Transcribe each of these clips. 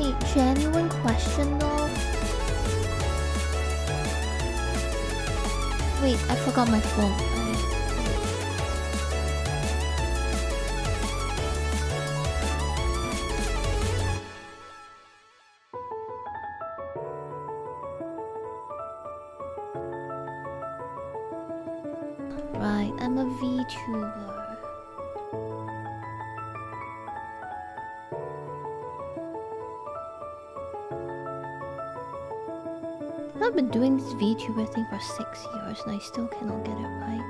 Wait, genuine question though? Wait, I forgot my phone. Right, I'm a VTuber. I've been doing this VTuber thing for 6 years and I still cannot get it right.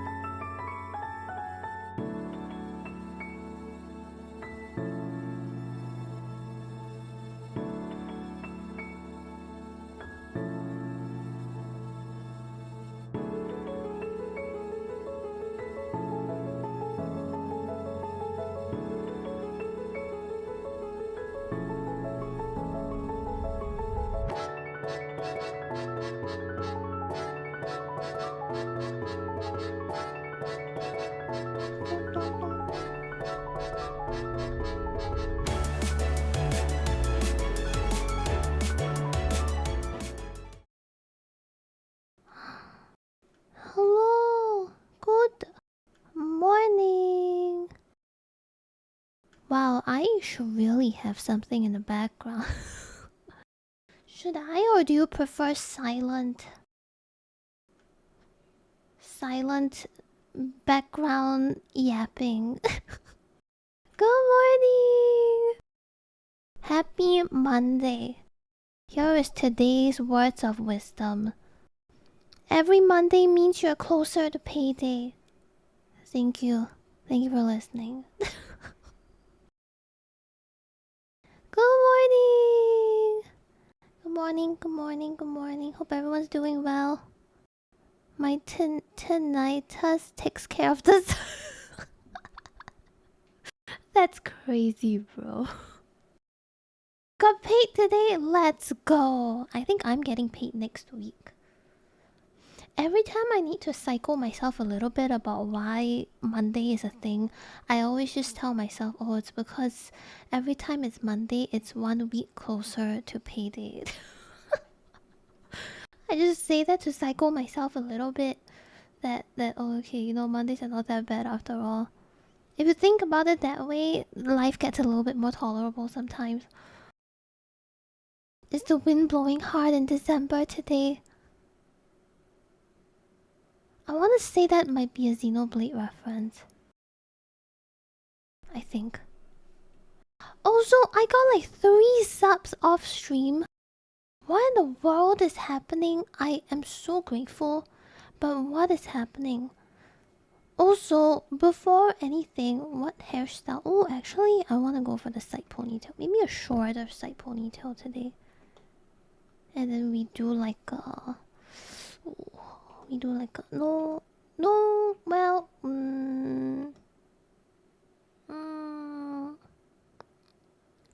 Hello, good morning. Wow, I should really have something in the background. Should I, or do you prefer silent? Silent background yapping. Good morning! Happy Monday. Here is today's words of wisdom. Every Monday means you're closer to payday. Thank you. Thank you for listening. Good morning! Good morning, good morning, good morning. Hope everyone's doing well. My tinnitus takes care of this. That's crazy, bro. Got paid today? Let's go. I think I'm getting paid next week. Every time I need to psycho myself a little bit about why Monday is a thing, I always just tell myself, oh, it's because every time it's Monday, it's 1 week closer to payday. I just say that to psycho myself a little bit. That oh, okay, you know, Mondays are not that bad after all. If you think about it that way, life gets a little bit more tolerable sometimes. Is the wind blowing hard in December today? I want to say that might be a Xenoblade reference. I think. Also, I got like 3 subs off stream. What in the world is happening? I am so grateful. But what is happening? Also, before anything, what hairstyle? Oh, actually, I want to go for the side ponytail. Maybe a shorter side ponytail today. And then we do like a... We do like a... No, well...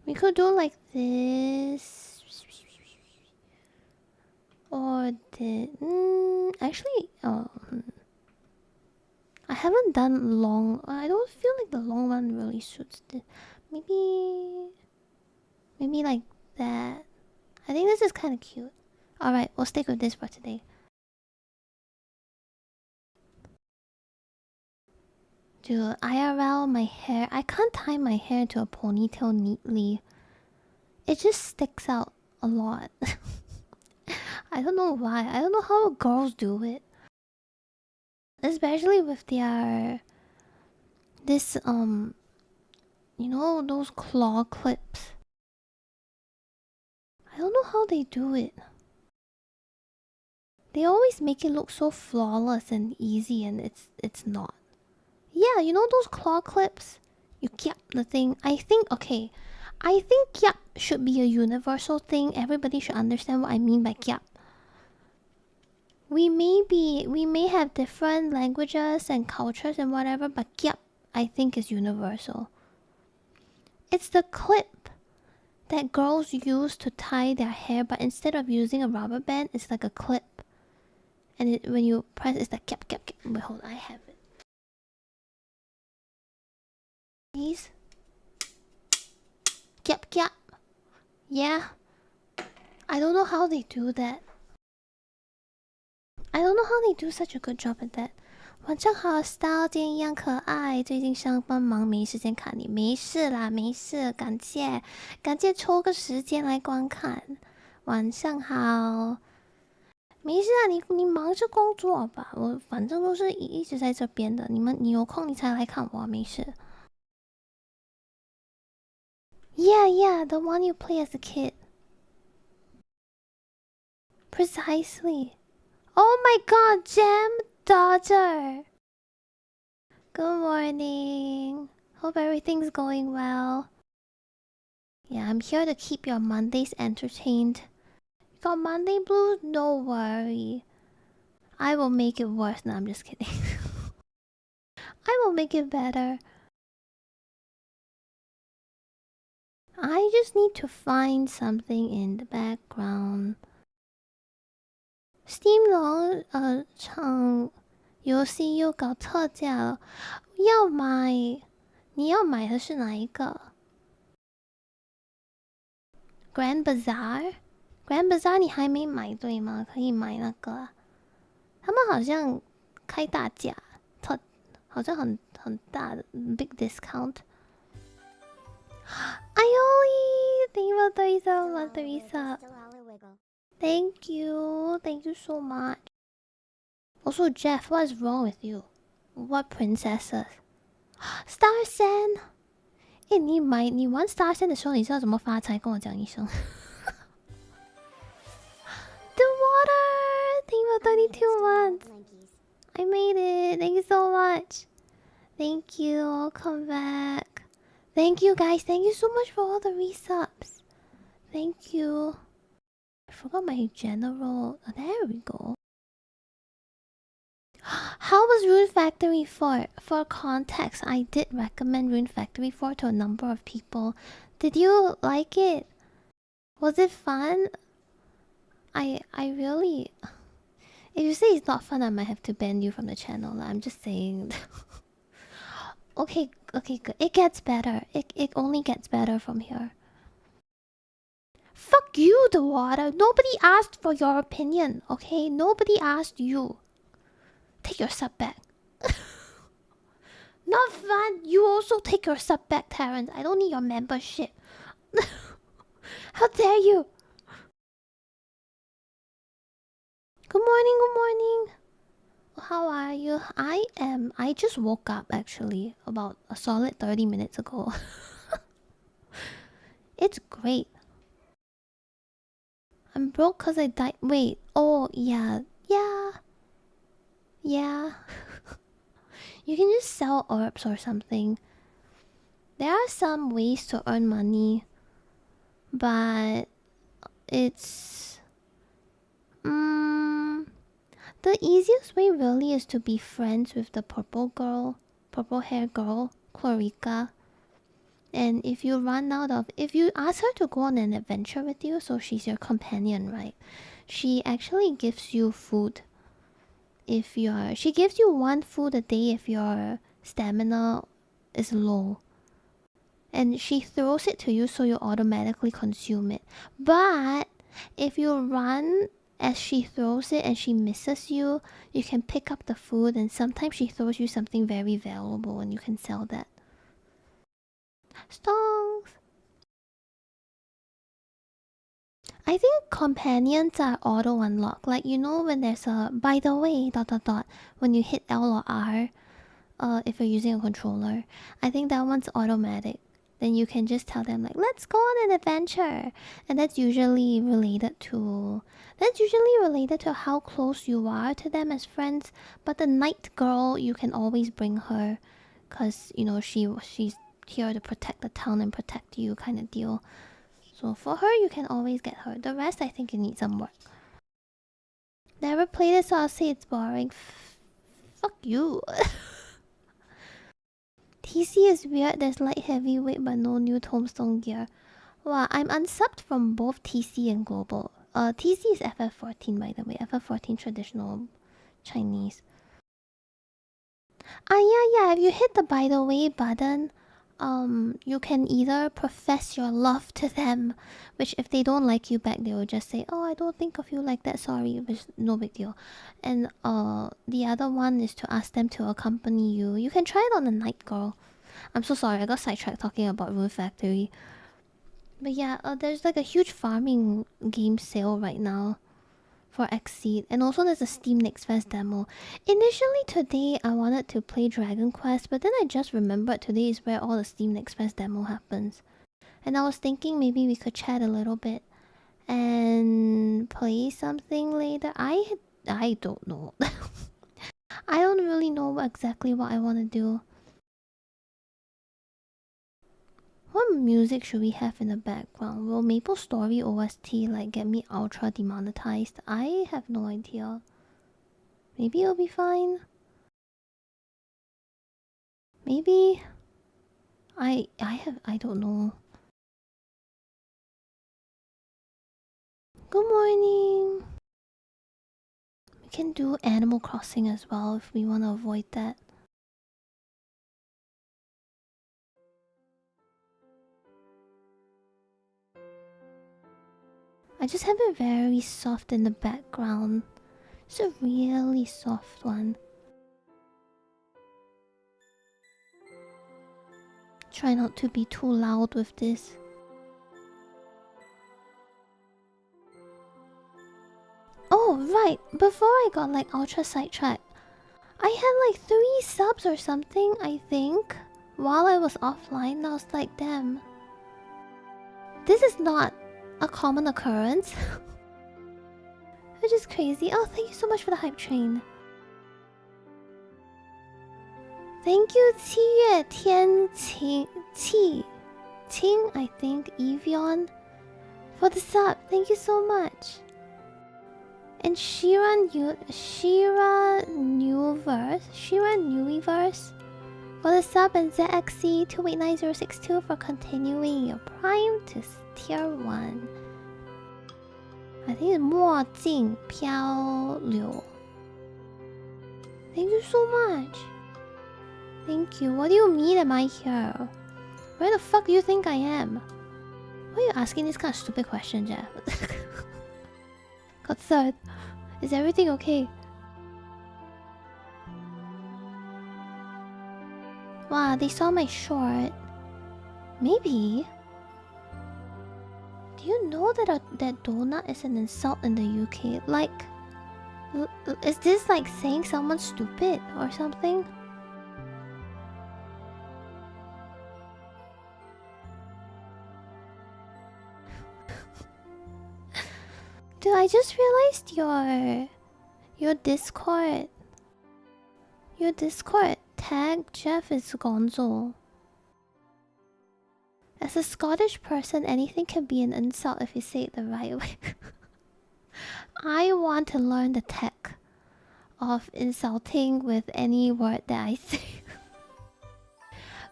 we could do like this. Or the... actually... I haven't done long... I don't feel like the long one really suits this. Maybe like that. I think this is kind of cute. Alright, we'll stick with this for today. Dude, IRL, my hair... I can't tie my hair to a ponytail neatly. It just sticks out a lot. I don't know why. I don't know how girls do it. Especially with their... This, you know, those claw clips. I don't know how they do it. They always make it look so flawless and easy, and it's not. Yeah, you know those claw clips? You yap the thing. I think yap should be a universal thing. Everybody should understand what I mean by yap. We may have different languages and cultures and whatever, but yap, I think, is universal. It's the clip that girls use to tie their hair, but instead of using a rubber band, it's like a clip. And when you press, it's like yap. Wait, hold on, I have it. Please. Yap. Yeah, I don't know how they do that. I don't know how they do such a good job at that. 晚上好，stal 今天一样可爱。最近上班忙，没时间看你。没事啦，没事，感谢抽个时间来观看。晚上好，没事啊，你忙着工作吧，我反正都是一直在这边的。你有空你才来看我，没事。Yeah, yeah, the one you play as a kid. Precisely. Oh my god, Gem Dodger. Good morning. Hope everything's going well. Yeah, I'm here to keep your Mondays entertained. You got Monday blues? No worry. I will make it worse. No, I'm just kidding. I will make it better. I just need to find something in the background. Steam 唱游戏又搞特价了，要买？你要买的是哪一个？Grand Bazaar？Grand Bazaar 你还没买对吗？可以买那个啊，他们好像开大价，好像很大的 big discount。哎呦，thank you for 30 Thank you so much. Also, Jeff, what is wrong with you? What princesses? Star Sen. 诶，你玩 Star Sen 的时候，你知道怎么发财？跟我讲一声。The water. Thank you for 32 months. I made it. Thank you so much. Thank you. I'll come back. Thank you guys. Thank you so much for all the resubs. Thank you. I forgot my general. Oh, there we go. How was Rune Factory 4? For context, I did recommend Rune Factory 4 to a number of people. Did you like it? Was it fun? I really... If you say it's not fun, I might have to ban you from the channel. I'm just saying. Okay, good. It gets better. It only gets better from here. Fuck you, the water. Nobody asked for your opinion, okay? Nobody asked you. Take your sub back. Not fun. You also take your sub back, Terrence. I don't need your membership. How dare you? Good morning, good morning. How are you? I just woke up actually about a solid 30 minutes ago. It's great. I'm broke because I died. Wait. Oh, yeah. Yeah. Yeah. You can just sell herbs or something. There are some ways to earn money, but it's the easiest way really is to be friends with the purple hair girl, Chlorica. And if you ask her to go on an adventure with you, so she's your companion, right? She actually gives you food. She gives you one food a day if your stamina is low. And she throws it to you so you automatically consume it. But if you run as she throws it and she misses you, you can pick up the food, and sometimes she throws you something very valuable and you can sell that. Stonks! I think companions are auto unlock. Like, you know, when there's a by the way, when you hit L or R, if you're using a controller, I think that one's automatic. Then you can just tell them like, let's go on an adventure. And that's usually related to how close you are to them as friends. But the night girl, you can always bring her, cause you know she's here to protect the town and protect you, kind of deal. So for her, you can always get her. The rest, I think you need some work. Never played it, so I'll say it's boring. Fuck you. TC is weird. There's light heavyweight but no new tombstone gear. Wow, I'm unsubbed from both TC and global. TC is FF14 by the way. FF14 traditional Chinese. Yeah. If you hit the by the way button, you can either profess your love to them, which if they don't like you back, they will just say, "Oh, I don't think of you like that. Sorry," which no big deal. And the other one is to ask them to accompany you. You can try it on a night, girl. I'm so sorry, I got sidetracked talking about Rune Factory. But yeah, there's like a huge farming game sale right now for Xseed, and also there's a Steam Next Fest demo. Initially today I wanted to play Dragon Quest, but then I just remembered today is where all the Steam Next Fest demo happens. And I was thinking maybe we could chat a little bit and play something later. I don't know. I don't really know exactly what I want to do. What music should we have in the background? Will Maple Story OST like get me ultra demonetized? I have no idea. Maybe it'll be fine. Maybe I don't know. Good morning. We can do Animal Crossing as well if we want to avoid that. I just have it very soft in the background. It's a really soft one. Try not to be too loud with this. Oh, right. Before I got like ultra sidetracked, I had like 3 subs or something, I think. While I was offline, and I was like, damn. This is not a common occurrence. Which is crazy. Oh, thank you so much for the hype train. Thank you, 七月天晴 I think, Evian, for the sub. Thank you so much. And Shira Newiverse for the sub, and ZXC289062 for continuing your prime to tier 1. I think it's 墨镜漂流. Thank you so much. Thank you. What do you mean am I here? Where the fuck do you think I am? Why are you asking this kind of stupid question, Jeff? Got third. Is everything okay? Wow, they saw my short. Maybe. Do you know that that donut is an insult in the UK? Like, is this like saying someone's stupid or something? Dude, I just realized your Discord. Your Discord tag Jeff is Gonzo. As a Scottish person, anything can be an insult if you say it the right way. I want to learn the tech of insulting with any word that I say.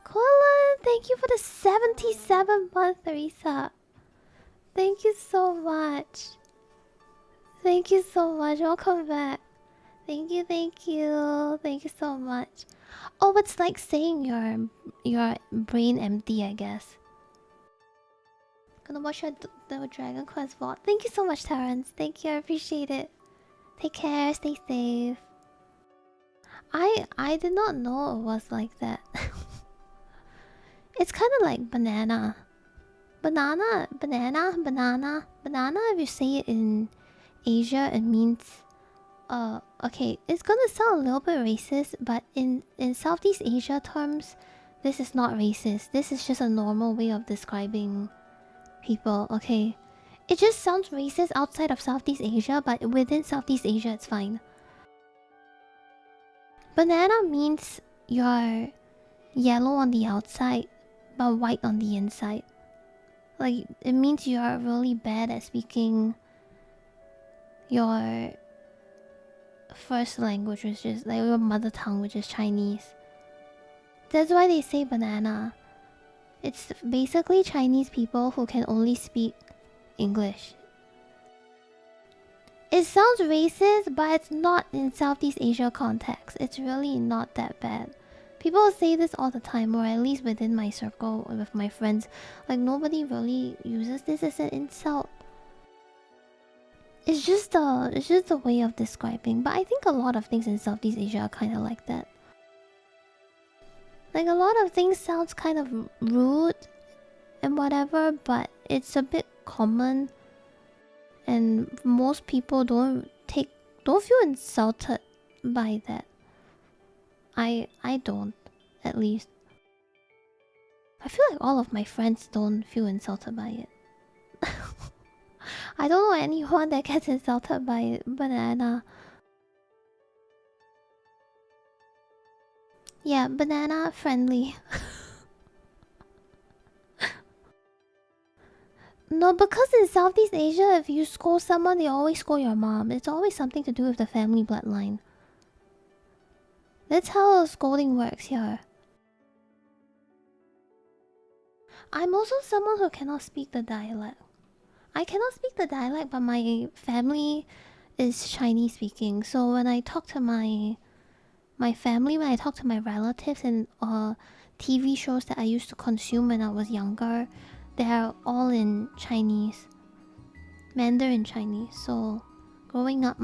Colin, thank you for the 77-month resub. Thank you so much. Thank you so much. Welcome back. Thank you, thank you. Thank you so much. Oh, it's like saying your brain empty, I guess. Gonna watch the Dragon Quest VOD. Thank you so much, Terrence. Thank you, I appreciate it. Take care, stay safe. I did not know it was like that. It's kind of like banana. Banana, if you say it in Asia, it means... okay, it's gonna sound a little bit racist, but in Southeast Asia terms, this is not racist. This is just a normal way of describing people, okay? It just sounds racist outside of Southeast Asia, but within Southeast Asia, it's fine. Banana means you're yellow on the outside, but white on the inside. Like, it means you are really bad at speaking your first language, which is like your mother tongue, which is Chinese. That's why they say banana. It's basically Chinese people who can only speak English. It sounds racist, but it's not in Southeast Asia context. It's really not that bad. People say this all the time, or at least within my circle with my friends. Like, nobody really uses this as an insult. It's just a way of describing. But I think a lot of things in Southeast Asia are kind of like that. Like, a lot of things sounds kind of rude and whatever, but it's a bit common, and most people don't feel insulted by that. I don't, at least. I feel like all of my friends don't feel insulted by it. I don't know anyone that gets insulted by banana. Yeah, banana friendly. No, because in Southeast Asia, if you scold someone, they always scold your mom. It's always something to do with the family bloodline. That's how scolding works here. I'm also someone who cannot speak the dialect. I cannot speak the dialect, but my family is Chinese speaking. So when I talk to my family, when I talk to my relatives and TV shows that I used to consume when I was younger, they're all in Chinese. Mandarin Chinese. So growing up,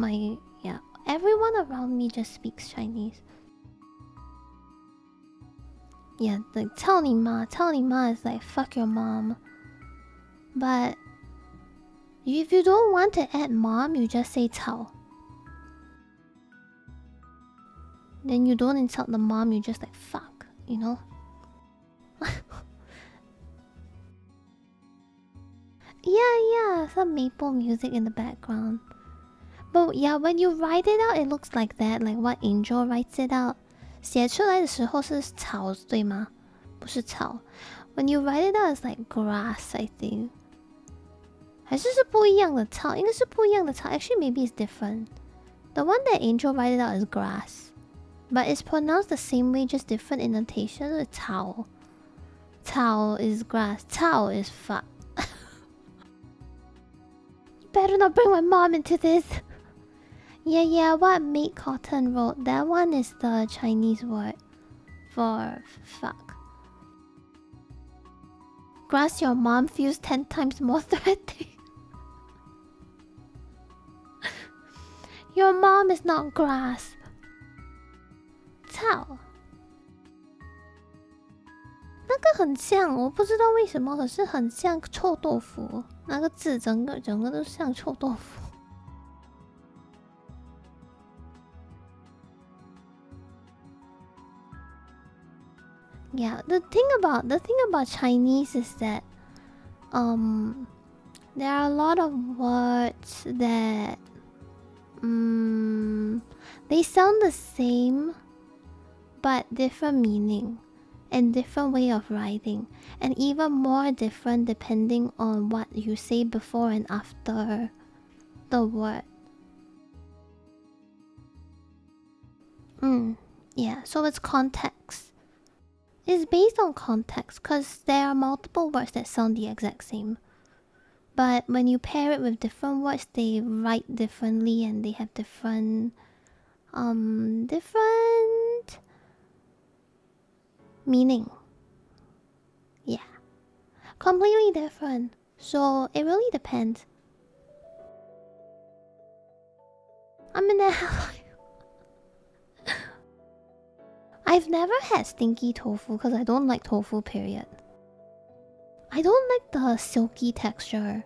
everyone around me just speaks Chinese. Yeah, like 操你妈 is like fuck your mom. But if you don't want to add mom, you just say 操. Then you don't insult the mom, you just like fuck, you know? Yeah, some maple music in the background. But yeah, when you write it out, it looks like that, like what Angel writes it out. 写出来的时候是草，对吗？不是草。When you write it out, it's like grass, I think. 还是不一样的草，应该是不一样的草。Actually, maybe it's different. The one that Angel write it out is grass, but it's pronounced the same way, just different intonation. It's 草。草 is grass. 草 is fuck. You better not bring my mom into this. Yeah, what Mate Cotton wrote, that one is the Chinese word for fuck. Grass your mom feels 10 times more threatening. Your mom is not grass. 草那个很像，我不知道为什么，可是很像臭豆腐。那个字整个都像臭豆腐。Yeah, the thing about Chinese is that there are a lot of words that they sound the same but different meaning and different way of writing, and even more different depending on what you say before and after the word. Yeah, so it's context. It's based on context because there are multiple words that sound the exact same. But when you pair it with different words, they write differently and they have different meaning. Yeah. Completely different. So it really depends. I'm in a I've never had stinky tofu because I don't like tofu, period. I don't like the silky texture.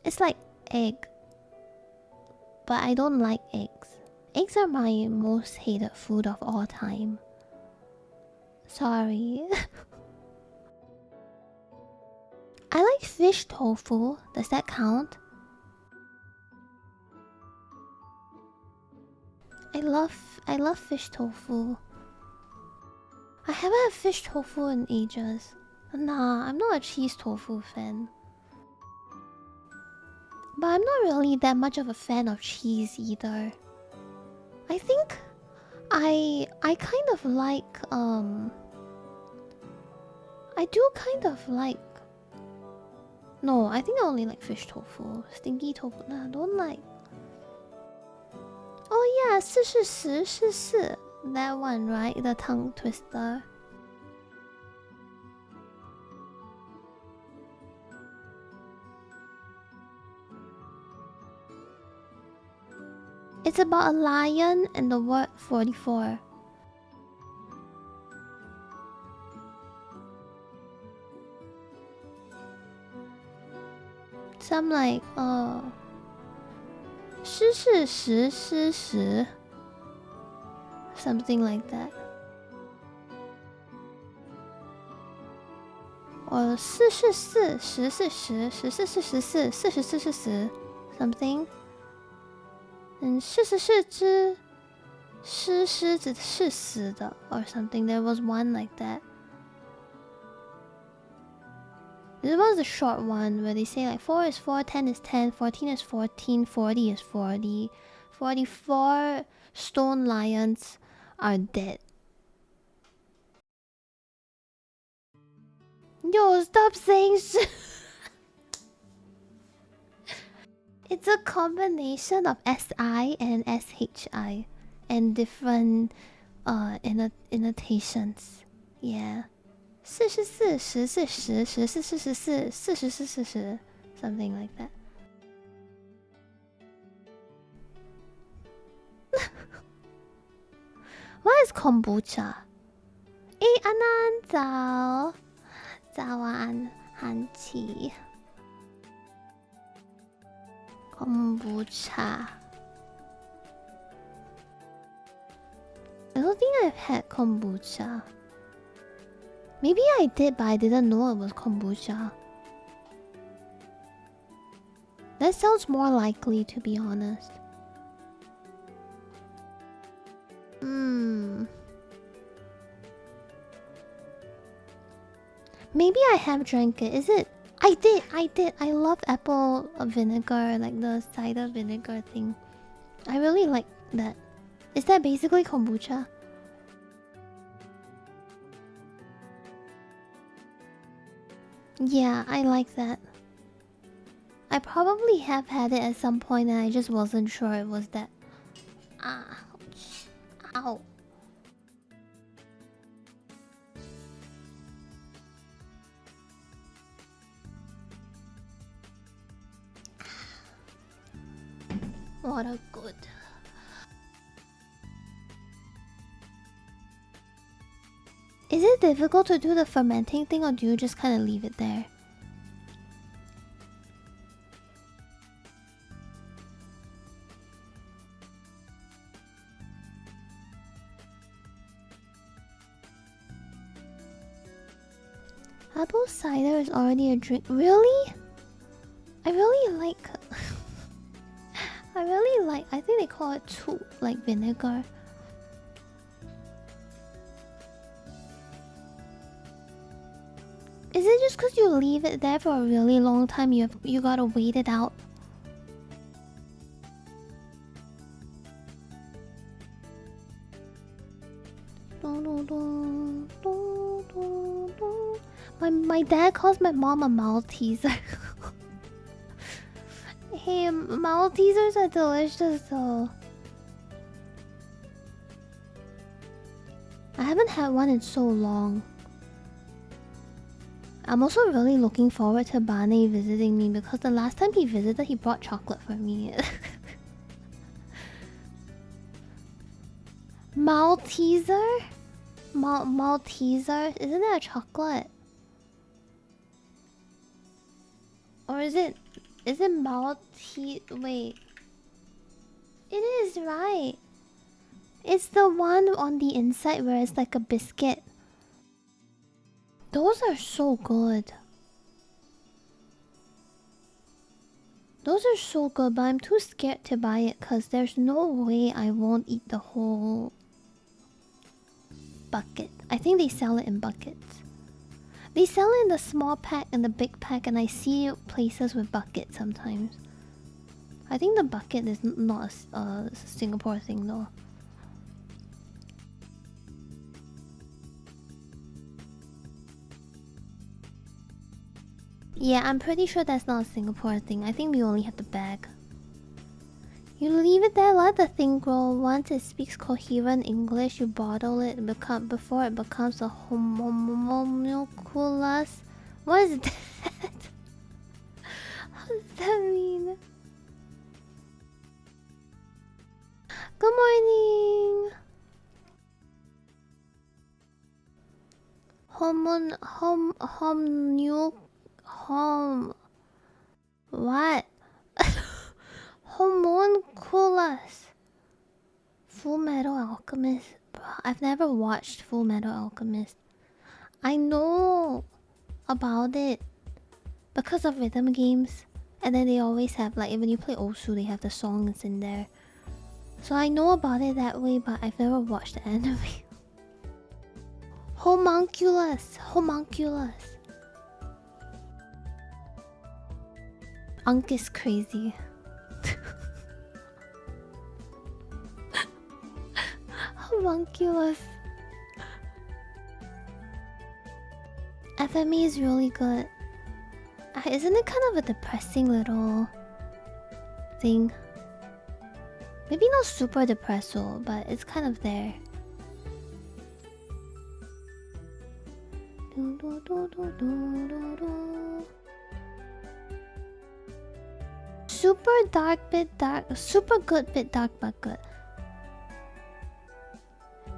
It's like egg. But I don't like eggs. Eggs are my most hated food of all time. Sorry. I like fish tofu. Does that count? I love fish tofu. I haven't had fish tofu in ages. Nah, I'm not a cheese tofu fan. But I'm not really that much of a fan of cheese either. I think I kind of like I do kind of like. No, I think I only like fish tofu. Stinky tofu, nah, I don't like. Oh yeah, 440是4 That one, right? The tongue twister. It's about a lion and the word 44. Some like, 诗是时诗时 something like that. Or 四是四，十是十，十四是十四，四十四是十 something. And 是十四只诗狮子是死的 or something. There was one like that. This was the short one where they say like 4 is 4, 10 is 10, 14 is 14, 40 is 40. 44 stone lions are dead. Yo, stop saying shit. It's a combination of SI and SHI and different annotations. Yeah. 44, 十是十，十是四十四，四十是四十 something like that. What is kombucha? 安安早，早安，韩琪。kombucha. I don't think I've had kombucha. Maybe I did, but I didn't know it was kombucha. That sounds more likely, to be honest. Maybe I have drank it. Is it? I did. I love apple vinegar, like the cider vinegar thing. I really like that. Is that basically kombucha? Yeah, I like that. I probably have had it at some point and I just wasn't sure it was that. Ouch. Ow. What a good. Is it difficult to do the fermenting thing or do you just kind of leave it there? Apple cider is already a drink. Really? I really like... I think they call it too, like vinegar. Is it just because you leave it there for a really long time, you gotta wait it out? My dad calls my mom a Malteser. Hey, Maltesers are delicious though. I haven't had one in so long. I'm also really looking forward to Bane visiting me because the last time he visited, he brought chocolate for me. Malteser? Malteser? Isn't that a chocolate? Or is it Malte... Wait. It is, right. It's the one on the inside where it's like a biscuit. Those are so good. Those are so good, but I'm too scared to buy it because there's no way I won't eat the whole bucket. I think they sell it in buckets. They sell it in the small pack and the big pack, and I see places with buckets sometimes. I think the bucket is not a Singapore thing though. Yeah, I'm pretty sure that's not a Singapore thing. I think we only have the bag. You leave it there, let the thing grow. Once it speaks coherent English, you bottle it before it becomes a homunculus. What is that? What does that mean? Good morning. What? Homunculus. Full Metal Alchemist. Bro, I've never watched Full Metal Alchemist. I know about it because of rhythm games. And then they always have, like, when you play Osu, they have the songs in there. So I know about it that way, but I've never watched the anime. Homunculus. Unk is crazy. Homunculus. FME is really good. Isn't it kind of a depressing little thing? Maybe not super depresso, but it's kind of there. Super dark bit dark, super good bit dark but good.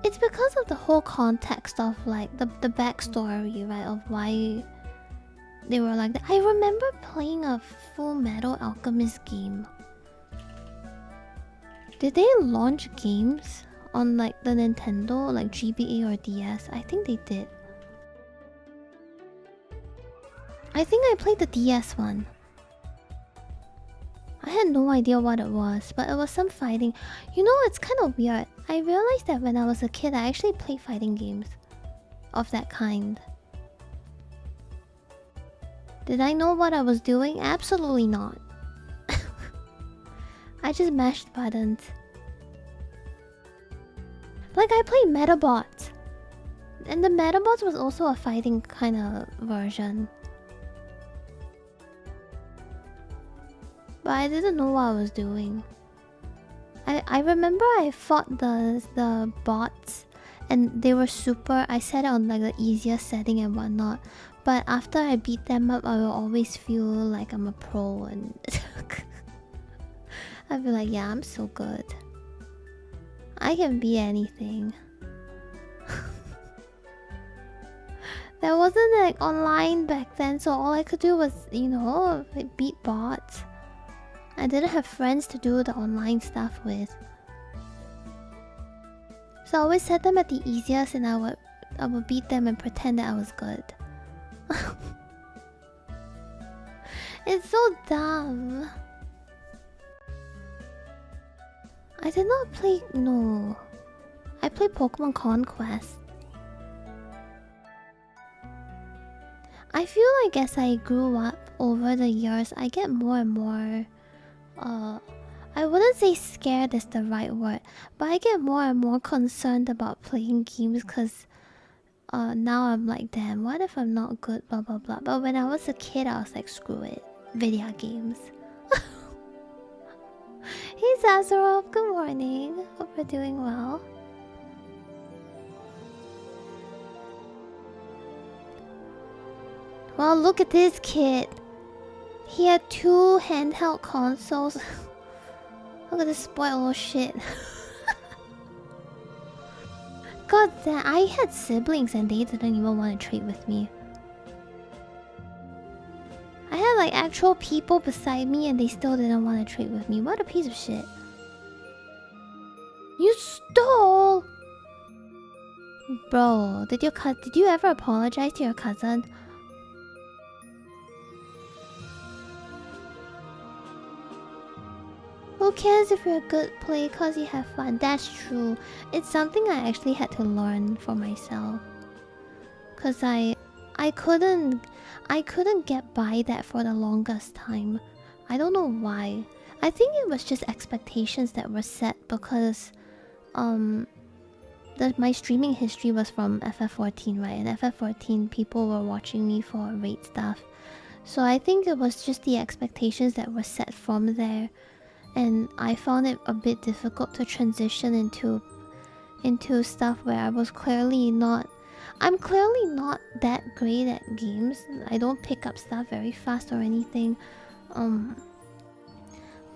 It's because of the whole context of like the backstory, right? Of why they were like that. I remember playing a Full Metal Alchemist game. Did they launch games on like the Nintendo, like GBA or DS? I think they did. I think I played the DS one. I had no idea what it was, but it was some fighting. You know, it's kind of weird. I realized that when I was a kid, I actually played fighting games of that kind. Did I know what I was doing? Absolutely not. I just mashed buttons. Like, I played Metabots. And the Metabots was also a fighting kind of version. But I didn't know what I was doing. I remember I fought the bots and they were super. I set it on like the easiest setting and whatnot. But after I beat them up, I will always feel like I'm a pro and I'd be like, yeah, I'm so good. I can be anything. There wasn't like online back then, so all I could do was, you know, beat bots. I didn't have friends to do the online stuff with. So I always set them at the easiest and I would beat them and pretend that I was good. It's so dumb. I did not play... No. I played Pokemon Conquest. I feel like as I grew up over the years, I get more and more... I wouldn't say scared is the right word, but I get more and more concerned about playing games because now I'm like, damn, what if I'm not good, blah blah blah. But when I was a kid, I was like, screw it, video games. Hey Zazarov, good morning. Hope you're doing well. Well, look at this kid. He had 2 handheld consoles. Look at this spoiled little shit. God damn, I had siblings and they didn't even want to trade with me. I had like actual people beside me and they still didn't want to trade with me. What a piece of shit. You stole! Bro, did you ever apologize to your cousin? Who cares if you're a good player cause you have fun? That's true. It's something I actually had to learn for myself. Cause I couldn't get by that for the longest time. I don't know why. I think it was just expectations that were set because my streaming history was from FF14, right? And FF14 people were watching me for raid stuff. So I think it was just the expectations that were set from there and I found it a bit difficult to transition into stuff where I'm clearly not that great at games. I don't pick up stuff very fast or anything. Um,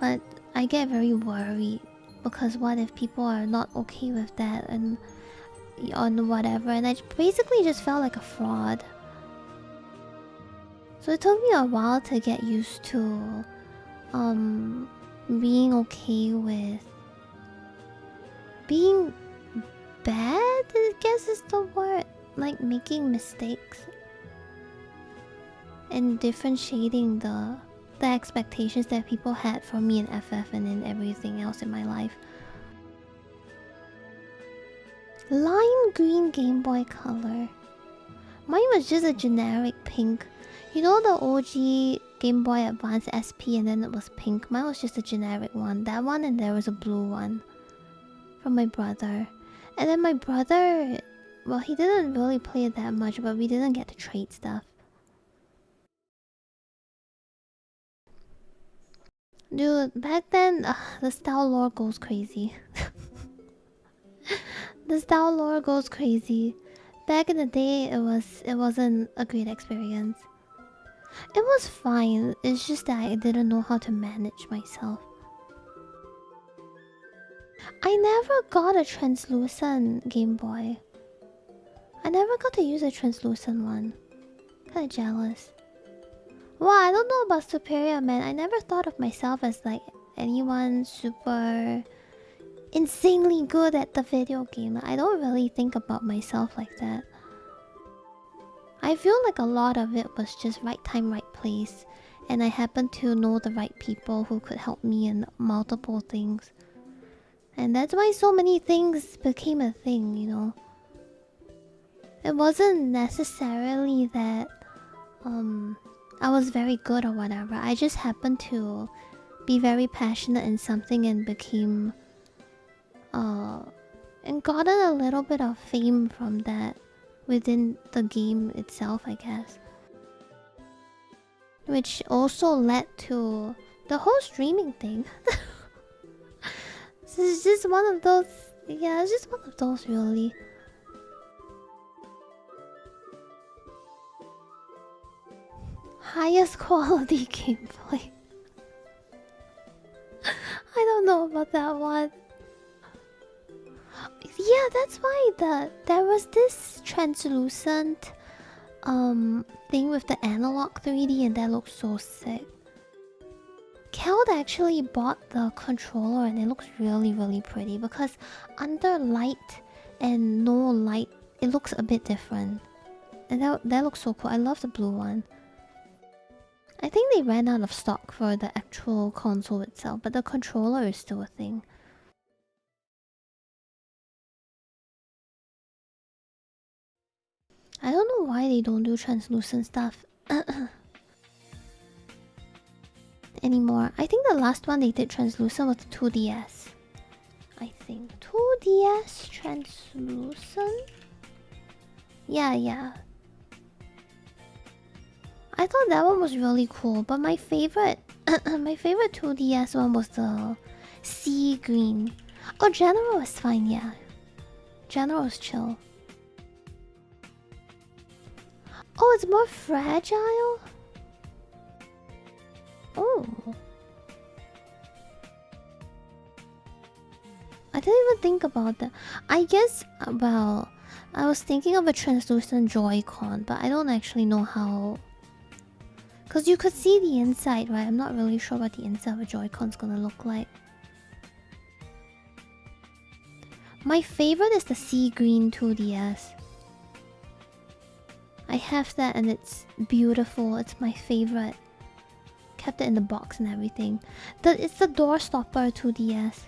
but I get very worried because what if people are not okay with that and on whatever, and I basically just felt like a fraud. So it took me a while to get used to being okay with being bad, I guess is the word. Like making mistakes and differentiating the expectations that people had for me in FF and in everything else in my life. Lime green Game Boy Color. Mine was just a generic pink. You know the OG Game Boy Advance SP and then it was pink? Mine was just a generic one. That one, and there was a blue one from my brother. And then my brother, well, he didn't really play it that much, but we didn't get to trade stuff. Dude, back then, the stal lore goes crazy. The stal lore goes crazy. Back in the day, it wasn't a great experience. It was fine. It's just that I didn't know how to manage myself. I never got a translucent Game Boy. I never got to use a translucent one. Kinda jealous. Well, I don't know about superior, man. I never thought of myself as like anyone super insanely good at the video game. I don't really think about myself like that. I feel like a lot of it was just right time, right place. And I happened to know the right people who could help me in multiple things. And that's why so many things became a thing, you know. It wasn't necessarily that I was very good or whatever. I just happened to be very passionate in something and became and gotten a little bit of fame from that within the game itself, I guess. Which also led to the whole streaming thing. So it's just one of those, yeah, it's just one of those really. Highest quality gameplay. I don't know about that one. Yeah, that's why there was this translucent thing with the analog 3D and that looks so sick. Keld actually bought the controller and it looks really pretty because under light and no light it looks a bit different. And that looks so cool. I love the blue one. I think they ran out of stock for the actual console itself, but the controller is still a thing. I don't know why they don't do translucent stuff anymore. I think the last one they did translucent was the 2DS. I think 2DS translucent? Yeah. I thought that one was really cool, but my favorite my favorite 2DS one was the sea green. Oh, General is fine, yeah. General is chill. Oh, it's more fragile? Oh. I didn't even think about that. I guess, well, I was thinking of a translucent Joy-Con, but I don't actually know how. Because you could see the inside, right? I'm not really sure what the inside of a Joy-Con's gonna look like. My favorite is the sea green 2DS. I have that and it's beautiful. It's my favorite. Kept it in the box and everything. It's the door stopper 2DS.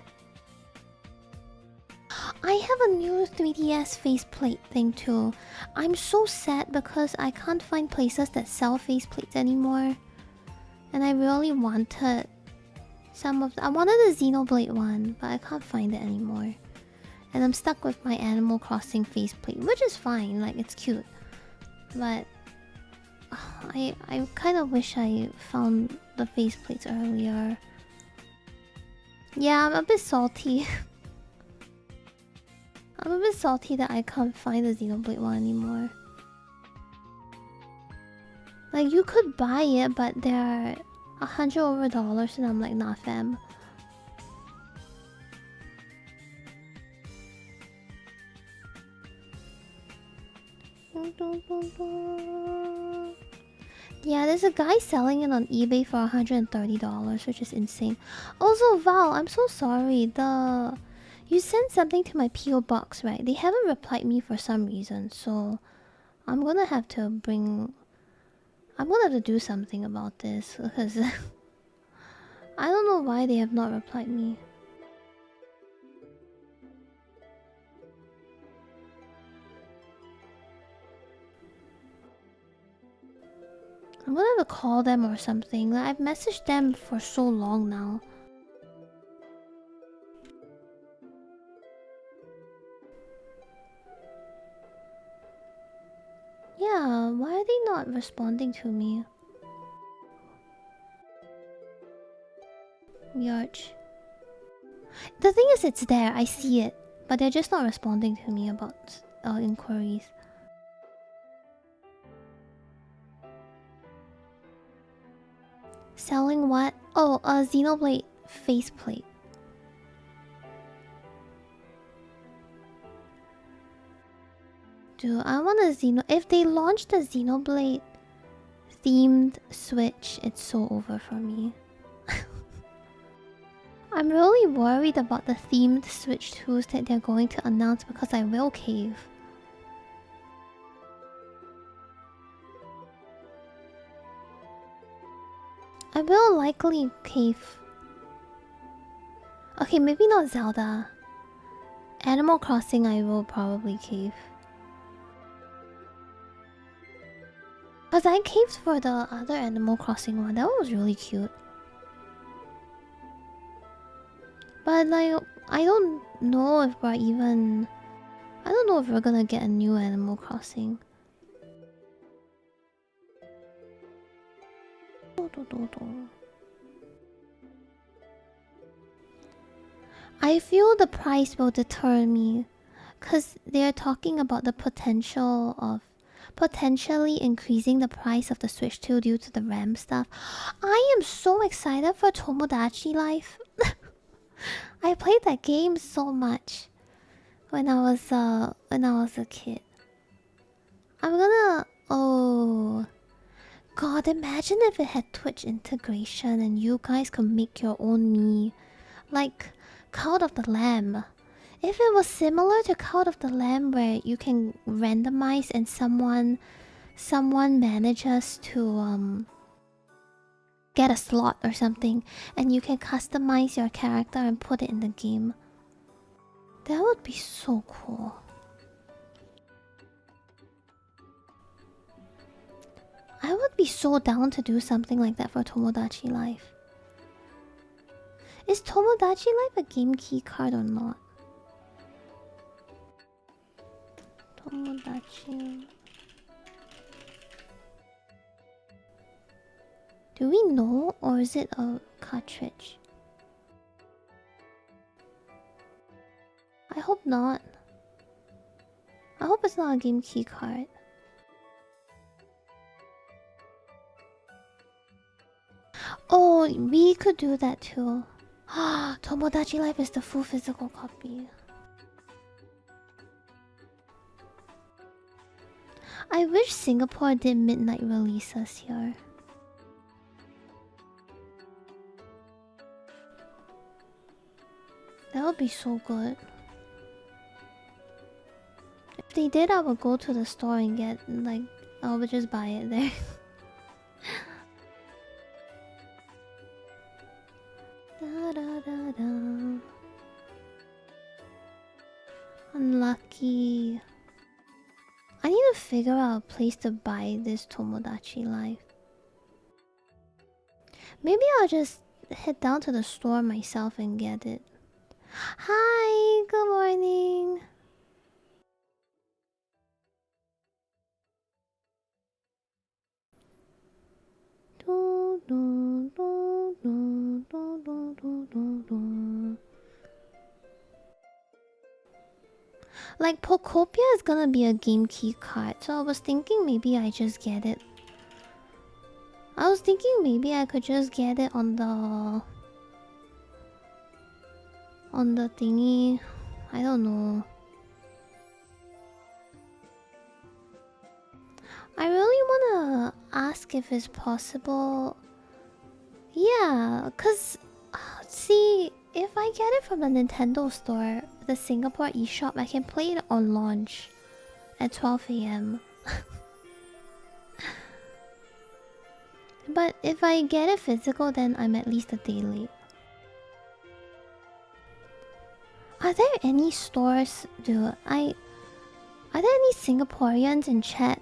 I have a new 3DS faceplate thing too. I'm so sad because I can't find places that sell faceplates anymore. And I really wanted some of I wanted the Xenoblade one, but I can't find it anymore. And I'm stuck with my Animal Crossing faceplate, which is fine, like it's cute. But I kind of wish I found the faceplates earlier. Yeah, I'm a bit salty. I'm a bit salty that I can't find the Xenoblade one anymore. Like, you could buy it, but they're $100 over, and I'm like, nah, fam. Yeah, there's a guy selling it on eBay for $130, which is insane. Also, Val, I'm so sorry. You sent something to my PO box, right? They haven't replied me for some reason, so I'm gonna have to do something about this because I don't know why they have not replied me. I'm gonna have to call them or something. Like, I've messaged them for so long now. Yeah, why are they not responding to me? Yarch. The thing is, it's there. I see it. But they're just not responding to me about inquiries. Selling what? Oh, a Xenoblade faceplate. Dude, I want a If they launched a Xenoblade themed Switch, it's so over for me. I'm really worried about the themed Switch tools that they're going to announce because I will cave. I will likely cave. Okay, maybe not Zelda. Animal Crossing I will probably cave. Cause I caved for the other Animal Crossing one. That one was really cute. But like, I don't know if we're even... I don't know if we're gonna get a new Animal Crossing. I feel the price will deter me. Cause they're talking about the potential of potentially increasing the price of the Switch 2 due to the RAM stuff. I am so excited for Tomodachi Life. I played that game so much when I was a kid. I'm gonna God, imagine if it had Twitch integration and you guys could make your own me. Like Cult of the Lamb. If it was similar to Cult of the Lamb where you can randomize and someone manages to get a slot or something and you can customize your character and put it in the game. That would be so cool. I would be so down to do something like that for Tomodachi Life. Is Tomodachi Life a game key card or not? Tomodachi... Do we know, or is it a cartridge? I hope not. I hope it's not a game key card. Oh, we could do that too. Tomodachi Life is the full physical copy. I wish Singapore did midnight releases here. That would be so good. If they did, I would go to the store and get, like, I would just buy it there. Da, da, da, da. Unlucky. I need to figure out a place to buy this Tomodachi Life. Maybe I'll just head down to the store myself and get it. Hi, good morning. Do, do, do, do, do, do, do, do. Like, Pokopia is gonna be a game key card, so I was thinking maybe I just get it. I was thinking maybe I could just get it on the thingy. I don't know. I really wanna ask if it's possible. Yeah, cause see, if I get it from the Nintendo store, the Singapore eShop, I can play it on launch at 12 a.m. But if I get it physical, then I'm at least a day late. Are there any stores, dude? Are there any Singaporeans in chat?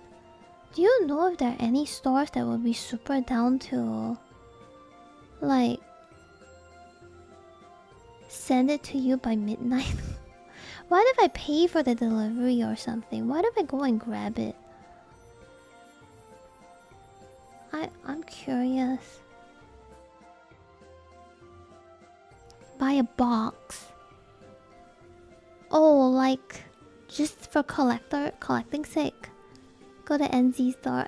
Do you know if there are any stores that would be super down to, like, send it to you by midnight? What if I pay for the delivery or something? What if I go and grab it? I'm curious. Buy a box. Oh, like just for collecting sake. Go to NZ store.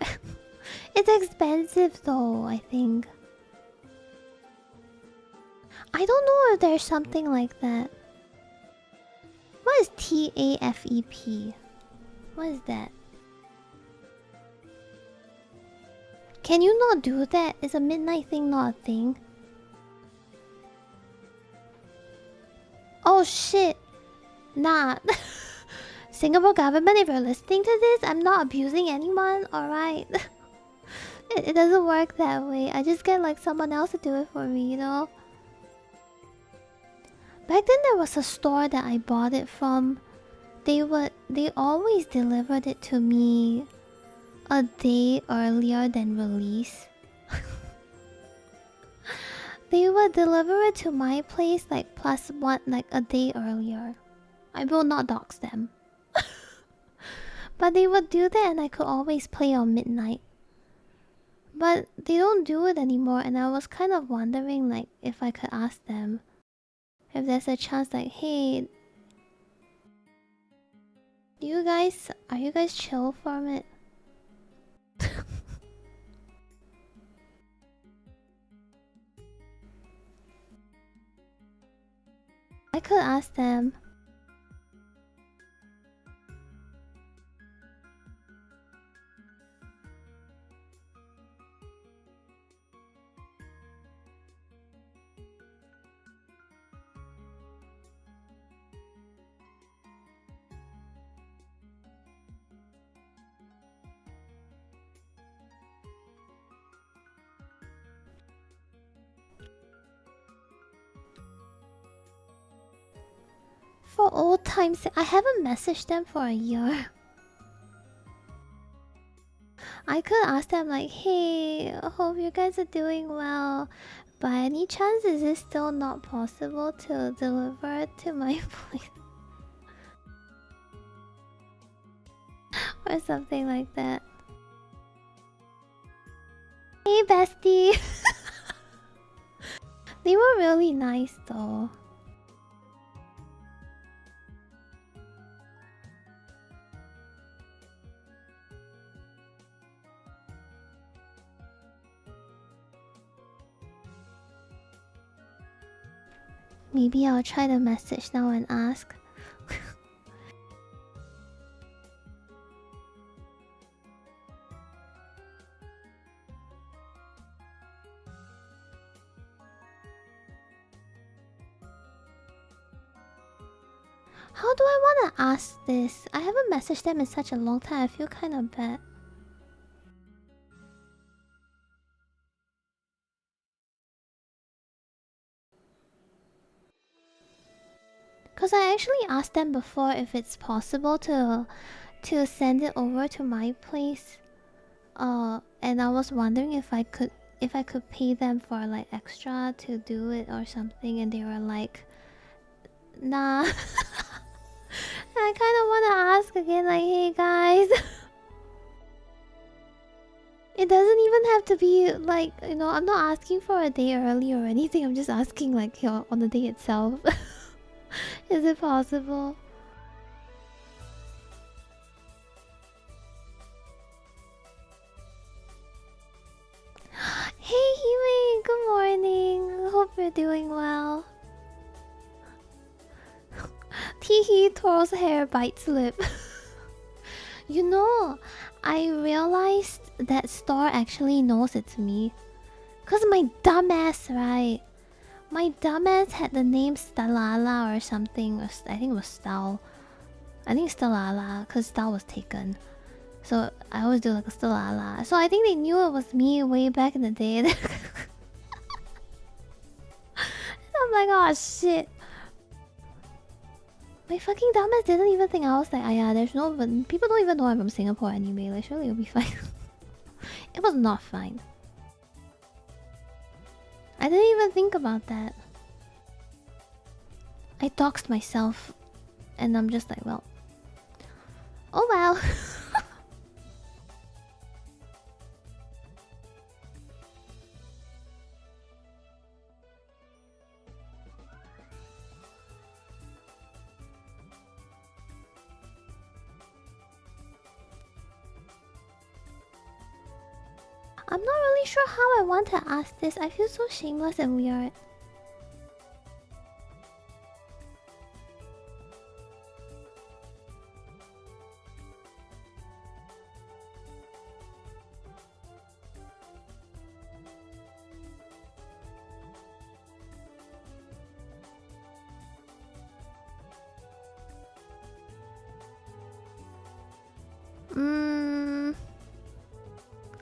It's expensive though, I think. I don't know if there's something like that. What is TAFEP? What is that? Can you not do that? Is a midnight thing not a thing? Oh shit. Nah. Singapore government, if you're listening to this, I'm not abusing anyone, alright? It doesn't work that way. I just get like someone else to do it for me, you know? Back then there was a store that I bought it from. They always delivered it to me a day earlier than release. They would deliver it to my place like +1, like a day earlier. I will not dox them. But they would do that and I could always play on midnight. But they don't do it anymore, and I was kind of wondering like if I could ask them if there's a chance like, hey, are you guys chill from it? I could ask them. For old times' sake, I haven't messaged them for a year. I could ask them like, hey, I hope you guys are doing well. By any chance, is it still not possible to deliver it to my place? Or something like that. Hey, bestie! They were really nice though. Maybe I'll try to message now and ask. How do I want to ask this? I haven't messaged them in such a long time. I feel kind of bad. Because I actually asked them before if it's possible to send it over to my place. And I was wondering if I could pay them for like extra to do it or something, and they were like, nah. I kind of want to ask again, like, hey guys. It doesn't even have to be like, you know, I'm not asking for a day early or anything. I'm just asking like, you know, on the day itself. Is it possible? you're doing well. Teehee twirls hair, bites lip. You know, I realized that Star actually knows it's me. Cause my dumbass, right? My dumbass had the name Stalala or something. Or I think it was Stal. I think Stalala, cause Stal was taken. So I always do like a Stalala. So I think they knew it was me way back in the day. I'm like, oh shit. My fucking dumbass didn't even think I was like, ah yeah, there's no... But people don't even know I'm from Singapore anyway. Like, surely it'll be fine. It was not fine. I didn't even think about that. I doxed myself. And I'm just like, well... Oh well. I'm not really sure how I want to ask this. I feel so shameless and weird.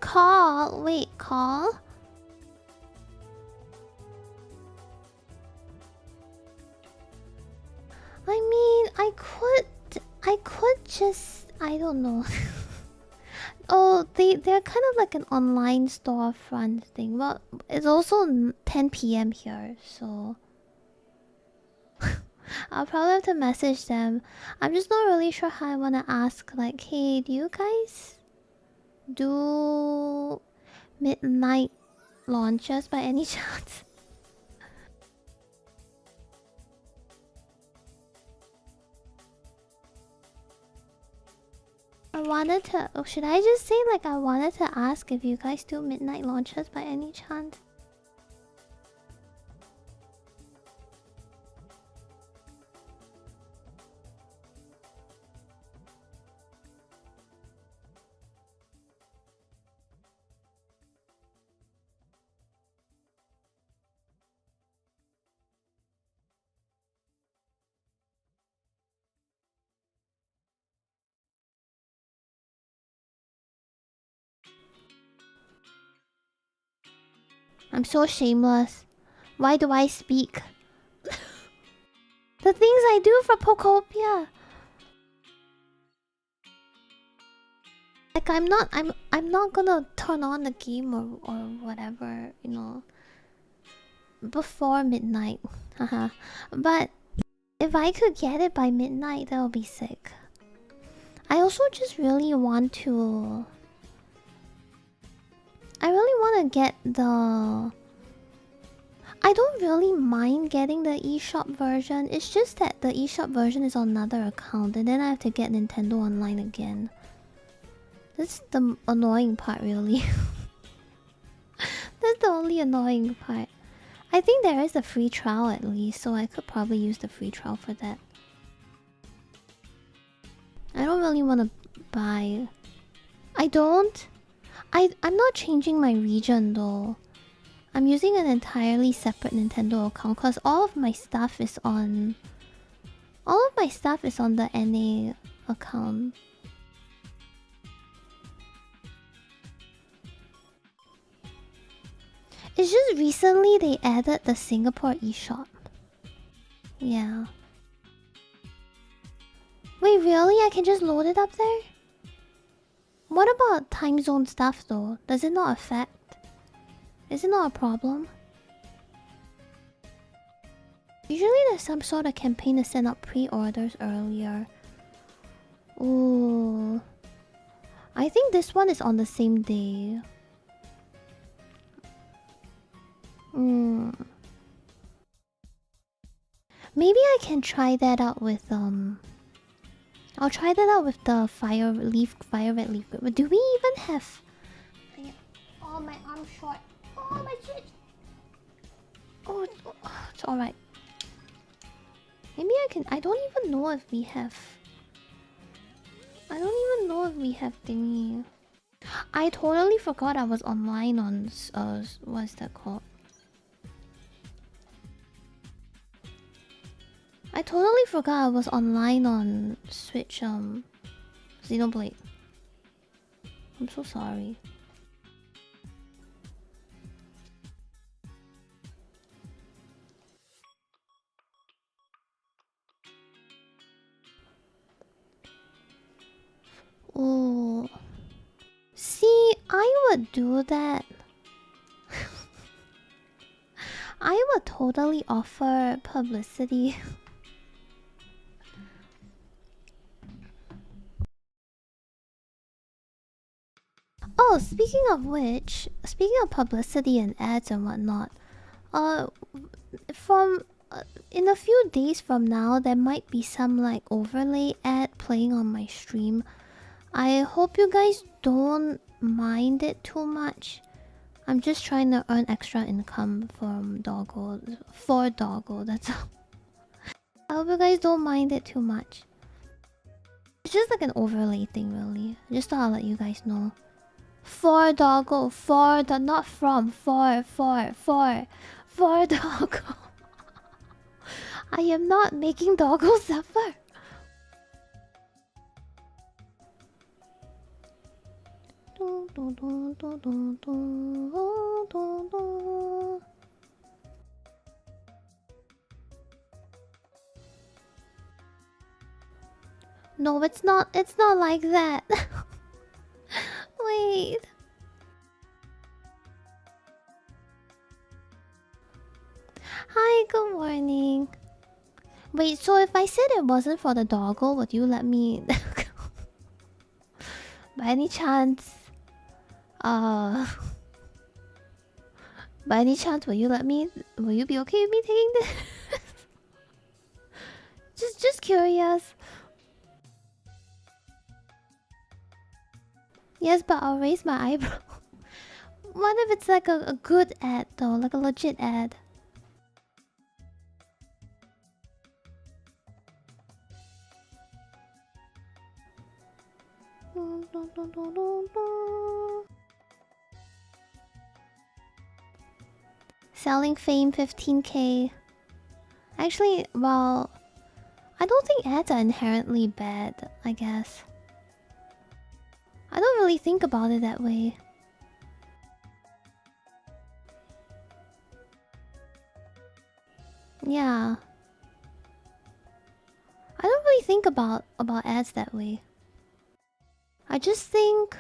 Call? Wait, call? I mean, I could just... I don't know. Oh, they're kind of like an online storefront thing. Well, it's also 10 p.m. here, so... I'll probably have to message them. I'm just not really sure how I want to ask, like, hey, do you guys do midnight launches by any chance? I wanted to... Oh, should I just say, like, I wanted to ask if you guys do midnight launches by any chance? I'm so shameless. Why do I speak? The things I do for Pokopia. Like I'm not gonna turn on the game or whatever, you know, before midnight. Haha. But if I could get it by midnight, that would be sick. I also just really want to... I really want to get the... I don't really mind getting the eShop version. It's just that the eShop version is on another account, and then I have to get Nintendo Online again. That's the annoying part, really. That's the only annoying part. I think there is a free trial at least, so I could probably use the free trial for that. I don't really want to buy... I don't... I'm not changing my region though. I'm using an entirely separate Nintendo account because all of my stuff is on... All of my stuff is on the NA account. It's just recently they added the Singapore eShop. Yeah. Wait, really? I can just load it up there? What about time zone stuff though? Does it not affect? Is it not a problem? Usually there's some sort of campaign to send out pre-orders earlier. Ooh. I think this one is on the same day. Maybe I can try that out with I'll try that out with the fire red leaf grip. But do we even have... Oh, my arm's short. Oh, my shit. Oh, it's alright. Maybe I can. I don't even know if we have. I don't even know if we have thingy. I totally forgot I was online on what's that called? I totally forgot I was online on Switch Xenoblade. I'm so sorry. Oh. See, I would do that. I would totally offer publicity. Oh, speaking of which, speaking of publicity and ads and whatnot, uh, from in a few days from now, there might be some like overlay ad playing on my stream. I hope you guys don't mind it too much. I'm just trying to earn extra income from Doggo for Doggo. That's all. I hope you guys don't mind it too much. It's just like an overlay thing, really. Just thought I'll let you guys know. For Doggo, for the not from for Doggo. I am not making Doggo suffer. No, it's not. It's not like that. Wait. Hi, good morning. Wait, so if I said it wasn't for the Doggo, would you let me? By any chance, uh, by any chance, will you let me? Will you be okay with me taking this? just curious. Yes, but I'll raise my eyebrow. What if it's like a good ad though, like a legit ad? Selling fame 15k. Actually, well, I don't think ads are inherently bad, I guess. I don't really think about it that way. Yeah. I don't really think about ads that way. I just think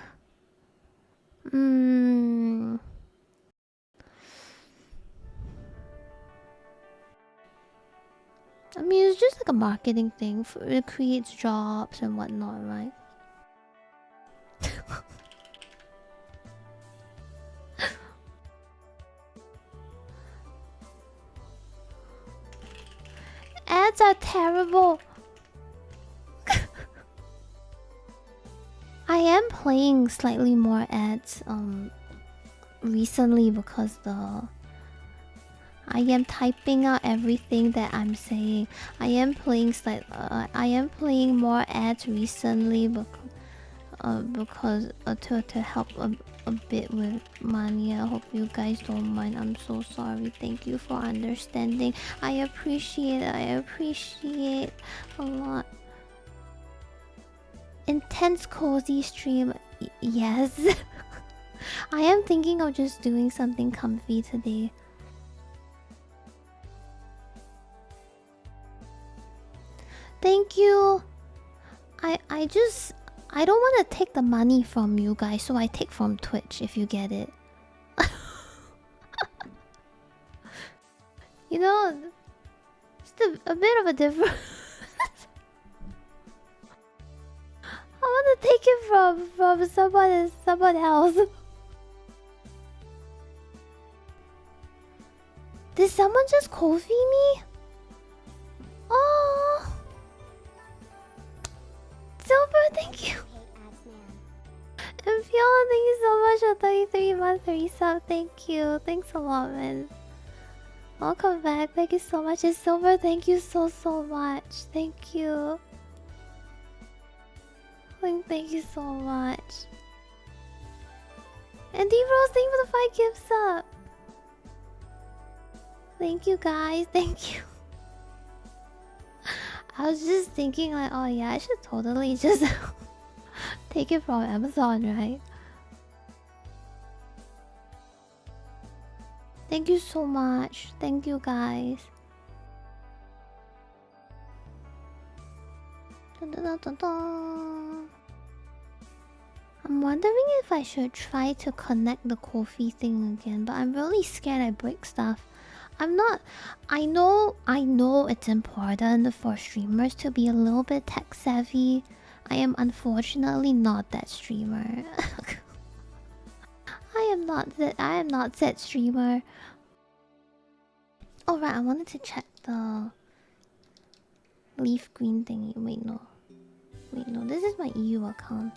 I mean, it's just like a marketing thing. It creates jobs and whatnot, right? Ads are terrible. I am playing slightly more ads recently because I am typing out everything that I'm saying. I am playing more ads recently because to help a bit with money. I hope you guys don't mind. I'm so sorry. Thank you for understanding. I appreciate a lot. Intense cozy stream. Yes. I am thinking of just doing something comfy today. Thank you. I don't want to take the money from you guys, so I take from Twitch, if you get it. You know, it's a bit of a difference. I want to take it from someone else. Did someone just coffee me? Oh, Silver, thank you. And Fiona, thank you so much for 33 months resub. Thank you. Thanks a lot, man. Welcome back. Thank you so much. It's Silver. Thank you so much. Thank you. Thank you so much. And D-Rose, thank you for the 5 gifts up. Thank you guys. Thank you. I was just thinking like, oh yeah, I should totally just take it from Amazon, right? Thank you so much. Thank you guys. Dun, dun, dun, dun, dun. I'm wondering if I should try to connect the Ko-fi thing again, but I'm really scared I break stuff. I'm not. I know it's important for streamers to be a little bit tech savvy. I am unfortunately not that streamer. I am not that streamer. Oh right, I wanted to check the leaf green thingy. Wait no, this is my EU account.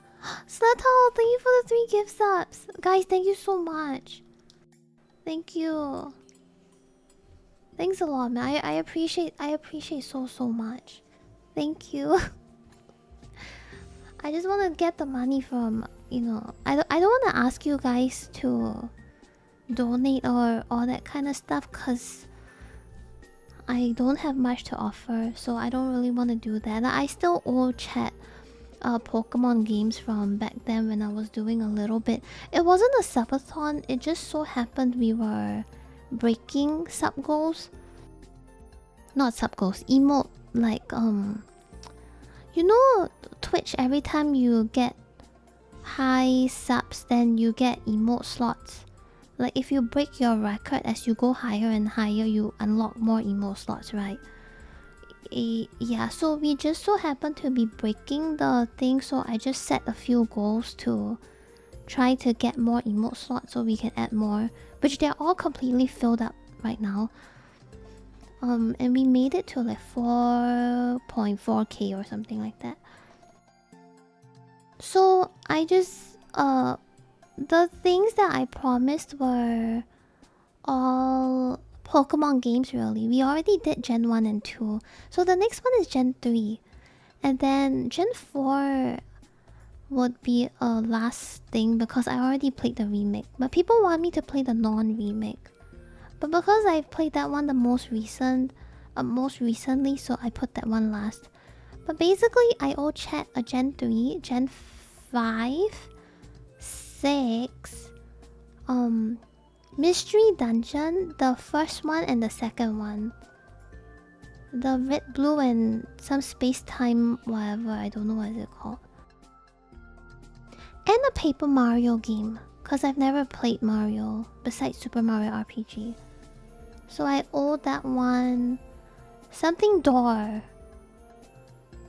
Sluthole, thank you for the 3 gift subs. Guys, thank you so much. Thank you. Thanks a lot, man. I appreciate so much. Thank you. I just want to get the money from, you know, I don't want to ask you guys to donate or all that kind of stuff, cuz I don't have much to offer, so I don't really want to do that. I still owe chat Pokemon games from back then when I was doing a little bit. It wasn't a subathon, it just so happened we were breaking sub goals. Not sub goals, emote, like you know Twitch, every time you get high subs then you get emote slots. Like if you break your record as you go higher and higher, you unlock more emote slots, right? Yeah, so we just so happened to be breaking the thing, so I just set a few goals to try to get more emote slots so we can add more, which they're all completely filled up right now. And we made it to like 4.4k or something like that. So I just the things that I promised were all Pokemon games, really. We already did Gen 1 and 2. So the next one is Gen 3. And then Gen 4 would be a last thing because I already played the remake. But people want me to play the non-remake. But because I played that one the most recently, so I put that one last. But basically, I owe chat a Gen 3, Gen 5, 6, Mystery Dungeon, the first one and the second one. The red, blue, and some space-time whatever, I don't know what is it called. And a Paper Mario game, because I've never played Mario besides Super Mario RPG. So I owe that one something door.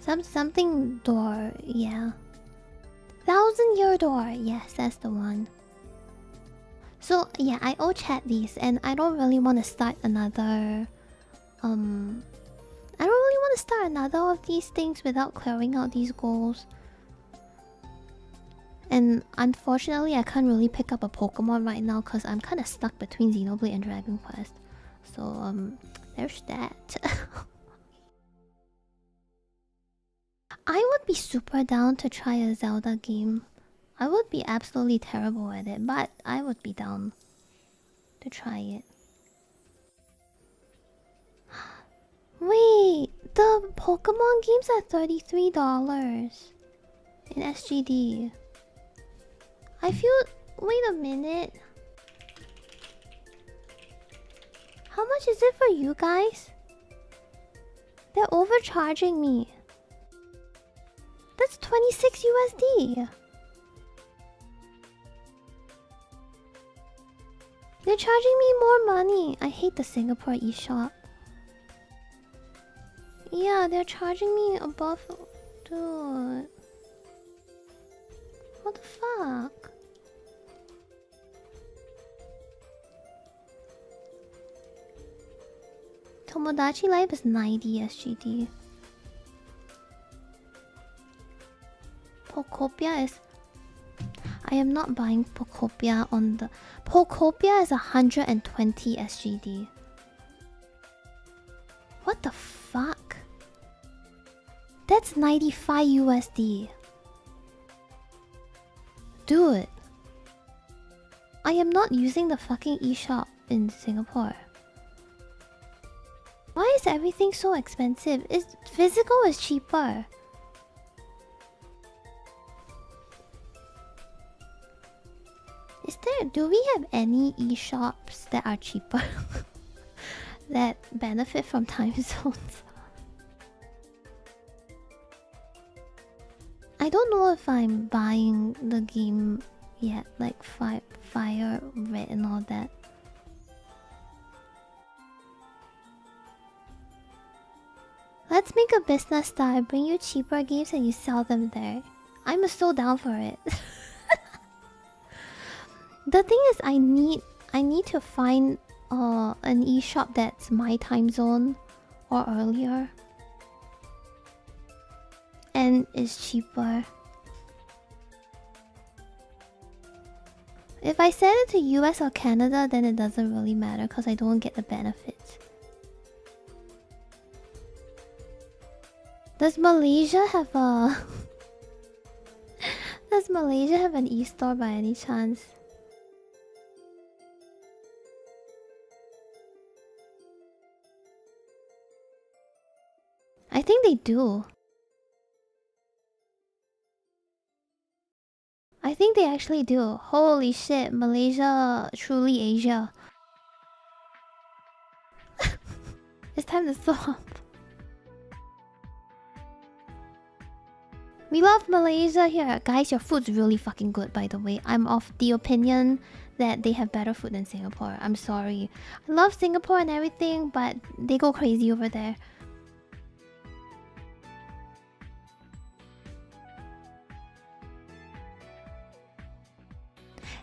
Something door, yeah. 1000-year door, yes, that's the one. So yeah, I owe chat these, and I don't really want to start another of these things without clearing out these goals. And unfortunately, I can't really pick up a Pokemon right now because I'm kind of stuck between Xenoblade and Dragon Quest. So there's that. I would be super down to try a Zelda game. I would be absolutely terrible at it, but I would be down to try it. Wait, the Pokemon games are $33 in SGD. I feel... Wait a minute. How much is it for you guys? They're overcharging me. That's 26 USD. They're charging me more money. I hate the Singapore eShop. Yeah, they're charging me above... Dude. What the fuck? Tomodachi Life is 90 SGD. Pokopia is... I am not buying Pokopia on the... Pokopia is 120 SGD. What the fuck? That's 95 USD. Dude. I am not using the fucking eShop in Singapore. Why is everything so expensive? Physical is cheaper. Do we have any eShops that are cheaper? That benefit from time zones? I don't know if I'm buying the game yet, like Fire Red and all that. Let's make a business style. Bring you cheaper games and you sell them there. I'm so down for it. The thing is, I need to find an eShop that's my time zone or earlier, and is cheaper. If I send it to US or Canada, then it doesn't really matter because I don't get the benefits. Does Malaysia have a Does Malaysia have an e-store by any chance? I think they do. I think they actually do. Holy shit, Malaysia, truly Asia. It's time to stop. We love Malaysia here. Guys, your food's really fucking good, by the way. I'm of the opinion that they have better food than Singapore. I'm sorry. I love Singapore and everything, but they go crazy over there.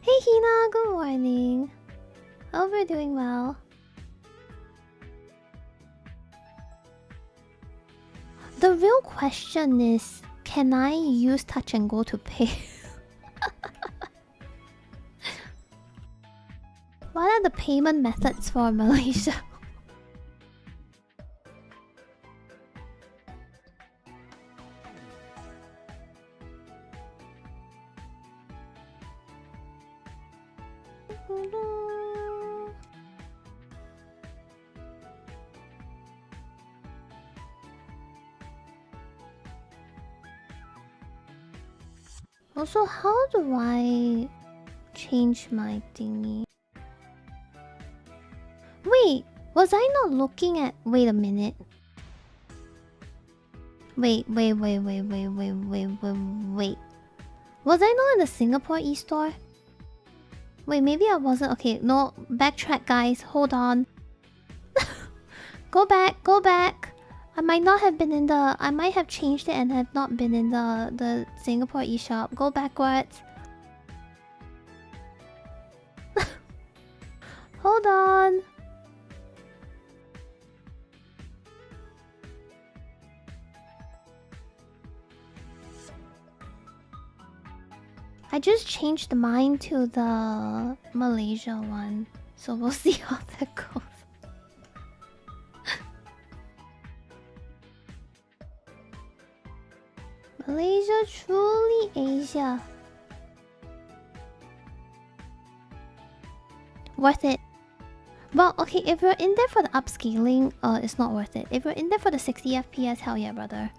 Hey Hina, good morning. Hope you're doing well. The real question is, can I use Touch and Go to pay? What are the payment methods for Malaysia? Also, how do I change my thingy? Wait, was I not looking at... Wait a minute. Wait. Was I not in the Singapore e-store? Wait, maybe I wasn't. Okay, no, backtrack guys, hold on. Go back. I might not have been in the... I might have changed it and have not been in the Singapore eShop. Go backwards. Hold on. I just changed mine to the Malaysia one. So we'll see how that goes. Malaysia, truly Asia. Worth it. Well, okay, if you're in there for the upscaling, it's not worth it. If you're in there for the 60 FPS, hell yeah, brother.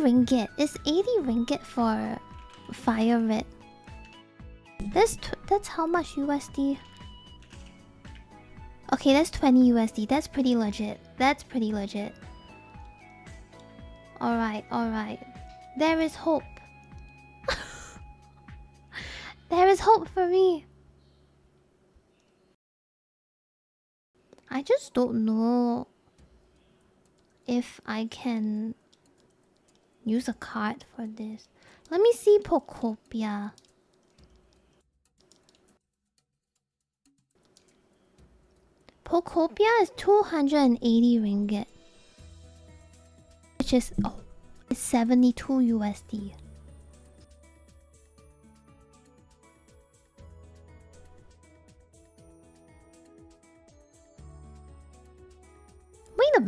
ringgit. Is 80 ringgit for Fire Red? That's how much USD? Okay, that's 20 USD. That's pretty legit. Alright. There is hope. There is hope for me. I just don't know if I can use a card for this. Let me see Pokopia. Pokopia is 280 ringgit. Which is... oh, it's 72 USD.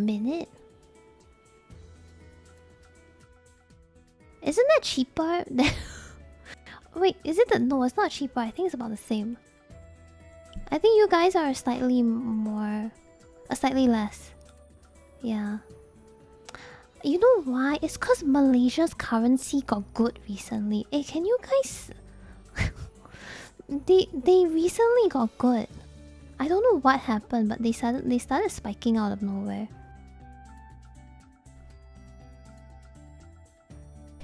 minute? Isn't that cheaper? Wait, is it the... No, it's not cheaper. I think it's about the same. I think you guys are slightly more... slightly less. Yeah. You know why? It's because Malaysia's currency got good recently. Hey, can you guys... they recently got good. I don't know what happened, but they started spiking out of nowhere.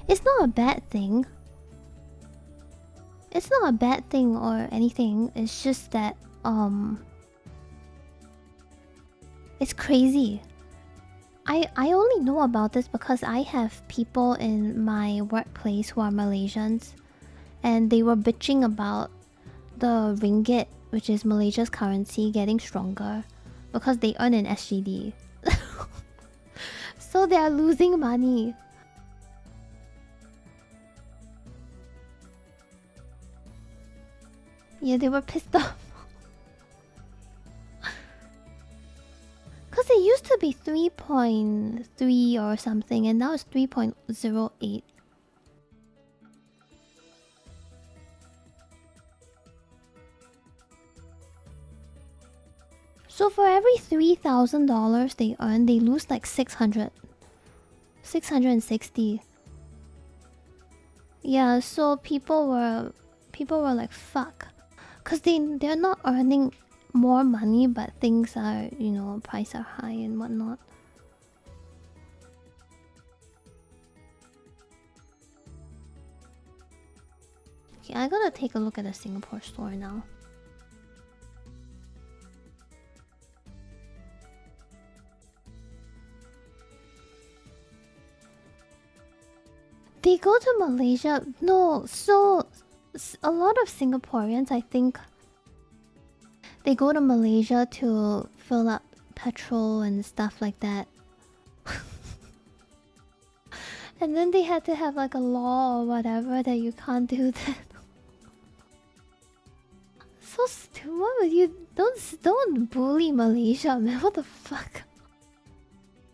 It's not a bad thing. It's not a bad thing or anything. It's just that it's crazy. I only know about this because I have people in my workplace who are Malaysians, and they were bitching about the ringgit, which is Malaysia's currency, getting stronger because they earn in SGD. So they are losing money. Yeah, they were pissed off. Because it used to be 3.3 or something, and now it's 3.08. So for every $3,000 they earn, they lose like 660. Yeah, so people were like, fuck. Because they're not earning more money, but things are, you know, prices are high and whatnot. Okay, I gotta take a look at the Singapore store now. They go to Malaysia. No, so a lot of Singaporeans, I think, they go to Malaysia to fill up petrol and stuff like that. And then they had to have like a law or whatever that you can't do that. So stupid. What would you... Don't bully Malaysia, man. What the fuck?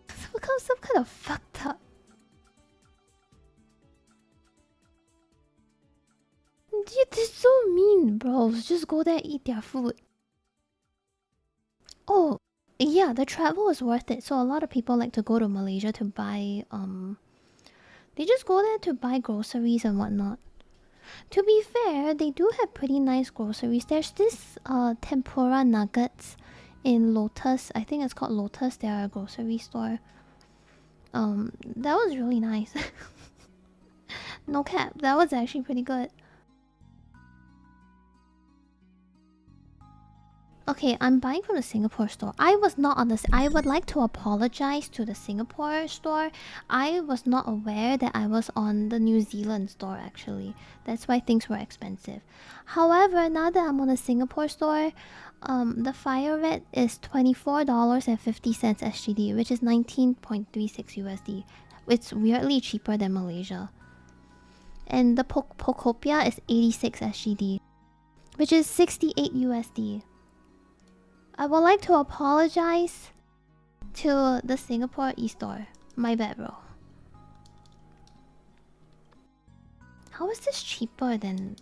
It's become some kind of fucked up. They're so mean, bros. Just go there, eat their food. Oh, yeah, the travel is worth it. So a lot of people like to go to Malaysia to buy they just go there to buy groceries and whatnot. To be fair, they do have pretty nice groceries. There's this tempura nuggets in Lotus. I think it's called Lotus. They're a grocery store. That was really nice. No cap, that was actually pretty good. Okay, I'm buying from the Singapore store. I was not on this. I would like to apologize to the Singapore store. I was not aware that I was on the New Zealand store actually. That's why things were expensive. However, now that I'm on the Singapore store, the Fire Red is $24.50 SGD, which is 19.36 USD. It's weirdly cheaper than Malaysia. And the Pokopia is 86 SGD, which is 68 USD. I would like to apologize to the Singapore e-store. My bad, bro. How is this cheaper than...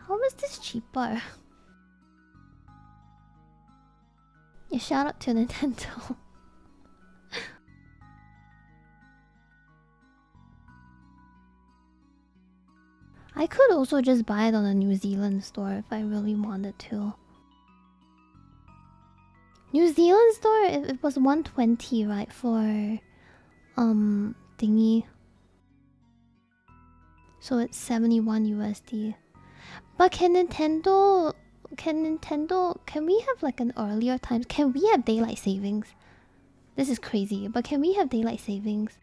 How is this cheaper? Yeah, shout out to Nintendo. I could also just buy it on the New Zealand store if I really wanted to. New Zealand store, it was 120, right, for thingy. So it's 71 USD. But can we have like an earlier time? Can we have daylight savings? This is crazy, but can we have daylight savings?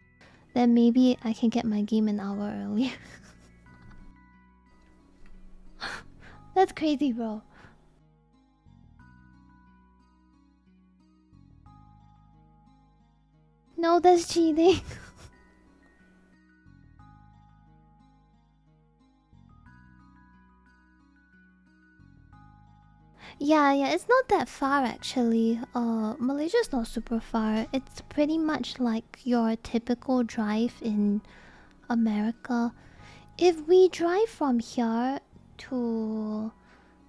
Then maybe I can get my game an hour earlier. That's crazy, bro. No, that's cheating. Yeah, it's not that far actually. Malaysia's not super far. It's pretty much like your typical drive in America. If we drive from here to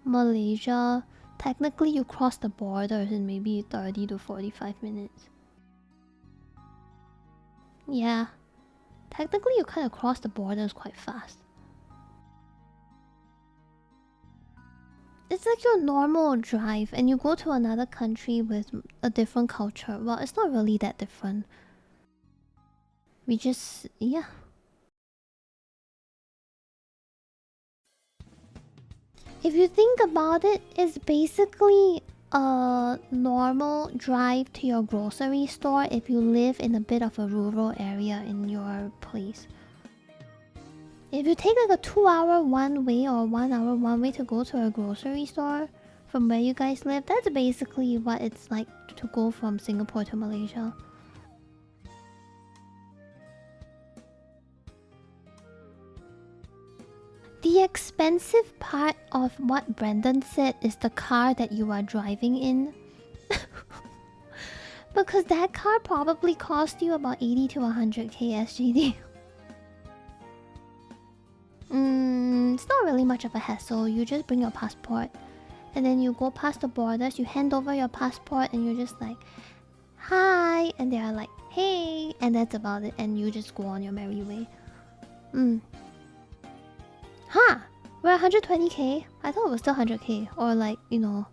Malaysia, technically you cross the borders in maybe 30 to 45 minutes. Yeah. Technically you kind of cross the borders quite fast. It's like your normal drive and you go to another country with a different culture. Well, it's not really that different. We just, yeah. If you think about it, it's basically a normal drive to your grocery store if you live in a bit of a rural area in your place. If you take like a 2-hour one way or 1 hour one way to go to a grocery store from where you guys live, that's basically what it's like to go from Singapore to Malaysia. The expensive part of what Brendan said is the car that you are driving in. Because that car probably cost you about 80 to 100k SGD. It's not really much of a hassle. You just bring your passport. And then you go past the borders, you hand over your passport and you're just like, hi! And they are like, hey! And that's about it. And you just go on your merry way. Huh! We're 120k? I thought it was still 100k. Or like, you know...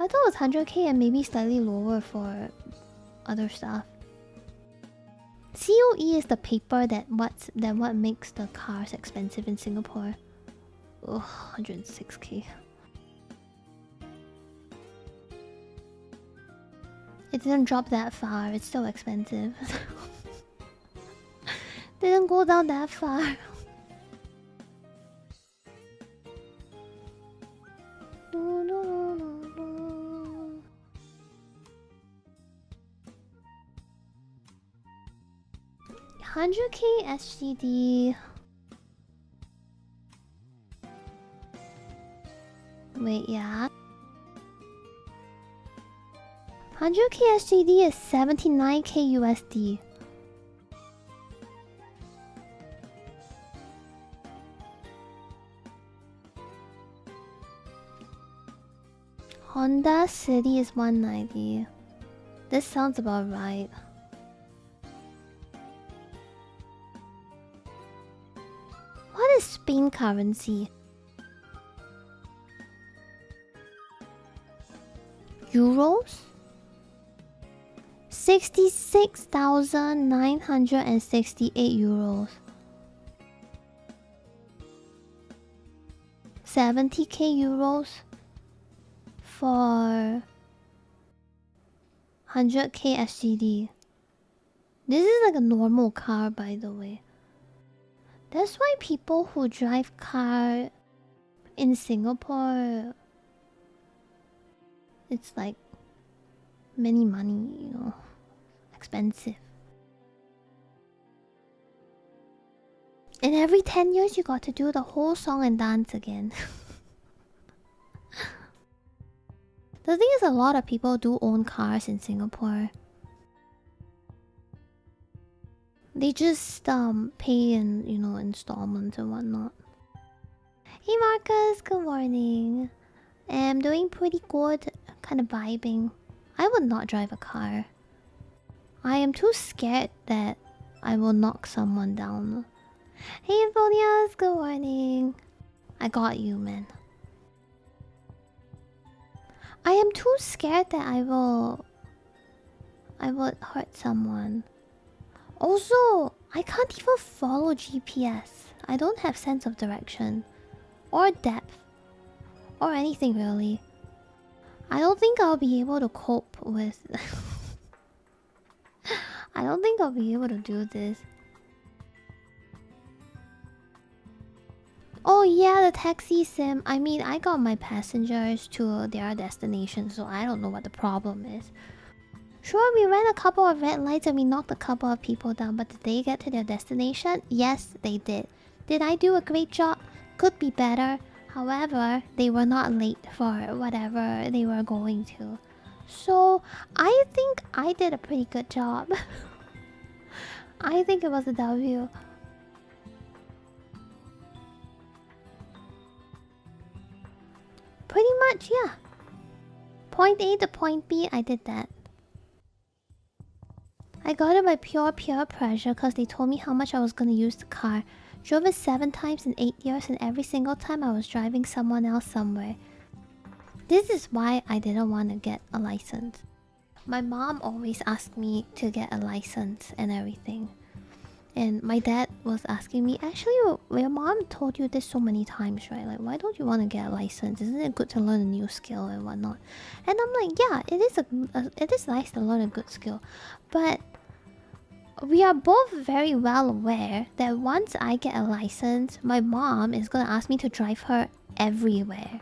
I thought it was 100k and maybe slightly lower for other stuff. COE is the paper that what makes the cars expensive in Singapore. Ugh, 106k. It didn't drop that far, it's still expensive. Didn't go down that far. 100k SGD. Wait, yeah. 100k SGD is 79k USD. Honda City is 190. This sounds about right. What is Spain currency? Euros? 66,968 euros. 70k euros for 100k SGD. This is like a normal car, by the way. That's why people who drive car in Singapore, it's like many money, you know, expensive. And every 10 years you got to do the whole song and dance again. The thing is, a lot of people do own cars in Singapore. They just pay in, you know, installments and whatnot. Hey Marcus, good morning. I'm doing pretty good, kind of vibing. I would not drive a car. I am too scared that I will knock someone down. Hey Anthonias, good morning. I got you, man. I am too scared that I would hurt someone. Also, I can't even follow GPS. I don't have sense of direction. Or depth. Or anything really. I don't think I'll be able to cope with... I don't think I'll be able to do this. Oh yeah, the taxi sim. I mean, I got my passengers to their destination, so I don't know what the problem is. Sure, we ran a couple of red lights and we knocked a couple of people down, but did they get to their destination? Yes, they did. Did I do a great job? Could be better. However, they were not late for whatever they were going to. So, I think I did a pretty good job. I think it was a W. Pretty much, yeah. Point A to point B, I did that. I got it by pure pressure because they told me how much I was gonna use the car. Drove it 7 times in 8 years, and every single time I was driving someone else somewhere. This is why I didn't want to get a license. My mom always asked me to get a license and everything. And my dad was asking me, actually, your mom told you this so many times, right? Like, why don't you want to get a license? Isn't it good to learn a new skill and whatnot? And I'm like, yeah, it is nice to learn a good skill. But we are both very well aware that once I get a license, my mom is gonna ask me to drive her everywhere.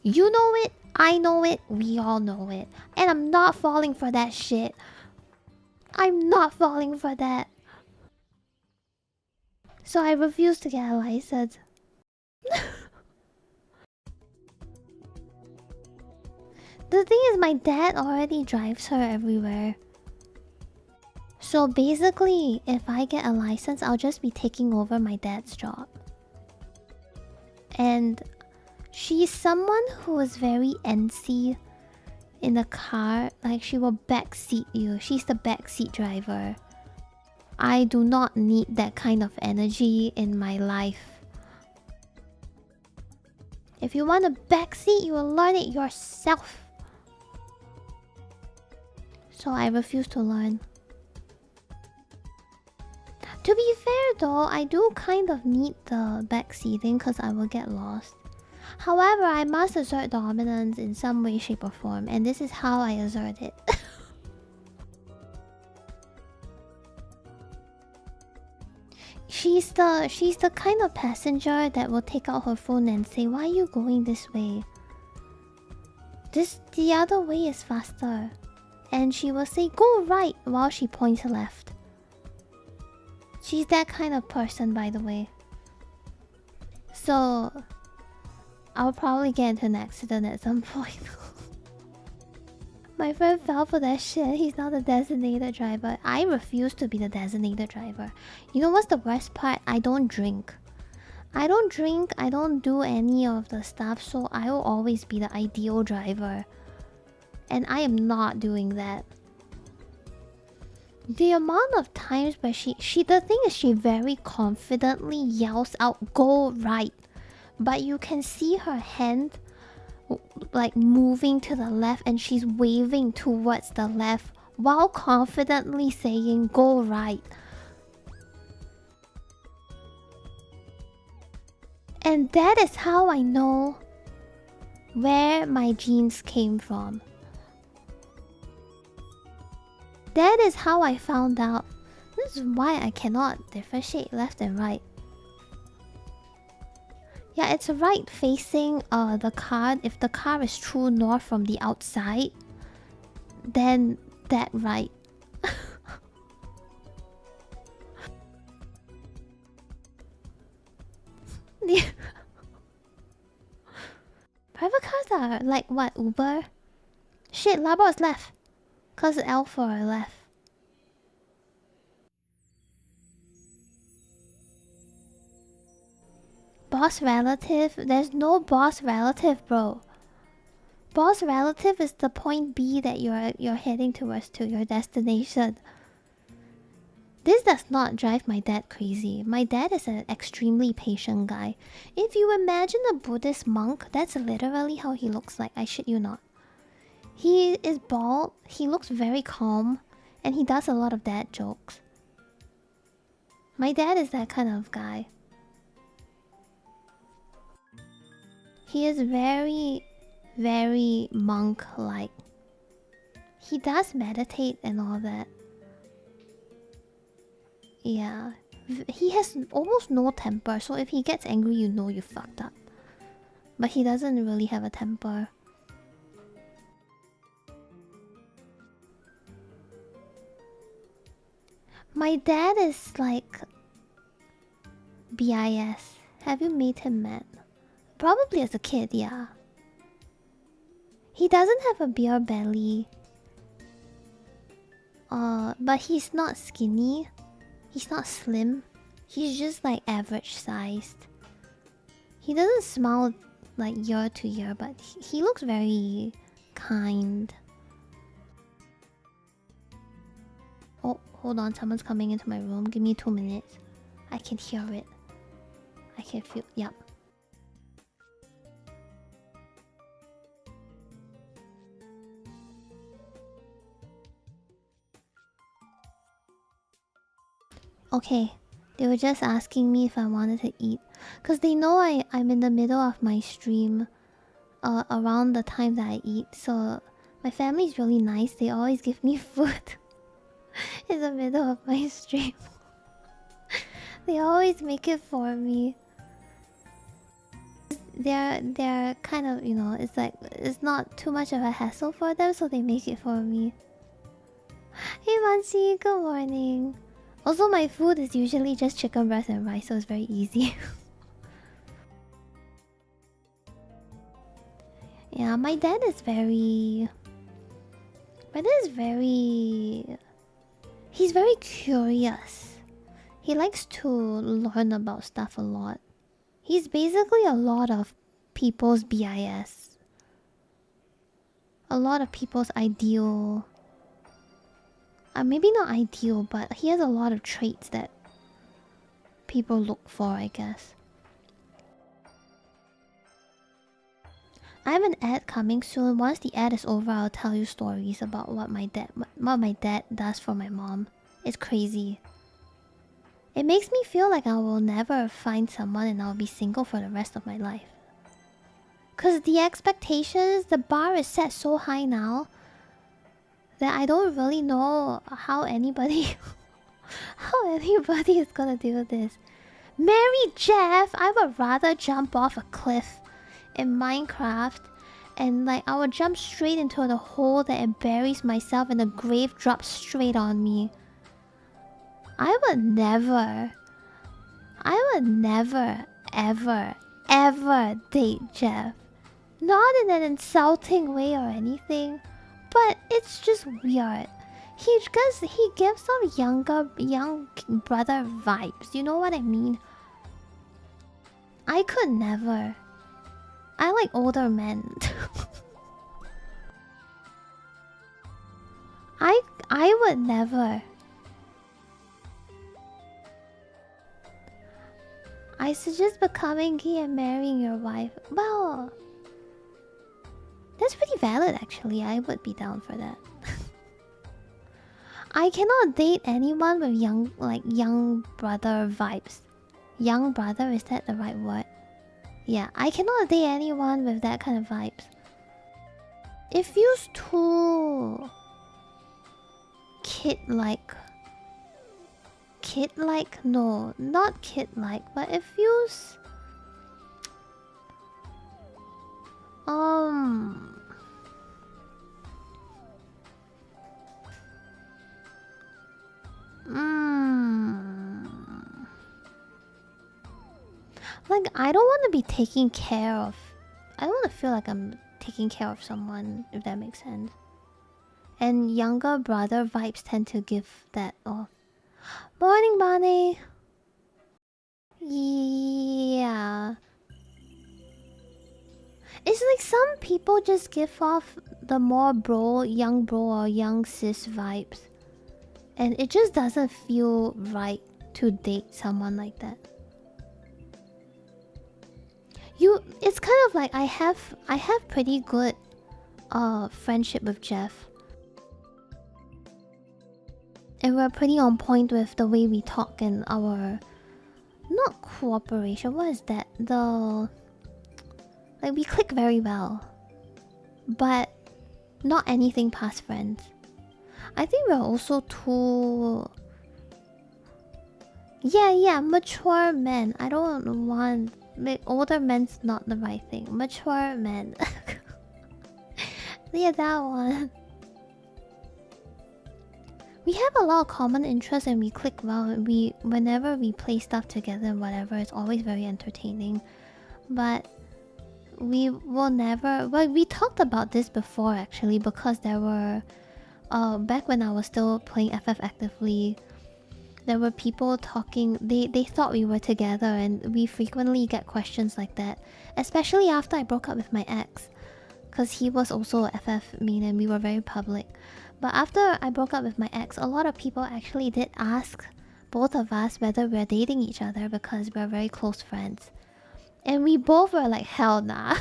You know it, I know it, we all know it. And I'm not falling for that shit. I'm not falling for that. So I refuse to get a license. The thing is, my dad already drives her everywhere. So basically, if I get a license, I'll just be taking over my dad's job. And she's someone who is very antsy in the car. Like, she will backseat you. She's the backseat driver. I do not need that kind of energy in my life. If you want a backseat, you will learn it yourself. So I refuse to learn. To be fair though, I do kind of need the backseating because I will get lost. However, I must assert dominance in some way, shape or form, and this is how I assert it. She's the kind of passenger that will take out her phone and say, "Why are you going this way? The other way is faster." And she will say, "Go right," while she points left. She's that kind of person, by the way. So I'll probably get into an accident at some point. My friend fell for that shit. He's not a designated driver. I refuse to be the designated driver. You know what's the worst part? I don't drink. I don't do any of the stuff, so I will always be the ideal driver. And I am not doing that. The amount of times where the thing is, she very confidently yells out, "Go right." But you can see her hand like moving to the left, and she's waving towards the left while confidently saying, "Go right." And that is how I know where my genes came from. That is how I found out. This is why I cannot differentiate left and right. Yeah, it's right facing the car. If the car is true north from the outside, then that right. Private cars are like what, Uber? Shit, Labo is left. Cause Alpha are left. Boss relative? There's no boss relative, bro. Boss relative is the point B that you're heading towards to your destination. This does not drive my dad crazy. My dad is an extremely patient guy. If you imagine a Buddhist monk, that's literally how he looks like. I shit you not. He is bald, he looks very calm, and he does a lot of dad jokes. My dad is that kind of guy. He is very, very monk-like. He does meditate and all that. Yeah. He has almost no temper, so if he gets angry, you know you fucked up. But he doesn't really have a temper. My dad is like BIS. Have you made him mad? Probably as a kid, yeah. He doesn't have a beer belly. But he's not skinny. He's not slim. He's just like average sized. He doesn't smile like year to year, but he looks very kind. Oh, hold on, someone's coming into my room. Give me 2 minutes. I can hear it. I can feel. Yep. Okay, they were just asking me if I wanted to eat. Because they know I'm in the middle of my stream around the time that I eat. So my family's really nice. They always give me food in the middle of my stream. They always make it for me. They're kind of, you know, it's like, it's not too much of a hassle for them, so they make it for me. Hey Mansi, good morning. Also, my food is usually just chicken breast and rice, so it's very easy. Yeah, my dad is very... He's very curious. He likes to learn about stuff a lot. He's basically a lot of people's BIS. A lot of people's ideal... maybe not ideal, but he has a lot of traits that people look for, I guess. I have an ad coming soon. Once the ad is over, I'll tell you stories about what my dad does for my mom. It's crazy. It makes me feel like I will never find someone and I'll be single for the rest of my life. Cause the expectations, the bar is set so high now that I don't really know how anybody is gonna do this. Marry Jeff! I would rather jump off a cliff in Minecraft and like I would jump straight into the hole that it buries myself and the grave drops straight on me. I would never ever date Jeff. Not in an insulting way or anything, but it's just weird. He gives some young brother vibes. You know what I mean? I could never. I like older men. I would never. I suggest becoming gay and marrying your wife. Well, that's pretty valid actually. I would be down for that. I cannot date anyone with young brother vibes. Young brother, is that the right word? Yeah, I cannot date anyone with that kind of vibes. It feels too kid-like. Kid-like? No, not kid-like, but it feels... Like, I don't want to be taking care of... I don't want to feel like I'm taking care of someone, if that makes sense. And younger brother vibes tend to give that off. Morning, Bonnie! Yeah. It's like some people just give off the more young bro or young sis vibes. And it just doesn't feel right to date someone like that. It's kind of like I have pretty good friendship with Jeff. And we're pretty on point with the way we talk and our... Not cooperation, what is that? Like, we click very well. But not anything past friends. I think we're also too... Yeah, mature men. I don't want... older men's not the right thing. Mature men. Yeah, that one. We have a lot of common interests and we click well. Whenever we play stuff together and whatever, it's always very entertaining. But we will never. Well, we talked about this before actually, because there were back when I was still playing FF actively, there were people talking. They thought we were together, and we frequently get questions like that, especially after I broke up with my ex, because he was also a FF main and we were very public. But after I broke up with my ex, a lot of people actually did ask both of us whether we're dating each other because we're very close friends. And we both were like, hell nah.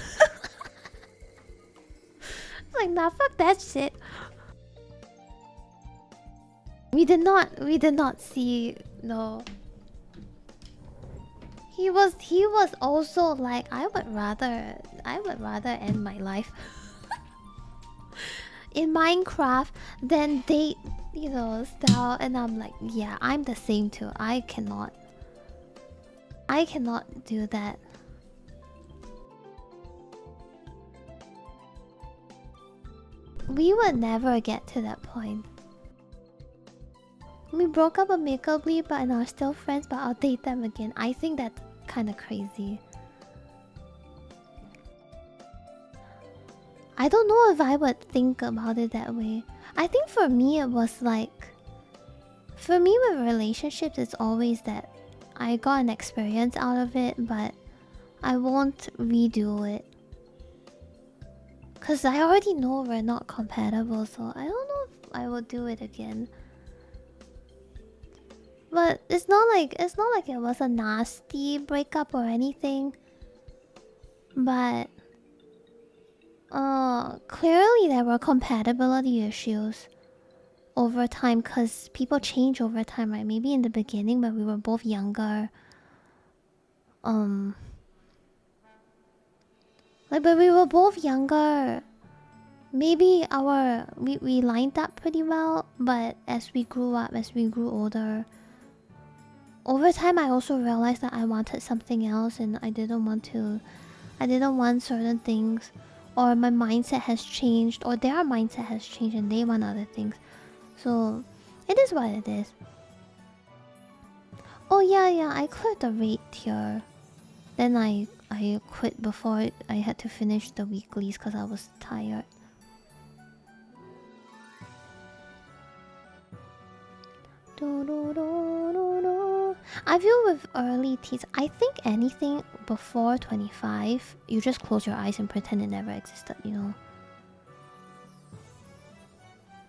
Like, nah, fuck that shit. We did not see, no. He was also like, I would rather end my life in Minecraft than date, style. And I'm like, yeah, I'm the same too. I cannot do that. We would never get to that point. We broke up amicably but are still friends, but I'll date them again. I think that's kind of crazy. I don't know if I would think about it that way. I think for me it was like, for me with relationships it's always that I got an experience out of it, but I won't redo it. Cause I already know we're not compatible, so I don't know if I would do it again. But it's not like it was a nasty breakup or anything. But clearly there were compatibility issues over time, because people change over time, right? Maybe in the beginning when we were both younger, um like, but we were both younger. Maybe we lined up pretty well, but as we grew up, as we grew older, over time I also realized that I wanted something else, and I didn't want certain things, or my mindset has changed, or their mindset has changed and they want other things. So it is what it is. Oh yeah, yeah, I cleared the raid tier. Then I quit before I had to finish the weeklies because I was tired. I feel with early teens, I think anything before 25, you just close your eyes and pretend it never existed, you know?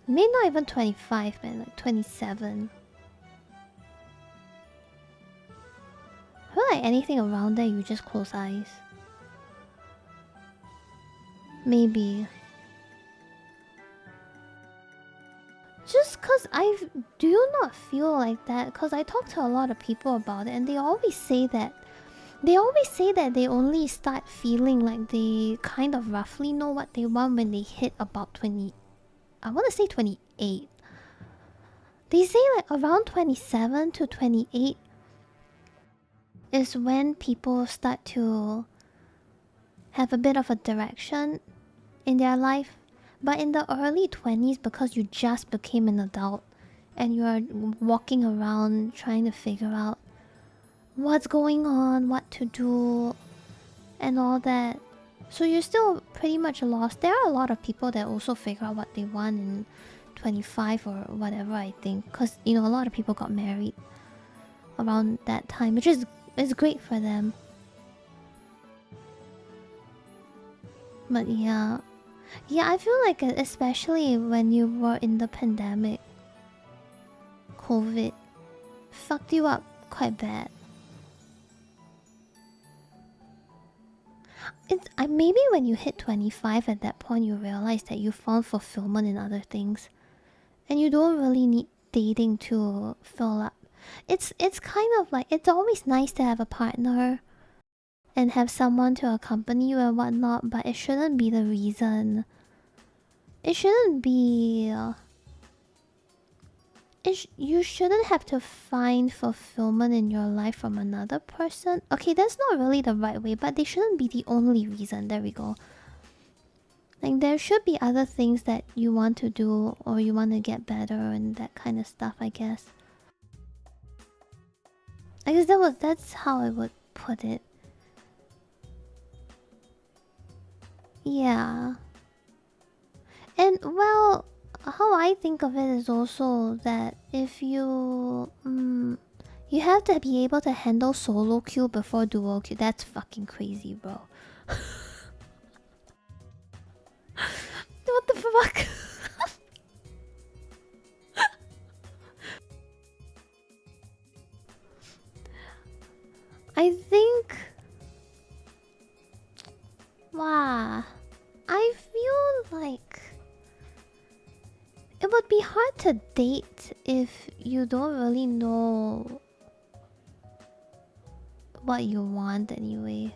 Maybe not even 25, man, like 27. I feel like anything around there, you just close eyes. Maybe. Just cause do you not feel like that? Cause I talk to a lot of people about it, and they always say that they only start feeling like they kind of roughly know what they want when they hit about 20. I want to say 28. They say like around 27 to 28 is when people start to have a bit of a direction in their life. But in the early 20s, because you just became an adult and you are walking around trying to figure out what's going on, what to do, and all that. So you're still pretty much lost. There are a lot of people that also figure out what they want in 25 or whatever, I think. Because, a lot of people got married around that time, which is great for them. But yeah. Yeah, I feel like especially when you were in the pandemic, COVID fucked you up quite bad. Maybe when you hit 25, at that point you realize that you found fulfillment in other things, and you don't really need dating to fill up. It's kind of like, it's always nice to have a partner and have someone to accompany you and whatnot, but it shouldn't be the reason. It shouldn't be. You shouldn't have to find fulfillment in your life from another person. Okay, that's not really the right way, but they shouldn't be the only reason. There we go. Like, there should be other things that you want to do, or you want to get better and that kind of stuff, I guess. I guess that's how I would put it. Yeah. And well, how I think of it is also that if you you have to be able to handle solo queue before duo queue. That's fucking crazy, bro. What the fuck? I think wow. I feel like it would be hard to date if you don't really know what you want anyway.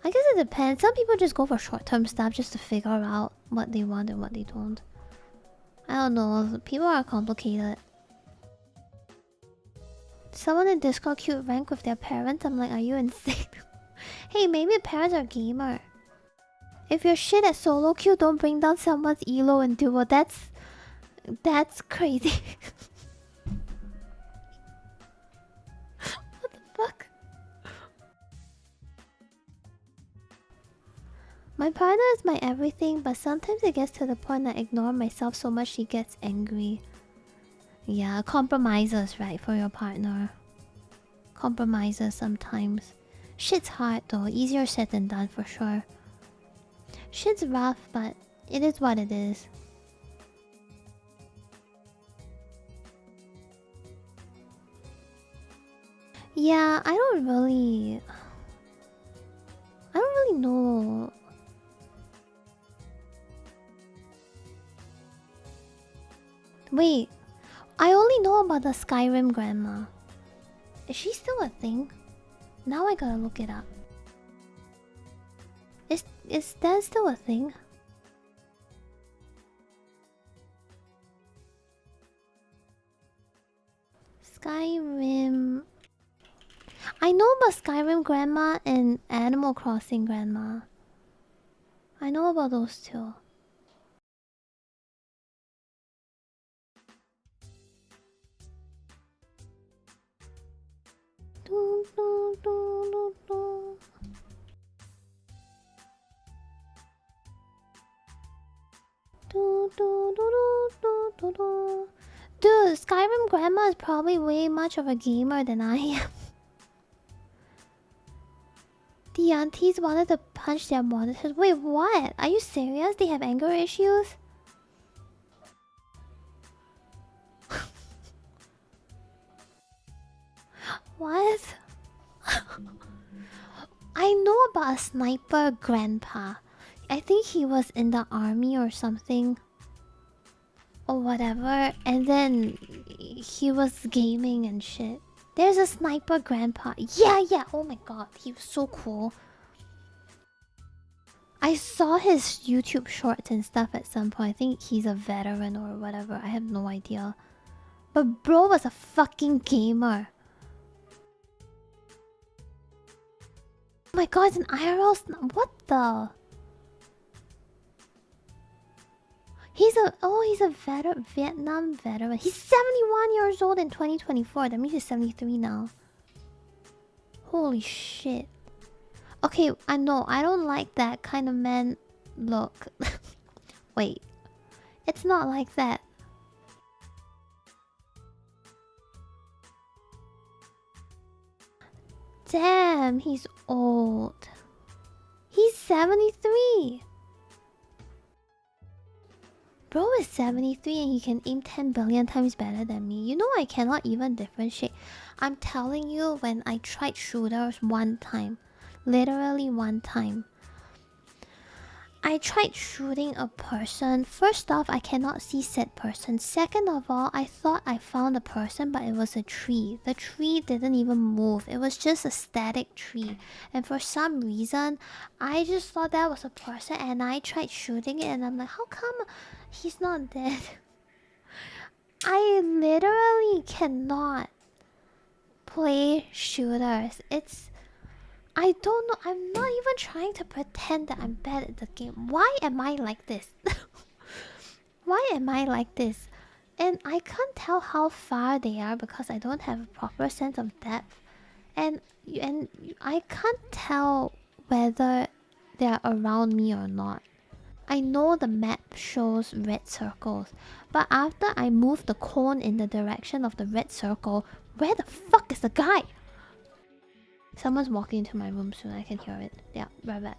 I guess it depends. Some people just go for short-term stuff just to figure out what they want and what they don't. I don't know. People are complicated. Someone in Discord queued rank with their parents. I'm like, are you insane? Hey, maybe parents are gamer. If you're shit at solo queue, don't bring down someone's elo and duo. That's crazy. What the fuck? My partner is my everything, but sometimes it gets to the point I ignore myself so much she gets angry. Yeah, compromises, right, for your partner. Compromises sometimes. Shit's hard though, easier said than done for sure. Shit's rough, but it is what it is. Yeah, I don't really know. Wait, I only know about the Skyrim grandma. Is she still a thing? Now I gotta look it up. Is that still a thing? Skyrim. I know about Skyrim grandma and Animal Crossing grandma. I know about those two. Do, do, do, do, do. Do, do, do, do, do, do. Dude, Skyrim grandma is probably way much of a gamer than I am. The aunties wanted to punch their monitors. Wait, what? Are you serious? They have anger issues? What? I know about a sniper grandpa. I think he was in the army or something. Or whatever. And then he was gaming and shit. There's a sniper grandpa. Yeah, yeah. Oh my god. He was so cool. I saw his YouTube shorts and stuff at some point. I think he's a veteran or whatever. I have no idea. But bro was a fucking gamer. Oh my god, it's an IRL what the? He's a Vietnam veteran. He's 71 years old in 2024. That means he's 73 now. Holy shit. Okay, I know. I don't like that kind of man look. Wait. It's not like that. Damn, he's old. He's 73. Bro is 73 and he can aim 10 billion times better than me. You know I cannot even differentiate. I'm telling you, when I tried shooters one time, literally one time, I tried shooting a person. First off, I cannot see said person. Second of all, I thought I found a person, but it was a tree. The tree didn't even move. It was just a static tree. And for some reason, I just thought that was a person, and I tried shooting it, and I'm like, how come he's not dead? I literally cannot play shooters. I don't know. I'm not even trying to pretend that I'm bad at the game. Why am I like this? Why am I like this? And I can't tell how far they are because I don't have a proper sense of depth. And I can't tell whether they're around me or not. I know the map shows red circles, but after I move the cone in the direction of the red circle, where the fuck is the guy? Someone's walking into my room soon, I can hear it. Yeah, right back.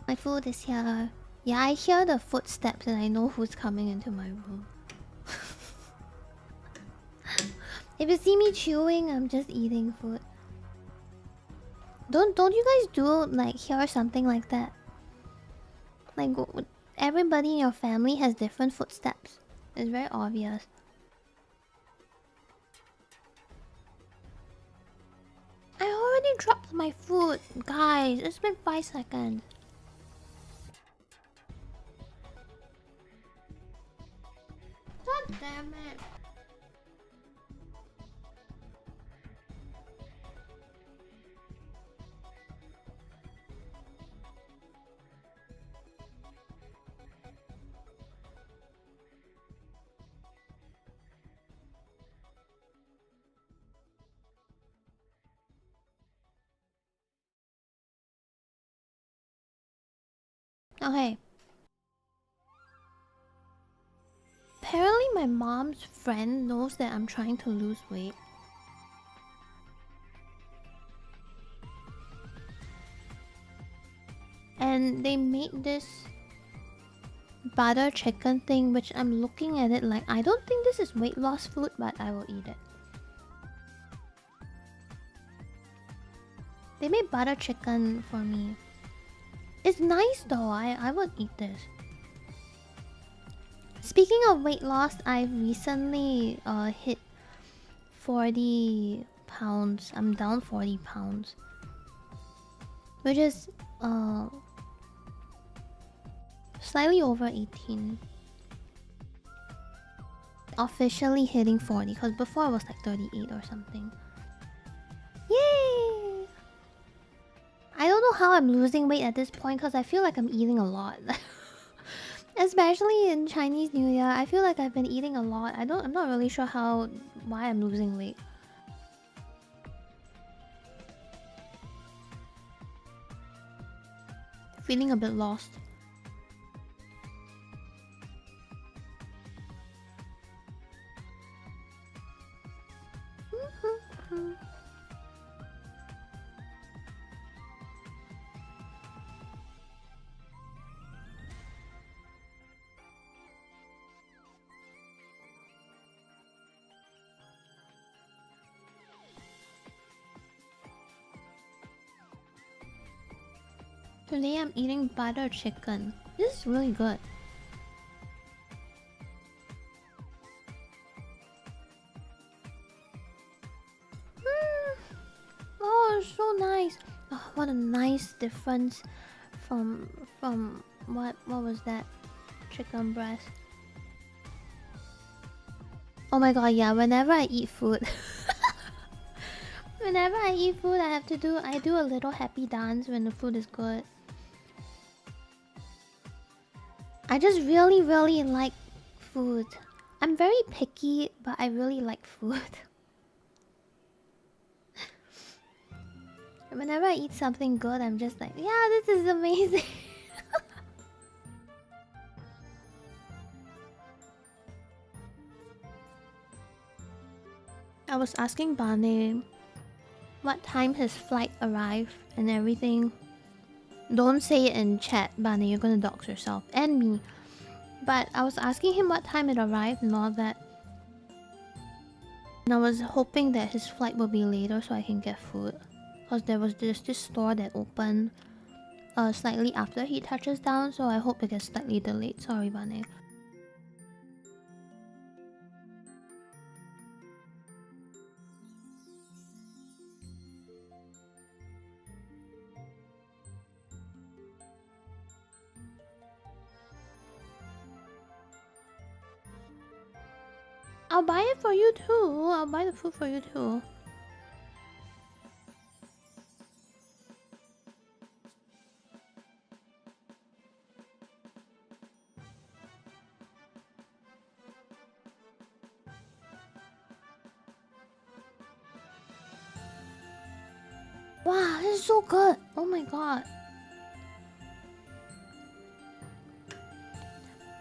My food is here. Yeah, I hear the footsteps and I know who's coming into my room. If you see me chewing, I'm just eating food. Don't you guys do like hear something like that? Like everybody in your family has different footsteps. It's very obvious. I already dropped my food, guys. It's been 5 seconds. God damn it. Okay. Apparently my mom's friend knows that I'm trying to lose weight. And they made this butter chicken thing, which I'm looking at it like, I don't think this is weight loss food, but I will eat it. They made butter chicken for me. It's nice though, I would eat this. Speaking of weight loss, I've recently hit 40 pounds. I'm down 40 pounds. Which is slightly over 18. Officially hitting 40, because before I was like 38 or something. Yay! I don't know how I'm losing weight at this point because I feel like I'm eating a lot. Especially in Chinese New Year, I feel like I've been eating a lot. I'm not really sure why I'm losing weight. Feeling a bit lost. Today I'm eating butter chicken. This is really good. Oh, so nice. Oh, what a nice difference from what was that? Chicken breast. Oh my god, yeah, whenever I eat food whenever I eat food, I do a little happy dance when the food is good. I just really, really like food. I'm very picky, but I really like food. Whenever I eat something good, I'm just like, yeah, this is amazing. I was asking Bane what time his flight arrived and everything. Don't say it in chat, Bane, you're gonna dox yourself and me. But I was asking him what time it arrived and all that. And I was hoping that his flight will be later so I can get food. Because there was this store that opened slightly after he touches down, so I hope it gets slightly delayed. Sorry, Bane. I'll buy it for you too. I'll buy the food for you too. Wow, this is so good. Oh my god.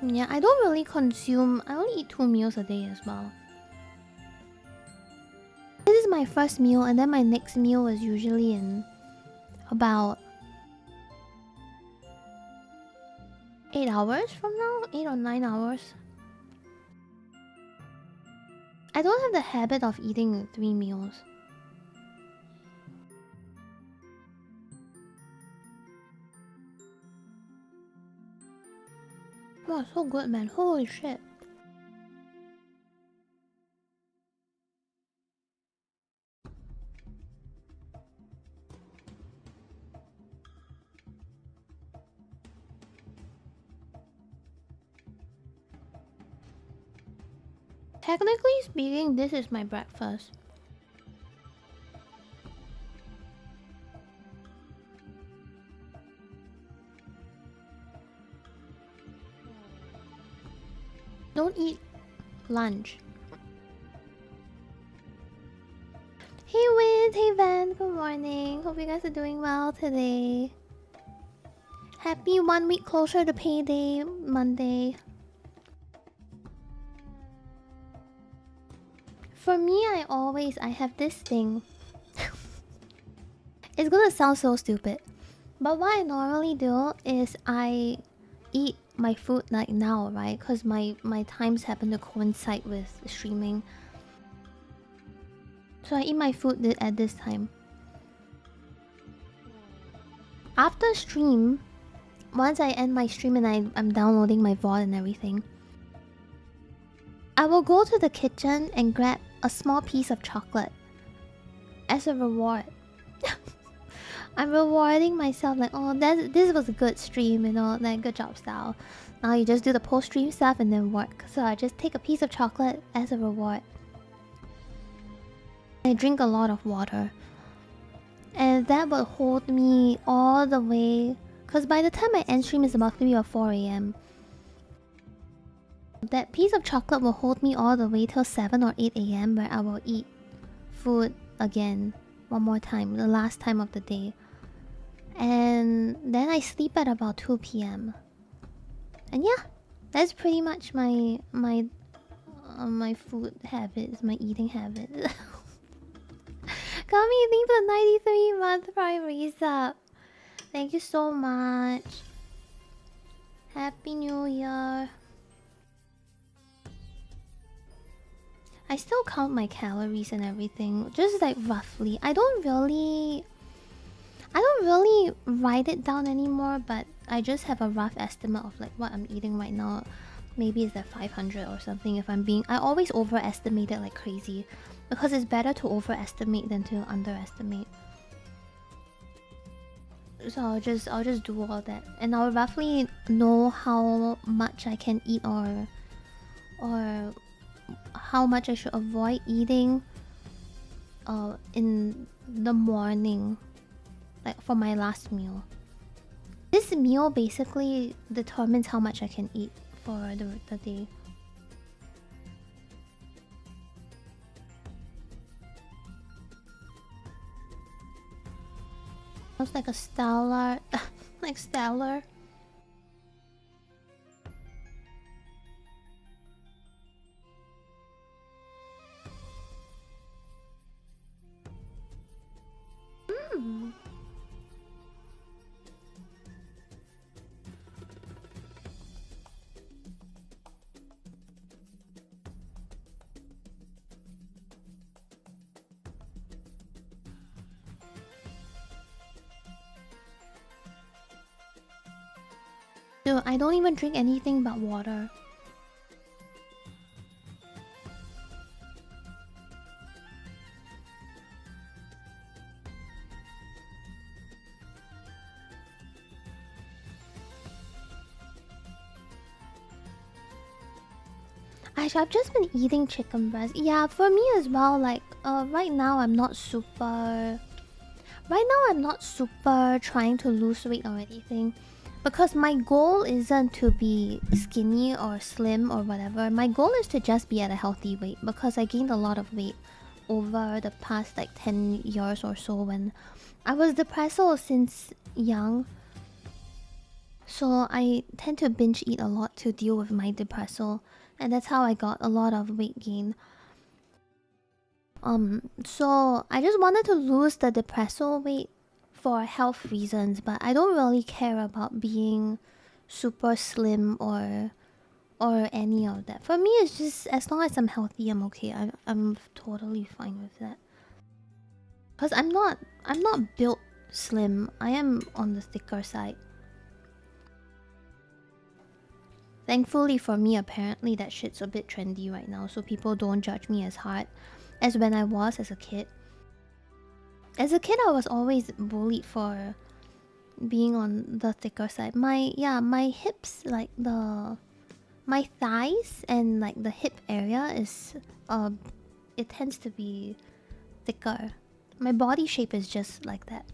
Yeah, I don't really consume. I only eat 2 meals a day as well. This is my first meal, and then my next meal is usually in about 8 hours from now? 8 or 9 hours. I don't have the habit of eating 3 meals. Wow, so good, man. Holy shit. Technically speaking, this is my breakfast. Don't eat lunch. Hey Wind, hey Van, good morning. Hope you guys are doing well today. Happy 1 week closer to payday, Monday. For me, I have this thing. It's gonna sound so stupid. But what I normally do is I eat my food like now, right? Because my times happen to coincide with streaming. So I eat my food at this time. After stream, once I end my stream and I'm downloading my VOD and everything, I will go to the kitchen and grab a small piece of chocolate as a reward. I'm rewarding myself like, oh, this was a good stream, you know, like good job, Stal. Now you just do the post-stream stuff and then work. So I just take a piece of chocolate as a reward. I drink a lot of water. And that will hold me all the way. Because by the time I end stream is about 3 or 4 a.m. That piece of chocolate will hold me all the way till 7 or 8 a.m. where I will eat food again. One more time. The last time of the day. And then I sleep at about 2 p.m. And yeah, that's pretty much my food habits, my eating habits. Kami, thank you for the 93-month Prime resub. Thank you so much. Happy New Year. I still count my calories and everything, just like roughly. I don't really write it down anymore, but I just have a rough estimate of like what I'm eating right now. Maybe it's at 500 or something if I'm being... I always overestimate it like crazy. Because it's better to overestimate than to underestimate. So I'll just do all that. And I'll roughly know how much I can eat or how much I should avoid eating in the morning. Like for my last meal. This meal basically determines how much I can eat for the day. Sounds like a stellar, like stellar. Hmm. Dude, I don't even drink anything but water. I've just been eating chicken breast. Yeah, for me as well. Like, right now I'm not super. Right now I'm not super trying to lose weight or anything, because my goal isn't to be skinny or slim or whatever. My goal is to just be at a healthy weight, because I gained a lot of weight over the past like 10 years or so when I was depressed since young. So I tend to binge eat a lot to deal with my depressal, and that's how I got a lot of weight gain. So I just wanted to lose the depressal weight for health reasons, but I don't really care about being super slim or any of that. For me, it's just as long as I'm healthy, I'm okay. I'm totally fine with that. Cause I'm not built slim. I am on the thicker side. Thankfully for me, apparently that shit's a bit trendy right now, so people don't judge me as hard as when I was as a kid. As a kid, I was always bullied for being on the thicker side. My hips, like my thighs and like the hip area is uh it tends to be thicker. My body shape is just like that.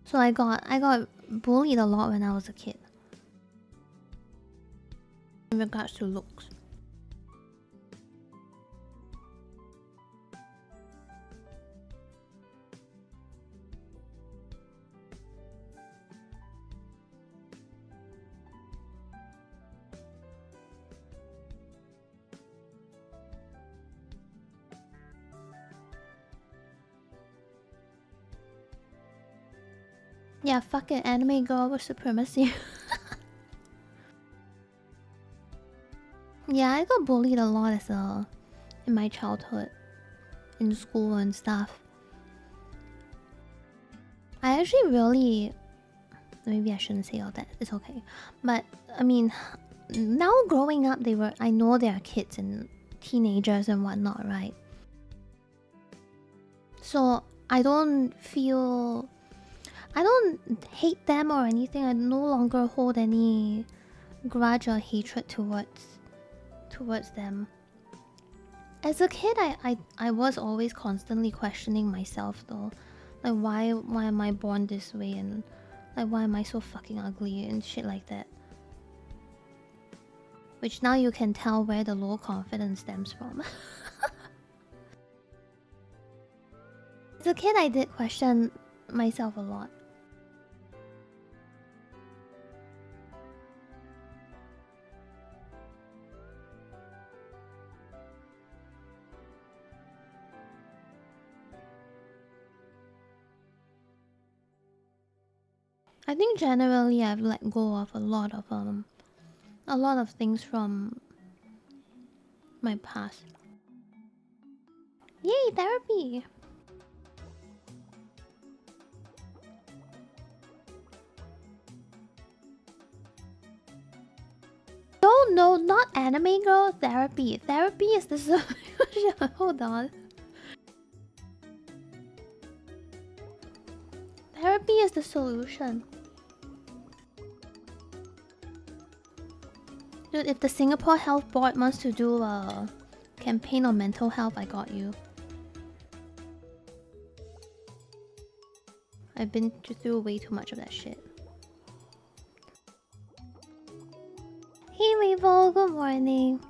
So I got bullied a lot when I was a kid in regards to looks. Yeah, fucking anime girl with supremacy. Yeah, I got bullied a lot as a in my childhood, in school and stuff. I actually really, maybe I shouldn't say all that. It's okay, but I mean, now growing up, I know they are kids and teenagers and whatnot, right? So I don't hate them or anything. I no longer hold any grudge or hatred towards them. As a kid, I was always constantly questioning myself though, like why am I born this way, and like why am I so fucking ugly and shit like that. Which now you can tell where the low confidence stems from. As a kid, I did question myself a lot. I think generally I've let go of a lot of things from my past. Yay, therapy! No, no, not anime girl. Therapy. Therapy is the solution. Hold on. Therapy is the solution. Dude, if the Singapore Health Board wants to do a campaign on mental health, I got you. I've been through way too much of that shit. Hey Mabel, good morning.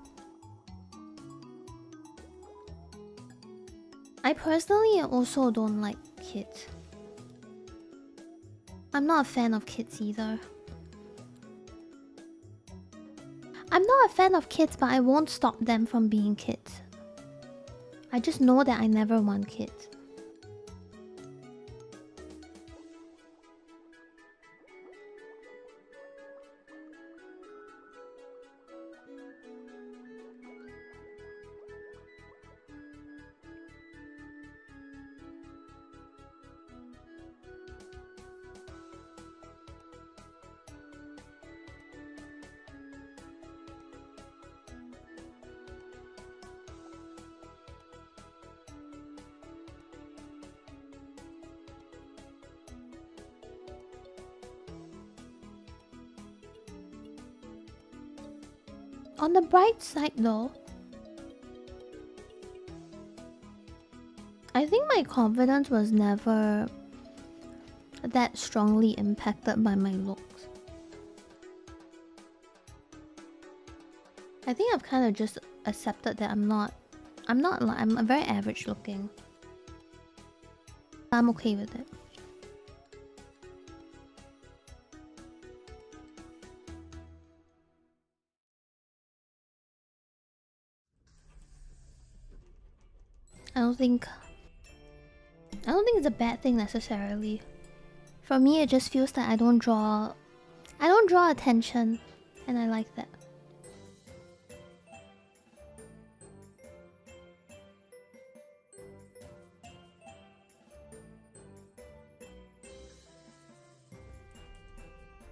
I personally also don't like kids. I'm not a fan of kids either. I'm not a fan of kids, but I won't stop them from being kids. I just know that I never want kids. On the bright side though, I think my confidence was never that strongly impacted by my looks. I think I've kind of just accepted that I'm very average looking. I'm okay with it. I don't think it's a bad thing necessarily. For me, it just feels that I don't draw attention, and I like that.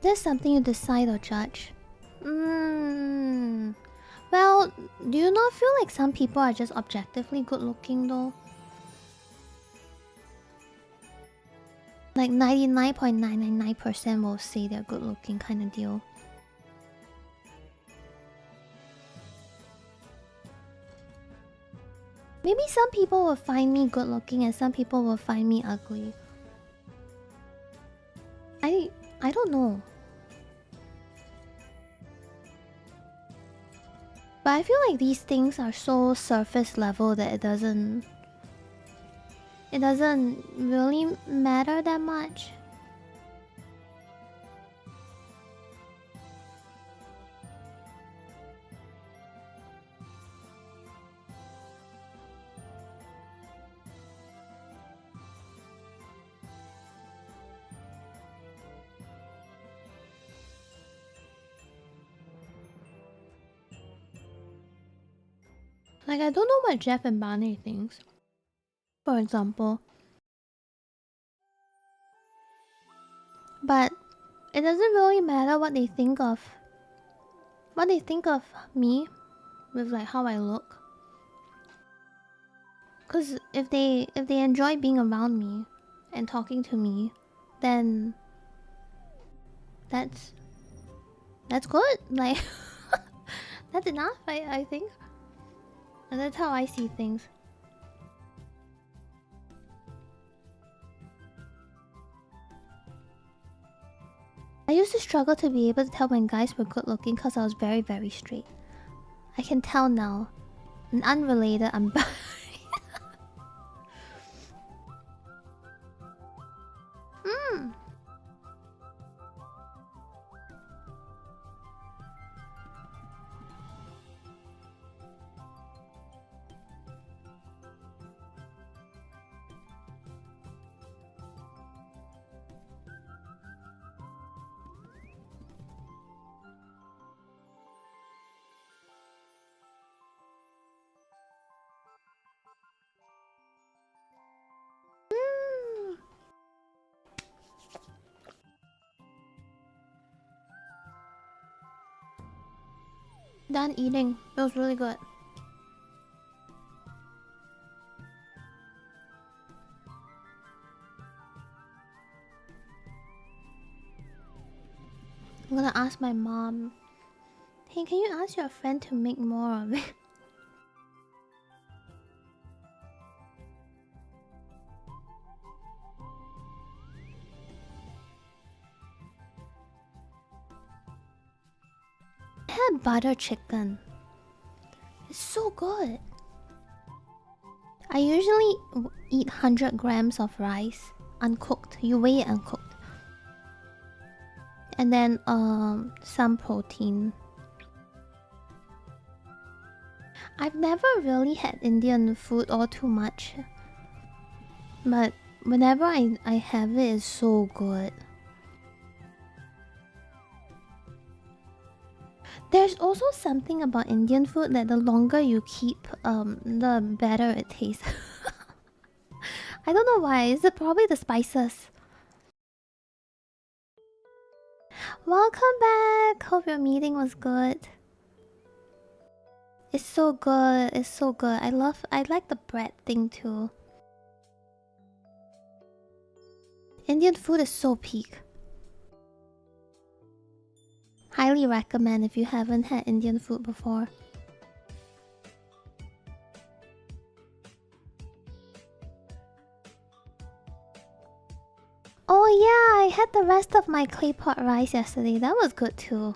There's something you decide or judge. Well, do you not feel like some people are just objectively good looking though? Like 99.999% will say they're good looking kind of deal. Maybe some people will find me good looking and some people will find me ugly. I don't know. But I feel like these things are so surface level that it doesn't really matter that much. Like, I don't know what Jeff and Barney thinks. For example. But it doesn't really matter what they think of me with like how I look. Cause if they enjoy being around me and talking to me, then that's good. Like that's enough, I think. And that's how I see things. I used to struggle to be able to tell when guys were good looking because I was very, very straight. I can tell now. And unrelated, I'm done eating. It was really good. I'm gonna ask my mom. Hey, can you ask your friend to make more of it? I had butter chicken. It's so good. I usually eat 100 grams of rice, uncooked. You weigh it uncooked. And then some protein. I've never really had Indian food all too much. But whenever I have it, it's so good. There's also something about Indian food that the longer you keep, the better it tastes. I don't know why. It's probably the spices. Welcome back. Hope your meeting was good. It's so good. It's so good. I like the bread thing too. Indian food is so peak. Highly recommend if you haven't had Indian food before. Oh yeah, I had the rest of my clay pot rice yesterday. That was good too.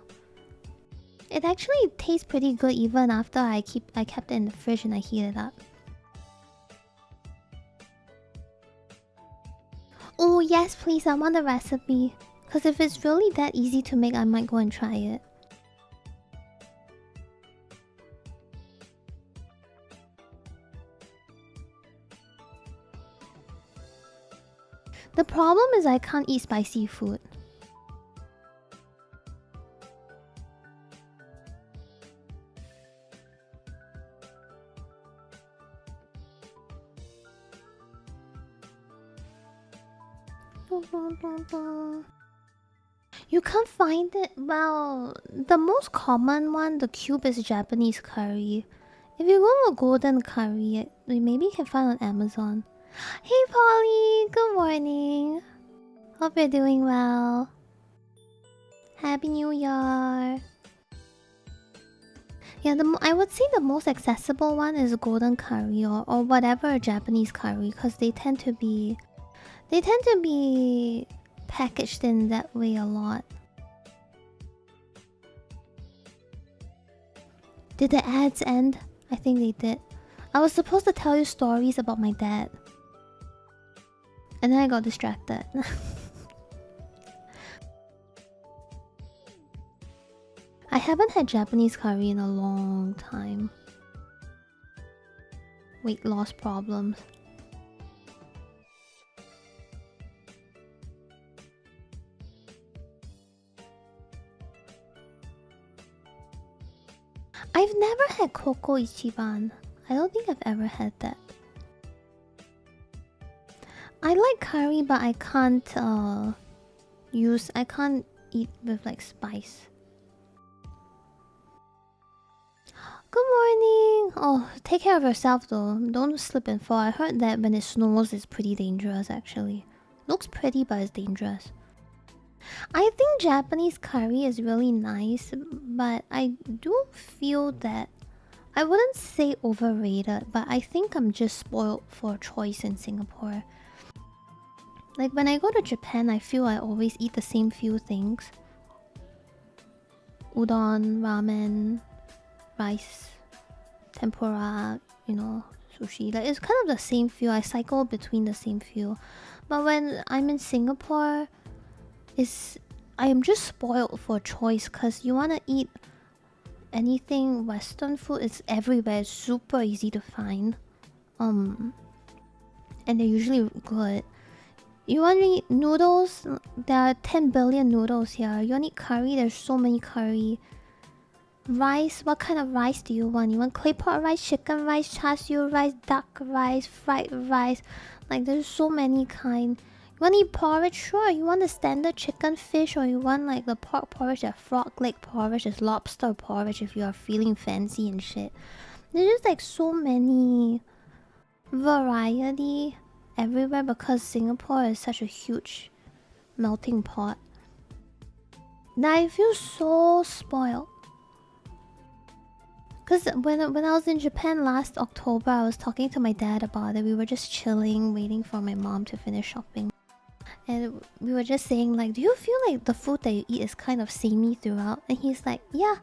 It actually tastes pretty good even after I kept it in the fridge and I heat it up. Oh yes, please, I want the recipe. Cause if it's really that easy to make, I might go and try it. The problem is I can't eat spicy food. You can't find it? Well, the most common one, the cube, is Japanese curry. If you go with golden curry, maybe you can find on Amazon. Hey Polly, good morning. Hope you're doing well. Happy New Year. Yeah, I would say the most accessible one is golden curry or whatever Japanese curry, because they tend to be packaged in that way a lot. Did the ads end? I think they did. I was supposed to tell you stories about my dad. And then I got distracted. I haven't had Japanese curry in a long time. Weight loss problems. I've never had Coco Ichiban. I don't think I've ever had that. I like curry, but I can't eat with like spice. Good morning! Oh, take care of yourself though. Don't slip and fall. I heard that when it snows it's pretty dangerous actually. Looks pretty but it's dangerous. I think Japanese curry is really nice, but I do feel that I wouldn't say overrated, but I think I'm just spoiled for choice in Singapore. Like when I go to Japan, I feel I always eat the same few things. Udon, ramen, rice, tempura, you know, sushi. Like it's kind of the same few. I cycle between the same few. But when I'm in Singapore, I am just spoiled for choice because you want to eat anything Western food. It's everywhere. It's super easy to find. And they're usually good. You want to eat noodles? There are 10 billion noodles here. You want to eat curry? There's so many curry. Rice? What kind of rice do you want? You want clay pot rice, chicken rice, char siu rice, duck rice, fried rice? Like there's so many kind. You want to eat porridge? Sure. You want the standard chicken fish, or you want like the pork porridge, the frog leg porridge, there's lobster porridge if you are feeling fancy and shit. There's just like so many variety everywhere because Singapore is such a huge melting pot. Now I feel so spoiled. Because when I was in Japan last October, I was talking to my dad about it. We were just chilling, waiting for my mom to finish shopping. And we were just saying like, do you feel like the food that you eat is kind of samey throughout? And he's like, yeah.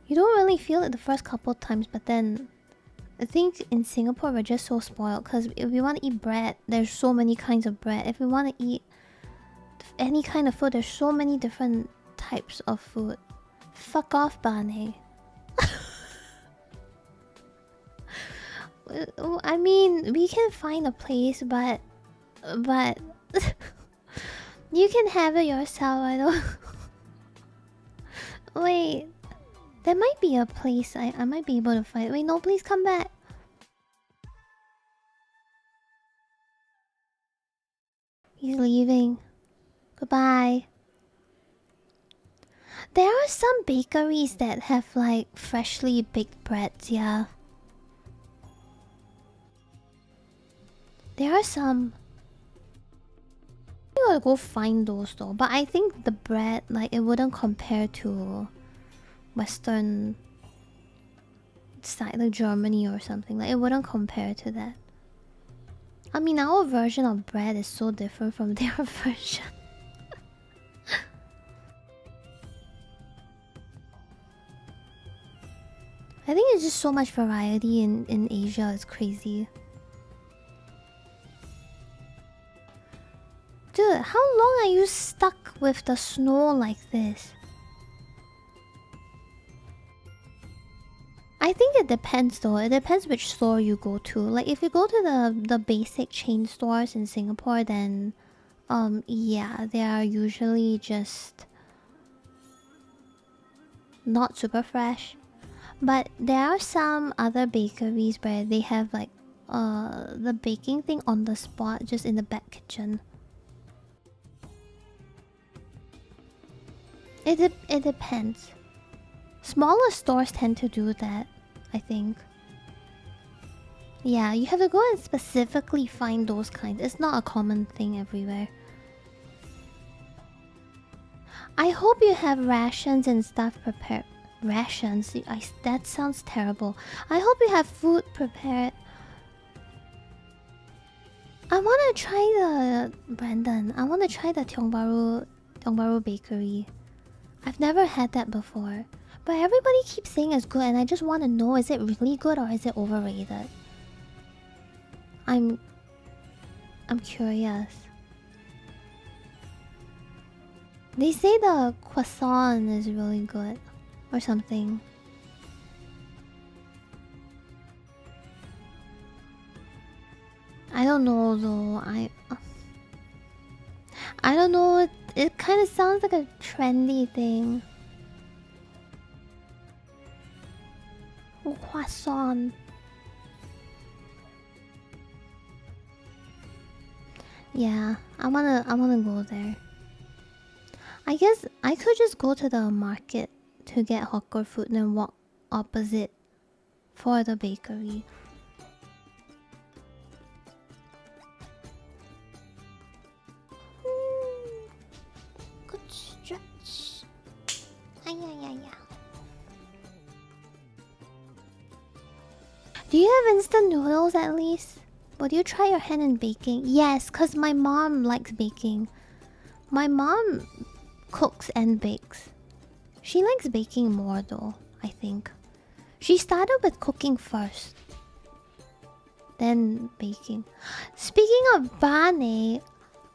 You don't really feel it the first couple of times, but then I think in Singapore we're just so spoiled because if we want to eat bread, there's so many kinds of bread. If we want to eat any kind of food, there's so many different types of food. Fuck off, Bane. I mean, we can find a place, but you can have it yourself. I don't. Wait, there might be a place I might be able to find. Wait, no, please come back. He's leaving. Goodbye. There are some bakeries that have like freshly baked breads, yeah. There are some. You gotta go find those though. But I think the bread, like, it wouldn't compare to Western side, like Germany or something. Like, it wouldn't compare to that. I mean, our version of bread is so different from their version. I think it's just so much variety in Asia. It's crazy. Dude, how long are you stuck with the snow like this? I think it depends though. It depends which store you go to. Like if you go to the basic chain stores in Singapore, then yeah, they are usually just not super fresh. But there are some other bakeries where they have like the baking thing on the spot just in the back kitchen. It depends. Smaller stores tend to do that, I think. Yeah, you have to go and specifically find those kinds. It's not a common thing everywhere. I hope you have rations and stuff prepared. Rations? That sounds terrible. I hope you have food prepared. I want to try the... Brandon, I want to try the Tiong Bahru Bakery. I've never had that before. But everybody keeps saying it's good and I just want to know, is it really good or is it overrated? I'm curious. They say the croissant is really good or something. I don't know though. I don't know. It kind of sounds like a trendy thing. Oh, croissant. Yeah, I wanna go there. I guess I could just go to the market to get hawker food and then walk opposite for the bakery. Good stretch. Ay, ay, ay, ay. Do you have instant noodles at least? Would you try your hand in baking? Yes, cause my mom likes baking. My mom cooks and bakes. She likes baking more though, I think. She started with cooking first, then baking. Speaking of Bane,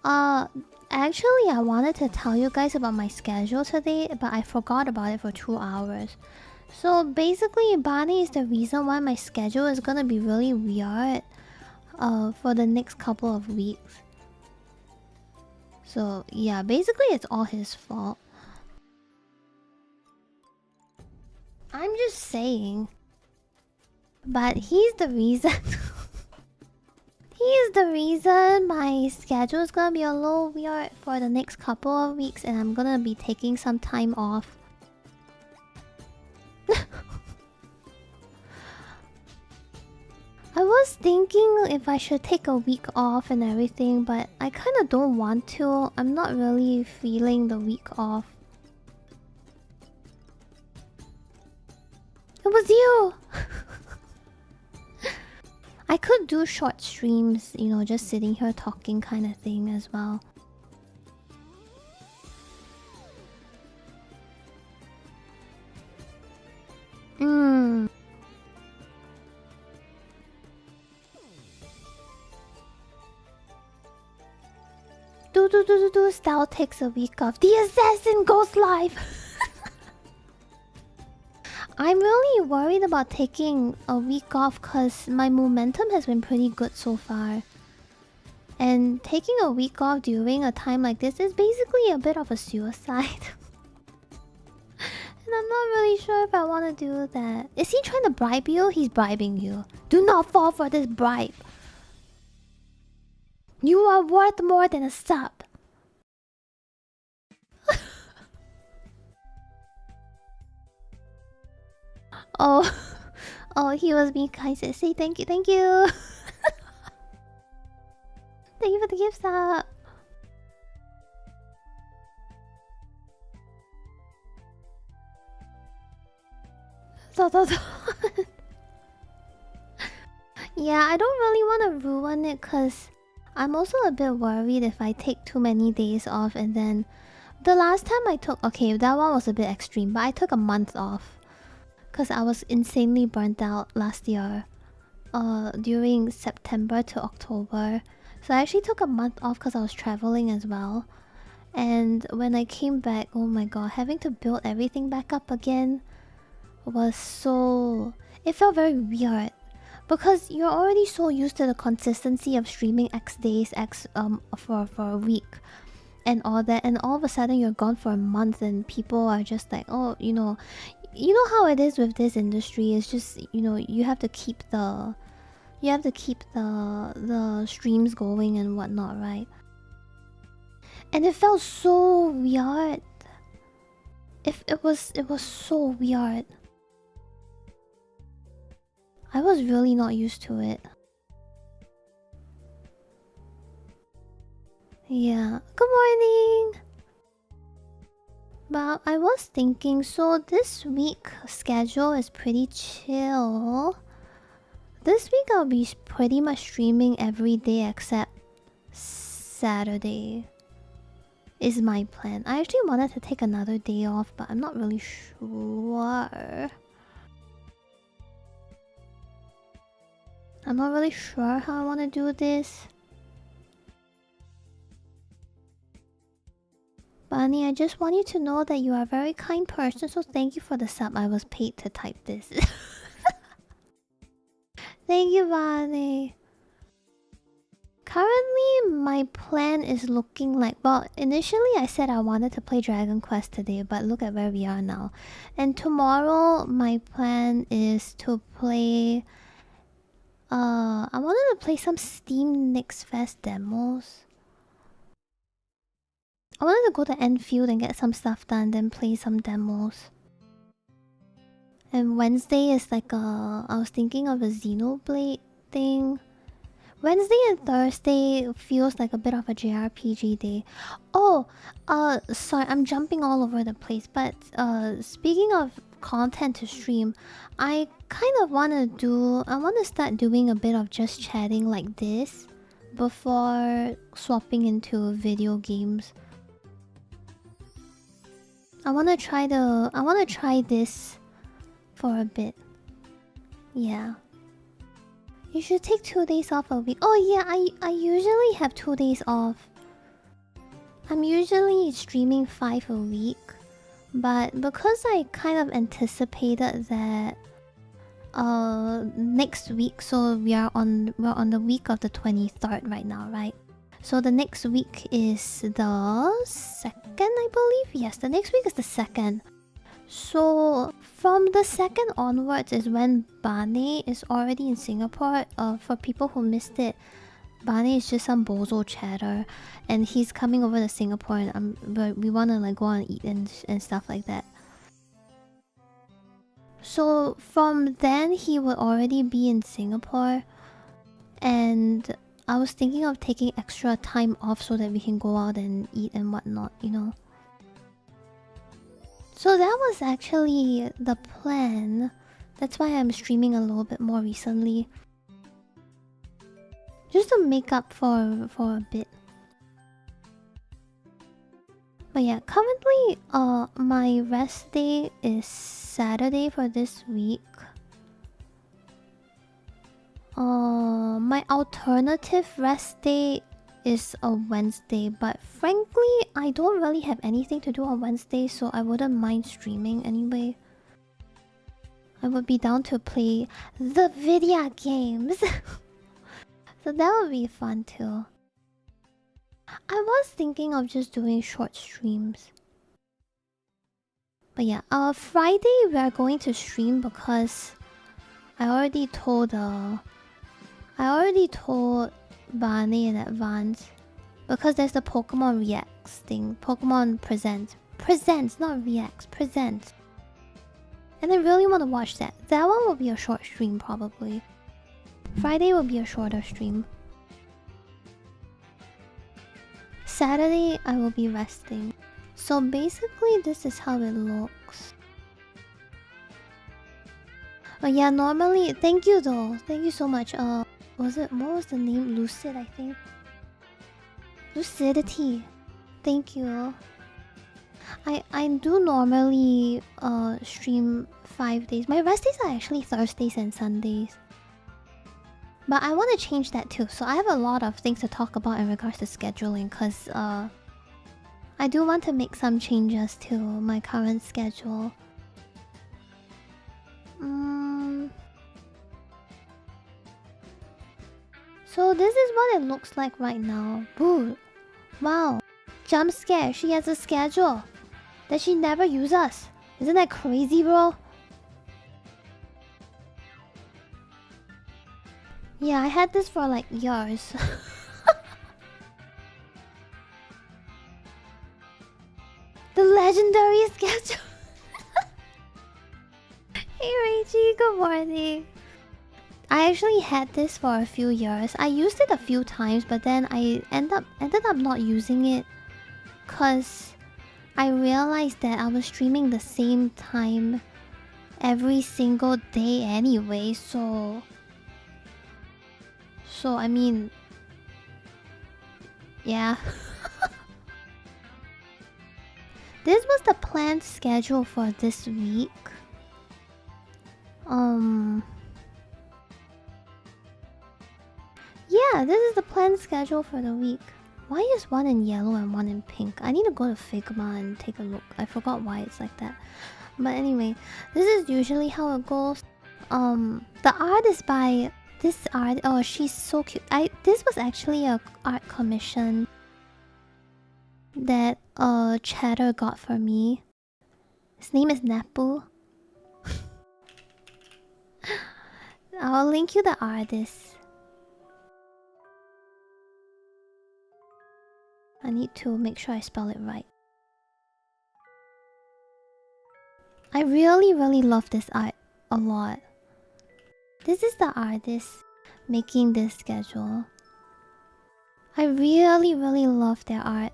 actually I wanted to tell you guys about my schedule today, but I forgot about it for 2 hours. So basically, Bane is the reason why my schedule is gonna be really weird for the next couple of weeks. So yeah, basically it's all his fault. I'm just saying. But he's the reason. He is the reason my schedule is gonna be a little weird for the next couple of weeks, and I'm gonna be taking some time off. I was thinking if I should take a week off and everything, but I kind of don't want to. I'm not really feeling the week off. It was you! I could do short streams, you know, just sitting here talking kind of thing as well. Hmm. Stal takes a week off. The assassin goes live! I'm really worried about taking a week off because my momentum has been pretty good so far. And taking a week off during a time like this is basically a bit of a suicide. And I'm not really sure if I want to do that. Is he trying to bribe you? He's bribing you. Do not fall for this bribe. You are worth more than a sub. Oh, oh, he was being kind. Say thank you, thank you. Thank you for the gift sub. Yeah, I don't really want to ruin it because I'm also a bit worried if I take too many days off and then the last time I took, okay, that one was a bit extreme, but I took a month off because I was insanely burnt out last year. During September to October. So I actually took a month off because I was traveling as well. And when I came back, oh my god, having to build everything back up again was so... It felt very weird. Because you're already so used to the consistency of streaming X days, for a week and all that, and all of a sudden you're gone for a month and people are just like, oh, you know how it is with this industry. It's just, you have to keep the streams going and whatnot, right? And it felt so weird. If it was so weird. I was really not used to it. Yeah. Good morning. But I was thinking, so this week schedule is pretty chill. This week I'll be pretty much streaming every day except Saturday. Is my plan. I actually wanted to take another day off, but I'm not really sure. I'm not really sure how I want to do this. Bunny, I just want you to know that you are a very kind person, so thank you for the sub. I was paid to type this. Thank you, Bunny. Currently, my plan is looking like... Well, initially I said I wanted to play Dragon Quest today, but look at where we are now. And tomorrow, my plan is to play... I wanted to play some Steam Next Fest demos. I wanted to go to Enfield and get some stuff done, then play some demos. And Wednesday is like a... I was thinking of a Xenoblade thing. Wednesday and Thursday feels like a bit of a JRPG day. Oh, sorry, I'm jumping all over the place. But speaking of content to stream, I kind of want to start doing a bit of just chatting like this before swapping into video games. I want to try this for a bit. Yeah. You should take 2 days off a week. Oh yeah, I usually have 2 days off. I'm usually streaming 5 a week. But because I kind of anticipated that next week, so we're on the week of the 23rd right now, right? So the next week is the 2nd, I believe. Yes, the next week is the 2nd. So from the 2nd onwards is when Bane is already in Singapore. For people who missed it, Bane is just some bozo chatter, and he's coming over to Singapore, and we wanna like go and eat and stuff like that. So from then he will already be in Singapore, and I was thinking of taking extra time off so that we can go out and eat and whatnot, you know. So that was actually the plan. That's why I'm streaming a little bit more recently. Just to make up for a bit. But yeah, currently my rest day is Saturday for this week. My alternative rest day is a Wednesday, but frankly, I don't really have anything to do on Wednesday, so I wouldn't mind streaming anyway. I would be down to play the video games. So that would be fun too. I was thinking of just doing short streams. But yeah, Friday we are going to stream because I already told Bane in advance, because there's the Pokemon Reacts thing. Pokemon Presents, not Reacts, Presents. And I really want to watch that. That one will be a short stream probably. Friday will be a shorter stream. Saturday I will be resting. So basically this is how it looks. But yeah, normally, thank you though. Thank you so much. What was the name? Lucid, I think. Lucidity. Thank you. I do normally stream 5 days. My rest days are actually Thursdays and Sundays. But I want to change that too. So I have a lot of things to talk about in regards to scheduling, cause I do want to make some changes to my current schedule. So this is what it looks like right now. Boo! Wow! Jump scare. She has a schedule that she never uses. Isn't that crazy, bro? Yeah, I had this for like years. The legendary schedule. Hey Reichi, good morning. I actually had this for a few years. I used it a few times, but then I ended up not using it, cause I realized that I was streaming the same time every single day anyway. So I mean, yeah. This was the planned schedule for this week. Yeah, this is the planned schedule for the week. Why is one in yellow and one in pink? I need to go to Figma and take a look. I forgot why it's like that. But anyway, this is usually how it goes. The art is by this art. Oh, she's so cute. This was actually a art commission that Chatter got for me. His name is Napu. I'll link you the artist. I need to make sure I spell it right. I really love this art a lot. This is the artist making this schedule. I really love their art.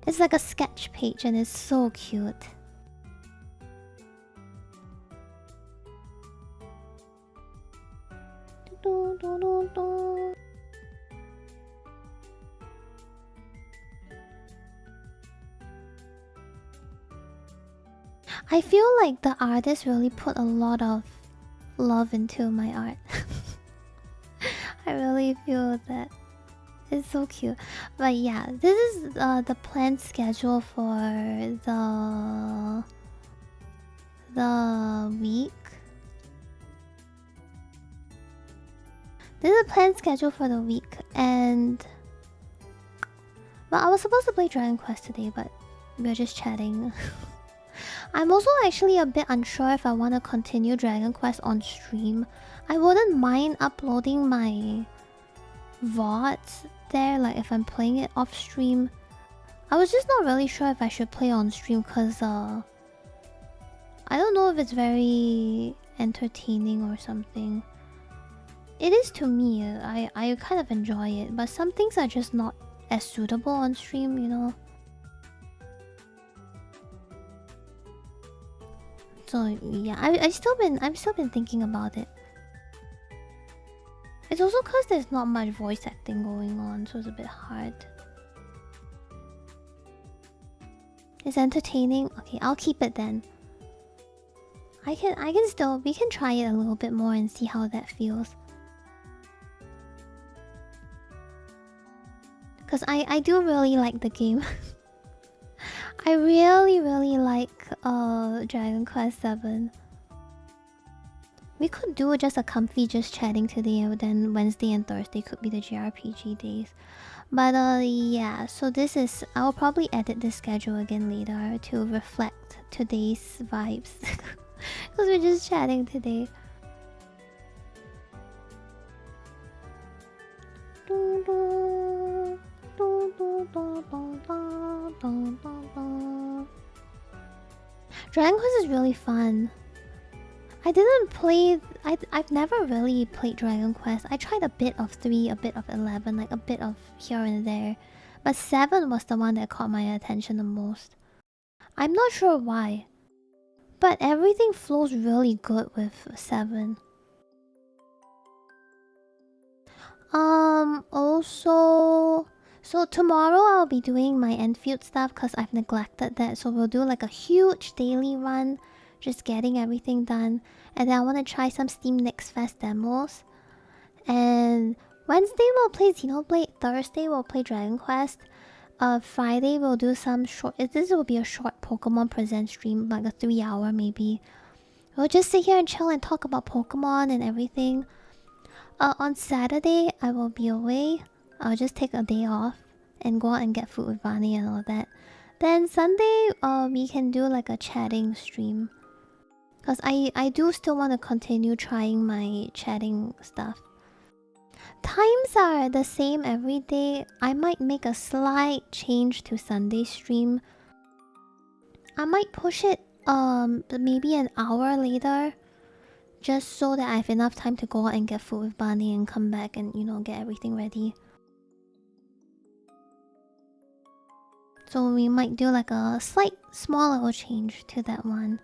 It's like a sketch page and it's so cute. I feel like the artist really put a lot of love into my art. I really feel that. It's so cute. But yeah, this is the planned schedule for the week. This is the planned schedule for the week, and well, I was supposed to play Dragon Quest today, but we were just chatting. I'm also actually a bit unsure if I want to continue Dragon Quest on stream. I wouldn't mind uploading my VODs there, like if I'm playing it off stream. I was just not really sure if I should play on stream because I don't know if it's very entertaining or something. It is to me. I kind of enjoy it, but some things are just not as suitable on stream, you know. So yeah, I've still been thinking about it. It's also because there's not much voice acting going on, so it's a bit hard. It's entertaining. Okay, I'll keep it then. I can still, we can try it a little bit more and see how that feels. Cause I do really like the game. I really like Dragon Quest 7. We could do just a comfy just chatting today, and then Wednesday and Thursday could be the JRPG days. But yeah, so this is, I'll probably edit the schedule again later to reflect today's vibes. Because we're just chatting today. Dragon Quest is really fun. I didn't play... I've never really played Dragon Quest. I tried a bit of 3, a bit of 11, like a bit of here and there. But 7 was the one that caught my attention the most. I'm not sure why. But everything flows really good with 7. Also... So tomorrow I'll be doing my Enfield stuff because I've neglected that. So we'll do like a huge daily run. Just getting everything done. And then I want to try some Steam Next Fest demos. And Wednesday we'll play Xenoblade. Thursday we'll play Dragon Quest. Friday we'll do some short... This will be a short Pokemon Present stream. Like a 3-hour maybe. We'll just sit here and chill and talk about Pokemon and everything. On Saturday I will be away. I'll just take a day off and go out and get food with Vani and all that. Then Sunday, we can do like a chatting stream. Because I do still want to continue trying my chatting stuff. Times are the same every day. I might make a slight change to Sunday stream. I might push it maybe an hour later. Just so that I have enough time to go out and get food with Vani and come back and, you know, get everything ready. So we might do like a slight small little change to that one.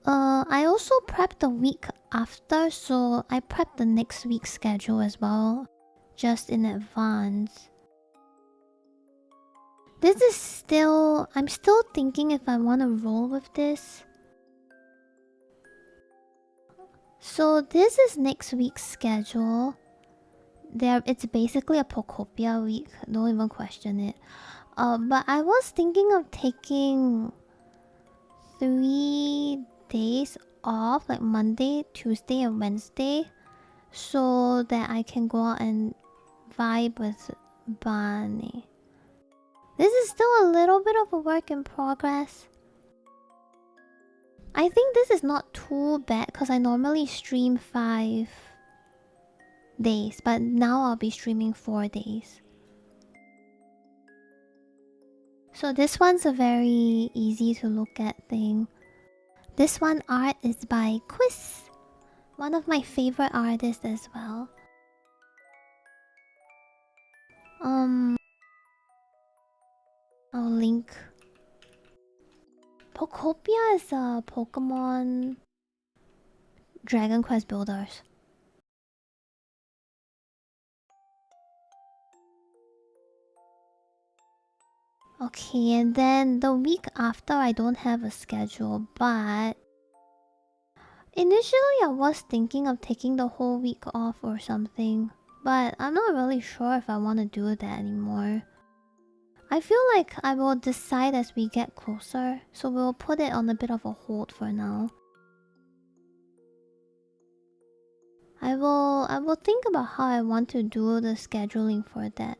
I also prepped the week after, so I prepped the next week's schedule as well, just in advance. This is still... I'm still thinking if I want to roll with this. So this is next week's schedule. It's basically a Pokopia week, don't even question it. But I was thinking of taking 3 days off, like Monday, Tuesday, and Wednesday, so that I can go out and vibe with Barney. This is still a little bit of a work in progress. I think this is not too bad because I normally stream 5 days, but now I'll be streaming 4 days. So this one's a very easy to look at thing. This one art is by Quiz, one of my favorite artists as well. I'll link. Pokopia is a Pokemon Dragon Quest builders. Okay, and then the week after I don't have a schedule, but initially I was thinking of taking the whole week off or something, but I'm not really sure if I want to do that anymore. I feel like I will decide as we get closer, so we'll put it on a bit of a hold for now. I will think about how I want to do the scheduling for that.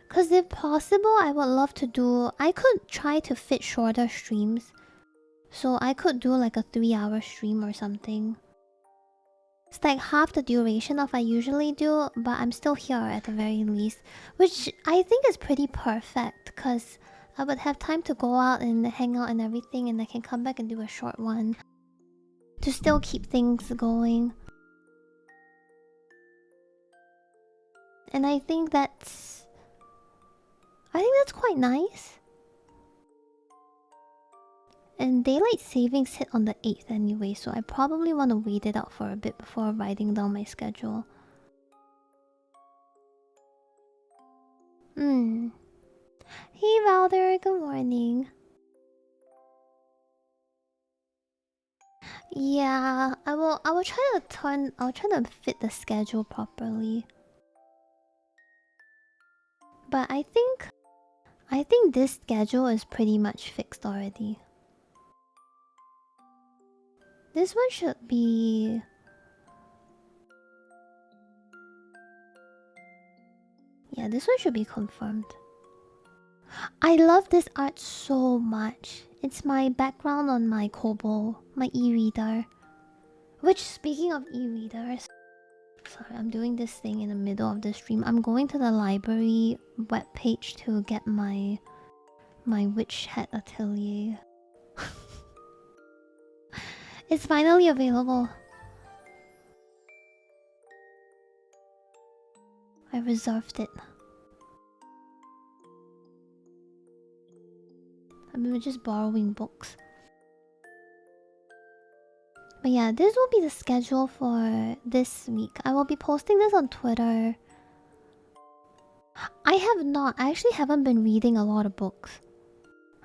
Cause if possible, I would love to do... I could try to fit shorter streams. So I could do like a 3-hour stream or something. It's like half the duration of I usually do, but I'm still here at the very least. Which I think is pretty perfect, cause I would have time to go out and hang out and everything, and I can come back and do a short one. To still keep things going. And I think that's quite nice. And daylight savings hit on the 8th anyway, so I probably want to wait it out for a bit before writing down my schedule. Hey Valder, good morning. Yeah, I'll try to fit the schedule properly. But I think this schedule is pretty much fixed already. This one should be... Yeah, this one should be confirmed. I love this art so much. It's my background on my Kobo, my e-reader. Which, speaking of e-readers... Sorry, I'm doing this thing in the middle of the stream. I'm going to the library webpage to get my witch hat atelier. It's finally available. I reserved it. mean, we're just borrowing books. But yeah, this will be the schedule for this week. I will be posting this on Twitter. I have not. I actually haven't been reading a lot of books.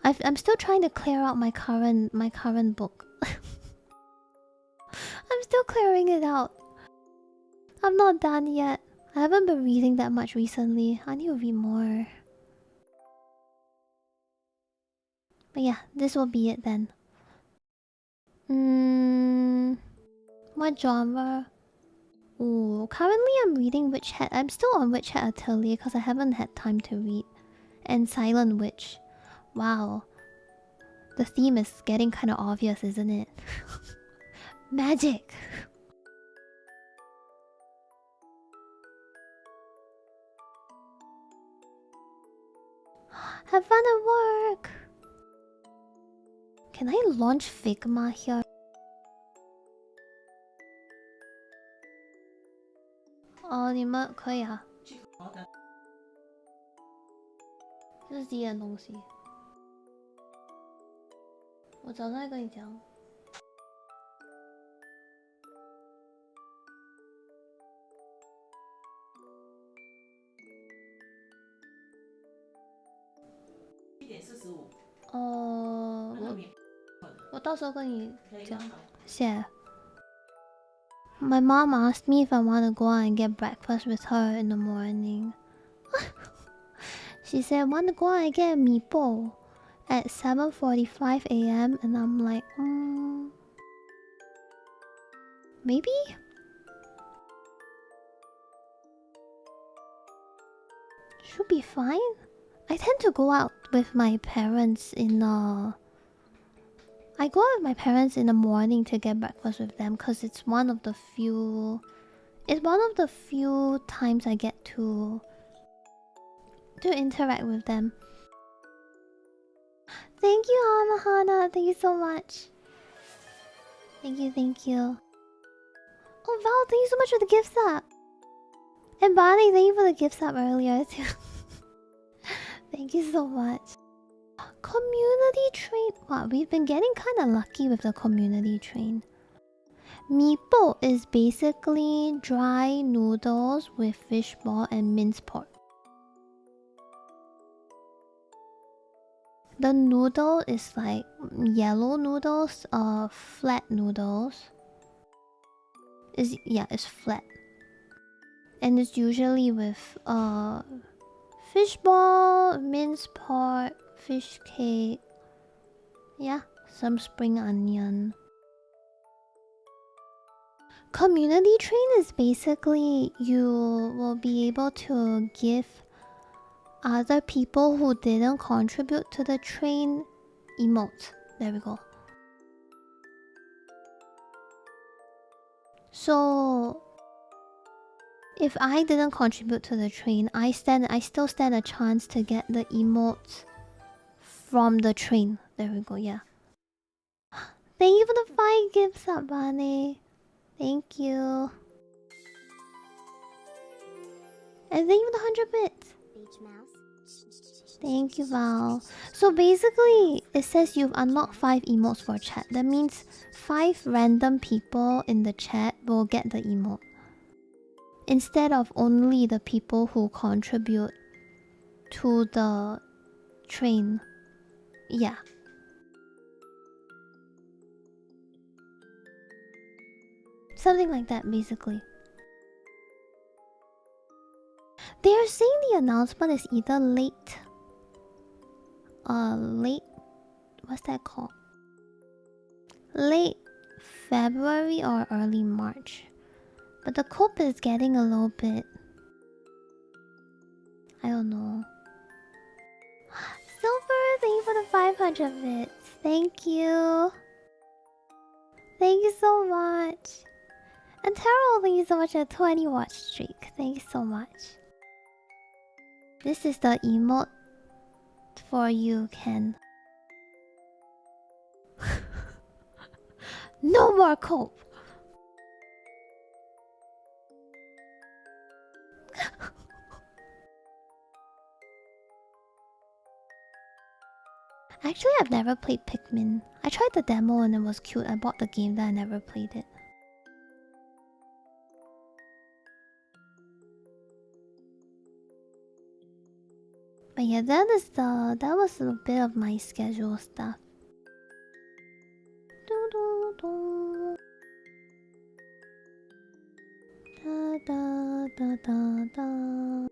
I'm still trying to clear out my current book. I'm still clearing it out. I'm not done yet. I haven't been reading that much recently. I need to read more. But yeah, this will be it then. What genre? Ooh, currently I'm reading Witch Hat. I'm still on Witch Hat Atelier because I haven't had time to read. And Silent Witch. Wow. The theme is getting kind of obvious, isn't it? Magic! Have fun at work! Can I launch Figma here? Oh, 你们可以啊。这是几点东西？我早上在跟你讲。7:45。我到时候跟你讲。谢谢。My mom asked me if I want to go out and get breakfast with her in the morning. She said, "Want to go out and get a meatball at 7:45 a.m." And I'm like, maybe? Should be fine. I tend to go out with my parents in I go out with my parents in the morning to get breakfast with them because it's one of the few times I get to interact with them. Thank you, Amahana. Thank you so much. Thank you. Oh, Val, thank you so much for the gift sub. And Bonnie, thank you for the gift sub earlier too. Thank you so much. Community train. Wow, we've been getting kind of lucky with the community train. Meepo is basically dry noodles with fishball and minced pork. The noodle is like yellow noodles, flat noodles. It's flat. And it's usually with fishball, minced pork, fish cake. Yeah, some spring onion. Community train is basically you will be able to give other people who didn't contribute to the train emotes. There we go. So if I didn't contribute to the train, I still stand a chance to get the emotes from the train. There we go, yeah. Thank you for the 5 gifts, Sabane. Thank you. And thank you for the 100 bits. Thank you, Val. So basically, it says you've unlocked 5 emotes for chat. That means 5 random people in the chat will get the emote, instead of only the people who contribute to the train. Yeah. Something like that, basically. They are saying the announcement is either late... what's that called? Late February or early March. But the cope is getting a little bit... I don't know. Silver, thank you for the 500 bits. Thank you. Thank you so much. And Terrell, thank you so much for a 20 watch streak. Thank you so much. This is the emote for you, Ken. No more cope. Actually, I've never played Pikmin. I tried the demo and it was cute. I bought the game, then I never played it. But yeah, that was a bit of my schedule stuff. Da, da, da, da, da.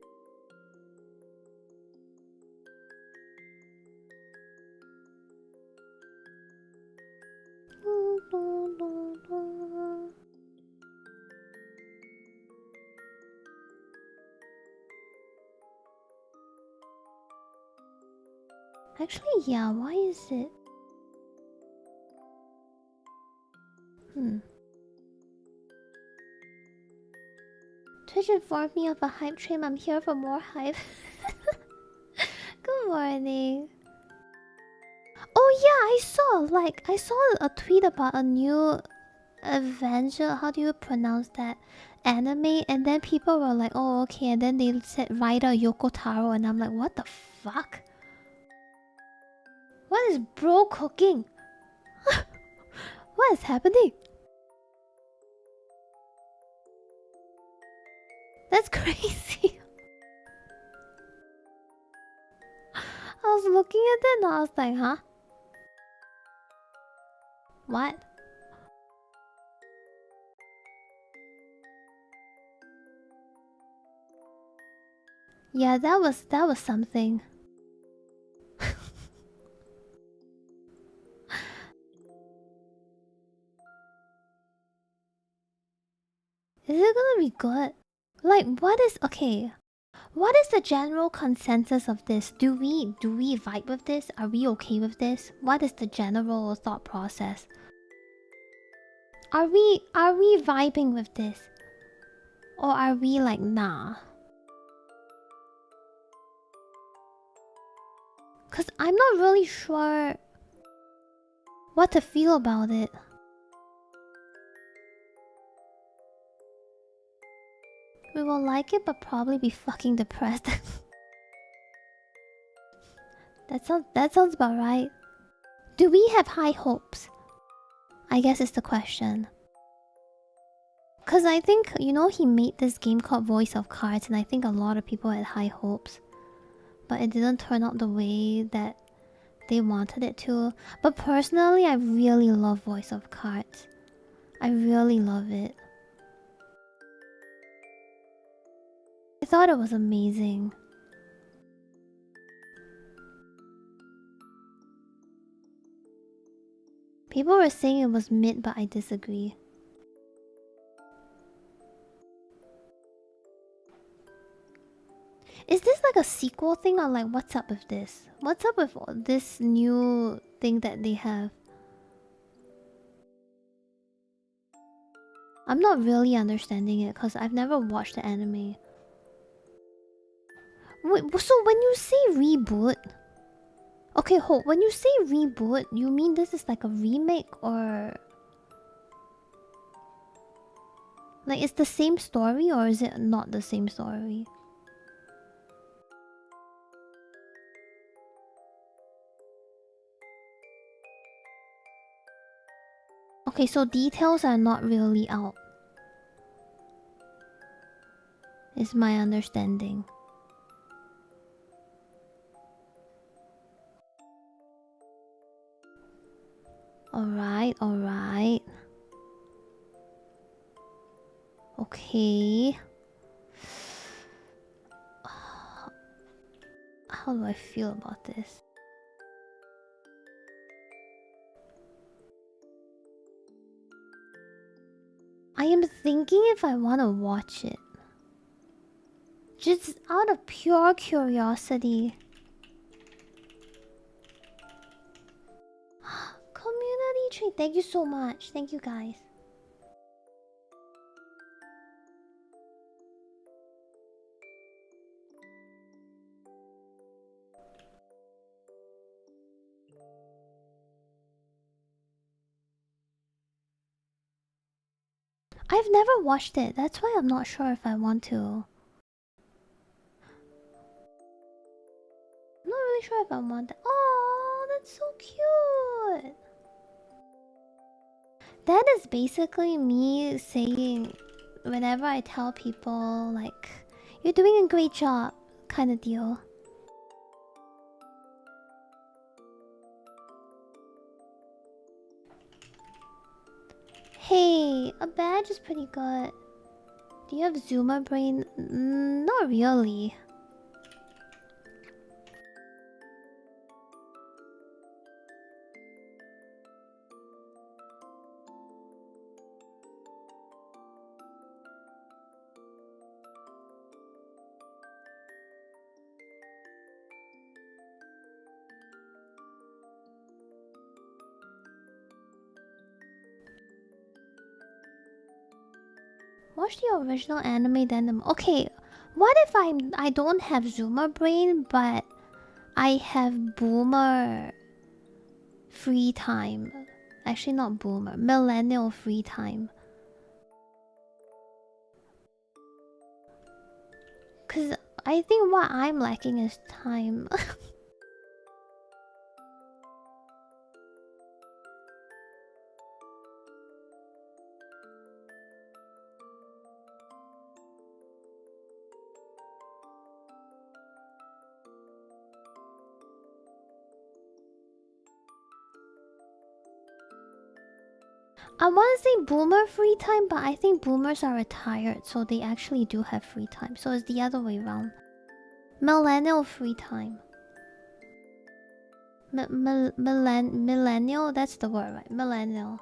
Actually, yeah, why is it? Twitch informed me of a hype train. I'm here for more hype. Good morning. Oh yeah, I saw a tweet about a new Avenger. How do you pronounce that? Anime, and then people were like, "Oh, okay," and then they said writer Yoko Taro, and I'm like, "What the fuck? What is bro cooking? What is happening?" That's crazy. I was looking at it and I was like, huh? What? Yeah, that was something. Is it gonna be good? Like, what is okay? What is the general consensus of this? Do we vibe with this? Are we okay with this? What is the general thought process? Are we vibing with this? Or are we like nah? Cause I'm not really sure what to feel about it. We will like it but probably be fucking depressed. That sounds about right. Do we have high hopes? I guess is the question. Cause I think, you know, he made this game called Voice of Cards, and I think a lot of people had high hopes. But it didn't turn out the way that they wanted it to. But personally, I really love Voice of Cards. I really love it. I thought it was amazing. People were saying it was mid, but I disagree. Is this like a sequel thing, or like what's up with this? What's up with this new thing that they have? I'm not really understanding it because I've never watched the anime. Wait, so when you say reboot... Okay, hold. When you say reboot, you mean this is like a remake or... Like, it's the same story or is it not the same story? Okay, so details are not really out. Is my understanding. Alright, alright. Okay. How do I feel about this? I am thinking if I want to watch it. Just out of pure curiosity. Community treat. Thank you so much. Thank you guys. I've never watched it. That's why I'm not sure if I want to. I'm not really sure if I want that. Oh, that's so cute. That is basically me saying, whenever I tell people, like, you're doing a great job, kind of deal. Hey, a badge is pretty good. Do you have Zoomer brain? Not really. Watch the original anime, then the... Okay, what if I don't have Zoomer brain, but I have Boomer free time? Actually, not Boomer, Millennial free time. Cause I think what I'm lacking is time. I want to say Boomer free time, but I think Boomers are retired, so they actually do have free time. So it's the other way around. Millennial free time. Millennial, that's the word, right? Millennial.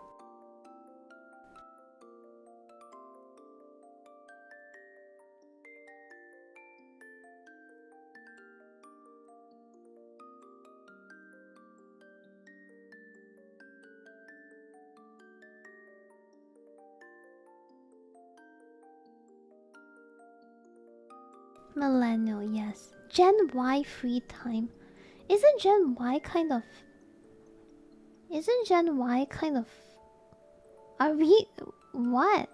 Millennial, yes. Gen Y free time. Isn't Gen Y kind of... Isn't Gen Y kind of... Are we... What?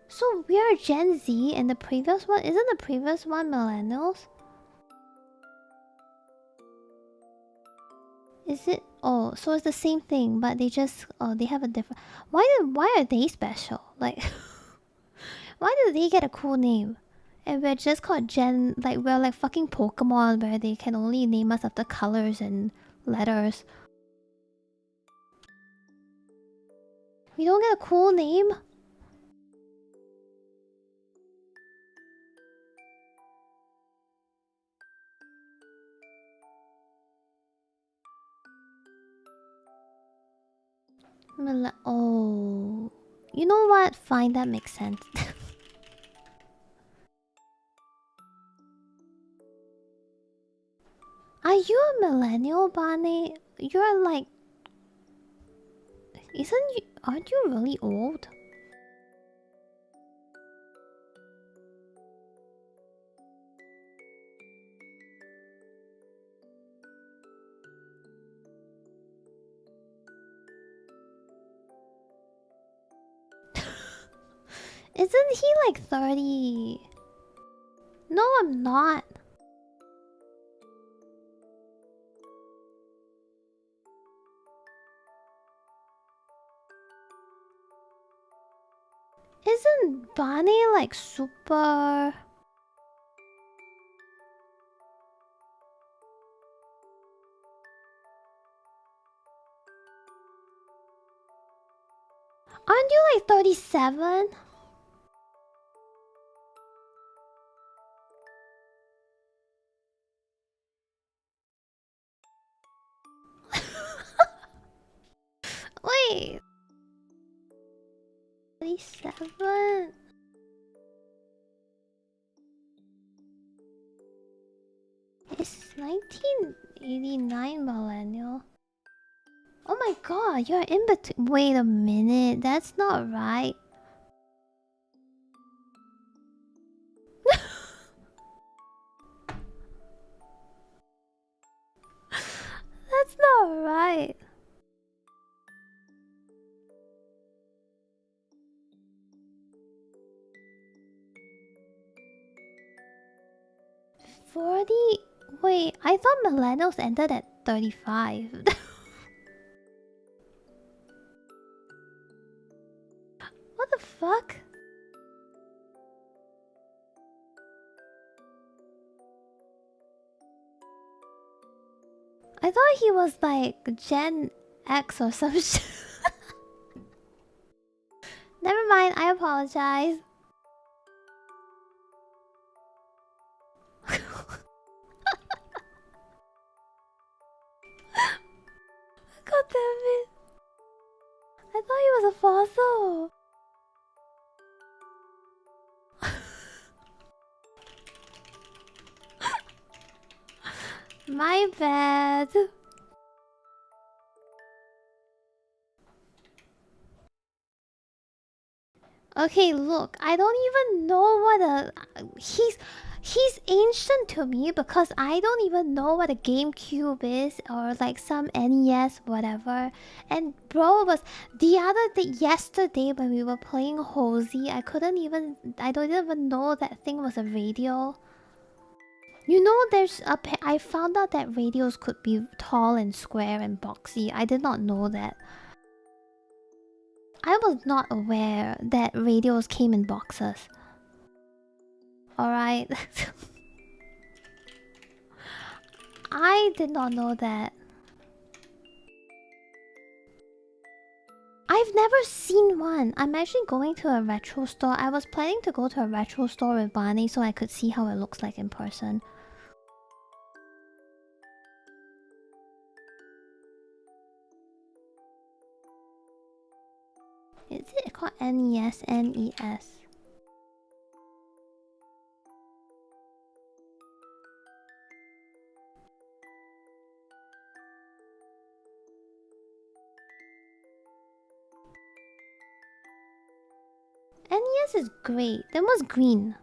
So we are Gen Z and the previous one... Isn't the previous one millennials? Is it? Oh, so it's the same thing, but they just... Oh, they have a different... Why are they special? Like... Why do they get a cool name? And we're just called Gen... Like, we're like fucking Pokemon where they can only name us after colors and letters. We don't get a cool name? Oh... You know what? Fine, that makes sense. Are you a millennial, Bonnie? You're like... Aren't you really old? Isn't he like 30? No, I'm not. Isn't Bonnie like super... Aren't you like 37? Wait. 37? It's 1989 millennial. Oh my god, you're in between. Wait a minute, that's not right. That's not right. Wait, I thought millennials ended at 35. What the fuck? I thought he was like Gen X or some shit. Never mind, I apologize. God damn it. I thought he was a fossil. My bad. Okay, look, I don't even know what a... He's ancient to me because I don't even know what a GameCube is or like some NES, whatever. And bro was... The other day, yesterday when we were playing Hosey, I don't even know that thing was a radio. You know, I found out that radios could be tall and square and boxy. I did not know that. I was not aware that radios came in boxes. Alright. I did not know that. I've never seen one. I'm actually going to a retro store. I was planning to go to a retro store with Barney so I could see how it looks like in person. Is it called NES? NES. NES is great. That was green.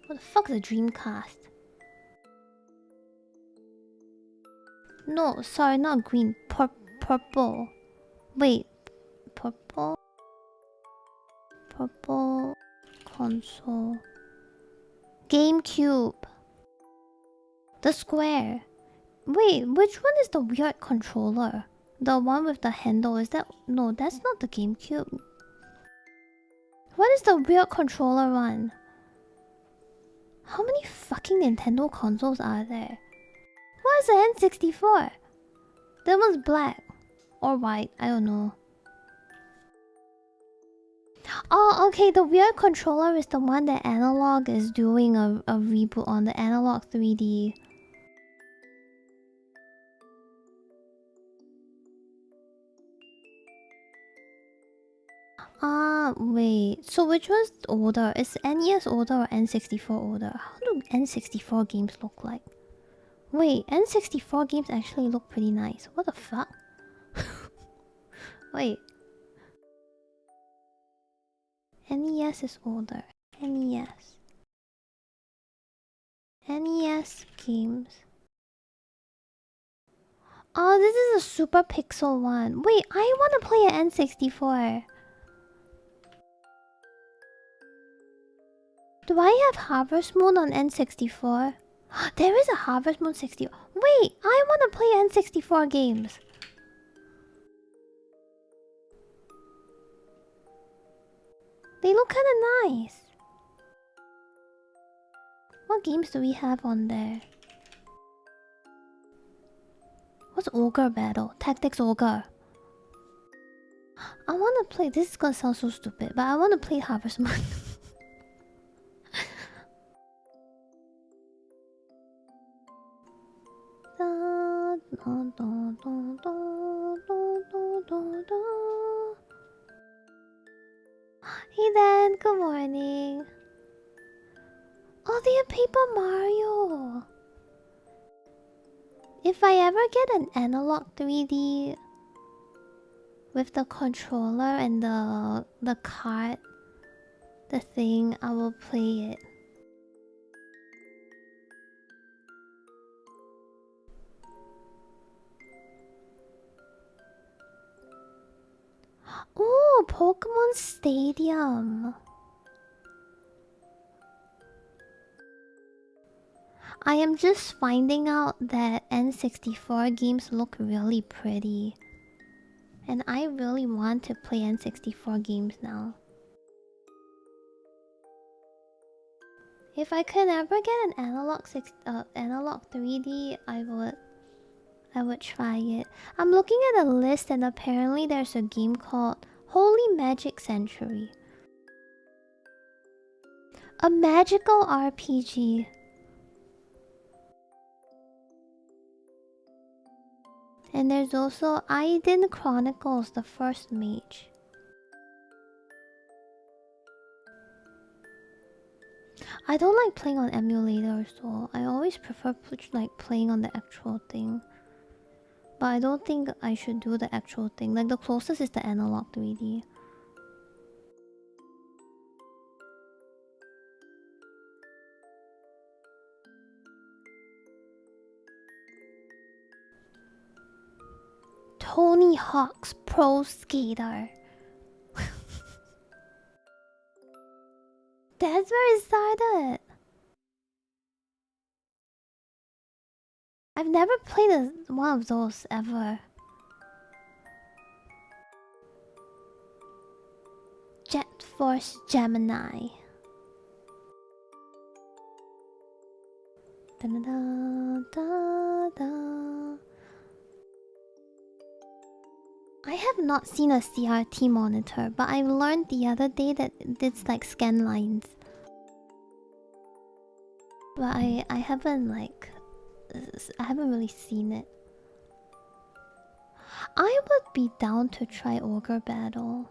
What the fuck is a Dreamcast? No, sorry, not green. Purple. Wait. Purple? Purple console. GameCube. The square. Wait, which one is the weird controller? The one with the handle, is that... No, that's not the GameCube. What is the weird controller one? How many fucking Nintendo consoles are there? What is the N64? That one's black. Or white, I don't know. Oh, okay, the weird controller is the one that Analog is doing a reboot on, the Analog 3D. Ah, wait. So which one's older? Is NES older or N64 older? How do N64 games look like? Wait, N64 games actually look pretty nice. What the fuck? Wait. NES is older. NES. NES games. Oh, this is a Super Pixel one. Wait, I want to play an N64. Do I have Harvest Moon on N64? There is a Harvest Moon 60. Wait, I want to play N64 games. They look kind of nice. What games do we have on there? What's Ogre Battle? Tactics Ogre. I want to play... This is gonna sound so stupid, but I want to play Harvest Moon. Hey Dan, good morning. Oh, they have Paper Mario. If I ever get an analog 3D with the controller and the cart, the thing, I will play it. Oh, Pokemon Stadium. I am just finding out that N64 games look really pretty. And I really want to play N64 games now. If I could ever get an analog 3D, I would try it. I'm looking at a list and apparently there's a game called Holy Magic Century. A magical RPG. And there's also Aiden Chronicles, the First Mage. I don't like playing on emulators though. I always prefer like playing on the actual thing. But I don't think I should do the actual thing. Like the closest is the analog 3D. Tony Hawk's Pro Skater. That's where it started. I've never played one of those ever. Jet Force Gemini. Da -da -da -da -da. I have not seen a CRT monitor, but I learned the other day that it's like scan lines. But I haven't like I haven't really seen it. I would be down to try Ogre Battle.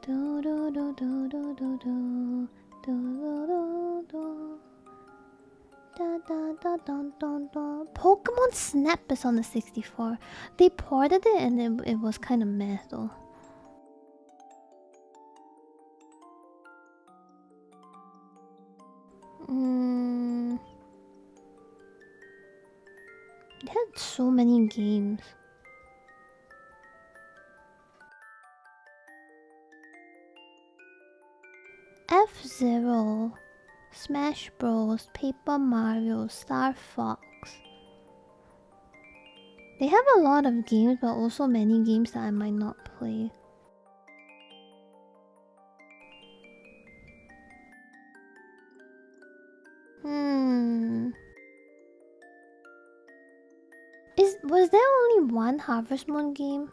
Do do do do do do do do do do. Da, da, da, dun, dun, dun. Pokemon Snap is on the 64. They ported it and it was kind of meh though. It had so many games. F-Zero, Smash Bros, Paper Mario, Star Fox. They have a lot of games, but also many games that I might not play. Was there only one Harvest Moon game?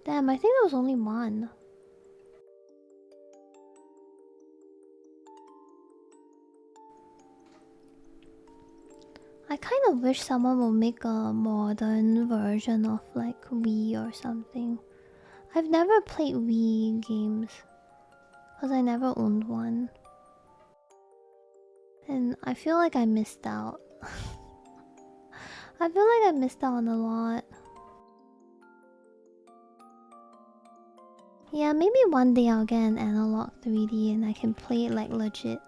Damn, I think there was only one. I kind of wish someone would make a modern version of like Wii or something. I've never played Wii games because I never owned one. And I feel like I missed out. I feel like I missed out on a lot. Yeah, maybe one day I'll get an analog 3D and I can play it like legit.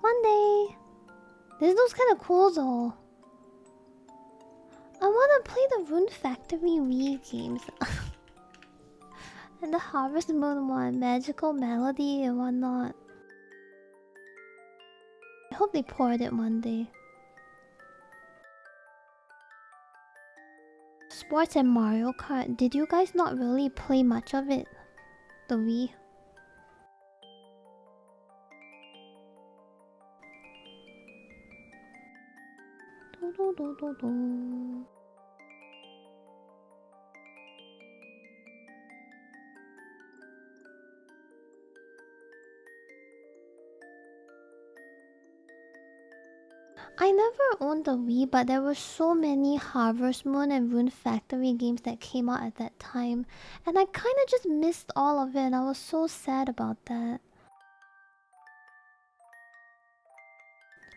One day! This looks kinda cool though. I wanna play the Rune Factory Wii games. And the Harvest Moon one, Magical Melody and whatnot. I hope they port it one day. Sports and Mario Kart. Did you guys not really play much of it? The Wii? Do, do, do, do, do. I never owned the Wii, but there were so many Harvest Moon and Rune Factory games that came out at that time. And I kinda just missed all of it and I was so sad about that.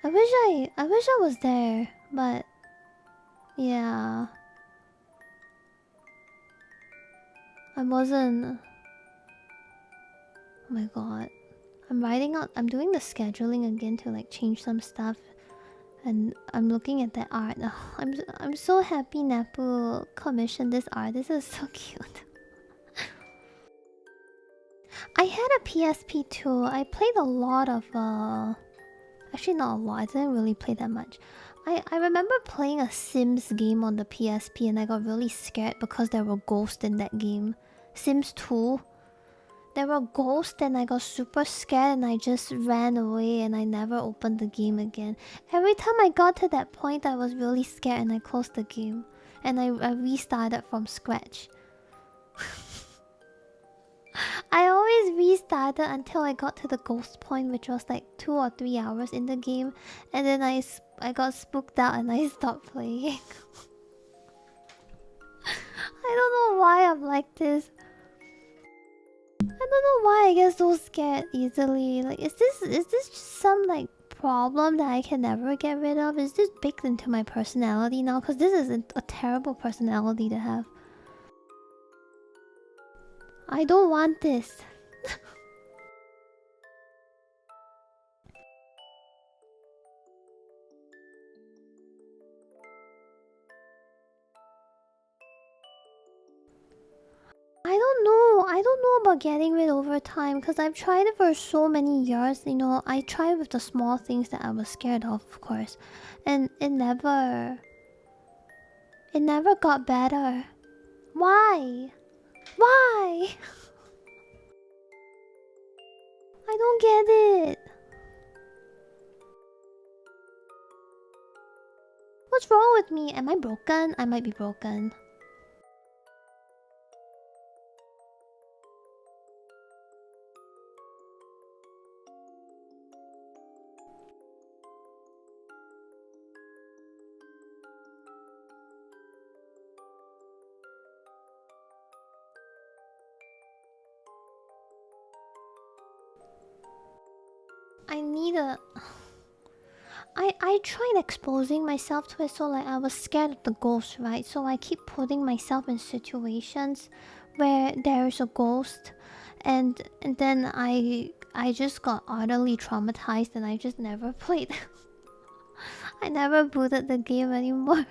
I wish I was there, but yeah. I wasn't. Oh my god. I'm doing the scheduling again to like change some stuff. And I'm looking at that art. Oh, I'm so happy Napu commissioned this art. This is so cute. I had a PSP too. I played a lot of actually not a lot. I didn't really play that much. I remember playing a Sims game on the PSP and I got really scared because there were ghosts in that game. Sims 2. There were ghosts and I got super scared and I just ran away and I never opened the game again. Every time I got to that point I was really scared and I closed the game. And I restarted from scratch. I always restarted until I got to the ghost point, which was like 2 or 3 hours in the game. And then I got spooked out and I stopped playing. I don't know why I'm like this. I don't know why I get so scared easily. Like, is this just some like problem that I can never get rid of? Is this baked into my personality now? Because this is a terrible personality to have. I don't want this. I don't know about getting rid over time because I've tried it for so many years. You know, I tried with the small things that I was scared of course, and it never got better. Why? Why? I don't get it. What's wrong with me? Am I broken? I might be broken. I need a... I tried exposing myself to it, so like I was scared of the ghost, right? So I keep putting myself in situations where there's a ghost, and then I just got utterly traumatized and I just never played. I never booted the game anymore.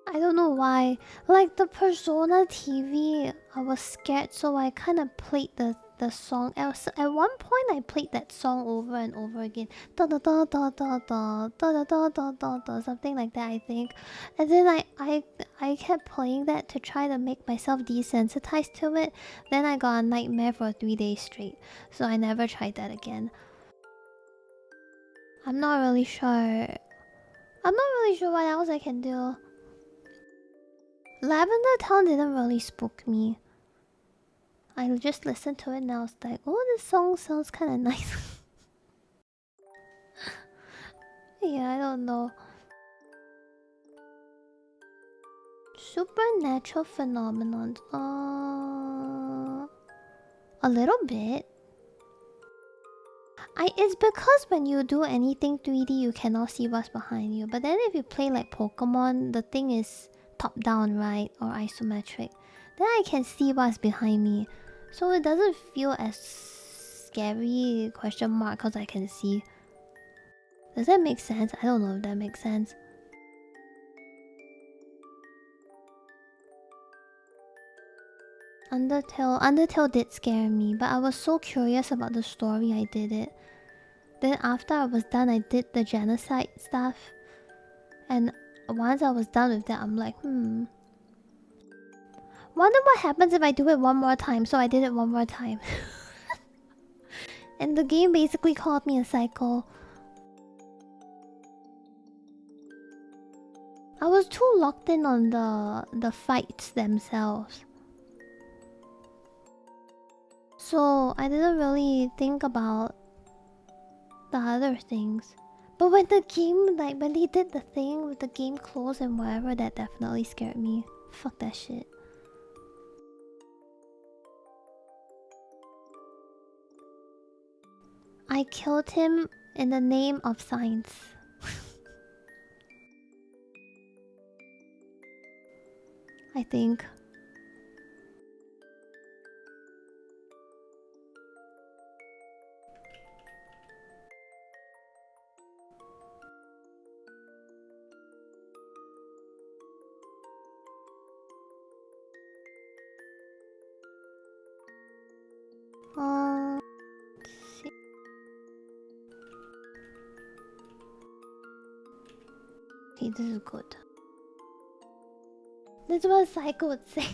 I don't know why. Like the Persona TV, I was scared, so I kind of played the song. At one point, I played that song over and over again. Da da da da da da da da da da da da, something like that, I think. And then I kept playing that to try to make myself desensitized to it. Then I got a nightmare for 3 days straight, so I never tried that again. I'm not really sure. I'm not really sure what else I can do. Lavender Town didn't really spook me. I just listened to it and I was like, oh, this song sounds kind of nice. Yeah, I don't know. Supernatural phenomenon. A little bit. It's because when you do anything 3D, you cannot see what's behind you. But then if you play like Pokemon, the thing is top down, right? Or isometric. Then I can see what's behind me. So it doesn't feel as scary, question mark, because I can see. Does that make sense? I don't know if that makes sense. Undertale did scare me, but I was so curious about the story I did it. Then after I was done, I did the genocide stuff. And once I was done with that, I'm like, Wonder what happens if I do it one more time. So I did it one more time. And the game basically called me a psycho. I was too locked in on the fights themselves. So I didn't really think about the other things. But when the game, like when they did the thing with the game closed and whatever, that definitely scared me. Fuck that shit. I killed him in the name of science. I think. Let's see. Okay, this is good. This is what Psycho would say.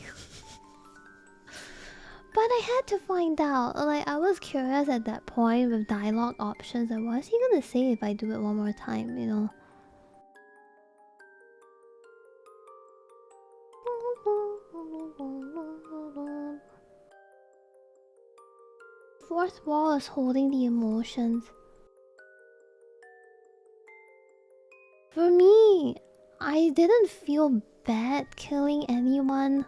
But I had to find out. Like, I was curious at that point with dialogue options. Like, what is he gonna say if I do it one more time, you know? Fourth wall is holding the emotions. For me, I didn't feel bad killing anyone.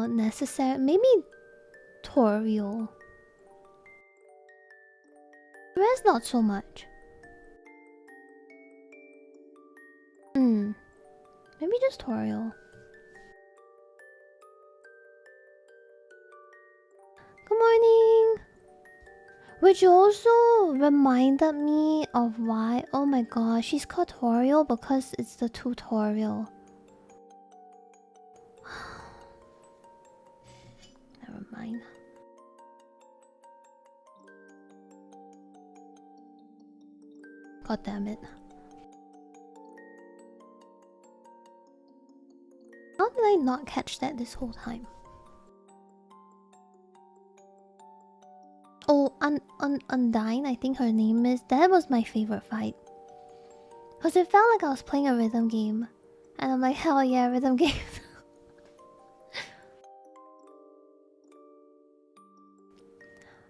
Necessary. Maybe Torio. The rest, not so much. Maybe just Torio. Good morning! Which also reminded me of why... Oh my gosh, she's called Torio because it's the tutorial. Never mind. God damn it. How did I not catch that this whole time? Oh, Undyne, I think her name is. That was my favorite fight. Because it felt like I was playing a rhythm game. And I'm like, hell yeah, rhythm games.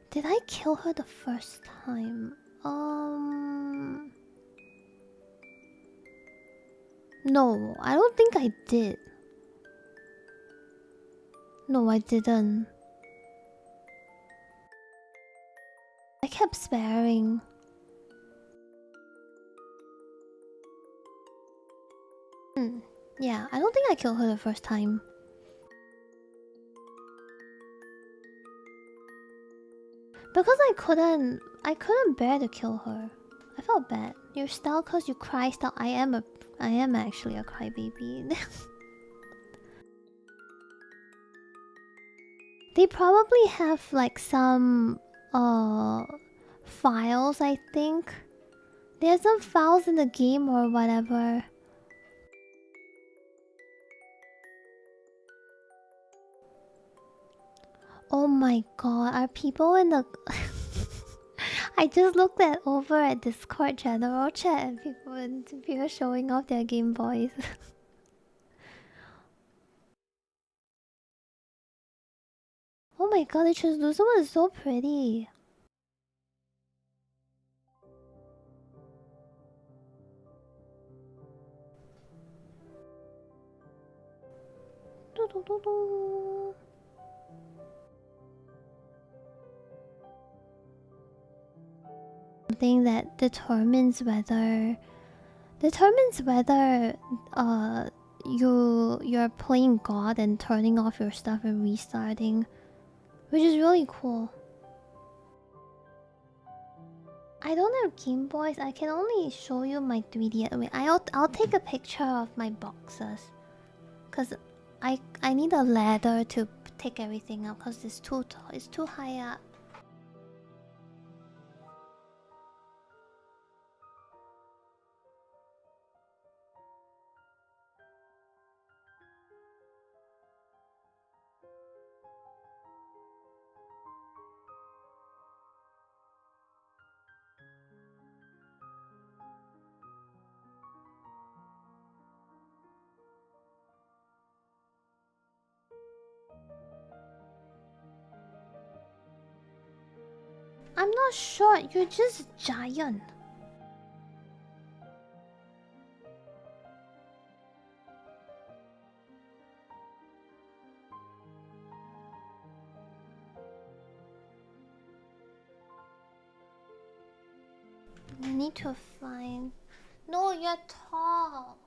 Did I kill her the first time? No, I don't think I did. No, I didn't. I kept sparing. Yeah, I don't think I killed her the first time. Because I couldn't bear to kill her. I felt bad. You're stal cause you cry stal. I am actually a crybaby. They probably have like some files, I think. There's some files in the game or whatever. Oh my god, are people in the... I just looked over at Discord general chat and people are showing off their Game Boys. Oh my god, the translucent is so pretty. Something that determines whether you're playing God and turning off your stuff and restarting, which is really cool. I don't have Game Boys. I can only show you my 3D. Wait, I'll take a picture of my boxes, cause I need a ladder to take everything up, cause it's too high up. I'm not short. You're just giant. I need to find... No, you're tall.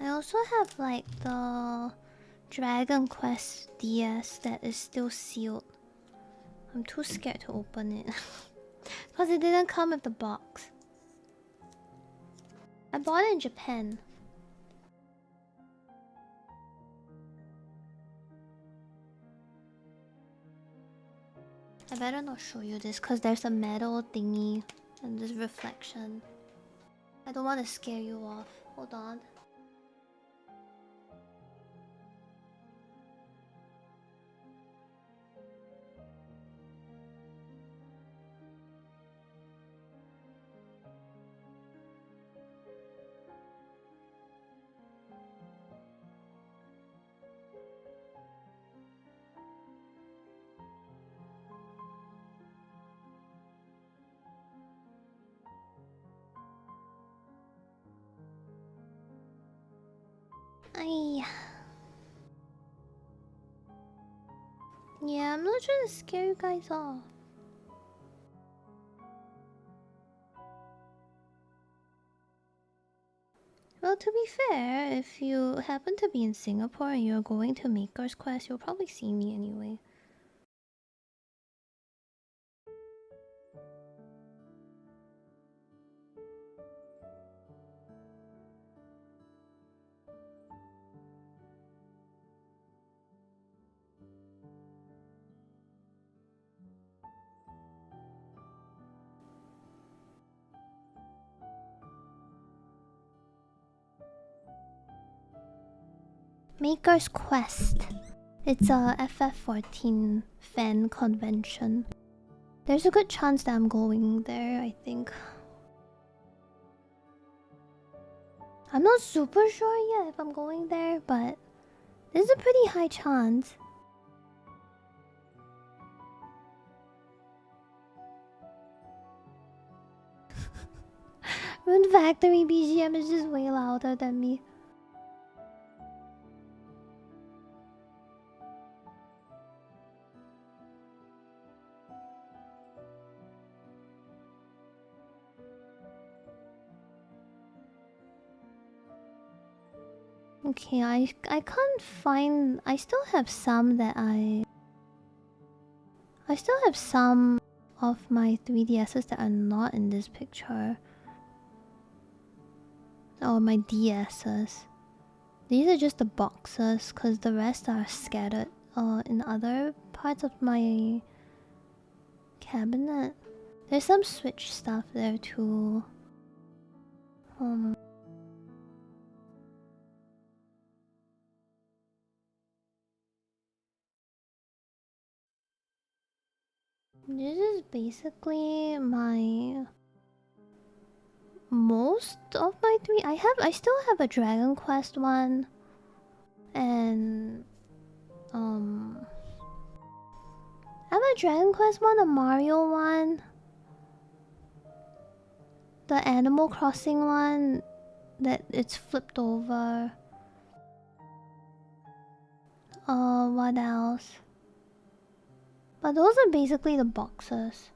I also have like the Dragon Quest DS that is still sealed. I'm too scared to open it. Because it didn't come with the box. I bought it in Japan. I better not show you this because there's a metal thingy and this reflection. I don't want to scare you off. Hold on. Ay. Yeah, I'm not trying to scare you guys off. Well, to be fair, if you happen to be in Singapore and you're going to Maker's Quest, you'll probably see me anyway. Maker's Quest. It's a FF14 fan convention. There's a good chance that I'm going there, I think. I'm not super sure yet if I'm going there, but there's a pretty high chance. Rune Factory BGM is just way louder than me. Okay, I can't find... I still have some that I still have some of my 3DSs that are not in this picture. Oh, my DSs. These are just the boxes, because the rest are scattered in other parts of my cabinet. There's some Switch stuff there too. This is basically my... most of my three. I still have a Dragon Quest one. And... I have a Dragon Quest one, a Mario one. The Animal Crossing one that it's flipped over. What else? But those are basically the boxes.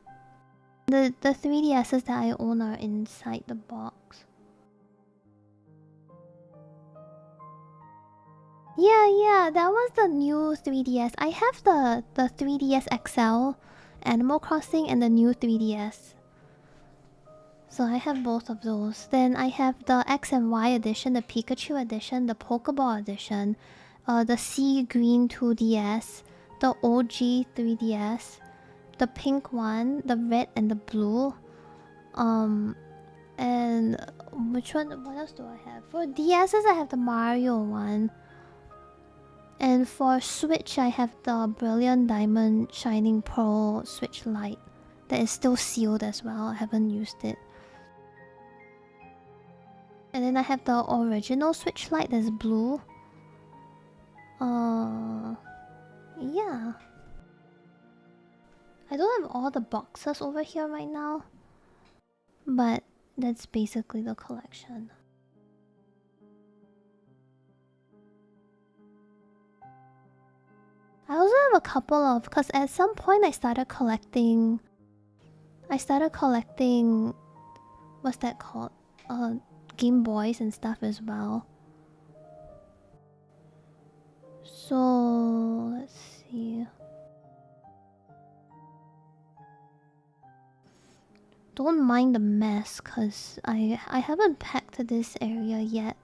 The 3DSs that I own are inside the box. Yeah, that was the new 3DS. I have the 3DS XL, Animal Crossing, and the new 3DS. So I have both of those. Then I have the X and Y edition, the Pikachu edition, the Pokeball edition, the Sea Green 2DS, the OG 3DS, the pink one, the red and the blue. And which one? What else do I have? For DSs, I have the Mario one. And for Switch, I have the Brilliant Diamond Shining Pearl Switch Lite that is still sealed as well. I haven't used it. And then I have the original Switch Lite that's blue. Yeah. I don't have all the boxes over here right now. But that's basically the collection. I also have a couple of... because at some point I started collecting... what's that called? Game Boys and stuff as well. So let's see. Don't mind the mess, cause I haven't packed this area yet.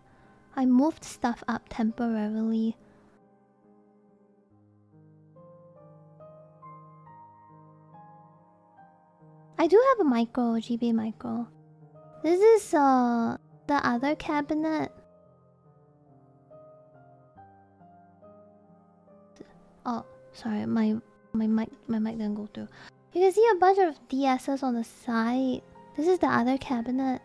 I moved stuff up temporarily. I do have a micro, GB micro. This is the other cabinet. Oh, sorry, my mic didn't go through. You can see a bunch of DSs on the side. This is the other cabinet.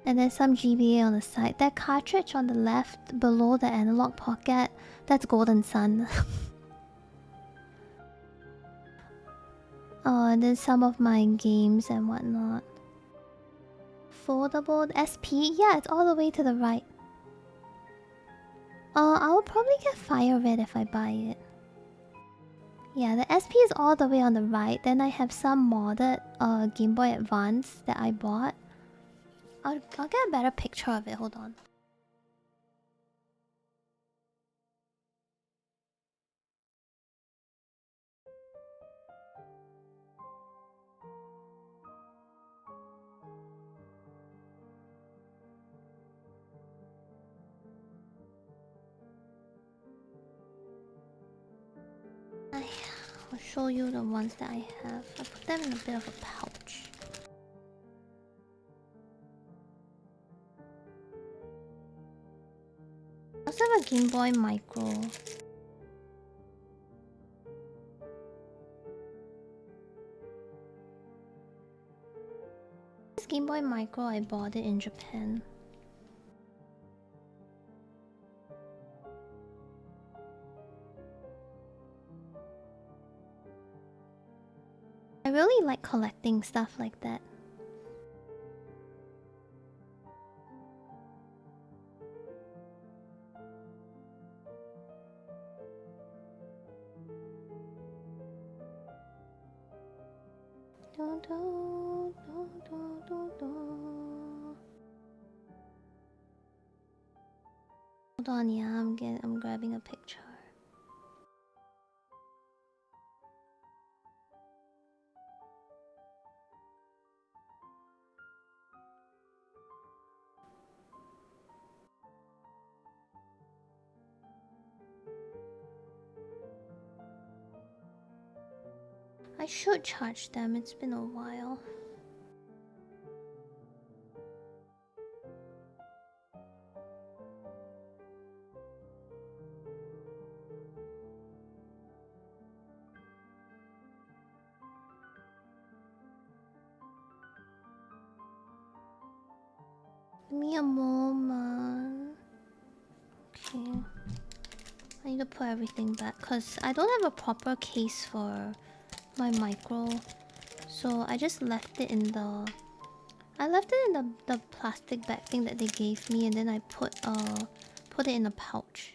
And then some GBA on the side. That cartridge on the left below the analog pocket, that's Golden Sun. Oh, and then some of my games and whatnot. Foldable SP? Yeah, it's all the way to the right. I'll probably get Fire Red if I buy it. Yeah, the SP is all the way on the right. Then I have some modded Game Boy Advance that I bought. I'll get a better picture of it, hold on. I'll show you the ones that I have. I put them in a bit of a pouch. I also have a Game Boy Micro. This Game Boy Micro, I bought it in Japan. I really like collecting stuff like that. Hold on, yeah, I'm grabbing a picture. I should charge them, it's been a while. Give me a moment. Okay. I need to put everything back because I don't have a proper case for my micro. So I just left it in the... I left it in the plastic bag thing that they gave me, and then I put it in a pouch.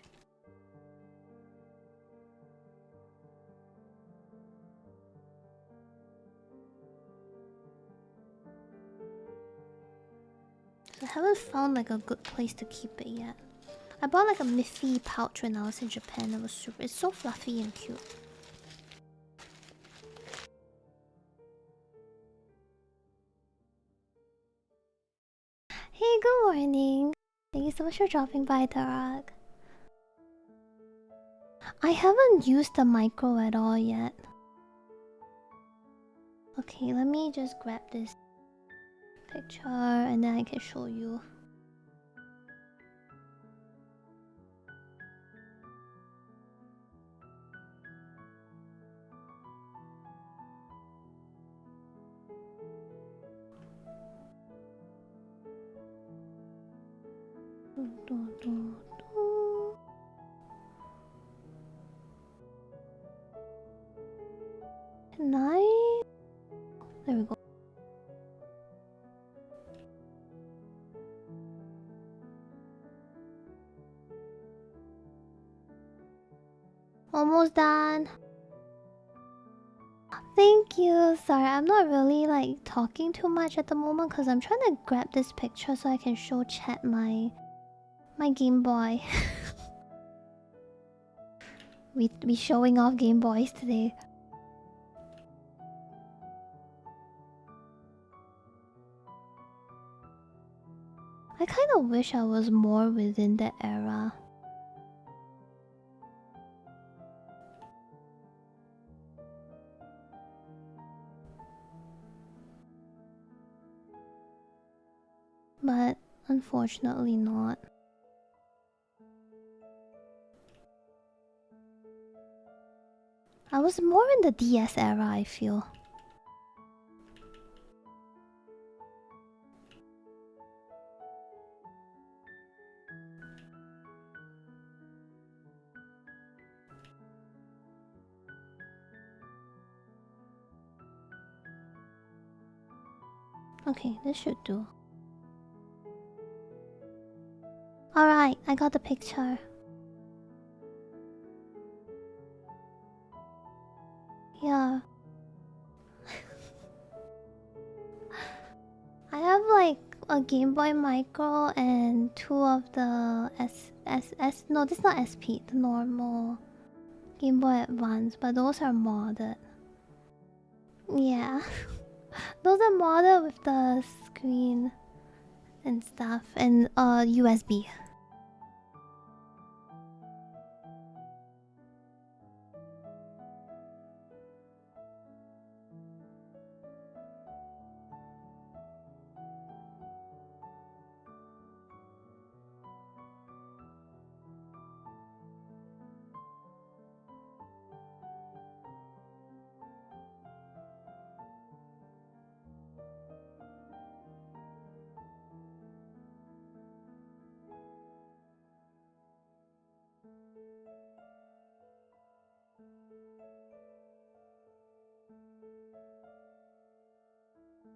So I haven't found like a good place to keep it yet. I bought like a Miffy pouch when I was in Japan. It was super... It's so fluffy and cute. Hey, good morning. Thank you so much for dropping by, Tarag. I haven't used the micro at all yet. Okay, let me just grab this picture and then I can show you. Can I? There we go. Almost done. Thank you. Sorry, I'm not really like talking too much at the moment because I'm trying to grab this picture so I can show chat my Game Boy. We showing off Game Boys today. I kind of wish I was more within that era. But unfortunately not. I was more in the DS era, I feel. Okay, this should do. Alright, I got the picture. Yeah. I have like a Game Boy Micro and two of the no, this is not SP, the normal Game Boy Advance, but those are modded. Yeah. Those are modded with the screen and stuff and USB.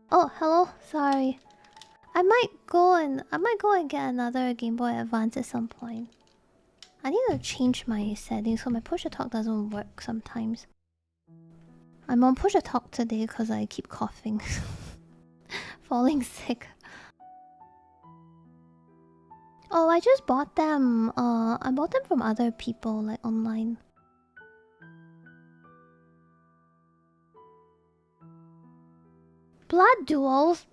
Oh, hello. Sorry. I might go and get another Game Boy Advance at some point. I need to change my settings so my push to talk doesn't work sometimes. I'm on push to talk today because I keep coughing. Falling sick. Oh, I just bought them. I bought them from other people, like online. Blood duels?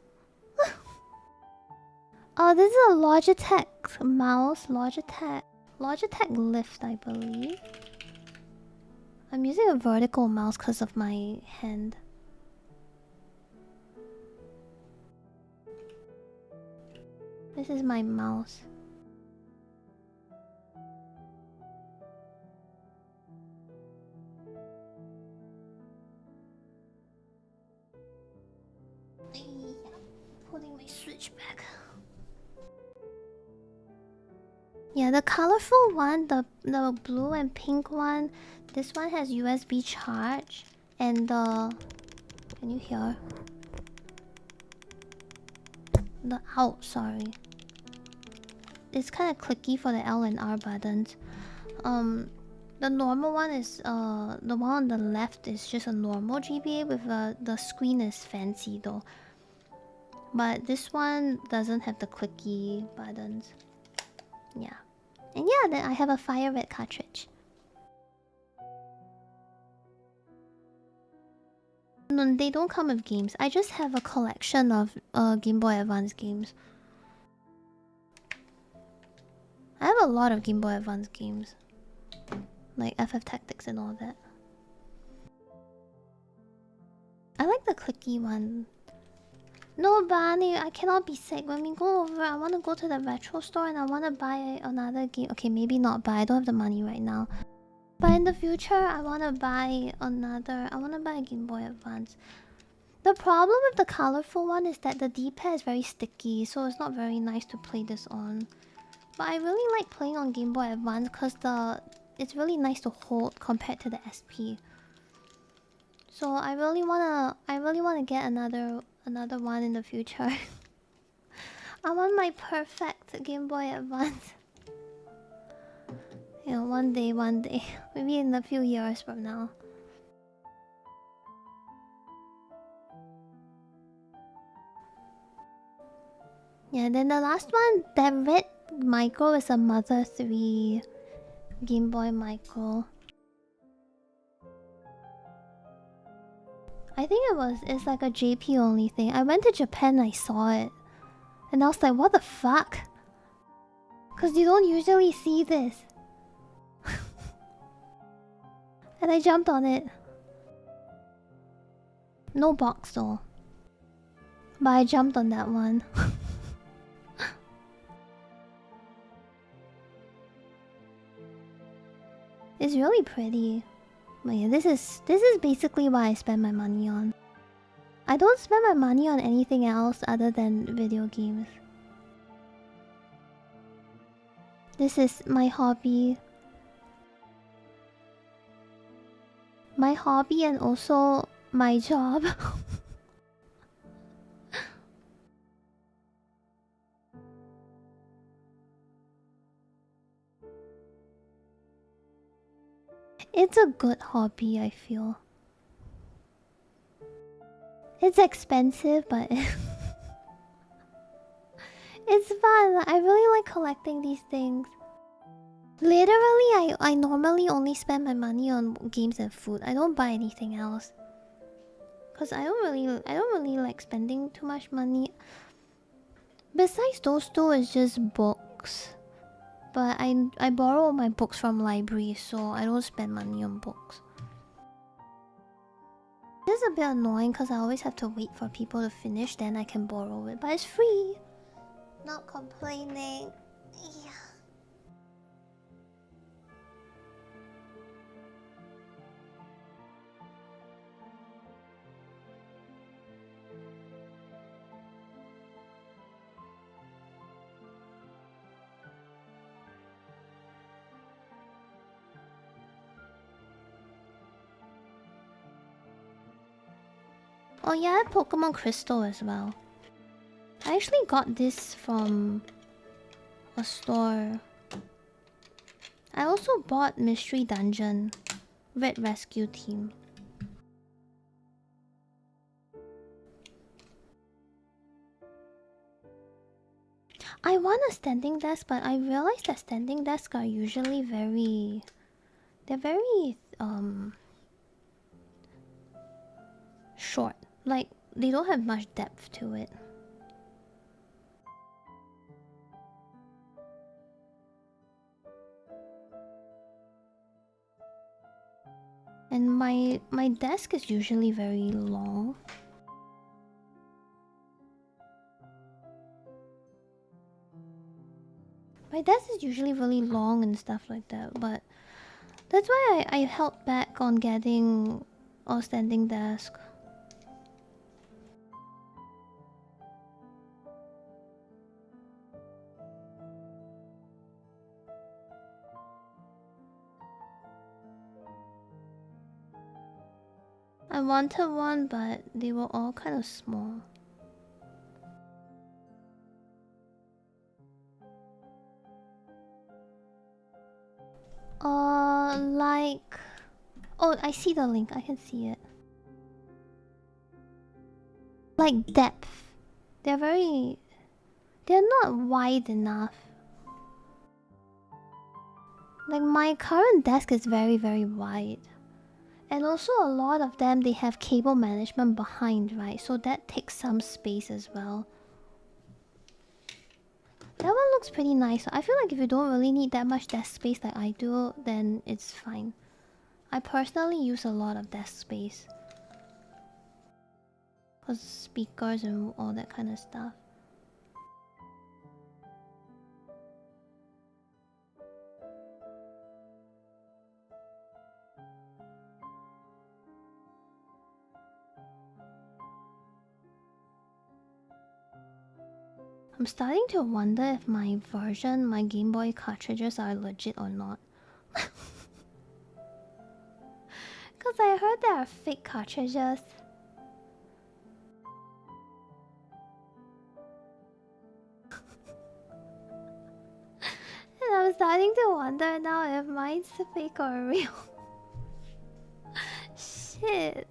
Oh, this is a Logitech mouse. Logitech Lift, I believe. I'm using a vertical mouse because of my hand. This is my mouse. Putting my Switch back. Yeah, the colorful one, the blue and pink one, this one has USB charge, and the can you hear? The sorry. It's kind of clicky for the L and R buttons. The normal one is the one on the left is just a normal GBA with the screen is fancy though. But this one doesn't have the clicky buttons. Yeah. And yeah, then I have a fire red cartridge. No, they don't come with games. I just have a collection of Game Boy Advance games. I have a lot of Game Boy Advance games. Like FF Tactics and all that. I like the clicky one. No, Barney, I cannot be sick. When we go over, I want to go to the retro store and I want to buy another game. Okay, maybe not buy. I don't have the money right now. But in the future, I want to buy another. I want to buy a Game Boy Advance. The problem with the colorful one is that the D-pad is very sticky, so it's not very nice to play this on. But I really like playing on Game Boy Advance because it's really nice to hold compared to the SP. So I really wanna get another one in the future. I want my perfect Game Boy Advance. You know, one day. Maybe in a few years from now. Yeah, then the last one, that red micro is a Mother 3 Game Boy Micro. I think it's like a JP only thing. I went to Japan, I saw it. And I was like, what the fuck? Because you don't usually see this. And I jumped on it. No box though. But I jumped on that one. It's really pretty. But yeah, this is basically what I spend my money on. I don't spend my money on anything else other than video games. This is my hobby. My hobby and also my job. It's a good hobby, I feel. It's expensive, but it's fun. I really like collecting these things. Literally, I normally only spend my money on games and food. I don't buy anything else. Cause I don't really like spending too much money. Besides those two, it's just books. But I borrow my books from libraries, so I don't spend money on books. It's a bit annoying because I always have to wait for people to finish, then I can borrow it. But it's free. Not complaining. Yeah. Oh yeah, I have Pokemon Crystal as well. I actually got this from a store. I also bought Mystery Dungeon, Red Rescue Team. I want a standing desk, but I realized that standing desks are usually they're very short. Like they don't have much depth to it. And my desk is usually very long. My desk is usually really long and stuff like that, but that's why I held back on getting a standing desk. I wanted one, but they were all kind of small. Like... Oh, I see the link. I can see it. Like depth. They're very... They're not wide enough. Like my current desk is very, very wide. And also a lot of them, they have cable management behind, right? So that takes some space as well. That one looks pretty nice. I feel like if you don't really need that much desk space like I do, then it's fine. I personally use a lot of desk space. Because speakers and all that kind of stuff. I'm starting to wonder if my Game Boy cartridges are legit or not. Because I heard there are fake cartridges. And I'm starting to wonder now if mine's fake or real. Shit.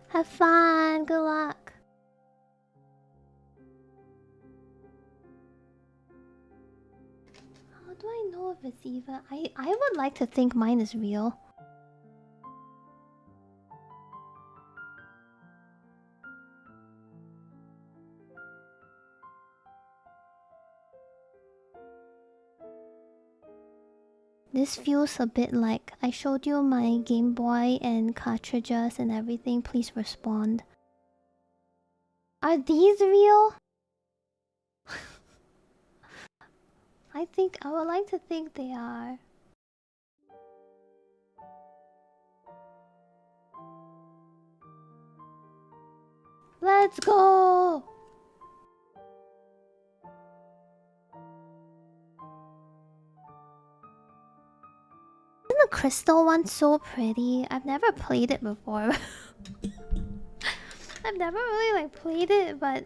Have fun. Good luck. if it's even. I would like to think mine is real. This feels a bit like I showed you my Game Boy and cartridges and everything. Please respond. Are these real? I would like to think they are. Let's go! Isn't the crystal one so pretty? I've never played it before. I've never really like played it, but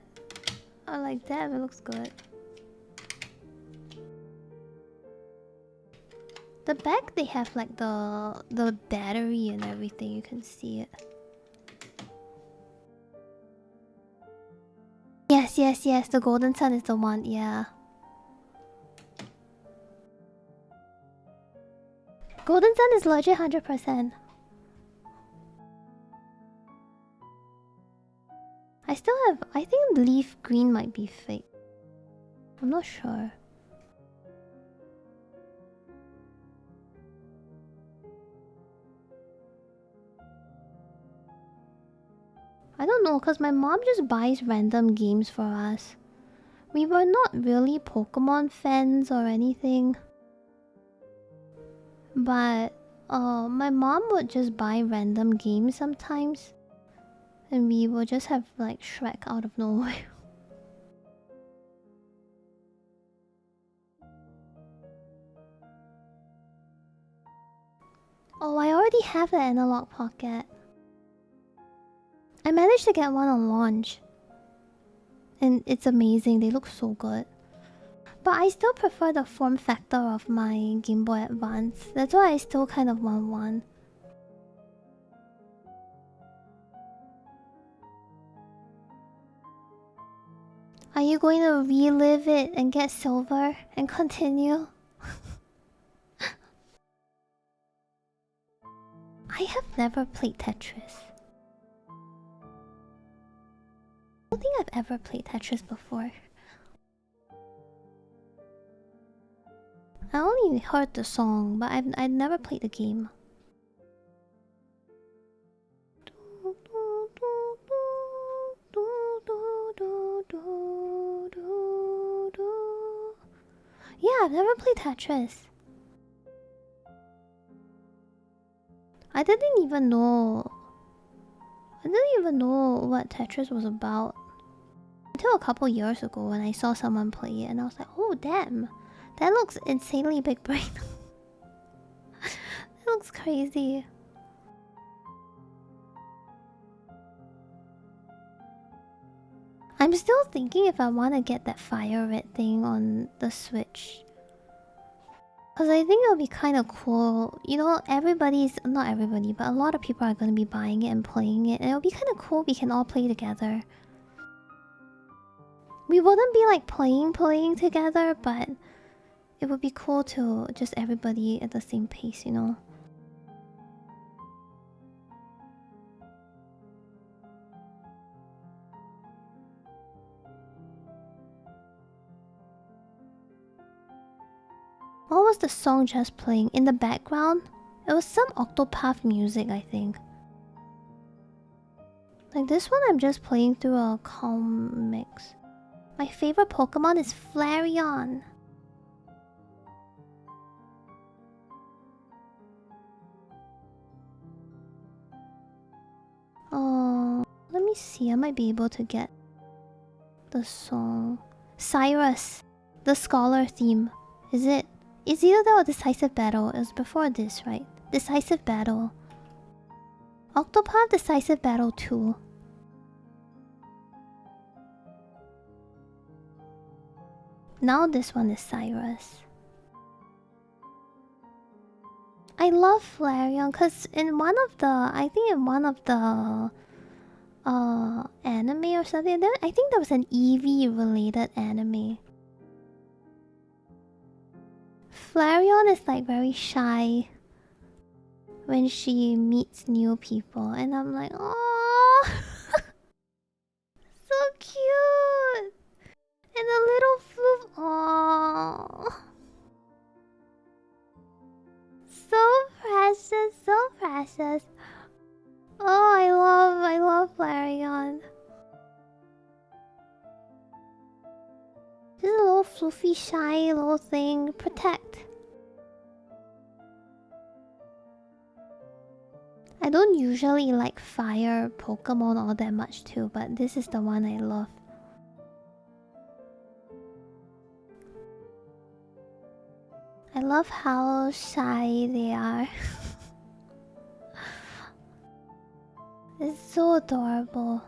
I like that. It looks good. The back they have like the battery and everything. You can see it. Yes, yes, yes. The golden sun is the one. Yeah. Golden sun is legit 100%. I still have. I think leaf green might be fake. I'm not sure. I don't know, cause my mom just buys random games for us. We were not really Pokemon fans or anything. But my mom would just buy random games sometimes. And we would just have like Shrek out of nowhere. Oh, I already have the analog pocket. I managed to get one on launch. And it's amazing, they look so good. But I still prefer the form factor of my Game Boy Advance. That's why I still kind of want one. Are you going to relive it and get silver and continue? I have never played Tetris. I don't think I've ever played Tetris before. I only heard the song, but I've never played the game. Yeah, I've never played Tetris. I didn't even know what Tetris was about until a couple years ago when I saw someone play it and I was like, oh damn, that looks insanely big brain. That looks crazy. I'm still thinking if I want to get that fire red thing on the Switch. Cause I think it'll be kind of cool. You know, not everybody, but a lot of people are gonna be buying it and playing it. And it'll be kind of cool. We can all play together. We wouldn't be like playing together, but it would be cool to just everybody at the same pace, you know. What was the song just playing in the background? It was some Octopath music, I think. Like this one, I'm just playing through a calm mix. My favorite Pokemon is Flareon. Oh, let me see. I might be able to get the song. Cyrus, the Scholar theme. Is it? It's either that or Decisive Battle. It was before this, right? Decisive Battle. Octopath Decisive Battle 2. Now this one is Cyrus. I love Flareon because in one of the... I think in one of the... anime or something. I think there was an Eevee related anime. Flareon is like very shy when she meets new people, and I'm like, oh, so cute, and a little floof, oh, so precious, so precious. Oh, I love Flareon. Just a little floofy, shy little thing. Protect. I don't usually like fire Pokemon all that much too, but this is the one I love. I love how shy they are. It's so adorable.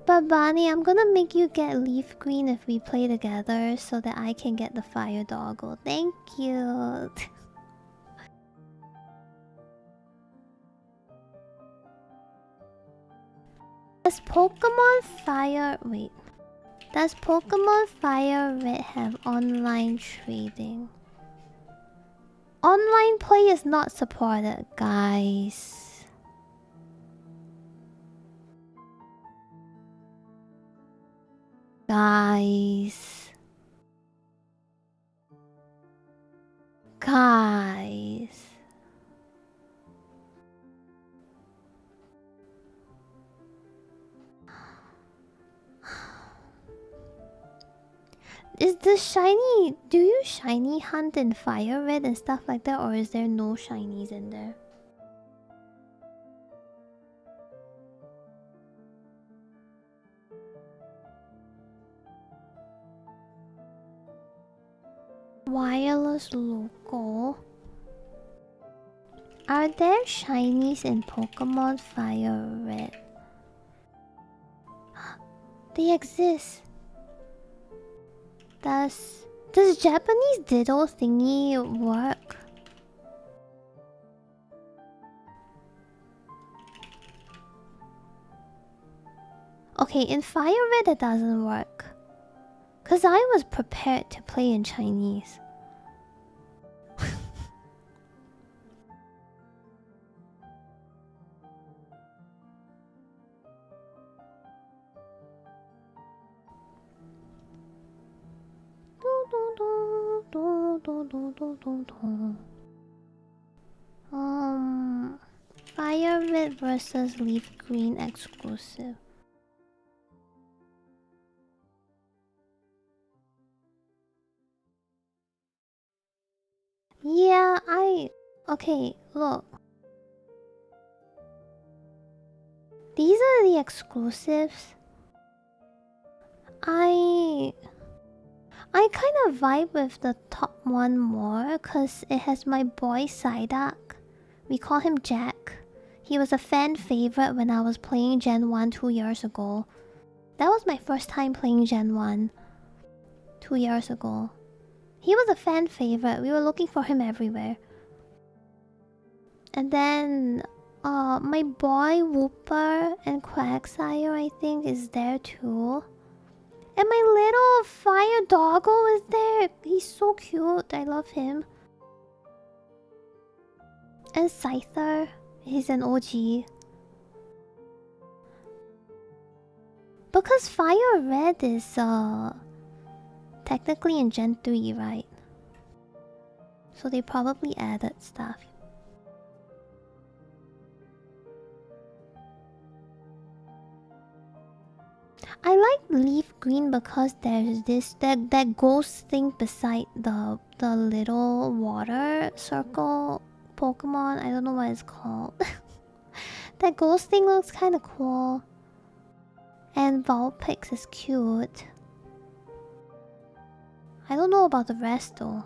But Bonnie, I'm gonna make you get Leaf Green if we play together so that I can get the Fire Doggo. Thank you. Does Pokemon Fire... Wait. Does Pokemon Fire Red have online trading? Online play is not supported, guys. Guys. Is the shiny... Do you shiny hunt in Fire Red and stuff like that, or is there no shinies in there? Wireless local. Are there shinies in Pokemon Fire Red? They exist. Does Japanese Ditto thingy work? Okay, in Fire Red it doesn't work. Cause I was prepared to play in Chinese. Fire Red versus Leaf Green exclusive. Yeah, okay, look. These are the exclusives. I kind of vibe with the top one more because it has my boy Psyduck. We call him Jack. He was a fan favorite when I was playing Gen 1 2 years ago. That was my first time playing Gen 1 2 years ago. He was a fan favorite. We were looking for him everywhere. And then my boy Wooper and Quagsire, I think, is there too. And my little Fire Doggo is there. He's so cute. I love him. And Scyther. He's an OG. Because Fire Red is technically in Gen 3, right? So they probably added stuff. I like Leaf Green because there's that ghost thing beside the little water circle Pokemon. I don't know what it's called. That ghost thing looks kind of cool. And Vulpix is cute. I don't know about the rest though.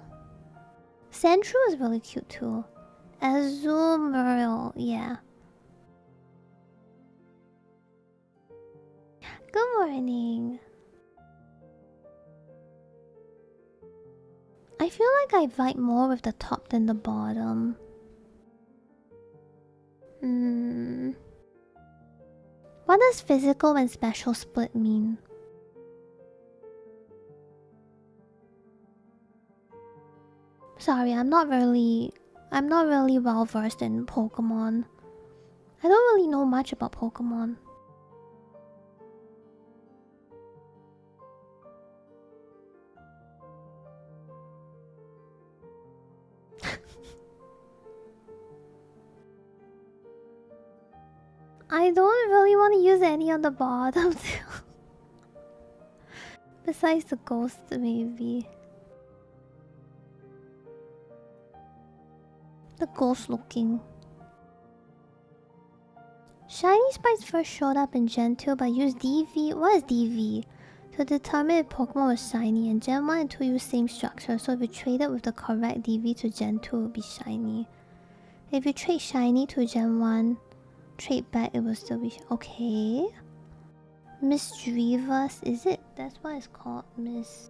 Sandshrew is really cute too. Azumarill, yeah. Good morning. I feel like I vibe more with the top than the bottom. What does physical and special split mean? Sorry, I'm not really well versed in Pokemon. I don't really know much about Pokemon. I don't really want to use any on the bottom. Besides the ghost, maybe. The ghost looking. Shiny Spice first showed up in Gen 2 but used DV. What is DV? To determine if Pokemon was shiny, and Gen 1 and 2 use same structure, so if you traded with the correct DV to Gen 2, it would be shiny. If you trade shiny to Gen 1, trade back, it will still be okay. Misdreavus, is it? That's what it's called, Misdreavus.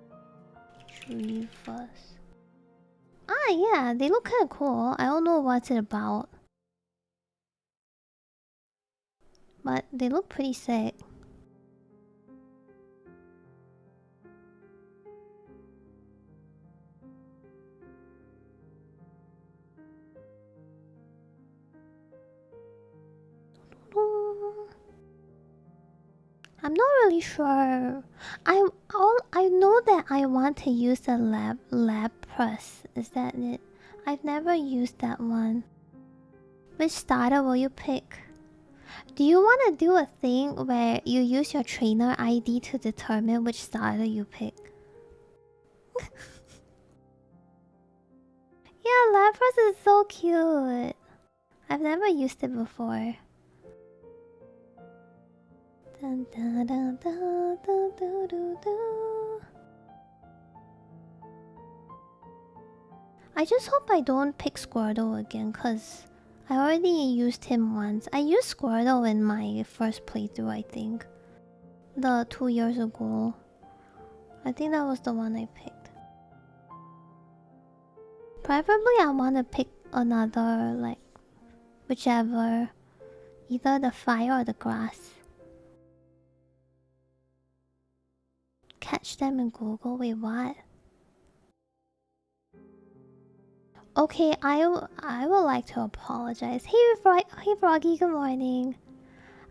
Ah, yeah, they look kind of cool. I don't know what's it about, but they look pretty sick. I'm not really sure. I know that I want to use the lab press. Is that it? I've never used that one. Which starter will you pick? Do you want to do a thing where you use your trainer ID to determine which starter you pick? Yeah, Lapras is so cute. I've never used it before. Dun, dun, dun, dun, dun, dun, dun, dun. I just hope I don't pick Squirtle again, cause I already used him once. I used Squirtle in my first playthrough, I think. The 2 years ago. I think that was the one I picked. Preferably I want to pick another, like, whichever. Either the fire or the grass. Catch them in Google? Wait, what? Okay, I would like to apologize. Hey Froggy, good morning.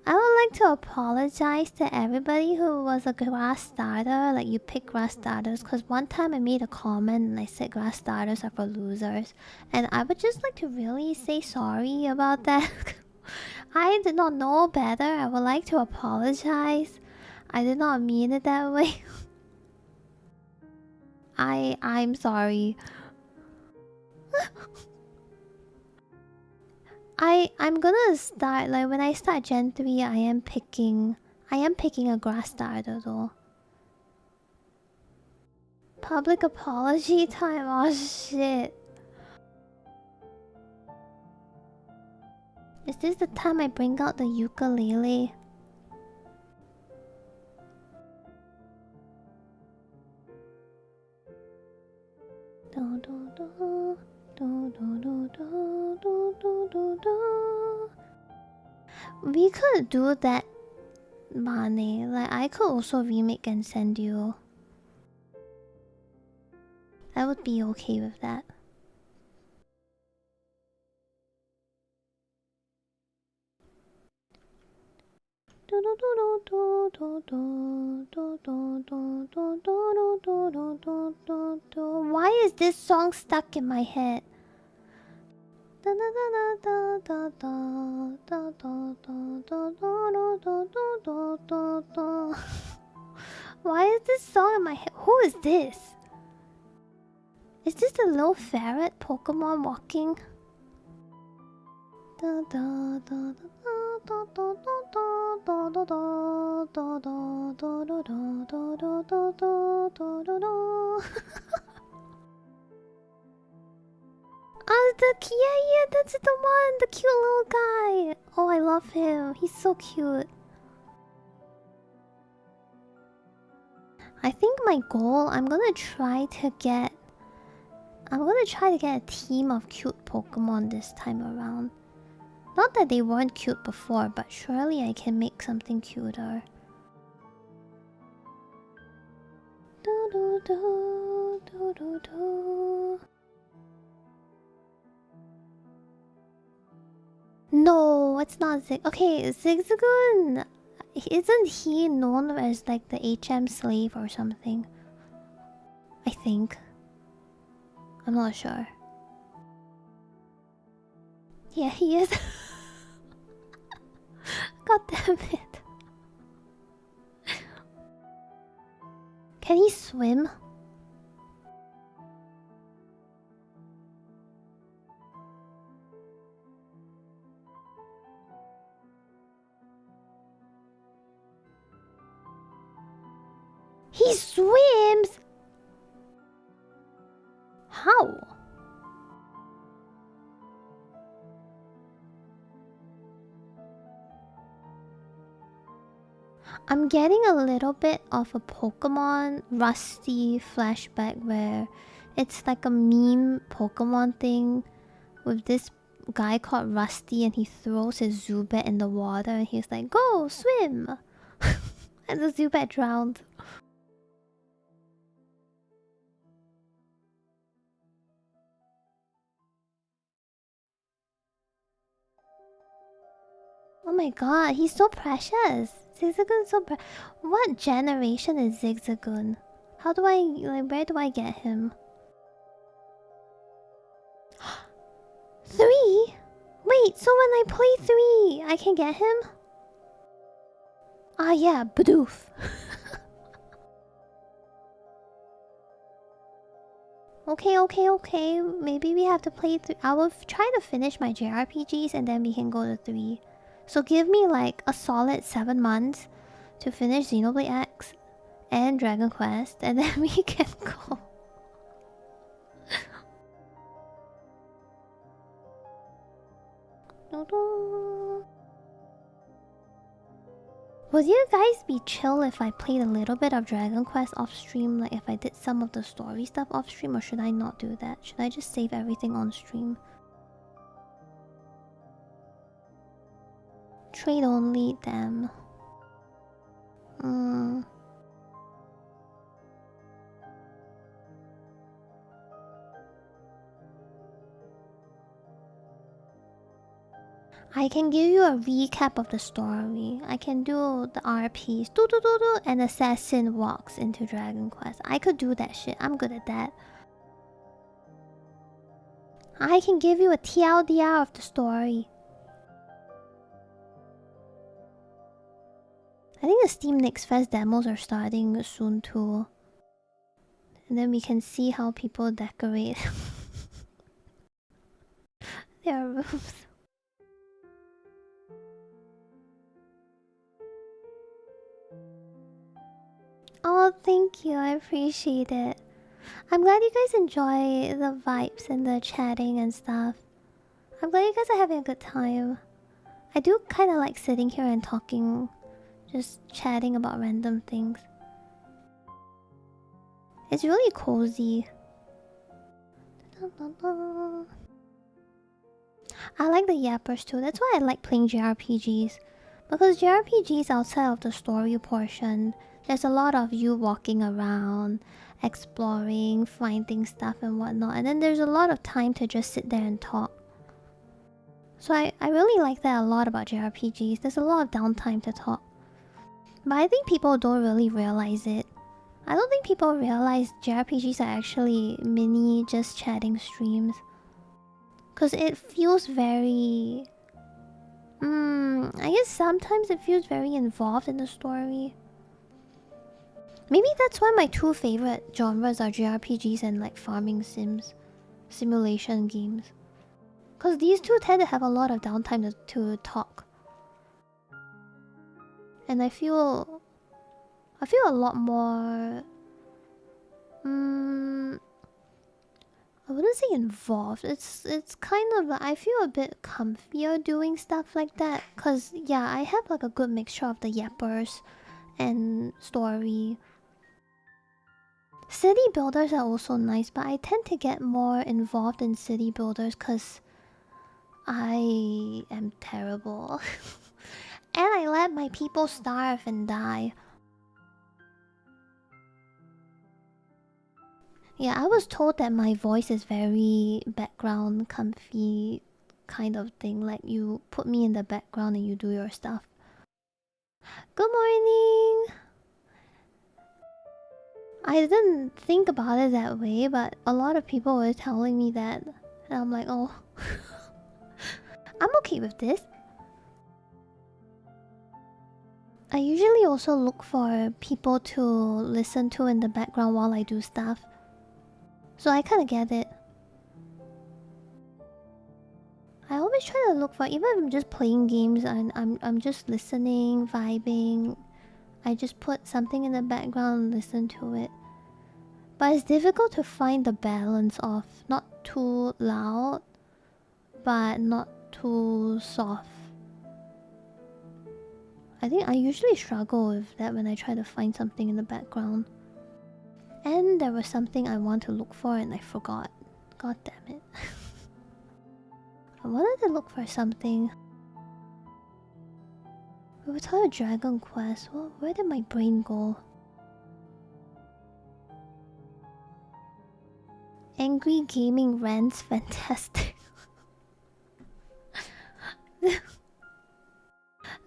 I would like to apologize to everybody who was a grass starter. Like, you pick grass starters, because one time I made a comment and I said grass starters are for losers. And I would just like to really say sorry about that. I did not know better. I would like to apologize. I did not mean it that way. I'm sorry. I'm gonna start, like, when I start Gen 3, I am picking a grass starter though. Public apology time. Oh shit. Is this the time I bring out the ukulele? Do, do, do. Do, do, do, do, do, do, do, do. We could do that, Mane. Like, I could also remake and send you. I would be okay with that. Why is this song stuck in my head? Why is this song in my head? Who is this? Is this the little ferret Pokemon walking? Oh, yeah, that's the one, the cute little guy. Oh, I love him. He's so cute. I think my goal, I'm gonna try to get a team of cute Pokemon this time around. Not that they weren't cute before, but surely I can make something cuter. Do do do do do do. No, it's not Zig. Okay, Zigzagoon. Isn't he known as like the HM slave or something? I think. I'm not sure. Yeah, he is. God damn it. Can he swim? He swims! How? I'm getting a little bit of a Pokemon Rusty flashback where it's like a meme Pokemon thing with this guy called Rusty and he throws his Zubat in the water and he's like, go swim! And the Zubat drowned. Oh my god, he's so precious. Zigzagoon's so What generation is Zigzagoon? How do I, like, where do I get him? 3? Wait, so when I play 3, I can get him? Ah yeah, Bidoof. Okay. Maybe we have to play 3. I will try to finish my JRPGs and then we can go to 3. So give me like a solid 7 months to finish Xenoblade X and Dragon Quest and then we can go. Would you guys be chill if I played a little bit of Dragon Quest off stream? Like if I did some of the story stuff off stream, or should I not do that? Should I just save everything on stream? Trade only, damn. I can give you a recap of the story. I can do the RPs, and assassin walks into Dragon Quest. I could do that shit. I'm good at that. I can give you a TLDR of the story. I think the Steam Next Fest demos are starting soon too. And then we can see how people decorate their rooms. Oh, thank you. I appreciate it. I'm glad you guys enjoy the vibes and the chatting and stuff. I'm glad you guys are having a good time. I do kind of like sitting here and talking, just chatting about random things. It's really cozy. I like the yappers too. That's why I like playing JRPGs. Because JRPGs outside of the story portion, there's a lot of you walking around, exploring, finding stuff and whatnot. And then there's a lot of time to just sit there and talk. So I really like that a lot about JRPGs. There's a lot of downtime to talk. But I think people don't really realize it. I don't think people realize JRPGs are actually mini just chatting streams. Because it feels very... I guess sometimes it feels very involved in the story. Maybe that's why my two favorite genres are JRPGs and like farming sims. Simulation games. Because these two tend to have a lot of downtime to talk. And I feel a lot more... I wouldn't say involved. It's kind of like I feel a bit comfier doing stuff like that. Cause yeah, I have like a good mixture of the yappers and story. City builders are also nice, but I tend to get more involved in city builders cause I am terrible. And I let my people starve and die. Yeah, I was told that my voice is very background comfy kind of thing. Like you put me in the background and you do your stuff. Good morning! I didn't think about it that way, but a lot of people were telling me that. And I'm like, oh... I'm okay with this. I usually also look for people to listen to in the background while I do stuff. So I kinda get it. I always try to look for, even if I'm just playing games and I'm just listening, vibing, I just put something in the background and listen to it. But it's difficult to find the balance of not too loud, but not too soft. I think I usually struggle with that when I try to find something in the background. And there was something I want to look for and I forgot. God damn it. I wanted to look for something. We were talking about Dragon Quest. Well, where did my brain go? Angry gaming rants, fantastic.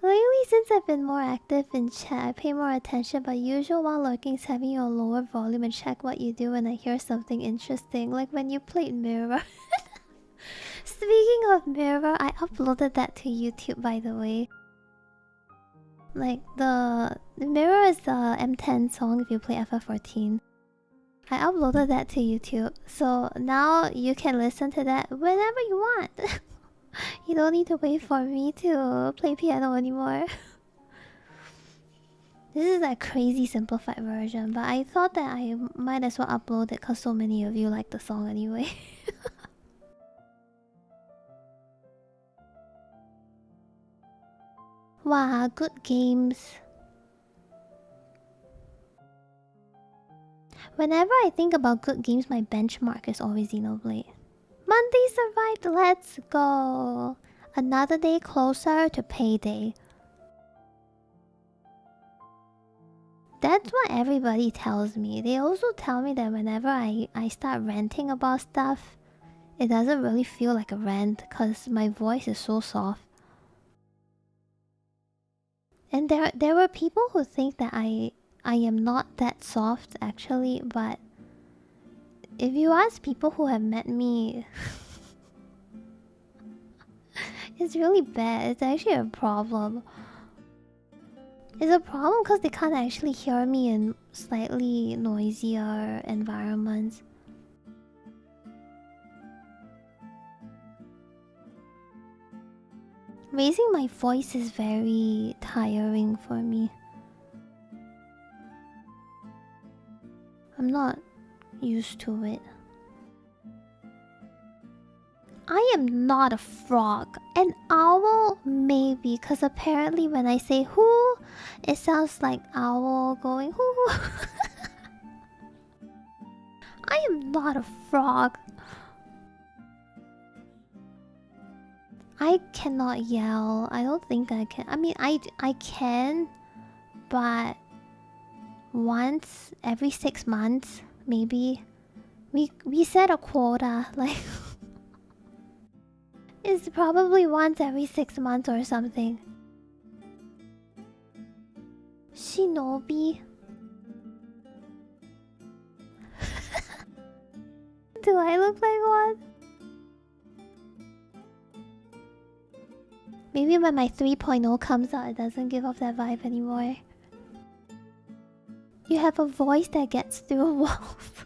Lately, since I've been more active in chat, I pay more attention, but usual while lurking is having a lower volume and check what you do when I hear something interesting, like when you played Mirror. Speaking of Mirror, I uploaded that to YouTube, by the way. Like, the Mirror is the M10 song if you play FF14. I uploaded that to YouTube, so now you can listen to that whenever you want. You don't need to wait for me to play piano anymore. This is a crazy simplified version, but I thought that I might as well upload it because so many of you like the song anyway. Wow, good games. Whenever I think about good games, my benchmark is always Xenoblade. Monday survived, let's go! Another day closer to payday. That's what everybody tells me. They also tell me that whenever I start ranting about stuff, it doesn't really feel like a rant because my voice is so soft. And there were people who think that I am not that soft actually, but if you ask people who have met me, it's really bad. It's actually a problem. It's a problem because they can't actually hear me in slightly noisier environments. Raising my voice is very tiring for me. I'm not used to it. I am not a frog. An owl, maybe, because apparently when I say who, it sounds like owl going who. I am not a frog. I cannot yell. I don't think I can. I mean, I can, but once every 6 months, maybe. We set a quota, like... It's probably once every 6 months or something. Shinobi. Do I look like one? Maybe when my 3.0 comes out, it doesn't give off that vibe anymore. You have a voice that gets through walls.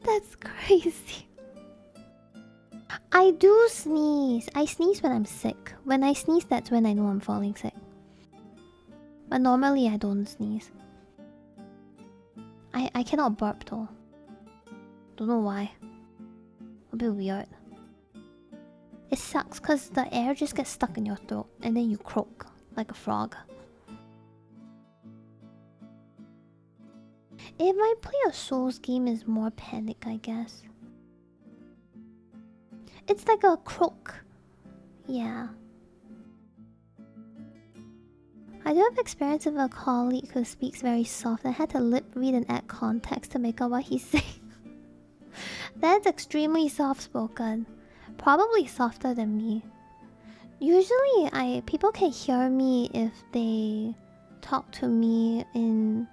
That's crazy. I do sneeze. I sneeze when I'm sick. When I sneeze, that's when I know I'm falling sick. But normally I don't sneeze. I cannot burp though. Don't know why. A bit weird. It sucks because the air just gets stuck in your throat and then you croak like a frog. If I play a Souls game, it's more panic, I guess. It's like a croak. Yeah. I do have experience with a colleague who speaks very soft. I had to lip read and add context to make out what he's saying. That's extremely soft spoken. Probably softer than me. Usually, people can hear me if they talk to me in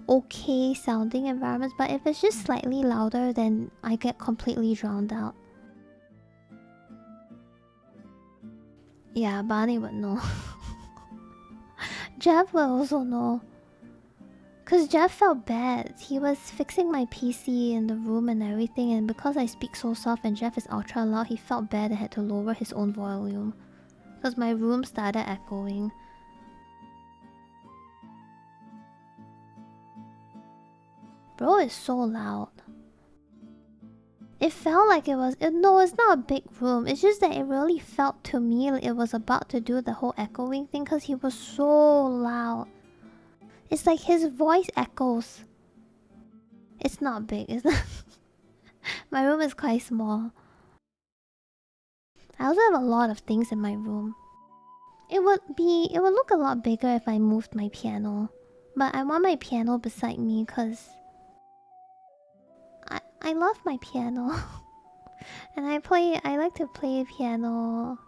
okay sounding environments, but if it's just slightly louder, then I get completely drowned out. Yeah, Barney would know. Jeff will also know. Cause Jeff felt bad. He was fixing my PC in the room and everything, and because I speak so soft and Jeff is ultra loud, he felt bad and had to lower his own volume. Cause my room started echoing. Bro is so loud. It felt like it was... no, it's not a big room. It's just that it really felt to me like it was about to do the whole echoing thing because he was so loud. It's like his voice echoes. It's not big, it's not... My room is quite small. I also have a lot of things in my room. It would look a lot bigger if I moved my piano. But I want my piano beside me because... I love my piano. And I like to play piano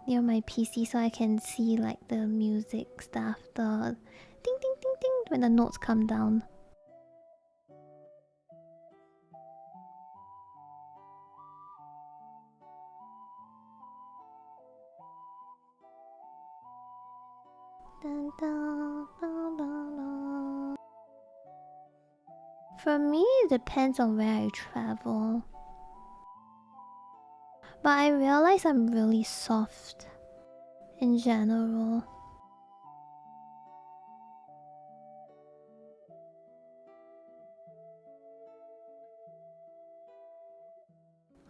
near my PC so I can see like the music stuff, the ding ding ding ding when the notes come down. Dun, dun, dun, dun, dun. For me, it depends on where I travel. But I realize I'm really soft in general.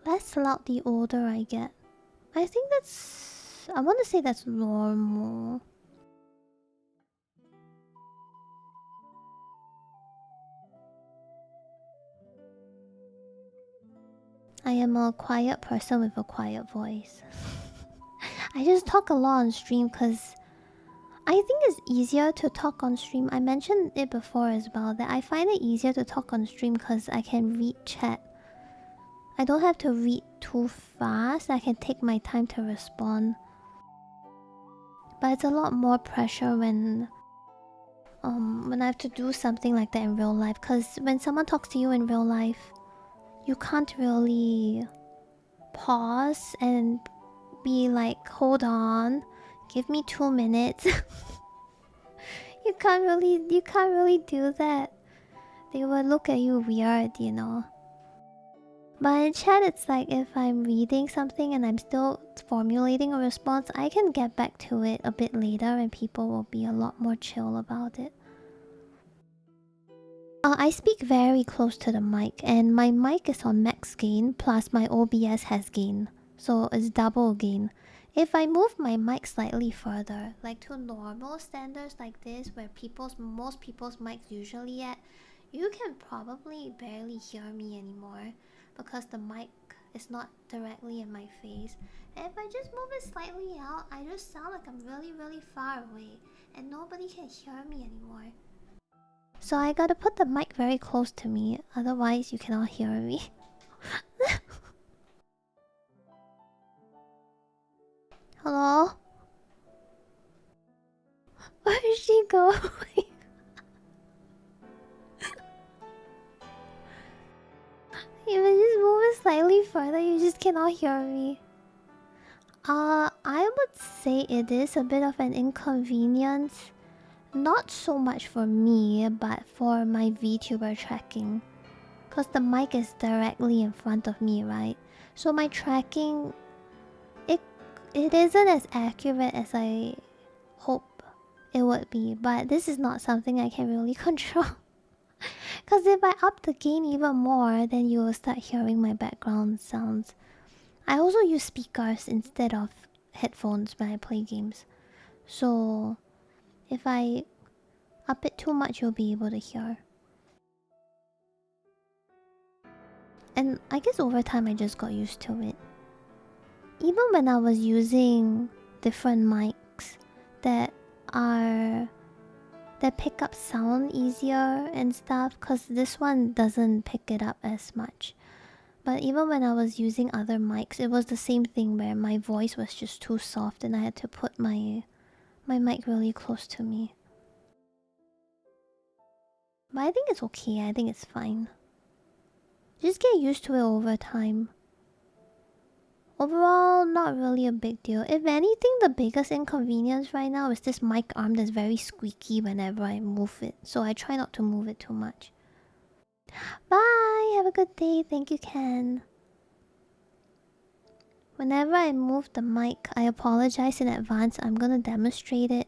Less loud the older I get. I think that's... I want to say that's normal. I am a quiet person with a quiet voice. I just talk a lot on stream because I think it's easier to talk on stream. I mentioned it before as well, that I find it easier to talk on stream because I can read chat. I don't have to read too fast. I can take my time to respond. But it's a lot more pressure when I have to do something like that in real life. Because when someone talks to you in real life, you can't really pause and be like, hold on, give me 2 minutes. You can't really do that. They will look at you weird, you know. But in chat, it's like if I'm reading something and I'm still formulating a response, I can get back to it a bit later and people will be a lot more chill about it. I speak very close to the mic, and my mic is on max gain, plus my OBS has gain. So it's double gain. If I move my mic slightly further, like to normal standards like this, where most people's mics usually at, you can probably barely hear me anymore because the mic is not directly in my face. And if I just move it slightly out, I just sound like I'm really far away and nobody can hear me anymore. So I gotta put the mic very close to me, otherwise you cannot hear me. Hello? Where did she go? If I just move it slightly further, you just cannot hear me. I would say it is a bit of an inconvenience. Not so much for me, but for my VTuber tracking. Because the mic is directly in front of me, right? So my tracking... It isn't as accurate as I hope it would be. But this is not something I can really control. Because if I up the gain even more, then you will start hearing my background sounds. I also use speakers instead of headphones when I play games. So if I up it too much, you'll be able to hear. And I guess over time I just got used to it. Even when I was using different mics that pick up sound easier and stuff, because this one doesn't pick it up as much. But even when I was using other mics, it was the same thing where my voice was just too soft and I had to put my mic really close to me. But I think it's okay. I think it's fine. Just get used to it over time. Overall, not really a big deal. If anything, the biggest inconvenience right now is this mic arm that's very squeaky whenever I move it. So I try not to move it too much. Bye! Have a good day. Thank you, Ken. Whenever I move the mic, I apologize in advance. I'm gonna demonstrate it.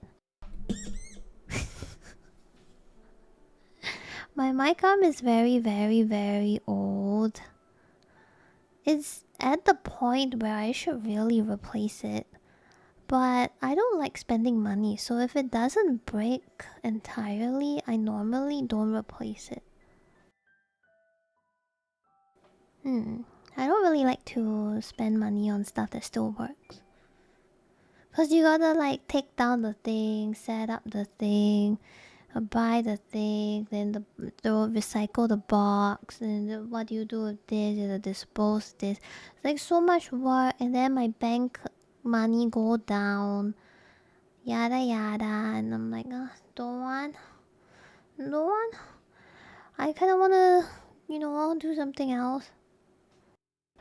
My mic arm is very, very, very old. It's at the point where I should really replace it. But I don't like spending money, so if it doesn't break entirely, I normally don't replace it. I don't really like to spend money on stuff that still works. Cause you gotta like take down the thing, set up the thing, buy the thing, then recycle the box, and what do you do with this? You dispose this. It's like so much work, and then my bank money go down, yada yada, and I'm like, don't want. I kind of wanna, do something else.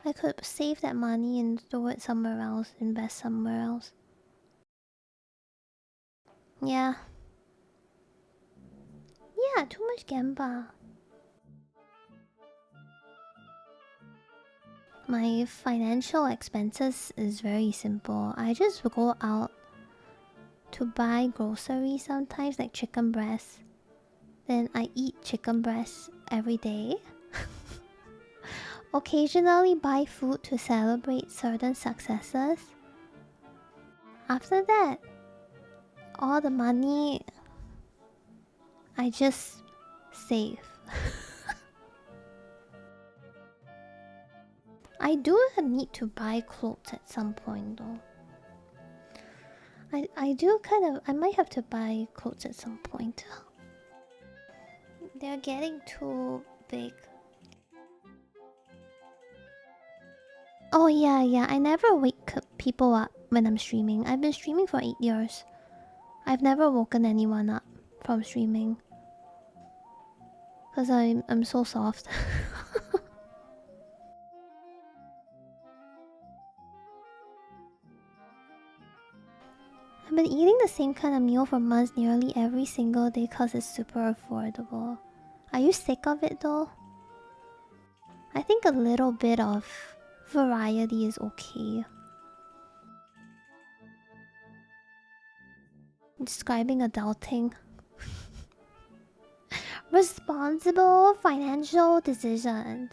I could save that money and throw it somewhere else, invest somewhere else. Yeah. Yeah, too much gamba. My financial expenses is very simple. I just go out to buy groceries sometimes, like chicken breast. Then I eat chicken breast every day. Occasionally buy food to celebrate certain successes. After that, all the money I just save. I do need to buy clothes at some point though. I might have to buy clothes at some point. They're getting too big. Oh yeah, I never wake people up when I'm streaming. I've been streaming for 8 years. I've never woken anyone up from streaming. Cause I'm so soft. I've been eating the same kind of meal for months nearly every single day cause it's super affordable. Are you sick of it though? I think a little bit of variety is okay. Describing adulting. Responsible financial decisions.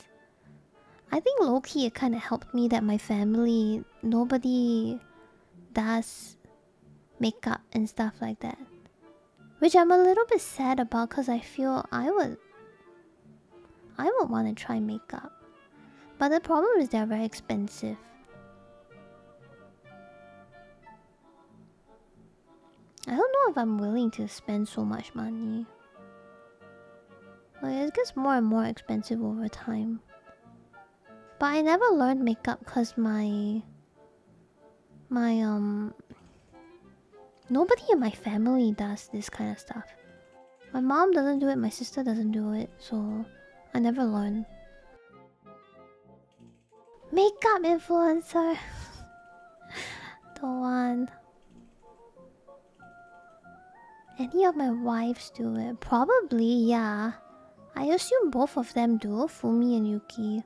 I think low-key it kind of helped me that my family, nobody does makeup and stuff like that. Which I'm a little bit sad about because I feel I would want to try makeup. But the problem is they're very expensive. I don't know if I'm willing to spend so much money. Like, it gets more and more expensive over time. But I never learned makeup because nobody in my family does this kind of stuff. My mom doesn't do it, my sister doesn't do it, so I never learned. Makeup influencer. Don't want. Any of my wives do it? Probably, yeah. I assume both of them do, Fumi and Yuki.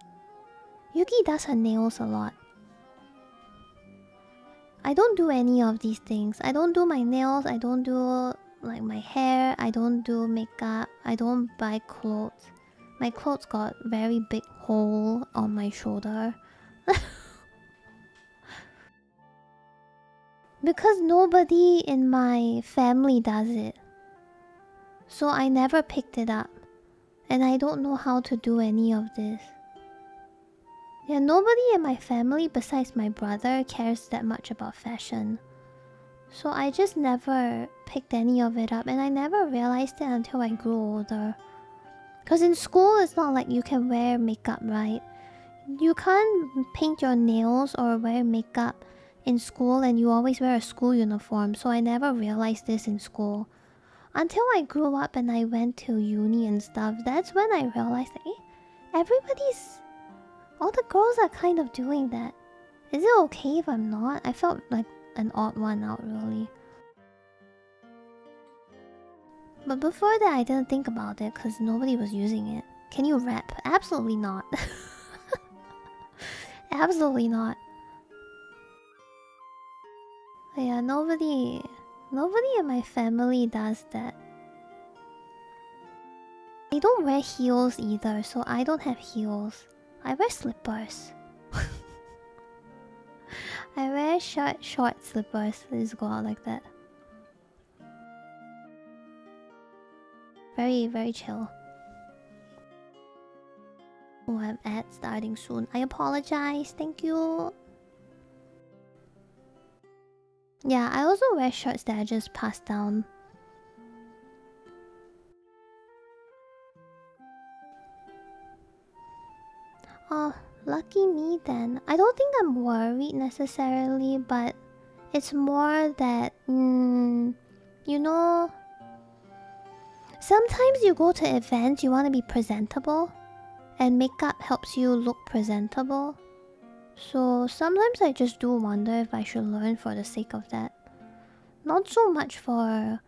Yuki does her nails a lot. I don't do any of these things. I don't do my nails, I don't do like my hair, I don't do makeup, I don't buy clothes. My clothes got very big hole on my shoulder. Because nobody in my family does it. So I never picked it up. And I don't know how to do any of this. Yeah, nobody in my family besides my brother cares that much about fashion. So I just never picked any of it up and I never realized it until I grew older. Because in school it's not like you can wear makeup, right? You can't paint your nails or wear makeup in school, and you always wear a school uniform, so I never realized this in school. Until I grew up and I went to uni and stuff, that's when I realized that everybody's... All the girls are kind of doing that. Is it okay if I'm not? I felt like an odd one out, really. But before that, I didn't think about it because nobody was using it. Can you rap? Absolutely not. Absolutely not. Yeah, nobody in my family does that. I don't wear heels either, so I don't have heels. I wear slippers. I wear short slippers. Let's go out like that. Very, very chill. Oh, I have ads starting soon. I apologize. Thank you. Yeah, I also wear shirts that I just pass down. Oh, lucky me then. I don't think I'm worried necessarily, but it's more that, you know, sometimes you go to events, you want to be presentable, and makeup helps you look presentable. So sometimes I just do wonder if I should learn for the sake of that. Not so much for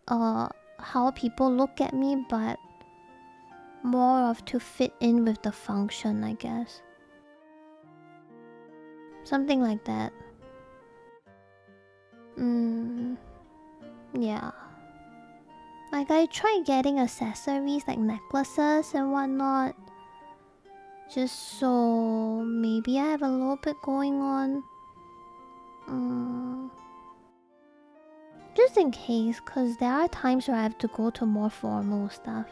how people look at me, but more of to fit in with the function, I guess. Something like that. Yeah. Like I tried getting accessories like necklaces and whatnot. Just so maybe I have a little bit going on. Just in case, because there are times where I have to go to more formal stuff.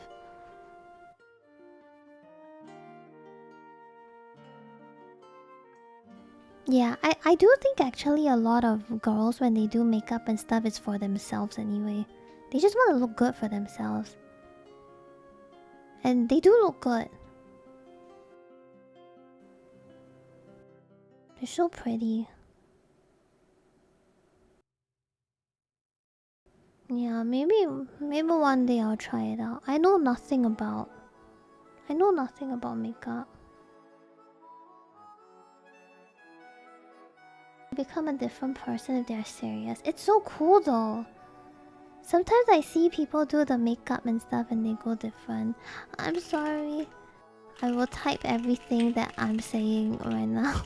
Yeah, I do think actually a lot of girls when they do makeup and stuff it's for themselves anyway. They just want to look good for themselves. And they do look good. They're so pretty. Yeah, maybe one day I'll try it out. I know nothing about makeup. Become a different person if they're serious. It's so cool though. Sometimes I see people do the makeup and stuff and they go different. I'm sorry. I will type everything that I'm saying right now.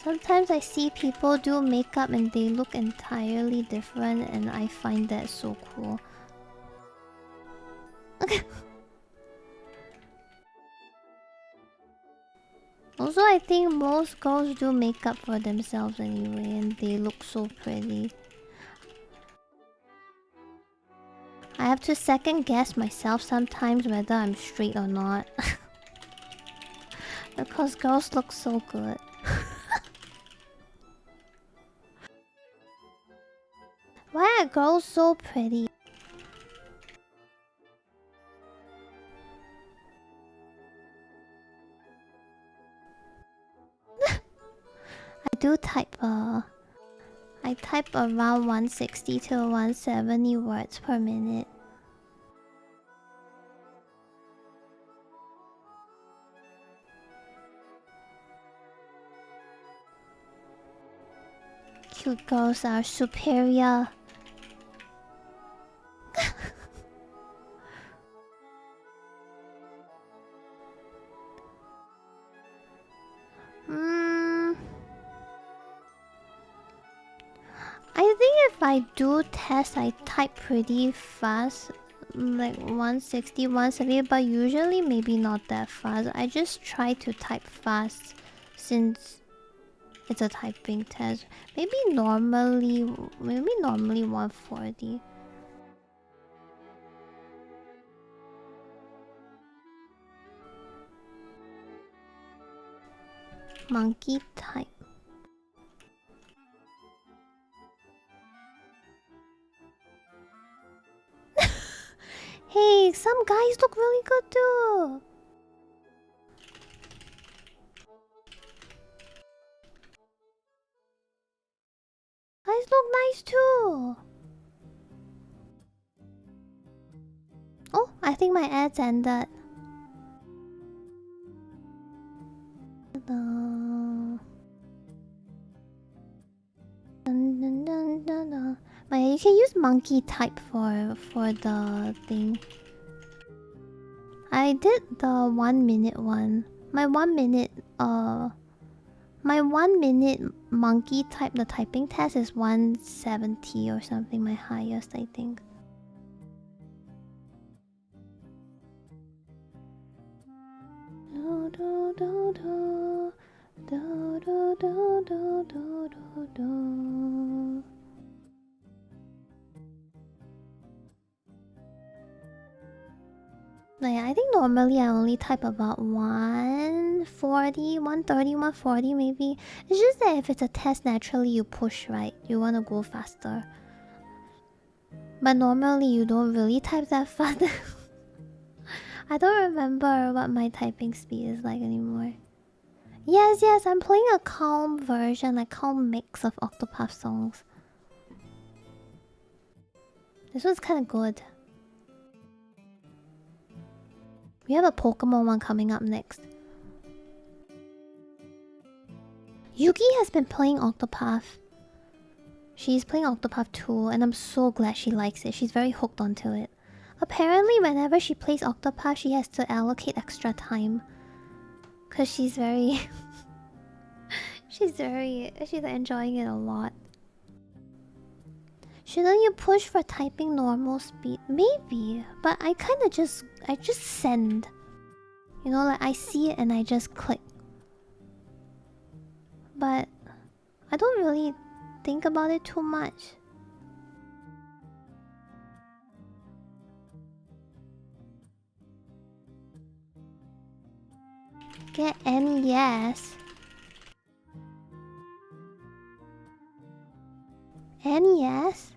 Sometimes I see people do makeup and they look entirely different and I find that so cool. Okay. Also, I think most girls do makeup for themselves anyway and they look so pretty. I have to second guess myself sometimes whether I'm straight or not. Because girls look so good. Why are girls so pretty? I type around 160 to 170 words per minute. Cute girls are superior. I think if I do tests, I type pretty fast. Like 160, 170, but usually maybe not that fast. I just try to type fast since it's a typing test. Maybe normally 140. Monkey type. Hey, some guys look really good too. guys too. Oh, I think my ads ended. But you can use monkey type for the thing. I did the 1 minute one. My 1 minute monkey type, the typing test is 170 or something, my highest, I think. Yeah, I think normally I only type about 140, 130, 140 maybe. It's just that if it's a test, naturally you push, right? You want to go faster. But normally you don't really type that fast. I don't remember what my typing speed is like anymore. Yes, yes, I'm playing a calm version, like calm mix of Octopath songs. This one's kind of good. We have a Pokemon one coming up next. Yuki has been playing Octopath. She's playing Octopath 2, and I'm so glad she likes it. She's very hooked onto it. Apparently, whenever she plays Octopath, she has to allocate extra time. Because she's very... she's enjoying it a lot. Shouldn't you push for typing normal speed? Maybe, but I just send. You know, like I see it and I just click. But I don't really think about it too much. Get NES. NES?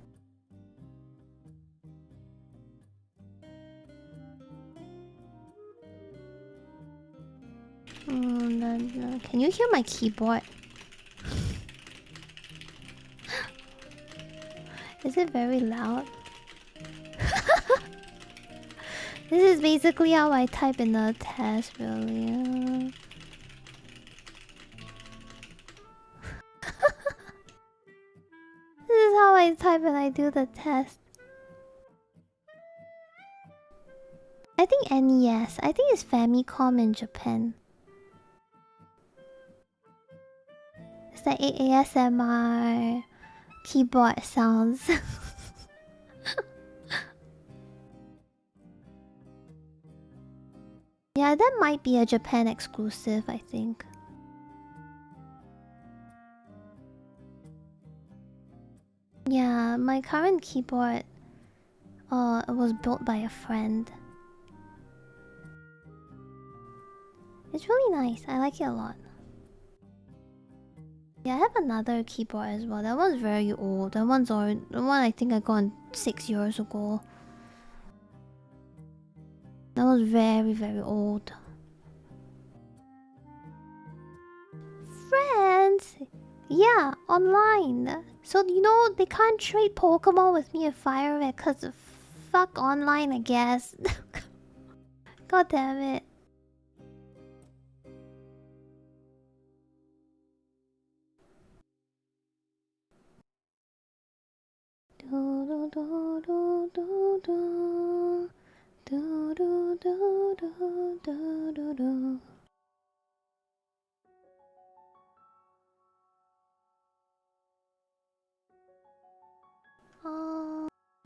No. Can you hear my keyboard? Is it very loud? This is basically how I type in the test, really. This is how I type when I do the test. I think NES. I think it's Famicom in Japan. It's like ASMR keyboard sounds. Yeah, that might be a Japan exclusive, I think. Yeah, my current keyboard was built by a friend. It's really nice. I like it a lot. Yeah, I have another keyboard as well. That one's very old. The one I think I got 6 years ago. That was very, very old. Friends? Yeah, online. So, you know, they can't trade Pokemon with me and Fire Red because fuck online, I guess. God damn it.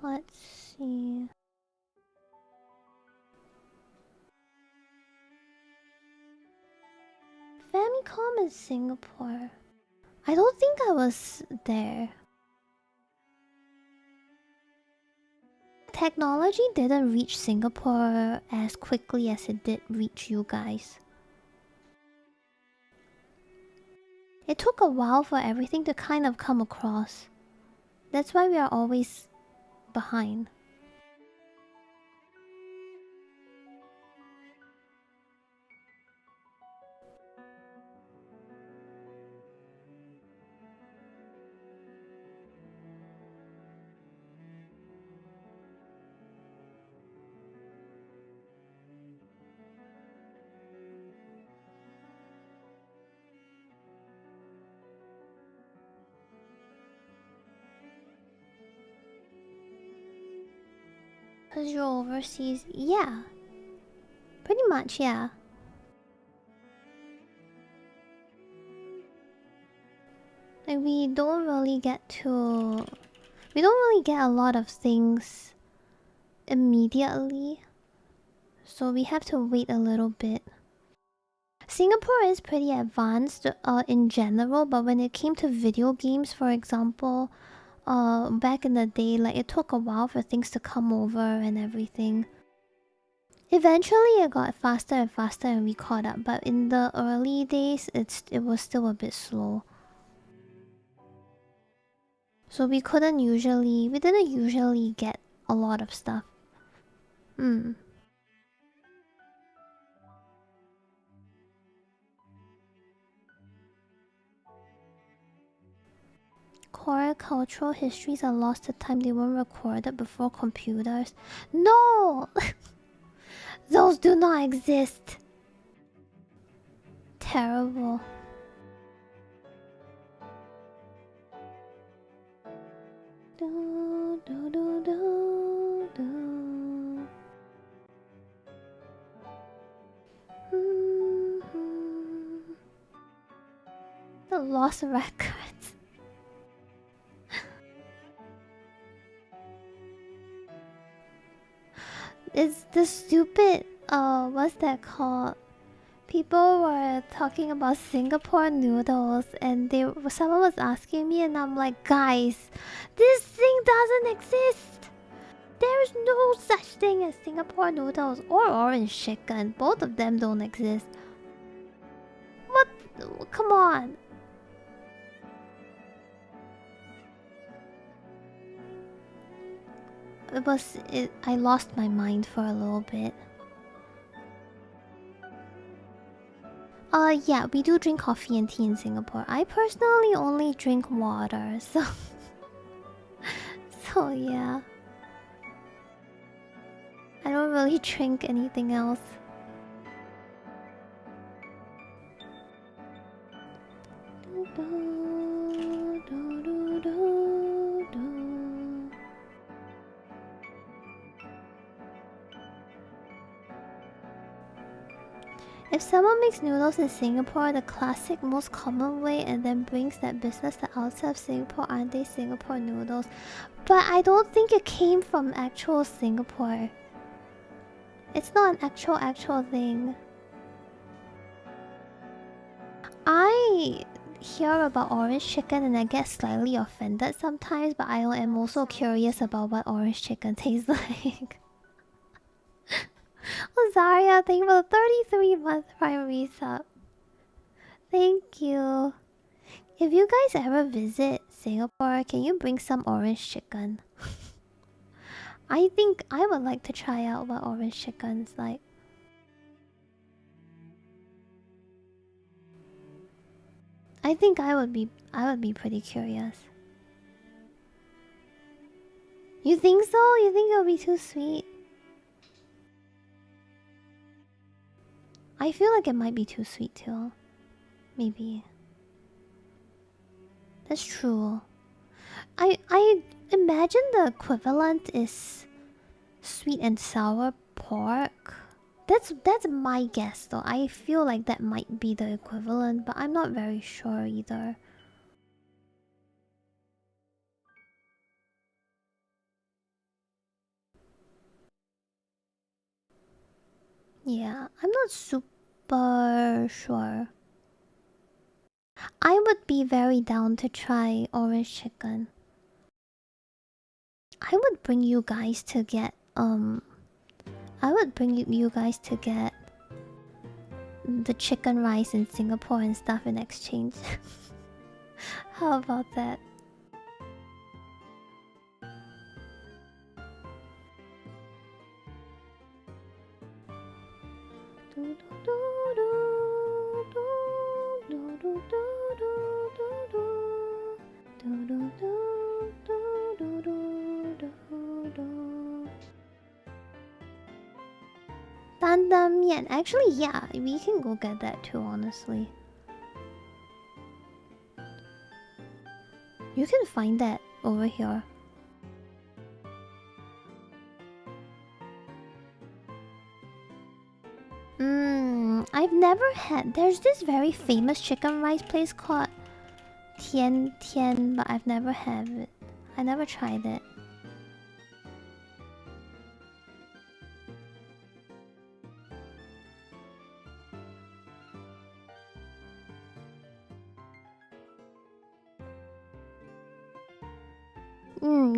Let's see. Famicom is Singapore. I don't think I was there. Technology didn't reach Singapore as quickly as it did reach you guys. It took a while for everything to kind of come across. That's why we are always behind. Cause you're overseas. Yeah. Pretty much, yeah. Like we don't really get to... We don't really get a lot of things immediately. So we have to wait a little bit. Singapore is pretty advanced in general, but when it came to video games, for example, back in the day, like it took a while for things to come over and everything. Eventually, it got faster and faster, and we caught up. But in the early days, it was still a bit slow. So we didn't usually get a lot of stuff. Hmm. Core cultural histories are lost to time. They weren't recorded before computers. No! Those do not exist. Terrible. Do, do, do, do, do. Mm-hmm. The lost records. It's the stupid, what's that called? People were talking about Singapore noodles, and someone was asking me, and I'm like, guys, this thing doesn't exist. There's no such thing as Singapore noodles or orange chicken. Both of them don't exist. What? Come on. I lost my mind for a little bit. Yeah, we do drink coffee and tea in Singapore. I personally only drink water, so... So yeah. I don't really drink anything else. If someone makes noodles in Singapore the classic, most common way and then brings that business to outside of Singapore, aren't they Singapore noodles? But I don't think it came from actual Singapore. It's not an actual thing. I hear about orange chicken and I get slightly offended sometimes, but I am also curious about what orange chicken tastes like. Oh, Zaria, thank you for the 33-month Prime resub. Thank you. If you guys ever visit Singapore, can you bring some orange chicken? I think I would like to try out what orange chicken's like. I think I would be pretty curious. You think so? You think it'll be too sweet? I feel like it might be too sweet too. Maybe. That's true. I imagine the equivalent is sweet and sour pork. That's my guess though. I feel like that might be the equivalent, but I'm not very sure either. Yeah, I'm not super sure. I would be very down to try orange chicken. I would bring you guys to get I would bring you guys to get the chicken rice in Singapore and stuff in exchange. How about that? Tandam Mian. Actually, yeah, we can go get that too, honestly. You can find that over here. never had... There's this very famous chicken rice place called Tian Tian, but I've never had it. I never tried it.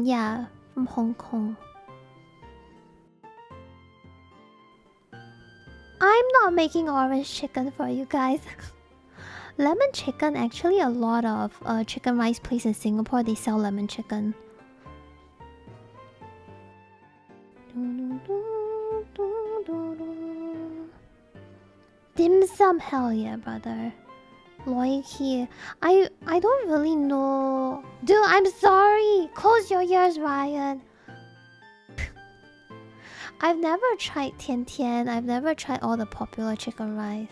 Yeah, from Hong Kong. I'm not making orange chicken for you guys. Lemon chicken, actually a lot of chicken rice place in Singapore, they sell lemon chicken. Dim sum, hell yeah, brother. Loyalty. I don't really know. Dude, I'm sorry. Close your ears, Ryan. I've never tried Tian Tian. I've never tried all the popular chicken rice.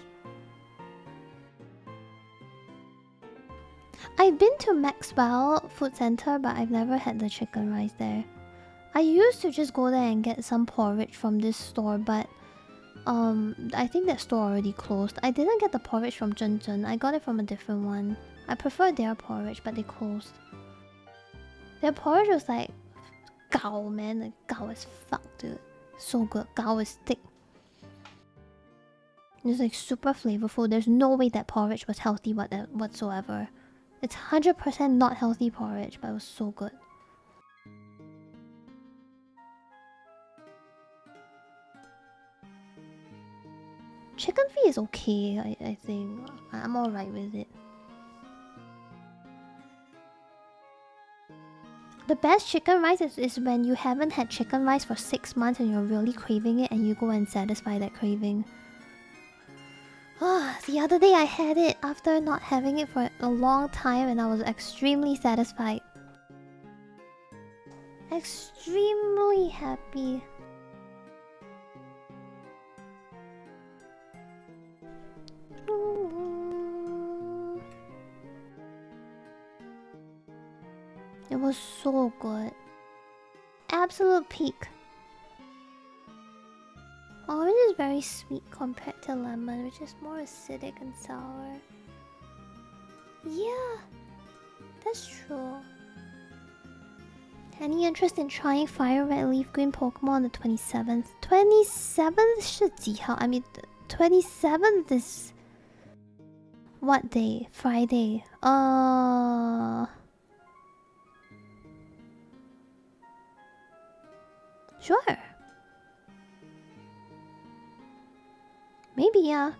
I've been to Maxwell Food Center, but I've never had the chicken rice there. I used to just go there and get some porridge from this store, but I think that store already closed. I didn't get the porridge from Zhen Zhen. I got it from a different one. I prefer their porridge, but they closed. Their porridge was like gao, man. Like gao as fuck, dude. So good. Gao is thick. It's like super flavorful. There's no way that porridge was healthy whatsoever. It's 100% not healthy porridge, but it was so good. Chicken feet is okay, I think. I'm alright with it. The best chicken rice is when you haven't had chicken rice for 6 months and you're really craving it and you go and satisfy that craving. The other day I had it after not having it for a long time and I was extremely satisfied. Extremely happy. It was so good. Absolute peak. Orange is very sweet compared to lemon, which is more acidic and sour. Yeah, that's true. Any interest in trying Fire Red Leaf Green Pokemon on the 27th? 27th 是几号? I mean, 27th is... What day? Friday. Sure. Maybe, yeah.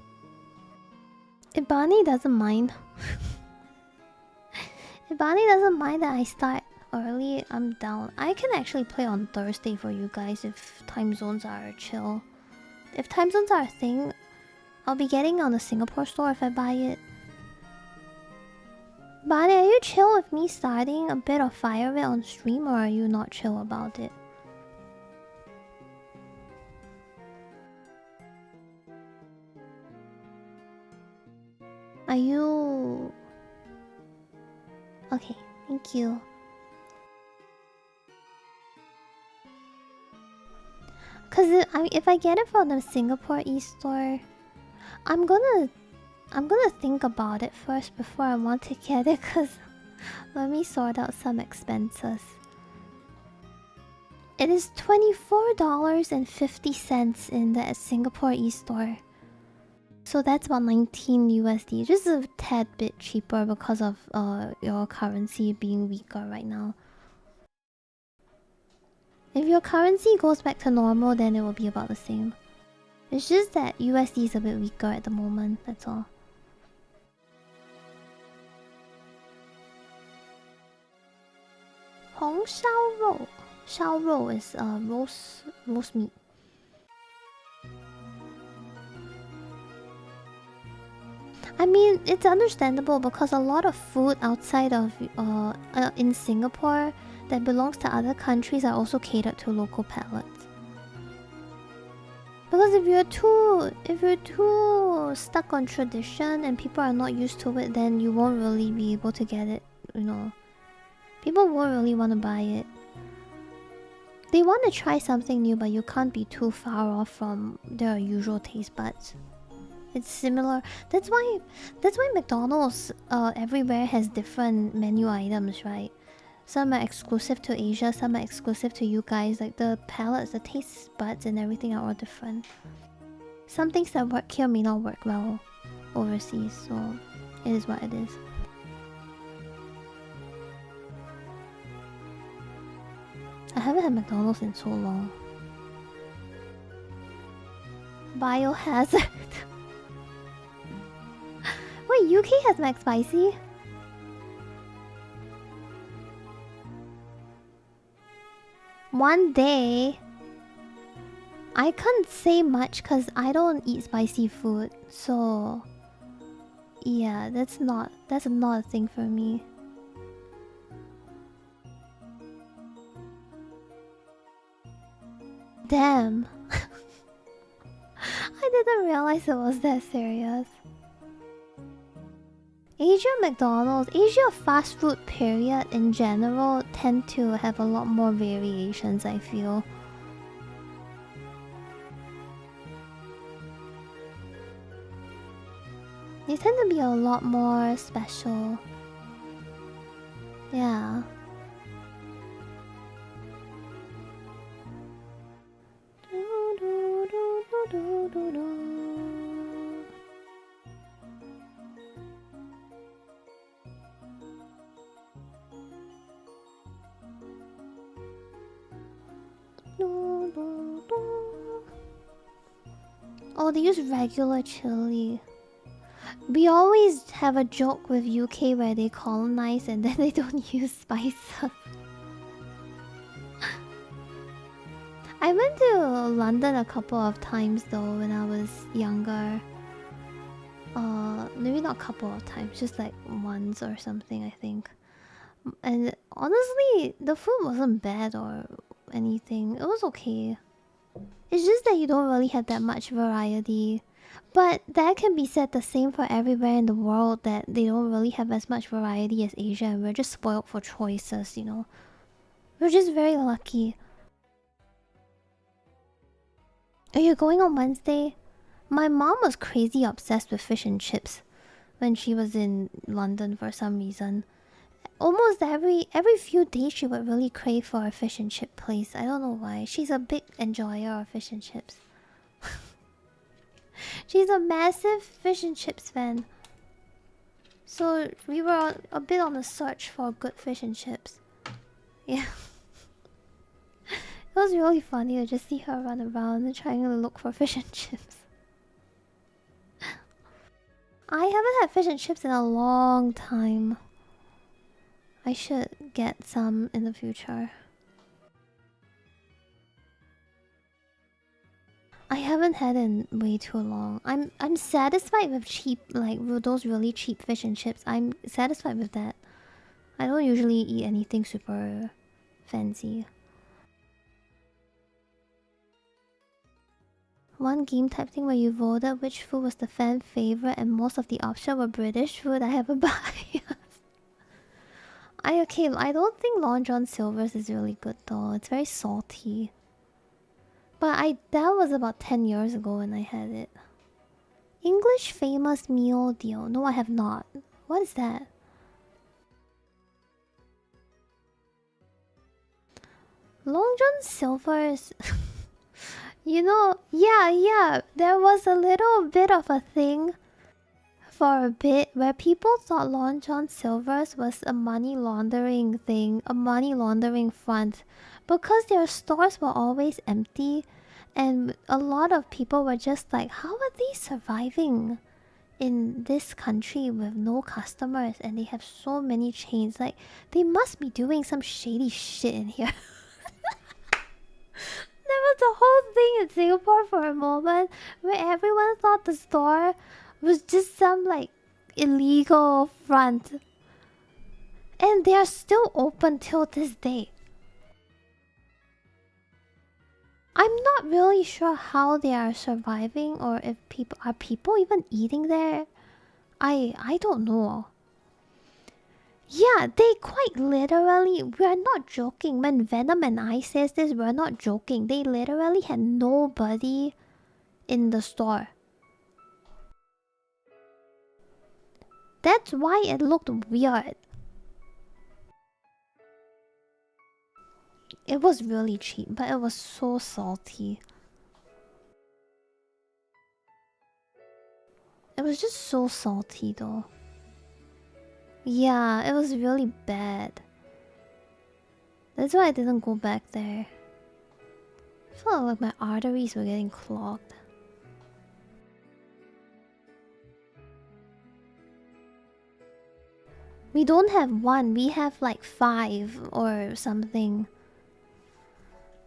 Ibani doesn't mind. Ibani doesn't mind that I start early. I'm down. I can actually play on Thursday for you guys if time zones are chill. If time zones are a thing, I'll be getting on the Singapore store if I buy it. Bani, are you chill with me starting a bit of Fire Red on stream, or are you not chill about it? Are you... Okay, thank you. Cause if I get it from the Singapore e-store, I'm gonna think about it first before I want to get it. Cause let me sort out some expenses. It is $24.50 in the Singapore e-store. So that's about 19 USD, just a tad bit cheaper because of your currency being weaker right now. If your currency goes back to normal, then it will be about the same. It's just that USD is a bit weaker at the moment, that's all. Hong Shao Rou. Shao Rou is roast meat. I mean, it's understandable because a lot of food outside of in Singapore that belongs to other countries are also catered to local palates. Because if you're too stuck on tradition and people are not used to it, then you won't really be able to get it, you know. People won't really want to buy it. They want to try something new, but you can't be too far off from their usual taste buds. It's similar. That's why McDonald's everywhere has different menu items, right? Some are exclusive to Asia, some are exclusive to you guys. Like the palettes, the taste buds and everything are all different. Some things that work here may not work well overseas, so it is what it is. I haven't had McDonald's in so long. Biohazard. Wait, UK has McSpicy? One day. I can't say much because I don't eat spicy food, so yeah, that's not a thing for me. Damn. I didn't realize it was that serious. Asia McDonald's, Asia fast food period in general tend to have a lot more variations, I feel. They tend to be a lot more special. Yeah. Oh, they use regular chili. We always have a joke with UK where they colonize and then they don't use spices. I went to London a couple of times though when I was younger. Maybe not a couple of times, just like once or something, I think. And honestly, the food wasn't bad or anything. It was okay. It's just that you don't really have that much variety. But that can be said the same for everywhere in the world, that they don't really have as much variety as Asia, and we're just spoiled for choices, you know. We're just very lucky. Are you going on Wednesday? My mom was crazy obsessed with fish and chips when she was in London for some reason. Almost every few days she would really crave for a fish and chip place. I don't know why. She's a big enjoyer of fish and chips. She's a massive fish and chips fan. So we were a bit on a search for good fish and chips. Yeah. It was really funny to just see her run around and trying to look for fish and chips. I haven't had fish and chips in a long time. I should get some in the future. I haven't had it in way too long. I'm satisfied with cheap, like with those really cheap fish and chips. I'm satisfied with that. I don't usually eat anything super fancy. One game type thing where you voted which food was the fan favorite and most of the options were British food. I have a bias. I don't think Long John Silver's is really good though. It's very salty. But that was about 10 years ago when I had it. English famous meal deal. No, I have not. What is that? Long John Silver's. You know, yeah. There was a little bit of a thing for a bit where people thought Long John Silver's was a money laundering thing, a money laundering front, because their stores were always empty, and a lot of people were just like, how are they surviving in this country with no customers and they have so many chains? Like, they must be doing some shady shit in here. There was a whole thing in Singapore for a moment where everyone thought the store was just some like illegal front. And they are still open till this day. I'm not really sure how they are surviving or if people even eating there. I don't know. Yeah, they quite literally, we're not joking. When Venom and I says this, we're not joking. They literally had nobody in the store. That's why it looked weird. It was really cheap, but it was so salty. It was just so salty though. Yeah, it was really bad. That's why I didn't go back there. I felt like my arteries were getting clogged. We don't have one, we have like 5 or something.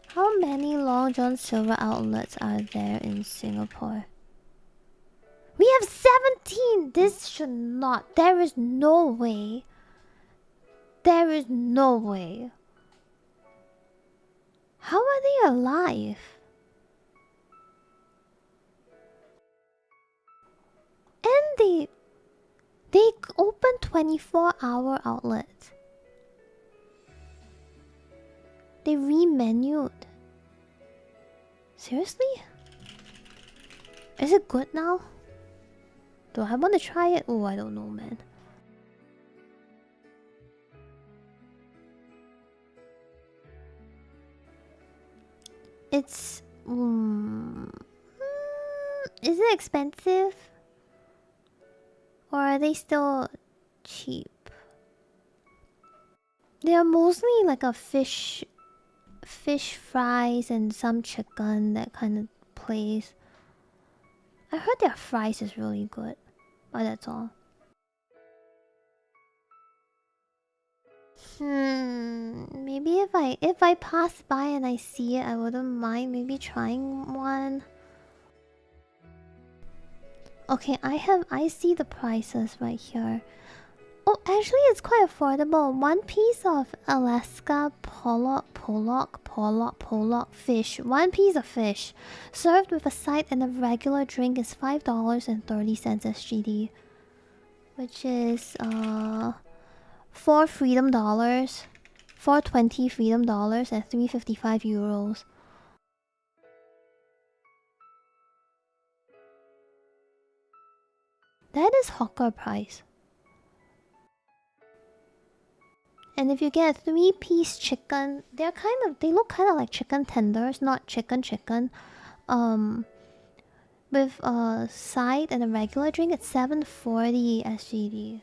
How many Long John Silver outlets are there in Singapore? We have 17! This should not. There is no way. There is no way. How are they alive? And they open 24-hour outlets. They remenued. Seriously? Is it good now? Do I want to try it? Oh, I don't know, man. It's... is it expensive? Or are they still cheap? They are mostly like a fish fries and some chicken, that kind of place. I heard their fries is really good, but that's all. Maybe if I pass by and I see it, I wouldn't mind maybe trying one. Okay, I see the prices right here. Oh, actually, it's quite affordable. One piece of Alaska pollock fish. One piece of fish, served with a side and a regular drink, is $5.30 SGD, which is 4 freedom dollars, 420 freedom dollars, and 355 euros. That is hawker price. And if you get a 3-piece chicken, they look kind of like chicken tenders, not chicken. With a side and a regular drink, it's 740 SGD,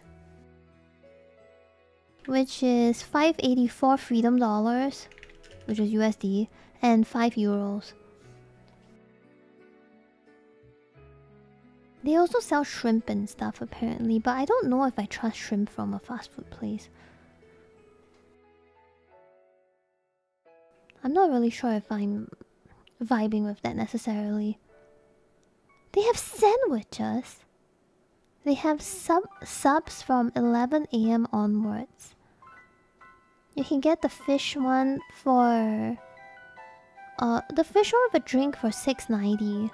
which is 584 freedom dollars, which is USD, and 5 euros. They also sell shrimp and stuff apparently, but I don't know if I trust shrimp from a fast food place. I'm not really sure if I'm vibing with that necessarily. They have sandwiches. They have subs from 11 AM onwards. You can get the fish one for... the fish one with a drink for $6.90.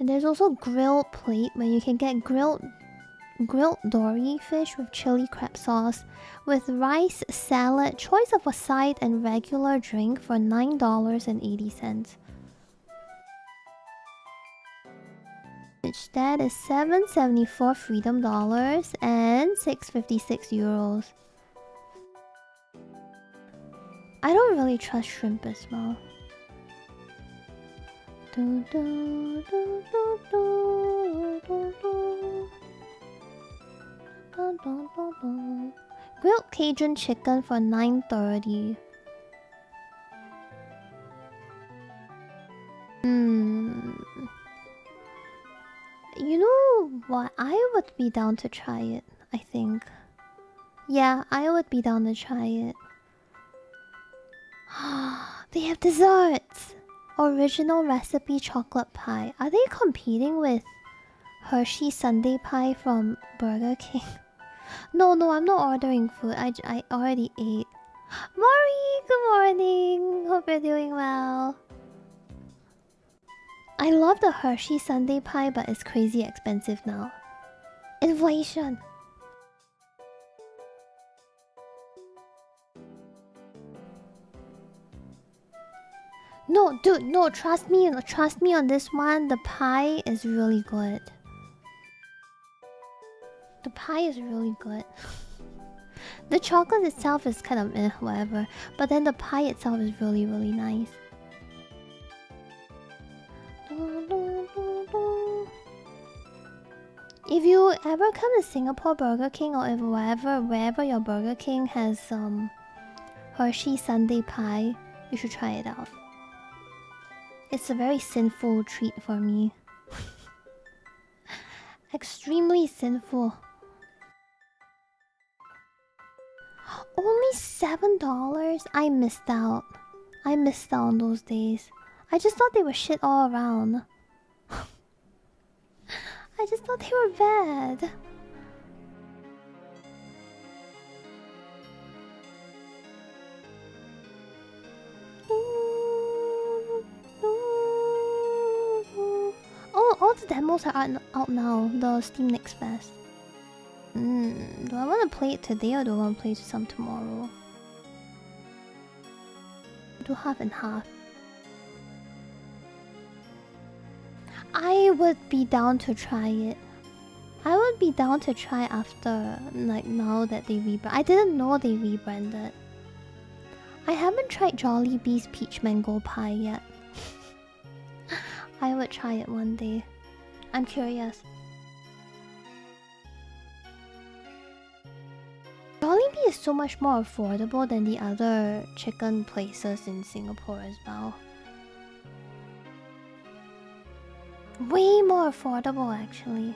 And there's also grilled plate where you can get grilled dory fish with chili crab sauce with rice, salad, choice of a side, and regular drink for $9.80. Which that is 774 freedom dollars and 656 euros. I don't really trust shrimp as well. Grilled Cajun chicken for $9.30. You know what? I would be down to try it, I think. Yeah, I would be down to try it. They have desserts! Original recipe chocolate pie. Are they competing with Hershey Sundae pie from Burger King? No, I'm not ordering food. I already ate. Mari, good morning. Hope you're doing well. I love the Hershey Sundae pie, but it's crazy expensive now. Inflation. No, dude, no, trust me on this one. The pie is really good. The pie is really good. The chocolate itself is kind of whatever, but then the pie itself is really, really nice. If you ever come to Singapore Burger King or if wherever your Burger King has Hershey Sundae pie, you should try it out. It's a very sinful treat for me. Extremely sinful. Only $7? I missed out. I missed out on those days. I just thought they were shit all around. I just thought they were bad. Oh, all the demos are out now. The Steam Next Fest. Do I want to play it today or do I want to play some tomorrow? Do half and half. I would be down to try it. I would be down to try after, like, now that they rebrand. I didn't know they rebranded. I haven't tried Jollibee's Peach Mango Pie yet. I would try it one day. I'm curious. Jollibee is so much more affordable than the other chicken places in Singapore as well. Way more affordable, actually.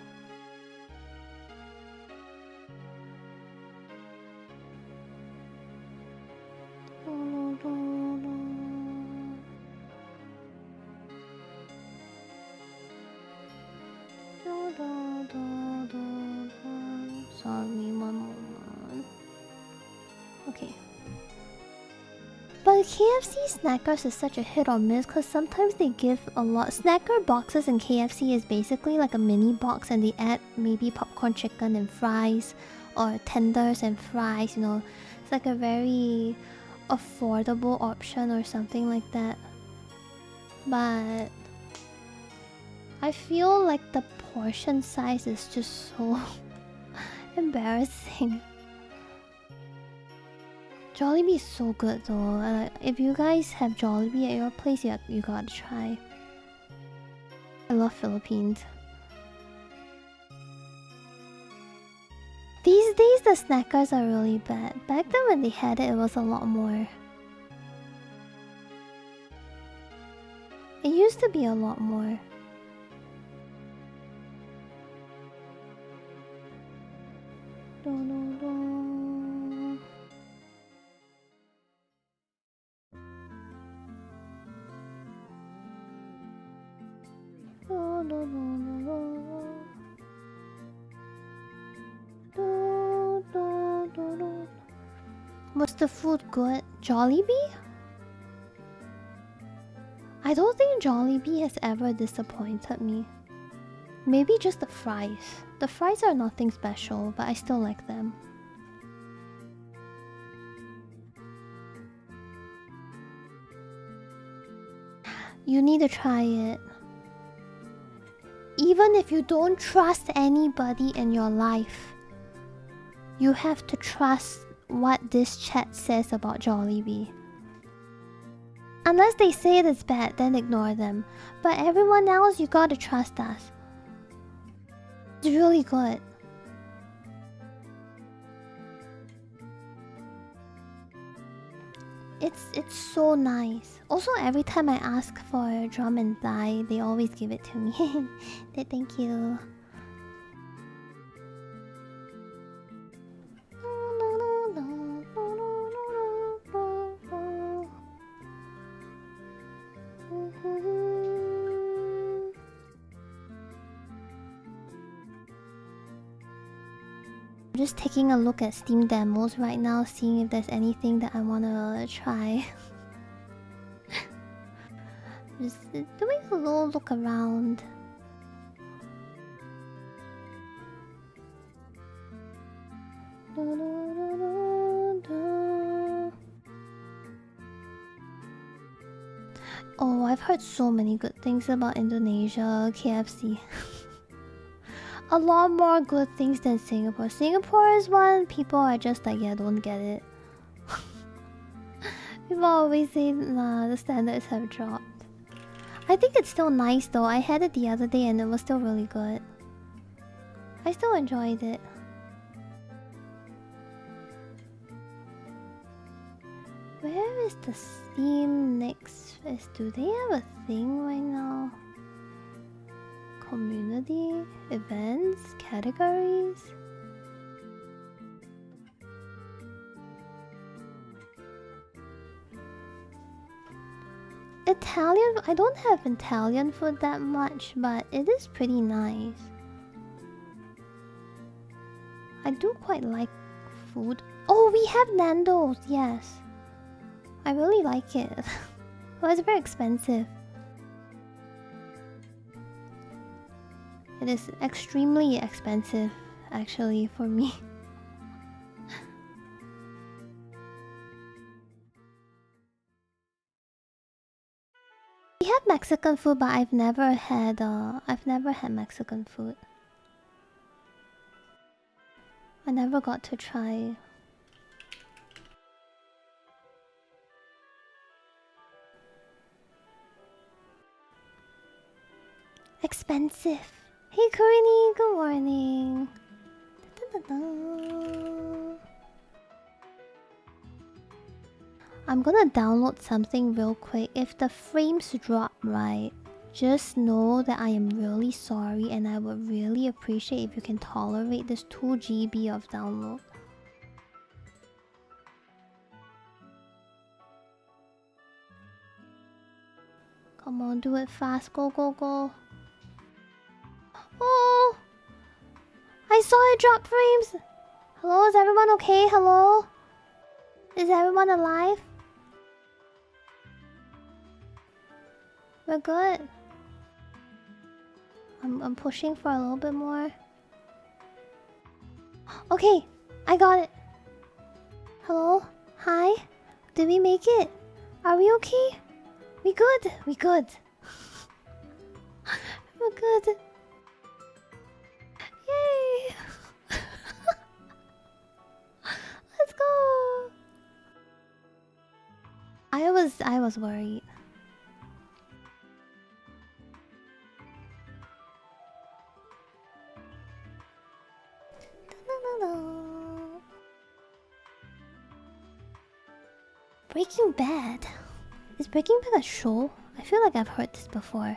Sorry, one moment. Okay. But KFC Snackers is such a hit or miss because sometimes they give a lot. Snacker boxes in KFC is basically like a mini box and they add maybe popcorn chicken and fries or tenders and fries, you know. It's like a very affordable option or something like that. But I feel like the portion size is just so embarrassing. Jollibee is so good though. If you guys have Jollibee at your place, you gotta try. I love Philippines. These days the snackers are really bad. Back then when they had it, it was a lot more. It used to be a lot more. Was the food good? Jollibee? I don't think Jollibee has ever disappointed me. Maybe just the fries. The fries are nothing special, but I still like them. You need to try it. Even if you don't trust anybody in your life, you have to trust what this chat says about Jollibee. Unless they say it is bad, then ignore them. But everyone else, you gotta trust us. It's really good. It's so nice. Also, every time I ask for drum and thigh, they always give it to me. Thank you. I'm just taking a look at Steam demos right now, seeing if there's anything that I wanna try. Just doing a little look around. Oh, I've heard so many good things about Indonesia, KFC. A lot more good things than Singapore. Singapore is one people are just like, yeah, don't get it. People always say, nah, the standards have dropped. I think it's still nice though. I had it the other day and it was still really good. I still enjoyed it. Where is the Steam next fest? Do they have a thing right now? Community? Events? Categories? Italian? I don't have Italian food that much, but it is pretty nice. I do quite like food. Oh, we have Nando's, yes. I really like it. Well, it's very expensive. It is extremely expensive, actually, for me. We have Mexican food, but I've never had Mexican food. I never got to try. Expensive. Hey, Corinne, good morning. Da-da-da-da. I'm gonna download something real quick. If the frames drop, right, just know that I am really sorry and I would really appreciate if you can tolerate this 2 GB of download. Come on, do it fast. Go, go, go. Oh! I saw it drop frames! Hello, is everyone okay? Hello? Is everyone alive? We're good. I'm pushing for a little bit more. Okay, I got it. Hello? Hi? Did we make it? Are we okay? We good? We good. We're good. Yay! Let's go! I was worried. Breaking Bad? Is Breaking Bad a show? I feel like I've heard this before.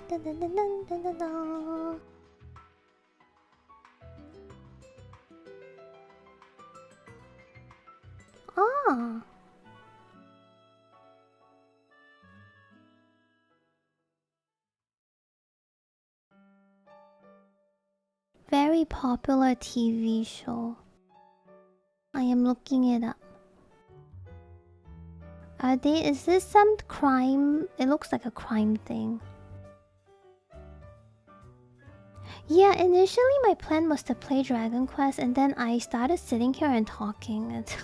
Dun, dun, dun, dun, dun, dun, dun. Ah. Very popular TV show. I am looking it up. Is this some crime? It looks like a crime thing. Yeah, initially my plan was to play Dragon Quest and then I started sitting here and talking and...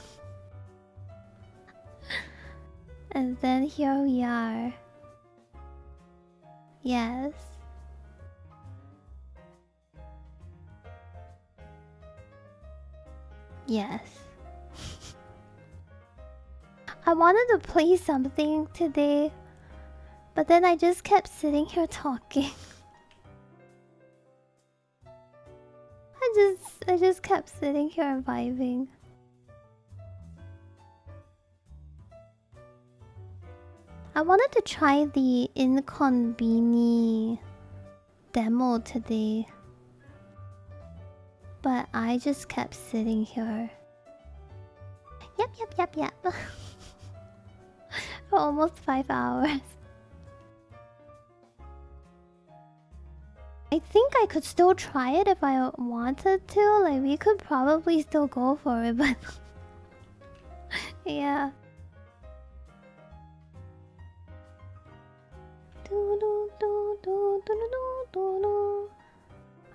and then here we are. Yes. Yes. I wanted to play something today, but then I just kept sitting here talking. I just kept sitting here and vibing. I wanted to try the Inconveni demo today, but I just kept sitting here. Yep. For almost 5 hours. I think I could still try it if I wanted to. Like, we could probably still go for it, but... yeah.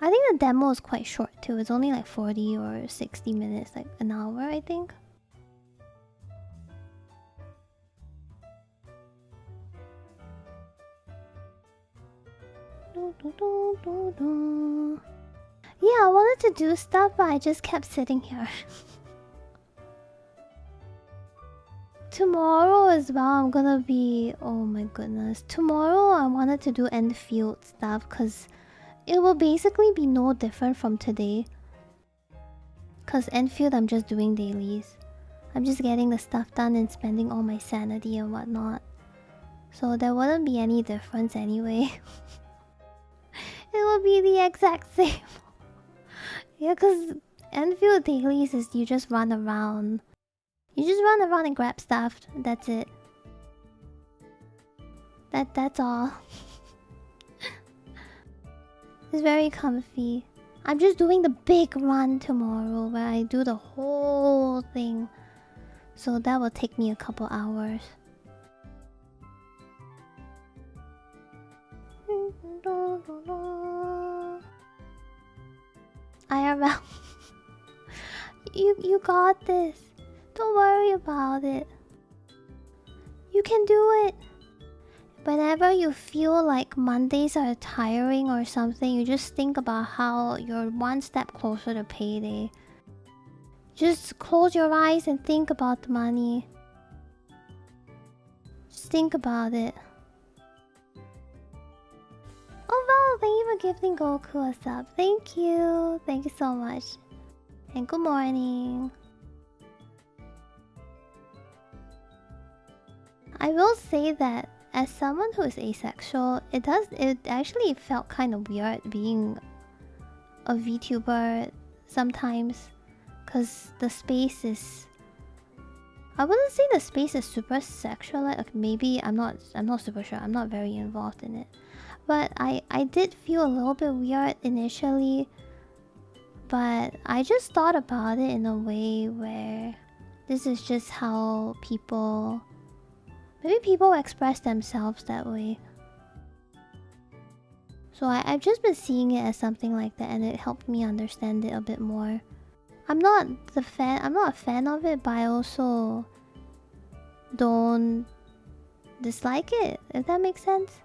I think the demo is quite short too. It's only like 40 or 60 minutes, like an hour, I think. Yeah, I wanted to do stuff, but I just kept sitting here. Tomorrow as well, I'm gonna be... Oh my goodness. Tomorrow, I wanted to do Enfield stuff because it will basically be no different from today. Because Enfield, I'm just doing dailies. I'm just getting the stuff done and spending all my sanity and whatnot. So there wouldn't be any difference anyway. It will be the exact same. Yeah, because Enfield dailies is you just run around. You just run around and grab stuff. That's it. That's all. It's very comfy. I'm just doing the big run tomorrow where I do the whole thing. So that will take me a couple hours. IRL. You got this. Don't worry about it. You can do it. Whenever you feel like Mondays are tiring or something, you just think about how you're one step closer to payday. Just close your eyes and think about the money. Just think about it. Oh wow, thank you for gifting Goku a sub. Thank you. Thank you so much. And good morning. I will say that as someone who is asexual, it actually felt kind of weird being a VTuber sometimes, because the space is... I wouldn't say the space is super sexual. Like, maybe I'm not super sure. I'm not very involved in it, but I did feel a little bit weird initially. But I just thought about it in a way where this is just how people... Maybe people express themselves that way. So I've just been seeing it as something like that, and it helped me understand it a bit more. I'm not a fan of it, but I also don't dislike it, if that makes sense.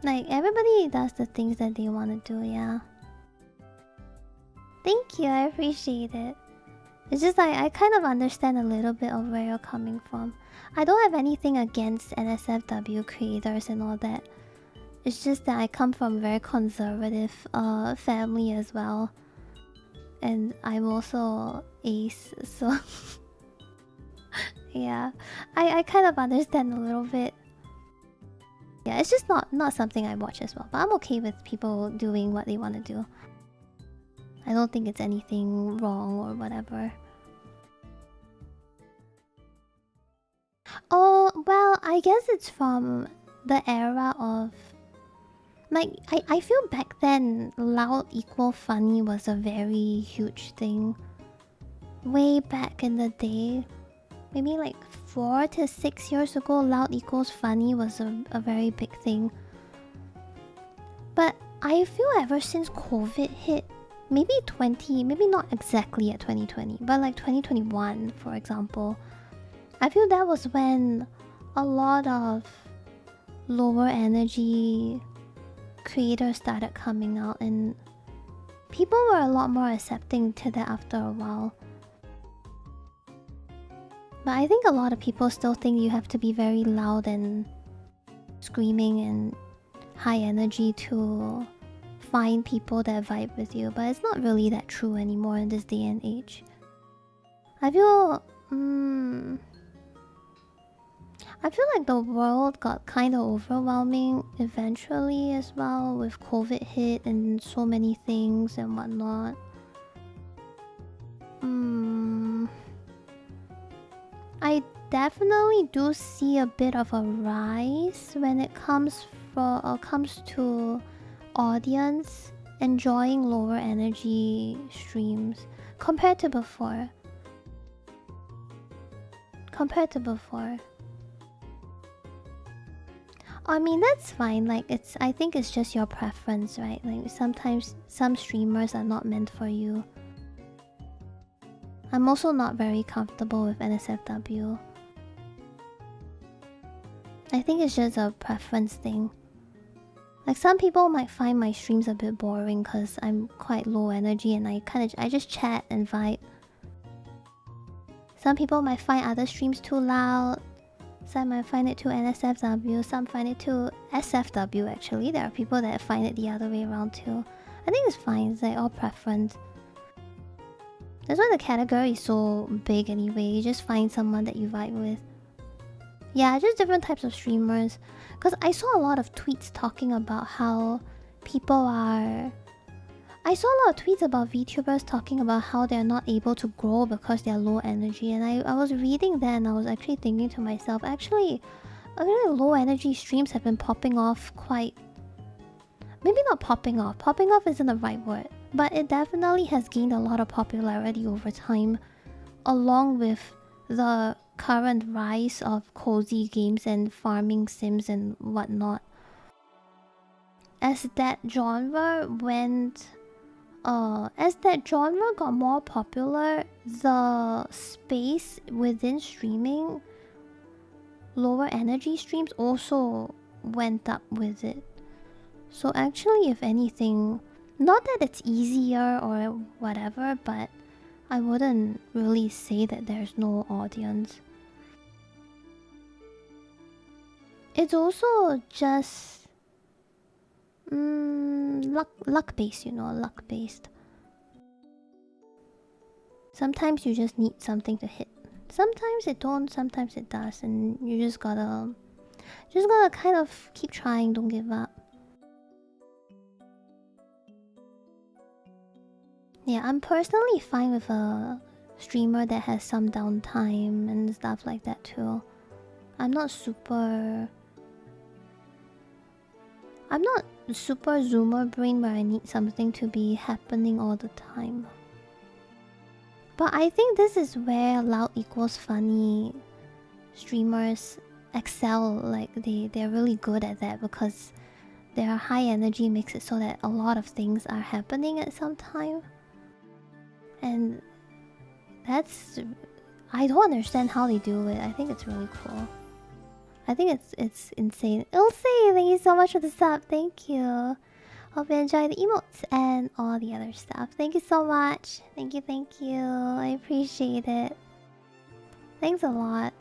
Like, everybody does the things that they want to do, yeah. Thank you, I appreciate it. It's just like, I kind of understand a little bit of where you're coming from. I don't have anything against NSFW creators and all that. It's just that I come from a very conservative family as well. And I'm also ace, so... yeah, I kind of understand a little bit. Yeah, it's just not something I watch as well. But I'm okay with people doing what they want to do. I don't think it's anything wrong or whatever. Oh, well, I guess it's from the era of... Like, I feel back then, loud equal funny was a very huge thing. Way back in the day. Maybe like 4 to 6 years ago, loud equals funny was a very big thing. But I feel ever since COVID hit, maybe not exactly at 2020, but like 2021, for example, I feel that was when a lot of lower energy creators started coming out, and people were a lot more accepting to that after a while. But I think a lot of people still think you have to be very loud and screaming and high energy to find people that vibe with you, but it's not really that true anymore in this day and age. I feel like the world got kind of overwhelming eventually as well, with COVID hit and so many things and whatnot. I definitely do see a bit of a rise when it comes to audience enjoying lower energy streams compared to before. I mean, that's fine. Like, I think it's just your preference, right? Like, sometimes some streamers are not meant for you. I'm also not very comfortable with NSFW. I think it's just a preference thing. Like, some people might find my streams a bit boring because I'm quite low energy and I just chat and vibe. Some people might find other streams too loud. Some might find it too NSFW. Some find it too SFW actually. There are people that find it the other way around too. I think it's fine. It's like all preference. That's why the category is so big anyway. You just find someone that you vibe with. Yeah, just different types of streamers. Because I saw a lot of tweets talking about how people are... I saw a lot of tweets about VTubers talking about how they're not able to grow because they're low energy. And I was reading that and I was actually thinking to myself, actually low energy streams have been popping off quite... Maybe not popping off. Popping off isn't the right word. But it definitely has gained a lot of popularity over time. Along with the current rise of cozy games and farming sims and whatnot. As that genre got more popular, the space within streaming, lower energy streams also went up with it. So actually, if anything, not that it's easier or whatever, but I wouldn't really say that there's no audience. It's also just luck based, you know, luck based. Sometimes you just need something to hit. Sometimes it don't, sometimes it does, and you just gotta kind of keep trying, don't give up. Yeah, I'm personally fine with a streamer that has some downtime and stuff like that too. I'm not super zoomer brain where I need something to be happening all the time. But I think this is where loud equals funny streamers excel. Like they're really good at that because their high energy makes it so that a lot of things are happening at some time. And that's... I don't understand how they do it. I think it's really cool. I think it's insane. Ilse, thank you so much for the sub. Thank you. Hope you enjoy the emotes and all the other stuff. Thank you so much. Thank you, thank you. I appreciate it. Thanks a lot.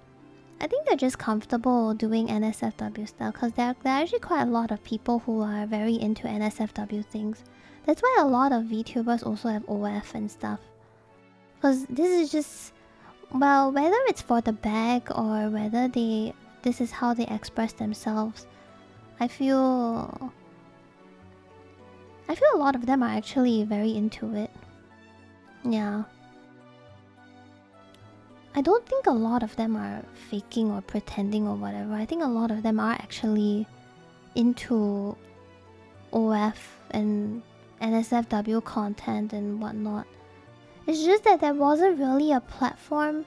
I think they're just comfortable doing NSFW stuff because there are actually quite a lot of people who are very into NSFW things. That's why a lot of VTubers also have OF and stuff. Because this is just... Well, whether it's for the bag or whether this is how they express themselves, I feel a lot of them are actually very into it. Yeah. I don't think a lot of them are faking or pretending or whatever. I think a lot of them are actually into OF and NSFW content and whatnot. It's just that there wasn't really a platform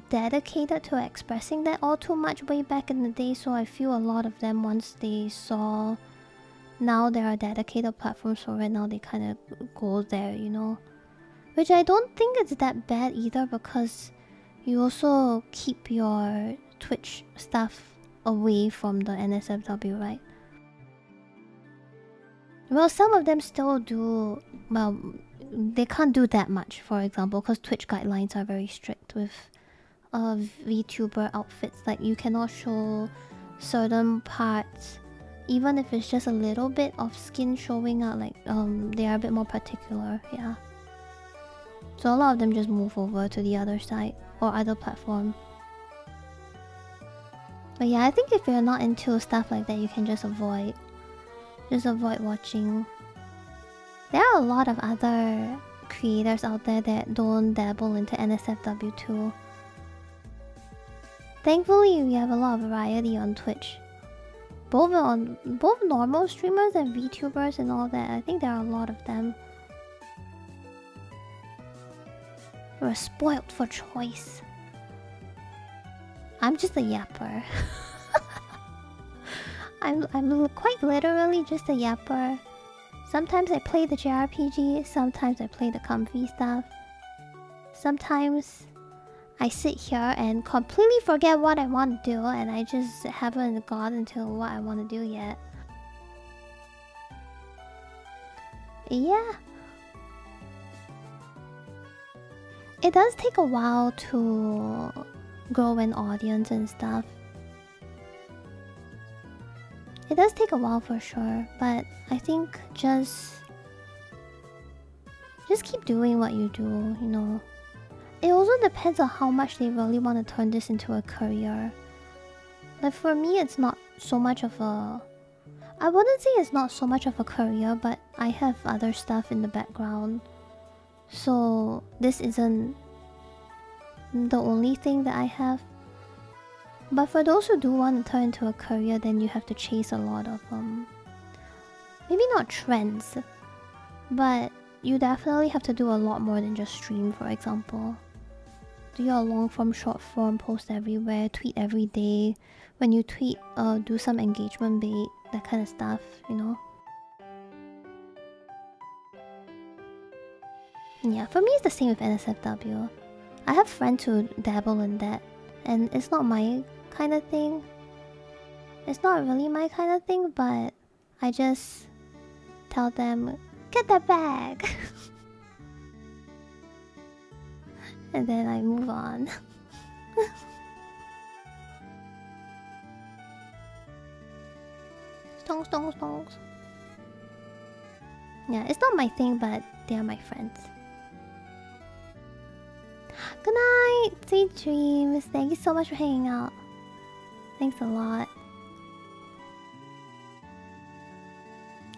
dedicated to expressing that all too much way back in the day, so I feel a lot of them, once they saw now there are dedicated platforms for it, now they kind of go there, you know. Which I don't think it's that bad either, because you also keep your Twitch stuff away from the NSFW, right? Well, some of them still do... Well, they can't do that much, for example, because Twitch guidelines are very strict with VTuber outfits. Like, you cannot show certain parts, even if it's just a little bit of skin showing out. Like, they are a bit more particular, yeah. So a lot of them just move over to the other side or other platform. But yeah, I think if you're not into stuff like that, you can just avoid. Just avoid watching. There are a lot of other creators out there that don't dabble into NSFW too. Thankfully, we have a lot of variety on Twitch. Both normal streamers and VTubers and all that. I think there are a lot of them. We're spoiled for choice. I'm just a yapper. I'm quite literally just a yapper. Sometimes I play the JRPG, sometimes I play the comfy stuff. Sometimes I sit here and completely forget what I want to do, and I just haven't gotten to what I want to do yet. Yeah. It does take a while to grow an audience and stuff. It does take a while for sure, but I think just keep doing what you do, you know. It also depends on how much they really want to turn this into a career. Like for me, it's not so much of a... I wouldn't say it's not so much of a career, but I have other stuff in the background. So this isn't the only thing that I have. But for those who do want to turn into a career, then you have to chase a lot of maybe not trends, but you definitely have to do a lot more than just stream, for example. Do your long form, short form, post everywhere, tweet every day. When you tweet, do some engagement bait, that kind of stuff, you know. Yeah, for me it's the same with NSFW. I have friends who dabble in that, and it's not my kind of thing. It's not really my kind of thing, but I just tell them, get that bag! And then I move on. Stonks, stonks, stonks. Yeah, it's not my thing, but they are my friends. Good night! Sweet dreams! Thank you so much for hanging out. Thanks a lot.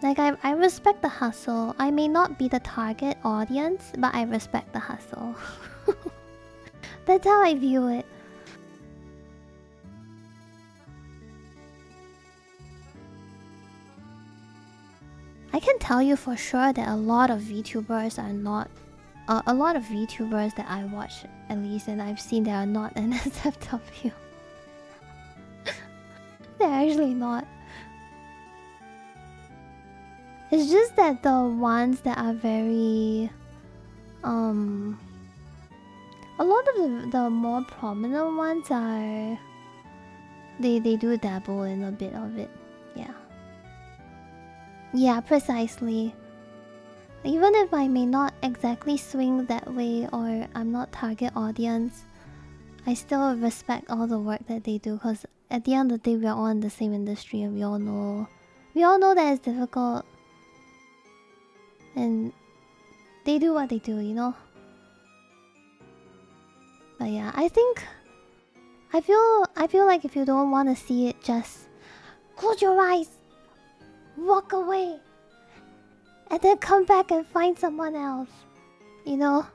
Like, I respect the hustle. I may not be the target audience, but I respect the hustle. That's how I view it. I can tell you for sure that a lot of VTubers are not... a lot of VTubers that I watch, at least, and I've seen, they are not NSFW. They're actually not. It's just that the ones that are very... a lot of the more prominent ones are... They do dabble in a bit of it. Yeah. Yeah, precisely. Even if I may not exactly swing that way, or I'm not target audience, I still respect all the work that they do, because at the end of the day, we're all in the same industry and we all know that it's difficult. And they do what they do, you know? But yeah, I think... I feel like if you don't want to see it, just... close your eyes! Walk away! And then come back and find someone else. You know?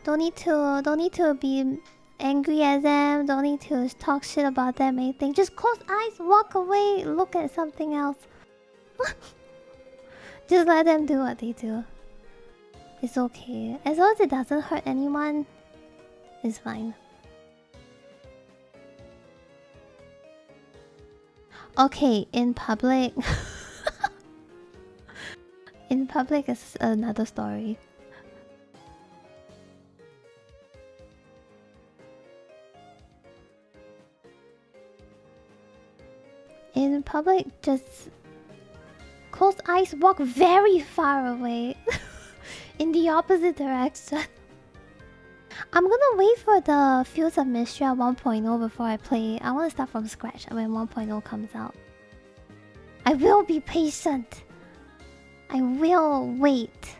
Don't need to be angry at them. Don't need to talk shit about them, anything. Just close eyes, walk away, look at something else. Just let them do what they do. It's okay. As long as it doesn't hurt anyone, it's fine. Okay, in public... in public is another story. In public, just... close eyes, walk very far away. In the opposite direction. I'm gonna wait for the Fields of Mystery 1.0 before I play. I want to start from scratch when 1.0 comes out. I will be patient. I will wait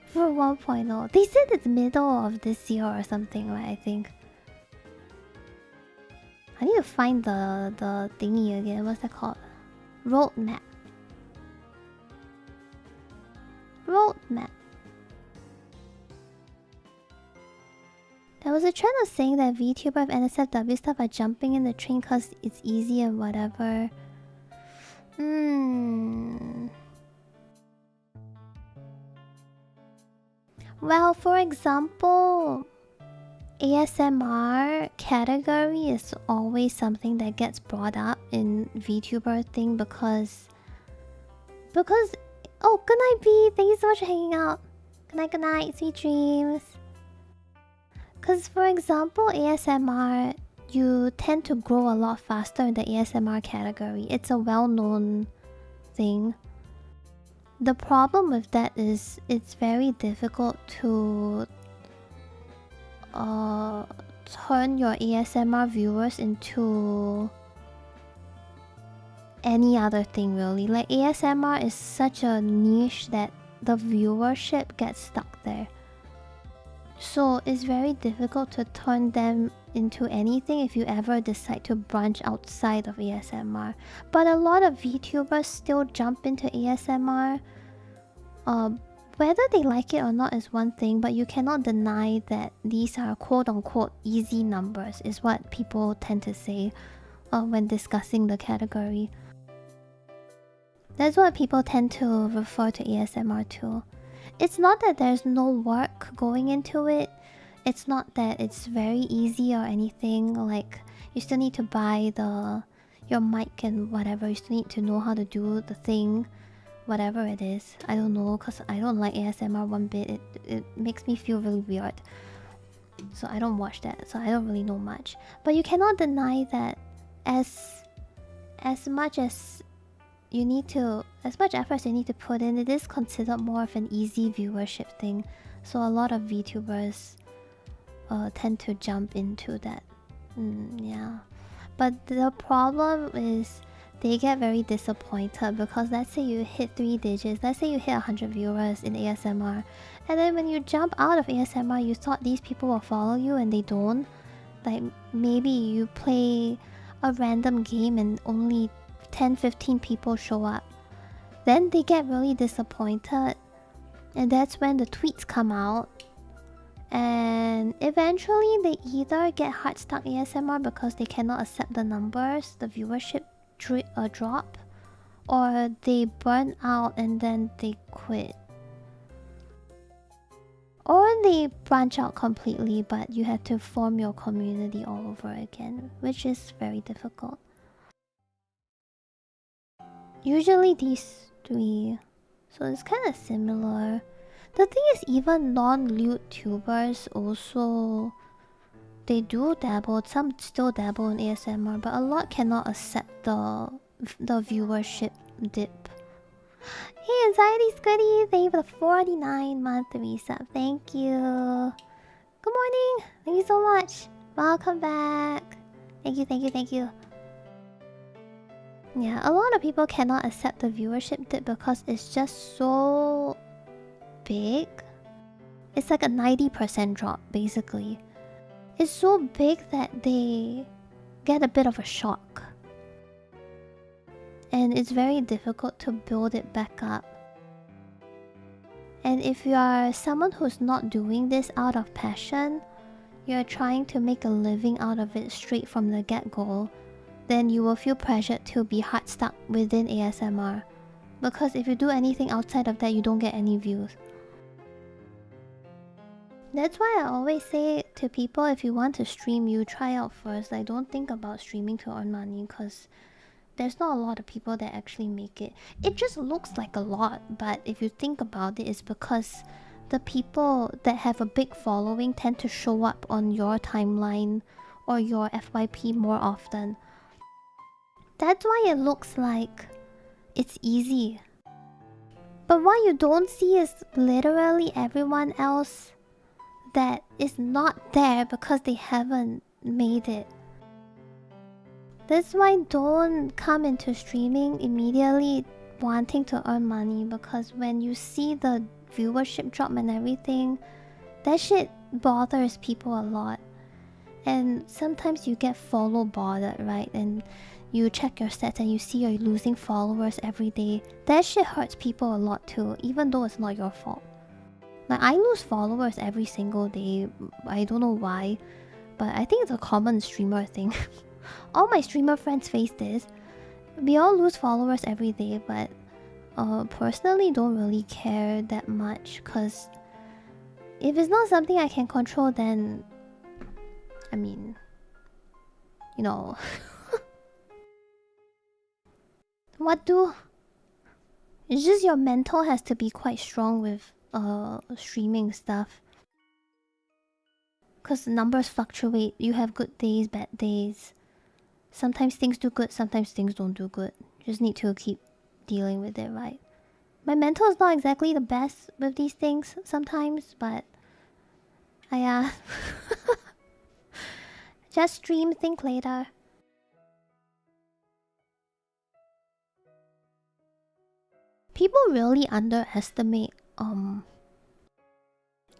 for 1.0. They said it's middle of this year or something, right? I think. I need to find the thingy again. What's that called? Roadmap. Roadmap. There was a trend of saying that VTuber of NSFW stuff are jumping in the train cause it's easy and whatever. Well, for example... ASMR category is always something that gets brought up in VTuber thing because oh, good night B, thank you so much for hanging out. Good night, sweet dreams. Because for example, ASMR, you tend to grow a lot faster in the ASMR category. It's a well-known thing. The problem with that is it's very difficult to turn your ASMR viewers into any other thing really. Like ASMR is such a niche that the viewership gets stuck there. So it's very difficult to turn them into anything if you ever decide to branch outside of ASMR. But a lot of VTubers still jump into ASMR. Whether they like it or not is one thing, but you cannot deny that these are quote-unquote easy numbers, is what people tend to say when discussing the category. That's what people tend to refer to ASMR to. It's not that there's no work going into it. It's not that it's very easy or anything. Like, you still need to buy your mic and whatever. You still need to know how to do the thing. Whatever it is. I don't know, because I don't like ASMR one bit. It makes me feel really weird. So I don't watch that. So I don't really know much. But you cannot deny that as much as you need to... As much effort as you need to put in, it is considered more of an easy viewership thing. So a lot of VTubers tend to jump into that. Yeah. But the problem is... they get very disappointed because let's say you hit 3 digits, let's say you hit 100 viewers in ASMR, and then when you jump out of ASMR, you thought these people will follow you and they don't. Like, maybe you play a random game and only 10-15 people show up. Then they get really disappointed, and that's when the tweets come out. And eventually they either get hard stuck ASMR because they cannot accept the numbers, the viewership drop, or they burn out and then they quit, or they branch out completely, but you have to form your community all over again, which is very difficult. Usually these three, so it's kind of similar. The thing is, even non-YouTubers also, they do dabble. Some still dabble in ASMR, but a lot cannot accept the viewership dip. Hey, Anxiety's Goody, thank you for the 49-month resub. Thank you. Good morning. Thank you so much. Welcome back. Thank you, thank you, thank you. Yeah, a lot of people cannot accept the viewership dip because it's just so big. It's like a 90% drop, basically. It's so big that they get a bit of a shock. And it's very difficult to build it back up. And if you are someone who's not doing this out of passion, you're trying to make a living out of it straight from the get-go, then you will feel pressured to be hard stuck within ASMR. Because if you do anything outside of that, you don't get any views. That's why I always say to people, if you want to stream, you try out first. Like, don't think about streaming to earn money, because there's not a lot of people that actually make it. It just looks like a lot, but if you think about it, it's because the people that have a big following tend to show up on your timeline or your FYP more often. That's why it looks like it's easy. But what you don't see is literally everyone else that is not there because they haven't made it. That's why don't come into streaming immediately wanting to earn money, because when you see the viewership drop and everything, that shit bothers people a lot. And sometimes you get follow bothered, right? And you check your stats and you see you're losing followers every day. That shit hurts people a lot too, even though it's not your fault. Like, I lose followers every single day. I don't know why, but I think it's a common streamer thing. All my streamer friends face this. We all lose followers every day, but personally don't really care that much, because if it's not something I can control, then I mean, you know. What do? It's just your mental has to be quite strong with streaming stuff. Because the numbers fluctuate. You have good days, bad days. Sometimes things do good, sometimes things don't do good. Just need to keep dealing with it, right? My mental is not exactly the best with these things sometimes, but I just stream, think later. People really underestimate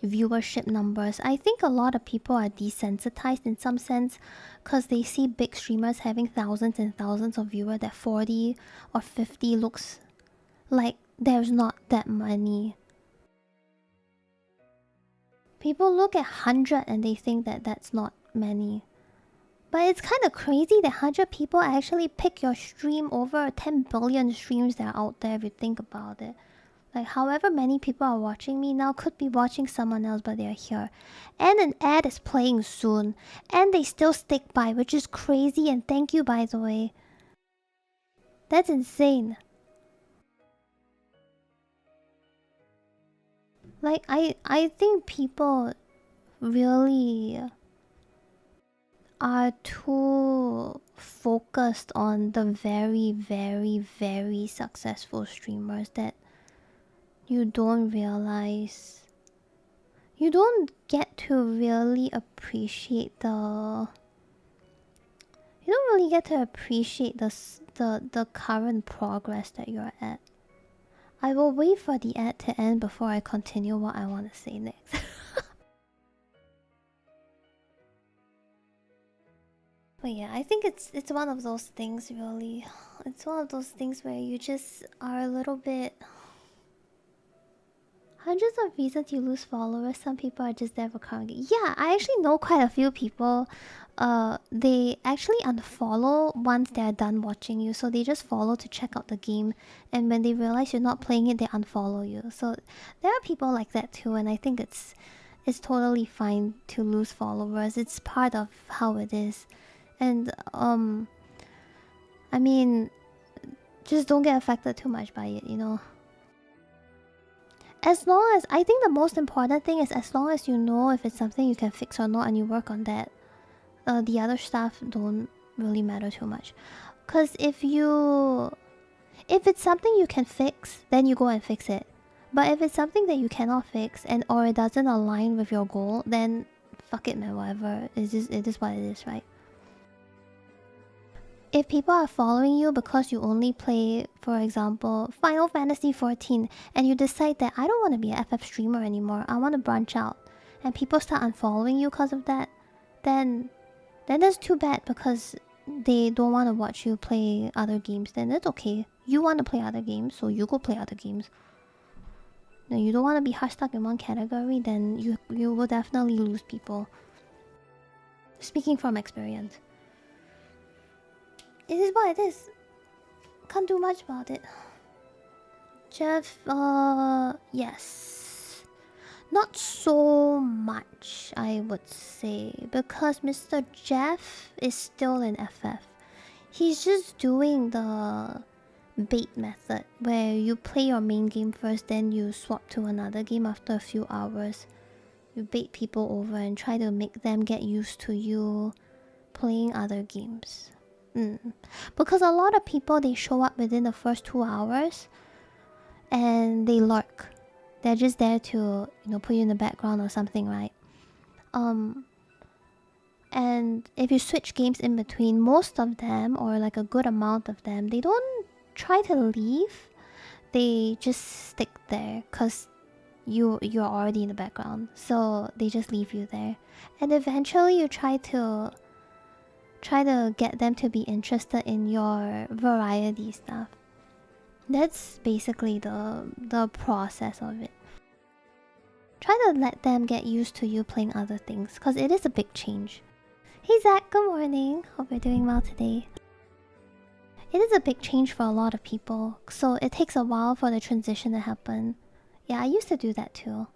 viewership numbers. I think a lot of people are desensitized in some sense because they see big streamers having thousands and thousands of viewers that 40 or 50 looks like there's not that many. People look at 100 and they think that that's not many. But it's kind of crazy that 100 people actually pick your stream over 10 billion streams that are out there if you think about it. Like, however many people are watching me now could be watching someone else, but they're here. And an ad is playing soon. And they still stick by, which is crazy. And thank you, by the way. That's insane. Like, I think people really are too focused on the very, very, very successful streamers that you don't realize. You don't get to really appreciate the... You don't really get to appreciate the current progress that you're at. I will wait for the ad to end before I continue what I want to say next. But yeah, I think it's one of those things, really. It's one of those things where you just are a little bit... Hundreds of reasons you lose followers. Some people are just there for current. Yeah, I actually know quite a few people. They actually unfollow once they're done watching you. So they just follow to check out the game. And when they realize you're not playing it, they unfollow you. So there are people like that too. And I think it's totally fine to lose followers. It's part of how it is. And I mean, just don't get affected too much by it, you know. As long as... I think the most important thing is as long as you know if it's something you can fix or not and you work on that. The other stuff don't really matter too much. Because if it's something you can fix, then you go and fix it. But if it's something that you cannot fix and or it doesn't align with your goal, then fuck it man, whatever. It is what it is, right? If people are following you because you only play, for example, Final Fantasy XIV, and you decide that I don't want to be an FF streamer anymore, I want to branch out, and people start unfollowing you because of that, then that's too bad because they don't want to watch you play other games. Then that's okay. You want to play other games, so you go play other games. Now, you don't want to be stuck in one category, then you will definitely lose people. Speaking from experience. It is what it is. Can't do much about it. Jeff, yes. Not so much, I would say. Because Mr. Jeff is still in FF. He's just doing the bait method. Where you play your main game first, then you swap to another game after a few hours. You bait people over and try to make them get used to you playing other games. Because a lot of people, they show up within the first 2 hours and they lurk. They're just there to, you know, put you in the background or something, right? And if you switch games in between, most of them, or like a good amount of them, they don't try to leave. They just stick there because you're already in the background. So they just leave you there. And eventually you try to get them to be interested in your variety stuff. That's basically the process of it. Try to let them get used to you playing other things, because it is a big change. Hey Zach, good morning. Hope you're doing well today. It is a big change for a lot of people, so it takes a while for the transition to happen. Yeah, I used to do that too.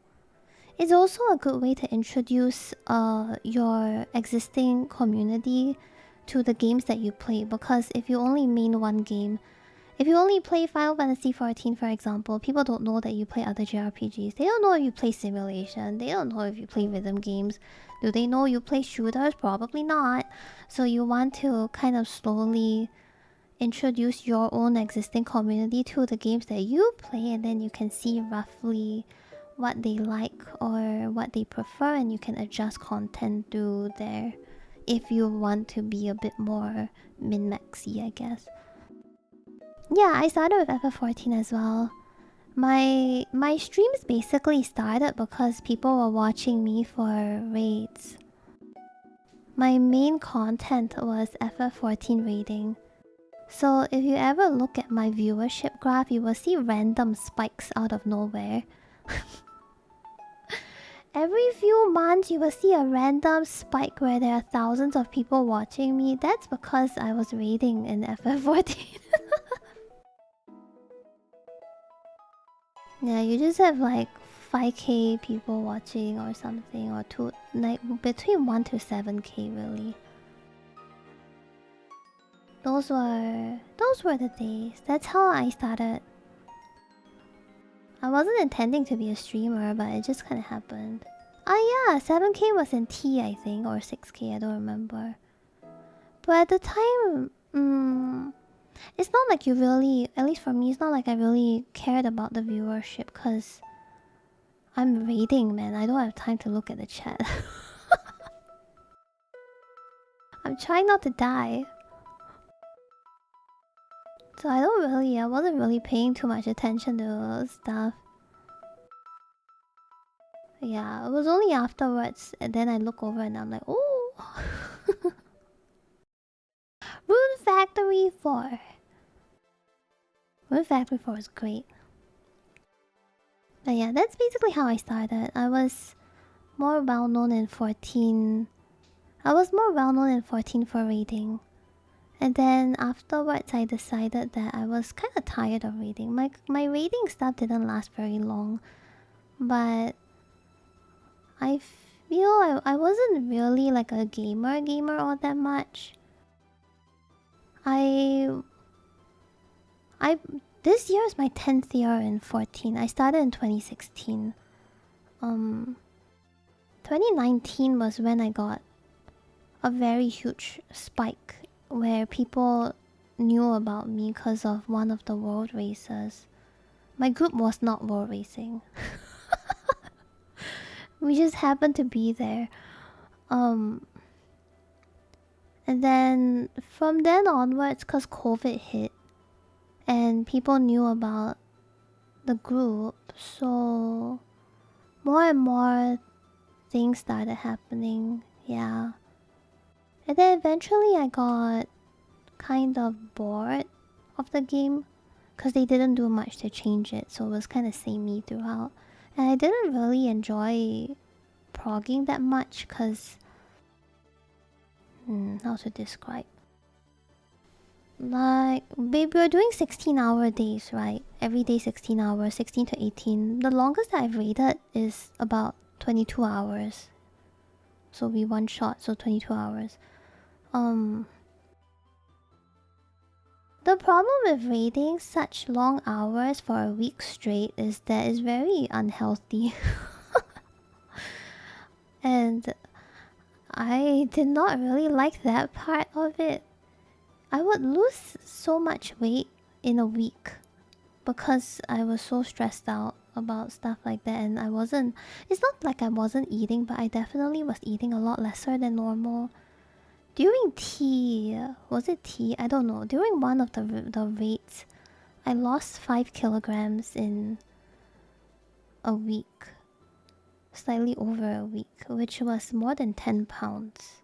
It's also a good way to introduce your existing community to the games that you play, because if you only main one game, if you only play Final Fantasy XIV, for example, people don't know that you play other JRPGs. They don't know if you play simulation. They don't know if you play rhythm games. Do they know you play shooters? Probably not. So you want to kind of slowly introduce your own existing community to the games that you play, and then you can see roughly what they like or what they prefer, and you can adjust content through there if you want to be a bit more min-maxy, I guess. Yeah, I started with FF14 as well. My streams basically started because people were watching me for raids. My main content was FF14 raiding. So if you ever look at my viewership graph, you will see random spikes out of nowhere. Every few months you will see a random spike where there are thousands of people watching me. That's because I was raiding in FF14. Yeah, you just have like 5k people watching or something, or two, like between 1 to 7k really. Those were the days. That's how I started. I wasn't intending to be a streamer, but it just kind of happened. Ah yeah, 7k was in T, I think, or 6k, I don't remember. But at the time, it's not like you really, at least for me, it's not like I really cared about the viewership, because I'm raiding, man. I don't have time to look at the chat. I'm trying not to die. So I wasn't really paying too much attention to stuff. Yeah, it was only afterwards, and then I look over and I'm like, oh. Rune Factory 4. Rune Factory 4 is great. But yeah, that's basically how I started. I was more well known in 14. I was more well known in 14 for raiding. And then afterwards, I decided that I was kind of tired of raiding. My raiding stuff didn't last very long. But I feel I wasn't really like a gamer all that much. I this year is my 10th year in 14. I started in 2016. 2019 was when I got a very huge spike where people knew about me because of one of the world races. My group was not world racing. We just happened to be there. And then from then onwards, because COVID hit and people knew about the group, so more and more things started happening. Yeah. And then eventually I got kind of bored of the game because they didn't do much to change it, so it was kind of samey throughout. And I didn't really enjoy progging that much because... how to describe? Like, babe, we're doing 16-hour days, right? Every day 16 hours, 16 to 18. The longest that I've raided is about 22 hours. So we one shot, so 22 hours. The problem with raiding such long hours for a week straight is that it's very unhealthy. And I did not really like that part of it. I would lose so much weight in a week because I was so stressed out about stuff like that, and I wasn't... It's not like I wasn't eating, but I definitely was eating a lot lesser than normal. During tea, was it tea? I don't know. During one of the raids, I lost 5 kilograms in a week. Slightly over a week, which was more than 10 pounds.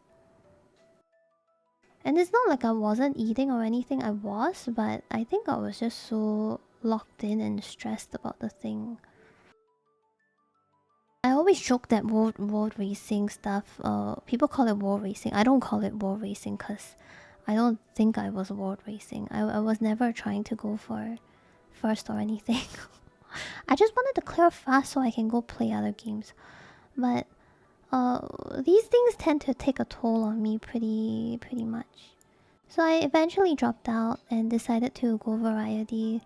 And it's not like I wasn't eating or anything, I was, but I think I was just so locked in and stressed about the thing. I always joke that world racing stuff, people call it world racing. I don't call it world racing because I don't think I was world racing. I was never trying to go for first or anything. I just wanted to clear fast so I can go play other games. But these things tend to take a toll on me pretty much. So I eventually dropped out and decided to go variety.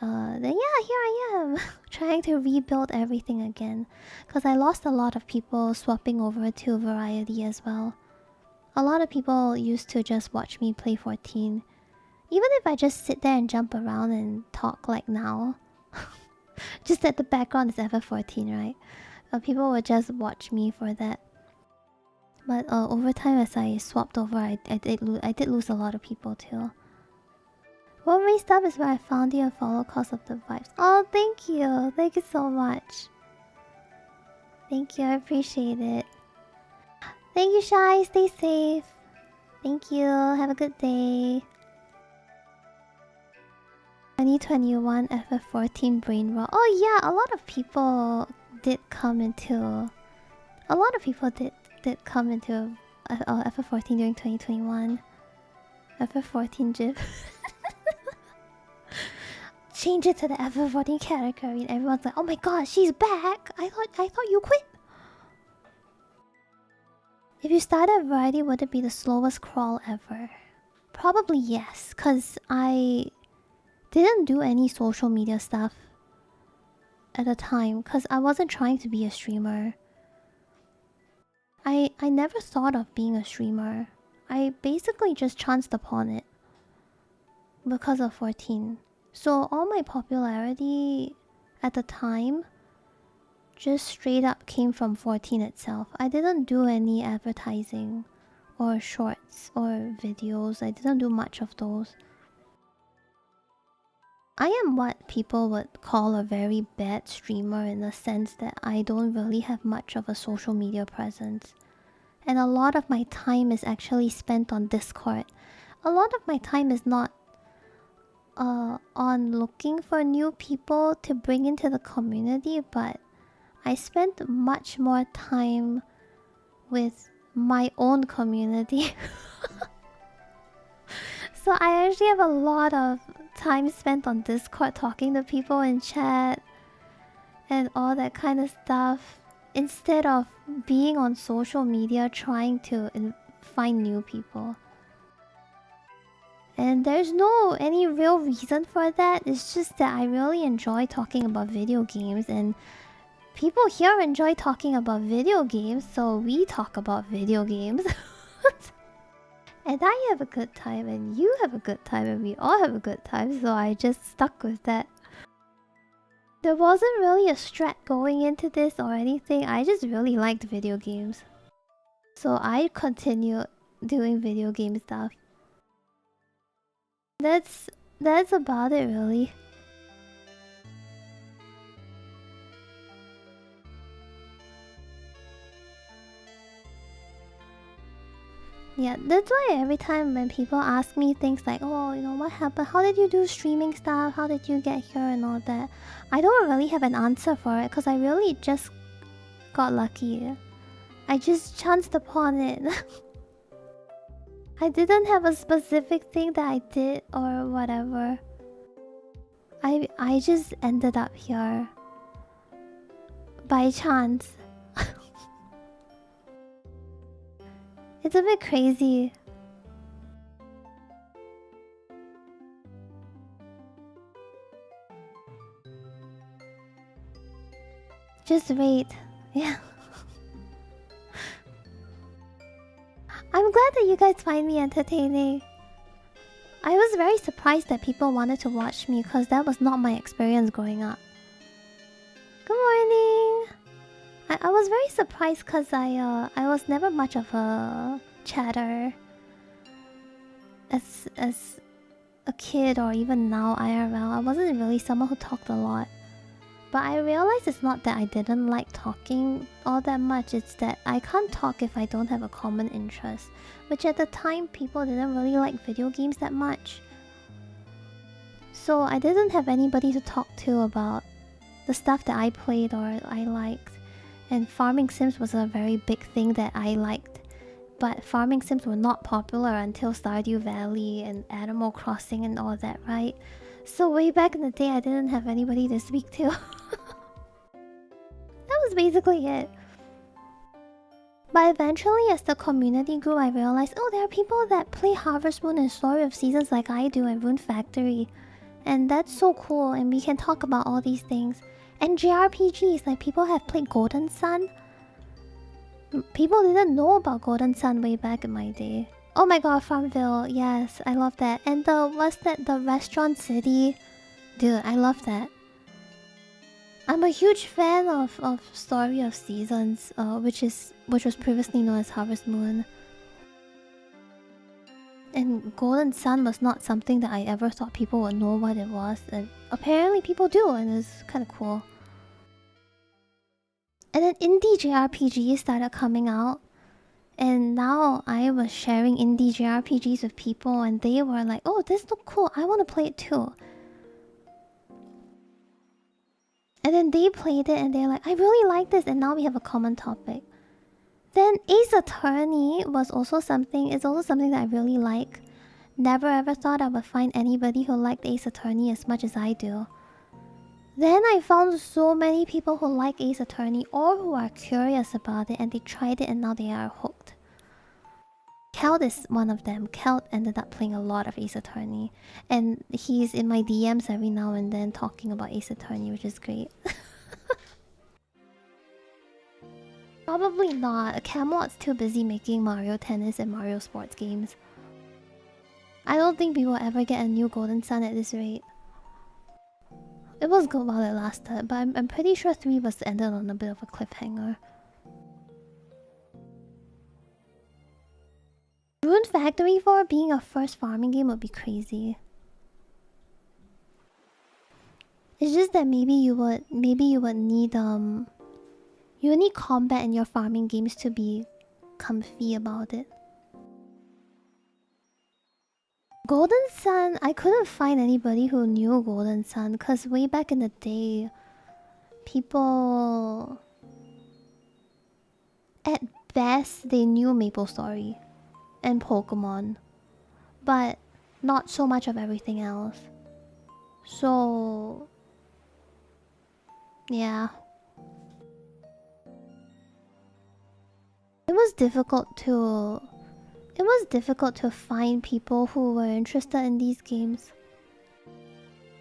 Then yeah, here I am, trying to rebuild everything again. Because I lost a lot of people swapping over to variety as well. A lot of people used to just watch me play 14. Even if I just sit there and jump around and talk like now. Just that the background is ever 14, right? People would just watch me for that. But over time, as I swapped over, I did lose a lot of people too. Well, my stuff is where I found you and follow cause of the vibes. Oh, thank you. Thank you so much. Thank you. I appreciate it. Thank you, Shy. Stay safe. Thank you. Have a good day. 2021 FF14 brain rot. Oh yeah, a lot of people did come into... A lot of people did come into FF14 during 2021. FF14 Jib. Change it to the FF14 category and everyone's like, oh my god, she's back! I thought you quit! If you started variety, would it be the slowest crawl ever? Probably yes, cause I didn't do any social media stuff at the time, cause I wasn't trying to be a streamer. I never thought of being a streamer. I basically just chanced upon it because of 14. So all my popularity at the time just straight up came from 14 itself. I didn't do any advertising or shorts or videos. I didn't do much of those. I am what people would call a very bad streamer in the sense that I don't really have much of a social media presence. And a lot of my time is actually spent on Discord. A lot of my time is not on looking for new people to bring into the community, but I spent much more time with my own community. So I actually have a lot of time spent on Discord talking to people in chat and all that kind of stuff instead of being on social media trying to find new people. And there's no any real reason for that. It's just that I really enjoy talking about video games, and people here enjoy talking about video games, so we talk about video games. And I have a good time, and you have a good time, and we all have a good time, so I just stuck with that. There wasn't really a strat going into this or anything. I just really liked video games. So I continued doing video game stuff. That's about it, really. Yeah, that's why every time when people ask me things like, oh, you know, what happened? How did you do streaming stuff? How did you get here and all that? I don't really have an answer for it because I really just got lucky. I just chanced upon it. I didn't have a specific thing that I did or whatever. I just ended up here by chance. It's a bit crazy. Just wait. Yeah. I'm glad that you guys find me entertaining. I was very surprised that people wanted to watch me because that was not my experience growing up. Good morning! I was very surprised because I was never much of a chatter as a kid or even now IRL. I wasn't really someone who talked a lot. But I realized it's not that I didn't like talking all that much, it's that I can't talk if I don't have a common interest. Which at the time, people didn't really like video games that much. So I didn't have anybody to talk to about the stuff that I played or I liked. And farming sims was a very big thing that I liked. But farming sims were not popular until Stardew Valley and Animal Crossing and all that, right? So way back in the day, I didn't have anybody to speak to. That was was basically it. But eventually, as the community grew, I realized, oh, there are people that play Harvest Moon and Story of Seasons like I do and Rune Factory. And that's so cool, and we can talk about all these things. And JRPGs, like people have played Golden Sun. People didn't know about Golden Sun way back in my day. Oh my god, Farmville, yes, I love that. And what's that, the Restaurant City? Dude, I love that. I'm a huge fan of Story of Seasons, which was previously known as Harvest Moon. And Golden Sun was not something that I ever thought people would know what it was. And apparently people do, and it's kind of cool. And then indie JRPGs started coming out. And now I was sharing indie JRPGs with people, and they were like, oh, this looks cool, I want to play it too. And then they played it and they're like, I really like this, and now we have a common topic. Then Ace Attorney was also something, it's also something that I really like. Never ever thought I would find anybody who liked Ace Attorney as much as I do. Then I found so many people who like Ace Attorney or who are curious about it, and they tried it and now they are hooked. Kelt is one of them. Kelt ended up playing a lot of Ace Attorney. And he's in my DMs every now and then talking about Ace Attorney, which is great. Probably not. Camelot's too busy making Mario Tennis and Mario Sports games. I don't think we will ever get a new Golden Sun at this rate. It was good while it lasted, but I'm pretty sure 3 was ended on a bit of a cliffhanger. Rune Factory 4 being a first farming game would be crazy. It's just that maybe you would need you need combat in your farming games to be comfy about it. Golden Sun, I couldn't find anybody who knew Golden Sun, because way back in the day, people... At best, they knew MapleStory and Pokemon, but not so much of everything else. So... yeah. It was difficult to find people who were interested in these games.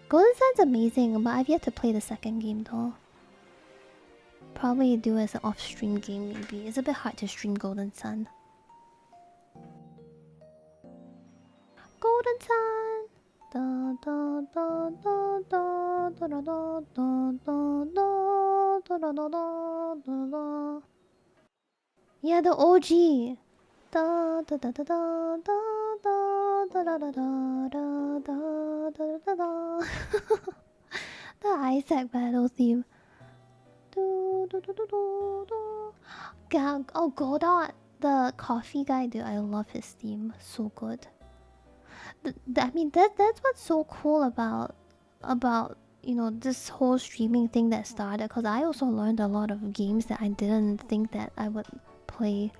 Golden Sun's amazing, but I've yet to play the second game though. Probably do as an off-stream game maybe. It's a bit hard to stream Golden Sun. Golden Sun! Da, da, da, da, da, da, da, da, da, da, da, da, da, da, da, da. Yeah, the OG! Da da da da da da da da da da da da da da da. The Isaac battle theme. Oh, Godot, the coffee guy, dude, I love his theme. So good. I mean, that's what's so cool about you know, this whole streaming thing that started. Because I also learned a lot of games that I didn't think that I would play.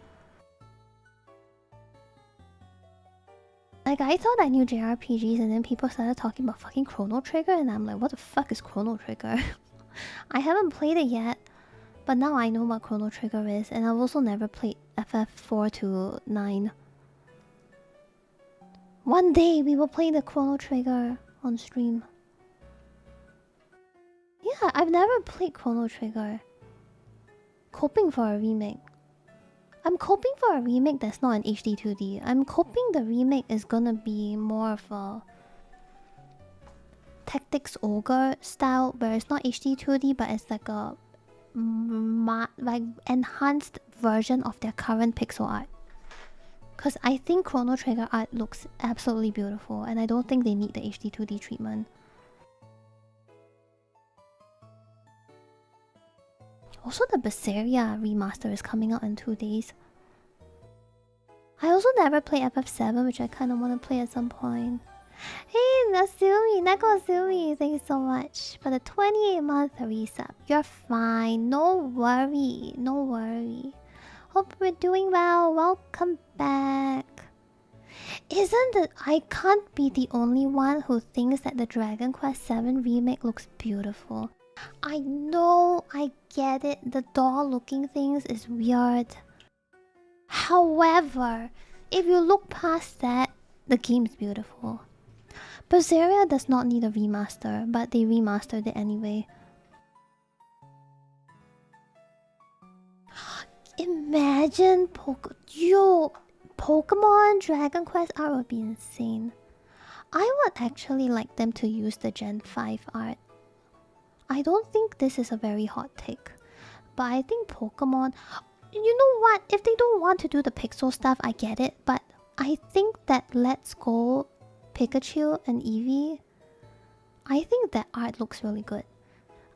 Like, I thought I knew JRPGs, and then people started talking about fucking Chrono Trigger, and I'm like, what the fuck is Chrono Trigger? I haven't played it yet, but now I know what Chrono Trigger is, and I've also never played FF4 to 9. One day we will play the Chrono Trigger on stream. Yeah, I've never played Chrono Trigger. Coping for a remake. I'm coping for a remake that's not an HD 2D. I'm coping the remake is gonna be more of a Tactics Ogre style, where it's not HD 2D, but it's like a like enhanced version of their current pixel art. Because I think Chrono Trigger art looks absolutely beautiful, and I don't think they need the HD 2D treatment. Also, the Berseria remaster is coming out in 2 days. I also never played FF7, which I kind of want to play at some point. Hey, Nasumi, Neko thank you so much for the 28-month resub. You're fine, no worry, no worry. Hope we're doing well, welcome back. Isn't it? I can't be the only one who thinks that the Dragon Quest VII remake looks beautiful. I know, I get it. The doll looking things is weird. However, if you look past that, the game's beautiful. Berseria does not need a remaster, but they remastered it anyway. Imagine Pokemon Dragon Quest art would be insane. I would actually like them to use the Gen 5 art. I don't think this is a very hot take, but I think Pokemon... You know what? If they don't want to do the pixel stuff, I get it, but I think that Let's Go Pikachu and Eevee, I think that art looks really good.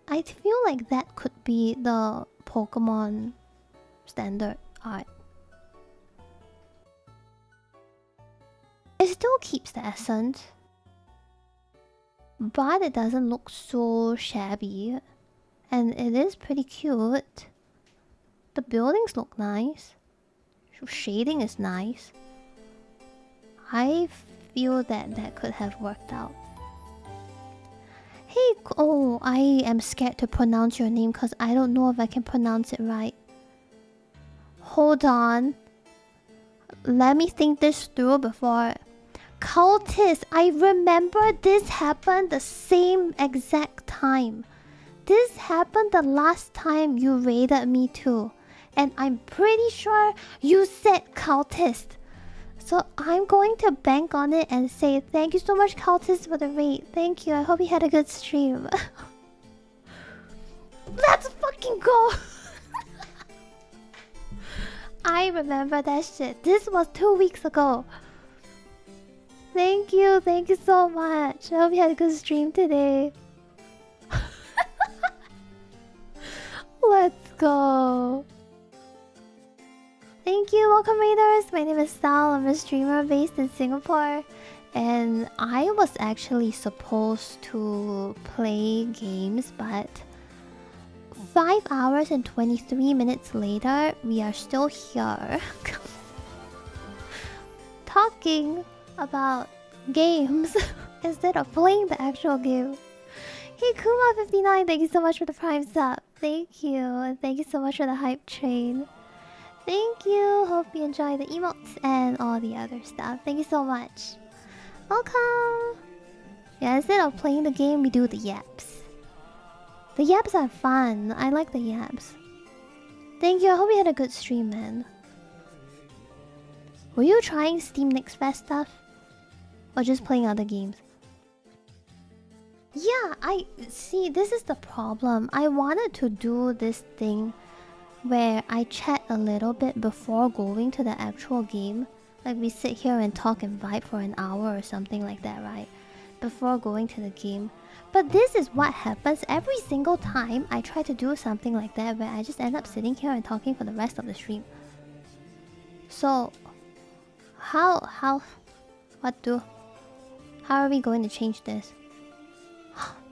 I feel like that could be the Pokemon standard art. It still keeps the essence, but it doesn't look so shabby, and it is pretty cute. The buildings look nice. Shading is nice. I feel that that could have worked out. Hey, oh, I am scared to pronounce your name because I don't know if I can pronounce it right. Hold on. Let me think this through before... Cultist, I remember this happened the same exact time. This happened the last time you raided me too. And I'm pretty sure you said cultist. So I'm going to bank on it and say thank you so much, cultist, for the raid. Thank you. I hope you had a good stream. Let's fucking go. I remember that shit. This was 2 weeks ago. Thank you so much. I hope you had a good stream today. Let's go. Thank you, welcome raiders. My name is Stal. I'm a streamer based in Singapore. And I was actually supposed to play games, but 5 hours and 23 minutes later, we are still here. Talking about games instead of playing the actual game. Hey Kuma59, thank you so much for the prime sub. Thank you, and thank you so much for the hype train. Thank you. Hope you enjoy the emotes and all the other stuff. Thank you so much. Welcome. Yeah, instead of playing the game, we do the yaps. The yaps are fun. I like the yaps. Thank you. I hope you had a good stream, man. Were you trying Steam Next Fest stuff? Or just playing other games? Yeah, see, this is the problem. I wanted to do this thing where I chat a little bit before going to the actual game. Like we sit here and talk and vibe for an hour or something like that, right? Before going to the game. But this is what happens every single time I try to do something like that, where I just end up sitting here and talking for the rest of the stream. So, how are we going to change this?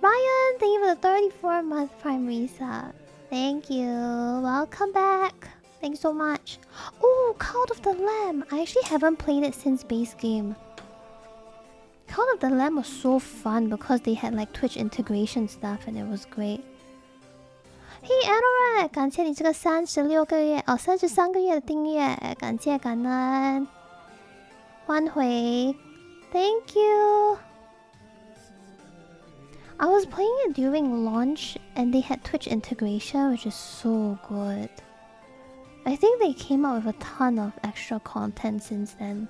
Ryan, thank you for the 34-month Prime resub. Thank you. Welcome back. Thanks so much. Oh, Cult of the Lamb. I actually haven't played it since base game. Cult of the Lamb was so fun because they had like Twitch integration stuff and it was great. Hey Anorak， 感谢你这个36个月哦33个月的订阅，感谢感恩，欢回 ，Thank you。I was playing it during launch and they had Twitch integration, which is so good. I think they came out with a ton of extra content since then.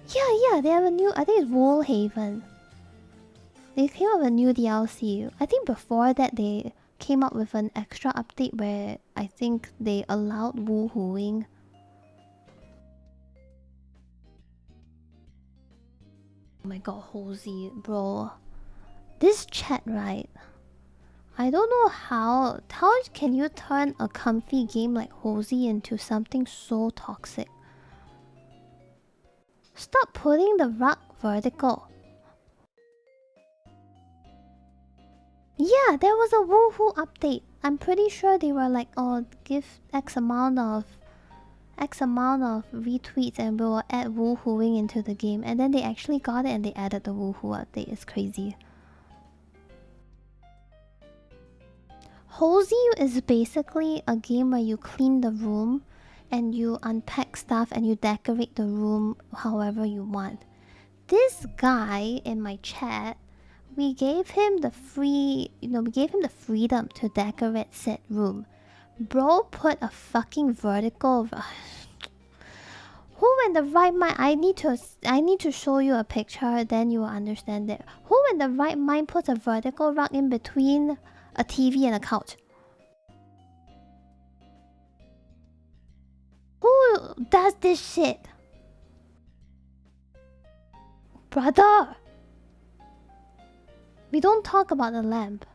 Yeah, they have a new... I think it's Woolhaven. They came out with a new DLC. I think before that they came up with an extra update where I think they allowed woohooing. Oh my god, Hosey, bro. This chat, right? I don't know how can you turn a comfy game like Hosey into something so toxic? Stop putting the rug vertical. Yeah, there was a woohoo update. I'm pretty sure they were like, oh, give X amount of retweets and we will add woohooing into the game. And then they actually got it and they added the woohoo update. It's crazy. Hosey is basically a game where you clean the room and you unpack stuff and you decorate the room however you want. This guy in my chat, we gave him the freedom to decorate said room. Bro put a fucking vertical. Who in the right mind? I need to show you a picture, then you will understand it. Who in the right mind puts a vertical rug in between a TV and a couch? Who does this shit? Brother! We don't talk about the lamp.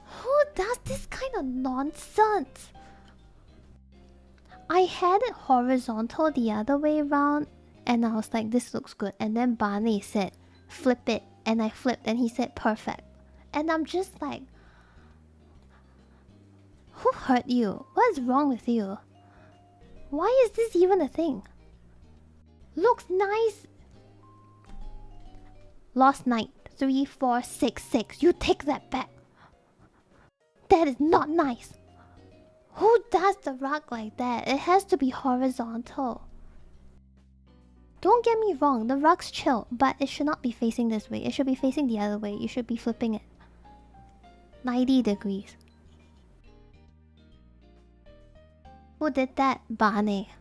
Who does this kind of nonsense? I had it horizontal the other way around, and I was like, this looks good. And then Barney said, flip it. And I flipped, and he said, perfect. And I'm just like, who hurt you? What is wrong with you? Why is this even a thing? Looks nice. Lost night 3466. You take that back. That is not nice. Who does the rug like that? It has to be horizontal. Don't get me wrong, the rug's chill, but it should not be facing this way. It should be facing the other way. You should be flipping it 90 degrees. Who did that? Barney.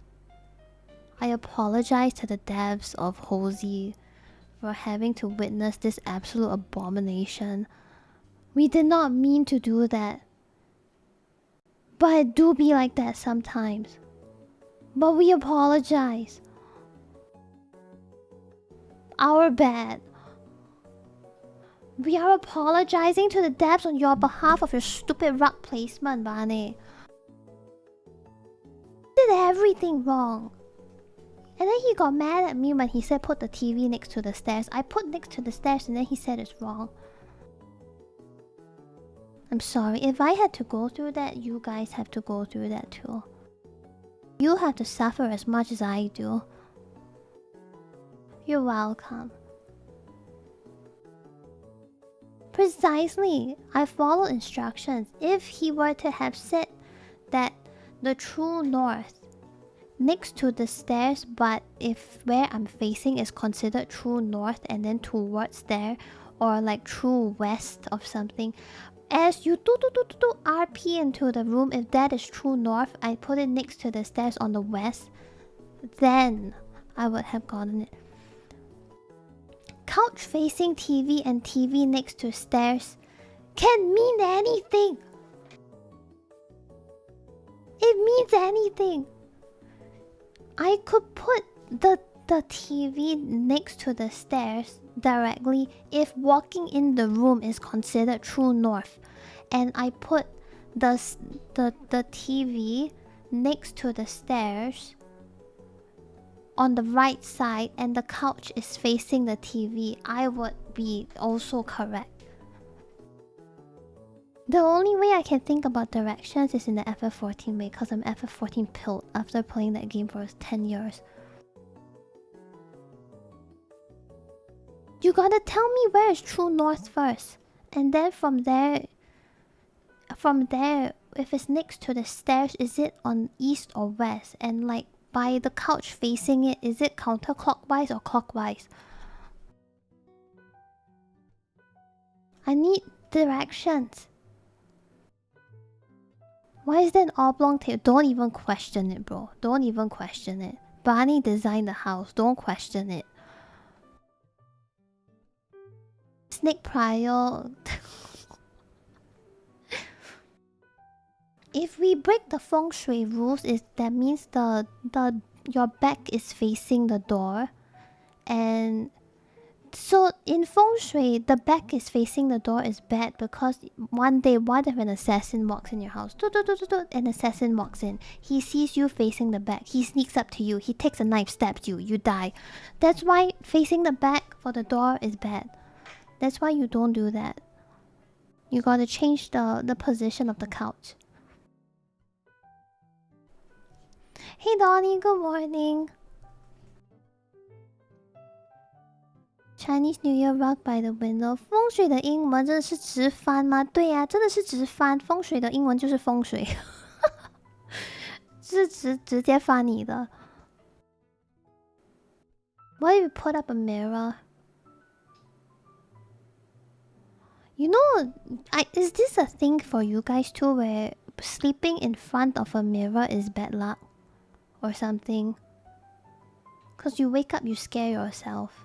I apologize to the devs of Hosey for having to witness this absolute abomination. We did not mean to do that. But it do be like that sometimes. But we apologize. Our bad. We are apologizing to the devs on your behalf of your stupid rug placement, Barney. Did everything wrong. And then he got mad at me when he said put the TV next to the stairs. I put next to the stairs and then he said it's wrong. I'm sorry, if I had to go through that, you guys have to go through that too. You have to suffer as much as I do. You're welcome. Precisely, I followed instructions. If he were to have said that the true north next to the stairs, but if where I'm facing is considered true north and then towards there, or like true west of something, as you do RP into the room, if that is true north, I put it next to the stairs on the west, then I would have gotten it. Couch facing TV and TV next to stairs can mean anything. It means anything. I could put the TV next to the stairs directly if walking in the room is considered true north, and I put the TV next to the stairs on the right side and the couch is facing the TV, I would be also correct. The only way I can think about directions is in the FF14 way, because I'm FF14 pilled after playing that game for 10 years. You gotta tell me where is true north first. And then from there, if it's next to the stairs, is it on east or west? And like by the couch facing it, is it counterclockwise or clockwise? I need directions. Why is there an oblong table? Don't even question it, bro. Don't even question it. Barney designed the house. Don't question it. Snake Prior. If we break the feng shui rules, that means your back is facing the door, and so in feng shui, the back is facing the door is bad because one day, what if an assassin walks in your house? An assassin walks in. He sees you facing the back. He sneaks up to you. He takes a knife, stabs you. You die. That's why facing the back for the door is bad. That's why you don't do that. You gotta change the position of the couch. Hey Donnie, good morning. Chinese New Year rug by the window。风水的英文真的是直翻吗？对呀、真的是直翻。风水的英文就是风水，是直接翻你的。What if you put up a mirror? You know, is this a thing for you guys too, where sleeping in front of a mirror is bad luck or something? Cause you wake up, you scare yourself.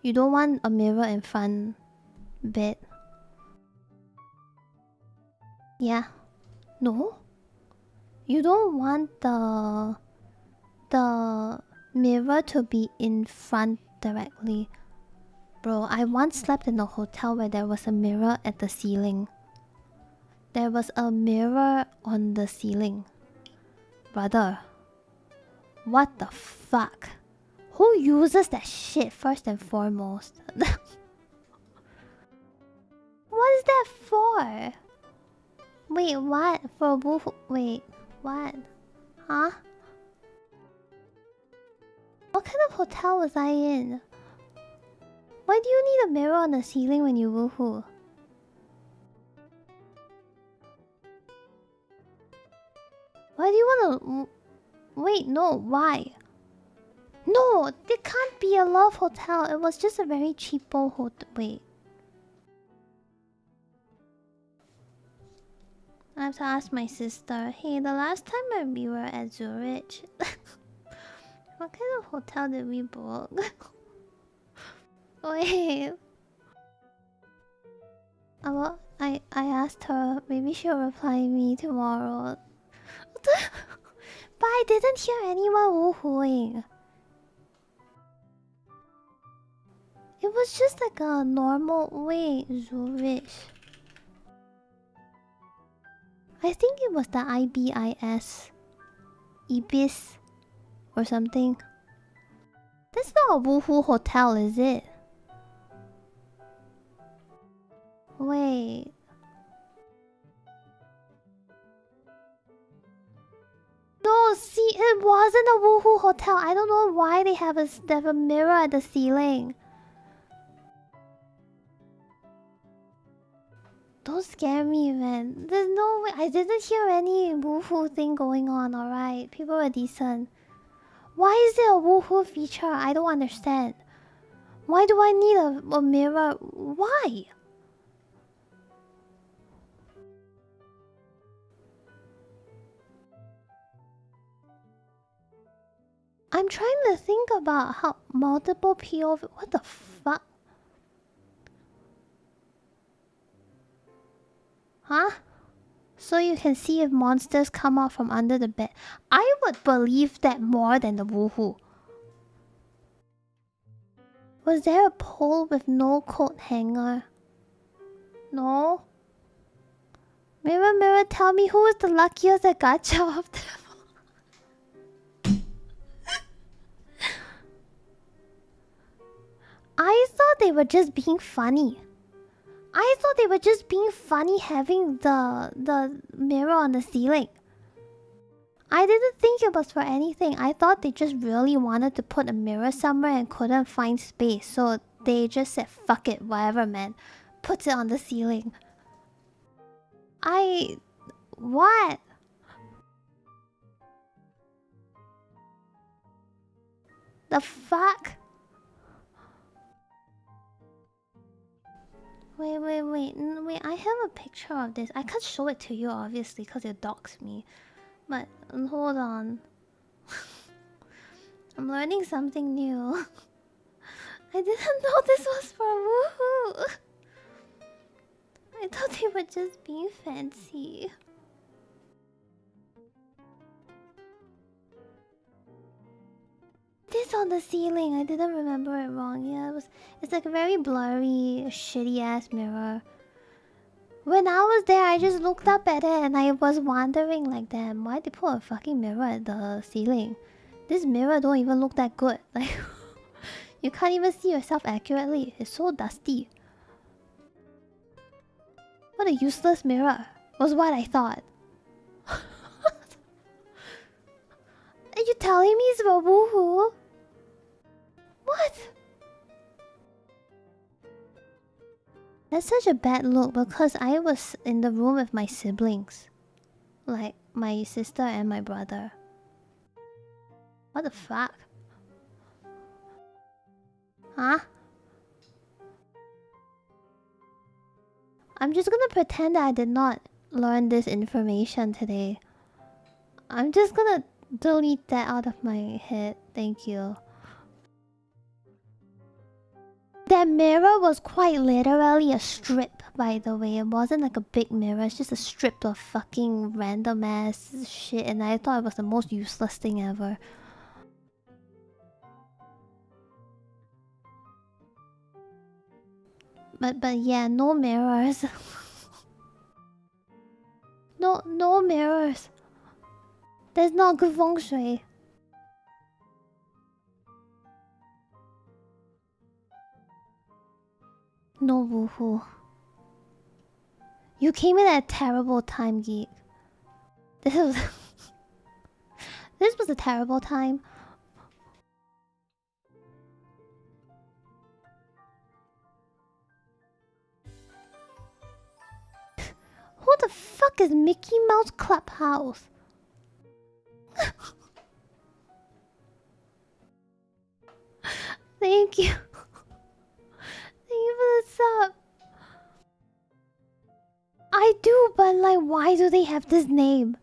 You don't want a mirror in front bed. Yeah. No? You don't want the mirror to be in front directly. Bro, I once slept in a hotel where there was a mirror at the ceiling. There was a mirror on the ceiling. Brother. What the fuck? Who uses that shit first and foremost? What is that for? Wait, what? For woohoo? Wait, what? Huh? What kind of hotel was I in? Why do you need a mirror on the ceiling when you woohoo? Why do you wanna... Wait, no, why? No, it can't be a love hotel. It was just a very cheapo hotel. Wait. I have to ask my sister. Hey, the last time we were at Zurich, what kind of hotel did we book? Wait. I asked her. Maybe she'll reply me tomorrow. But I didn't hear anyone woohooing. It was just like a normal... Wait, Zurich. I think it was the IBIS. Ibis. Or something. That's not a woohoo hotel, is it? Wait. No, see, it wasn't a woohoo hotel. I don't know why they have a mirror at the ceiling. Don't scare me, man. There's no way. I didn't hear any woohoo thing going on, alright? People are decent. Why is there a woohoo feature? I don't understand. Why do I need a mirror? Why? I'm trying to think about how multiple POV... What the fuck? Huh? So you can see if monsters come out from under the bed. I would believe that more than the woohoo. Was there a pole with no coat hanger? No? Mirror, mirror, tell me who is the luckiest that got chopped. I thought they were just being funny. I thought they were just being funny having the mirror on the ceiling. I didn't think it was for anything. I thought they just really wanted to put a mirror somewhere and couldn't find space. So they just said, fuck it, whatever, man. Puts it on the ceiling. What? The fuck? Wait, I have a picture of this. I can't show it to you, obviously, because it docks me. But, hold on. I'm learning something new. I didn't know this was for woohoo! I thought they were just being fancy. This on the ceiling, I didn't remember it wrong. Yeah, it's like a very blurry, shitty ass mirror. When I was there, I just looked up at it and I was wondering like, damn, why they put a fucking mirror at the ceiling? This mirror don't even look that good. Like, you can't even see yourself accurately. It's so dusty. What a useless mirror, was what I thought. Are you telling me it's about woohoo? What? That's such a bad look because I was in the room with my siblings. Like, my sister and my brother. What the fuck? Huh? I'm just gonna pretend that I did not learn this information today. I'm just gonna delete that out of my head. Thank you. That mirror was quite literally a strip, by the way. It wasn't like a big mirror. It's just a strip of fucking random ass shit. And I thought it was the most useless thing ever. But yeah, no mirrors. No mirrors. That's not good feng shui. No woohoo. You came in at a terrible time, geek. This was this was a terrible time. Who the fuck is Mickey Mouse Clubhouse? Thank you. Thank you for the sub. I do, but like, why do they have this name?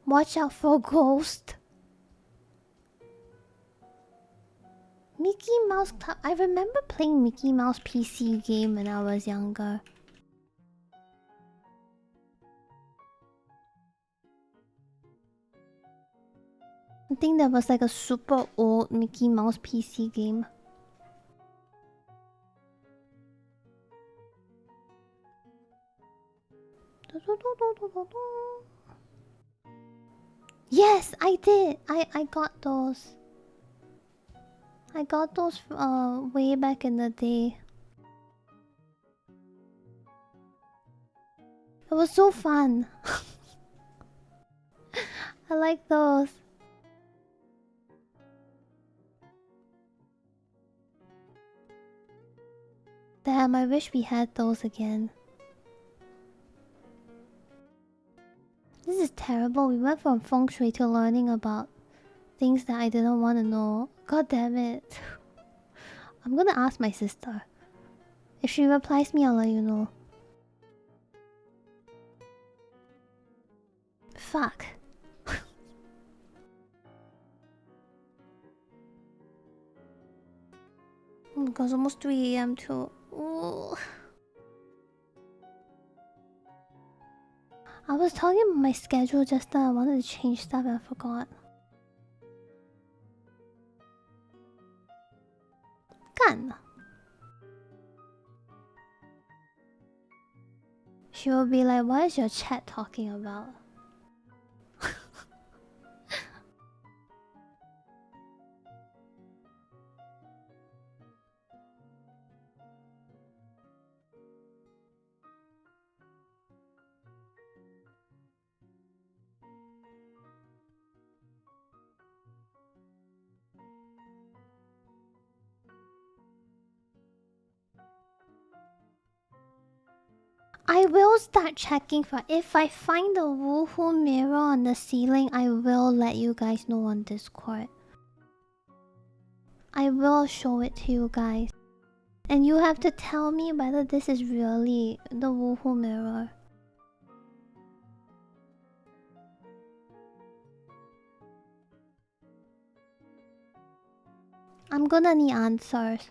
Watch out for ghost. Mickey Mouse Club. I remember playing Mickey Mouse PC game when I was younger. I think that was like a super old Mickey Mouse PC game. Yes, I did. I got those. I got those way back in the day. It was so fun. I like those. Damn, I wish we had those again. This is terrible. We went from feng shui to learning about things that I didn't want to know. God damn it. I'm gonna ask my sister. If she replies me, I'll let you know. Fuck. Oh my god, it's almost 3 AM too. Ooh. I was talking about my schedule just now. I wanted to change stuff and I forgot. Gun. She will be like, what is your chat talking about? I will start checking for... If I find the woohoo mirror on the ceiling, I will let you guys know on Discord. I will show it to you guys. And you have to tell me whether this is really the woohoo mirror. I'm gonna need answers.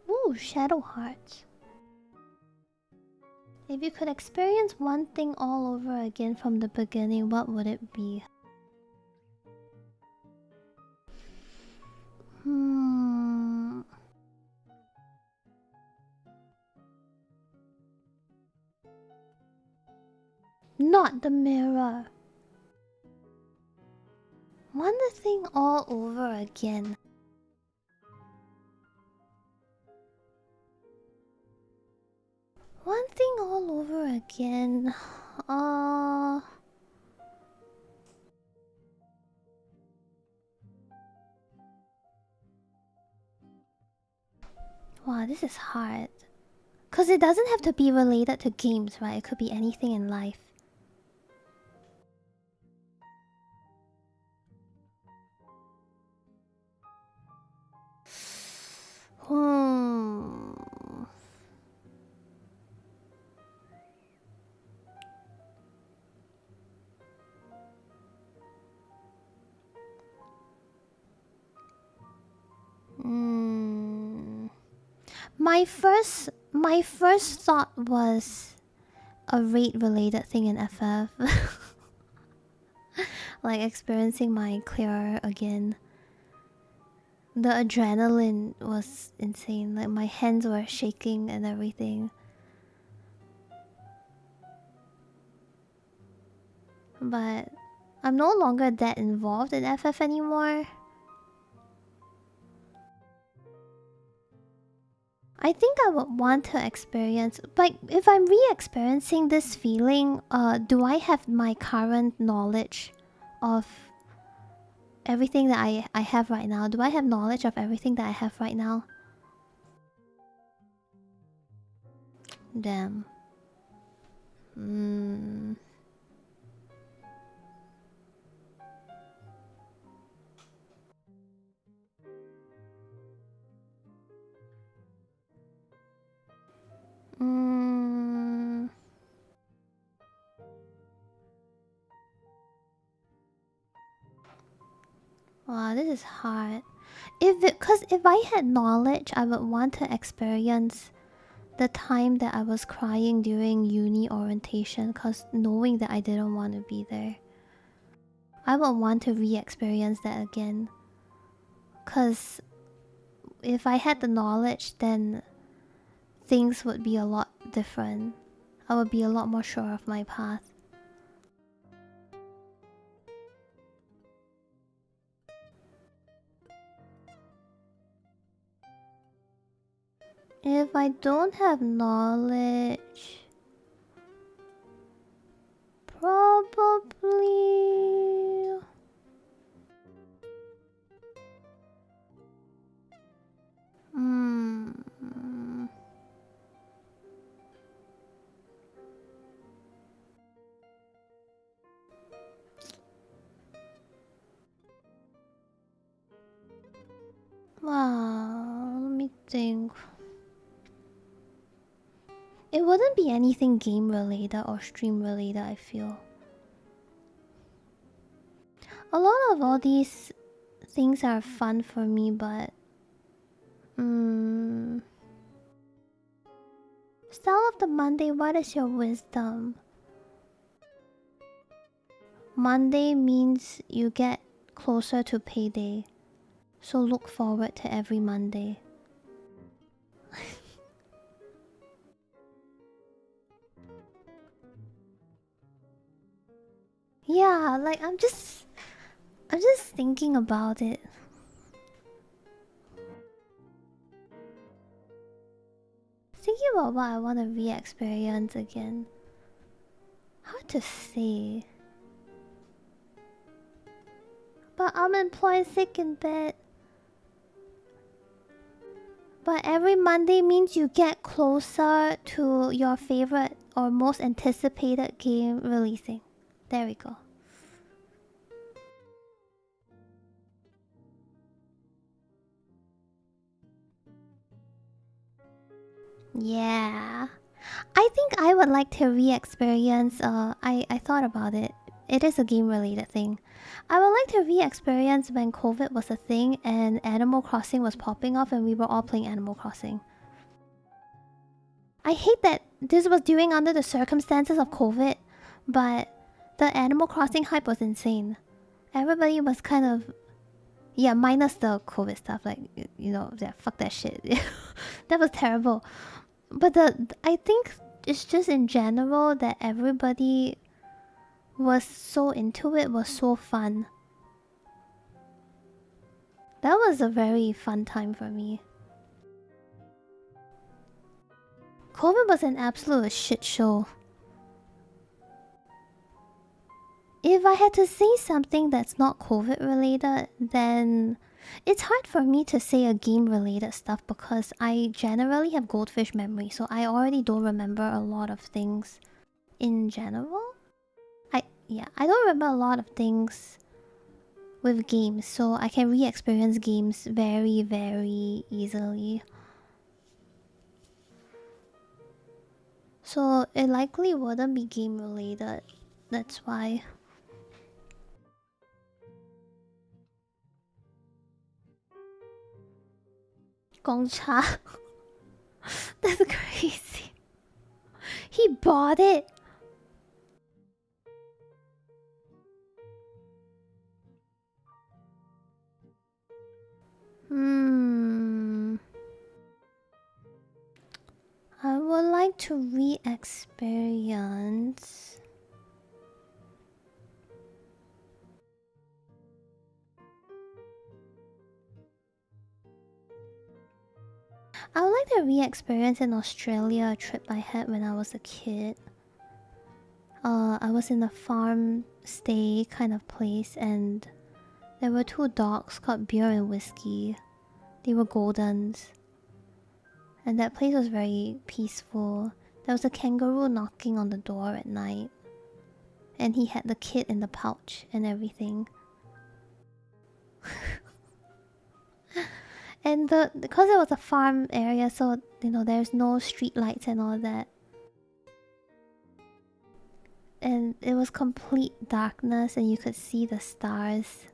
Ooh, Shadow Hearts. If you could experience one thing all over again from the beginning, what would it be? Not the mirror. Want the thing all over again. One thing all over again. Uh... Wow, this is hard. Because it doesn't have to be related to games, right? It could be anything in life. Hmm. Hmm. My first thought was a raid-related thing in FF. Like experiencing my clear again. The adrenaline was insane. Like my hands were shaking and everything. But I'm no longer that involved in FF anymore. I think I would want to experience, like, if I'm re-experiencing this feeling, do I have my current knowledge of everything that I have right now? Do I have knowledge of everything that I have right now? Damn. Hmm. Mm. Wow, this is hard. Cause if I had knowledge, I would want to experience the time that I was crying during uni orientation, cause knowing that I didn't want to be there. I would want to re-experience that again. Cause if I had the knowledge, then things would be a lot different. I would be a lot more sure of my path. If I don't have knowledge, probably... Hmm. Wow, let me think. It wouldn't be anything game related or stream related, I feel. A lot of all these things are fun for me, but... Style of the Monday, what is your wisdom? Monday means you get closer to payday. So look forward to every Monday. Yeah, like I'm just thinking about it. Thinking about what I want to re-experience again. Hard to say. But I'm employed sick in bed. But every Monday means you get closer to your favorite or most anticipated game releasing. There we go. Yeah. I think I would like to re-experience, I thought about it. It is a game-related thing. I would like to re-experience when COVID was a thing and Animal Crossing was popping off and we were all playing Animal Crossing. I hate that this was during under the circumstances of COVID, but the Animal Crossing hype was insane. Everybody was kind of... Yeah, minus the COVID stuff, like, yeah, fuck that shit. That was terrible. But I think it's just in general that everybody was so into it, was so fun. That was a very fun time for me. COVID was an absolute shit show. If I had to say something that's not COVID related, then it's hard for me to say a game related stuff because I generally have goldfish memory, so I already don't remember a lot of things in general. I don't remember a lot of things with games, so I can re-experience games very, very easily. So it likely wouldn't be game related. That's why. Gongcha. That's crazy. He bought it. Hmm. I would like to re-experience. I would like to re-experience in Australia a trip I had when I was a kid. I was in a farm stay kind of place, and there were two dogs called Beer and Whiskey. They were Goldens. And that place was very peaceful. There was a kangaroo knocking on the door at night. And he had the kid in the pouch and everything. And because it was a farm area, so there's no street lights and all that. And it was complete darkness and you could see the stars.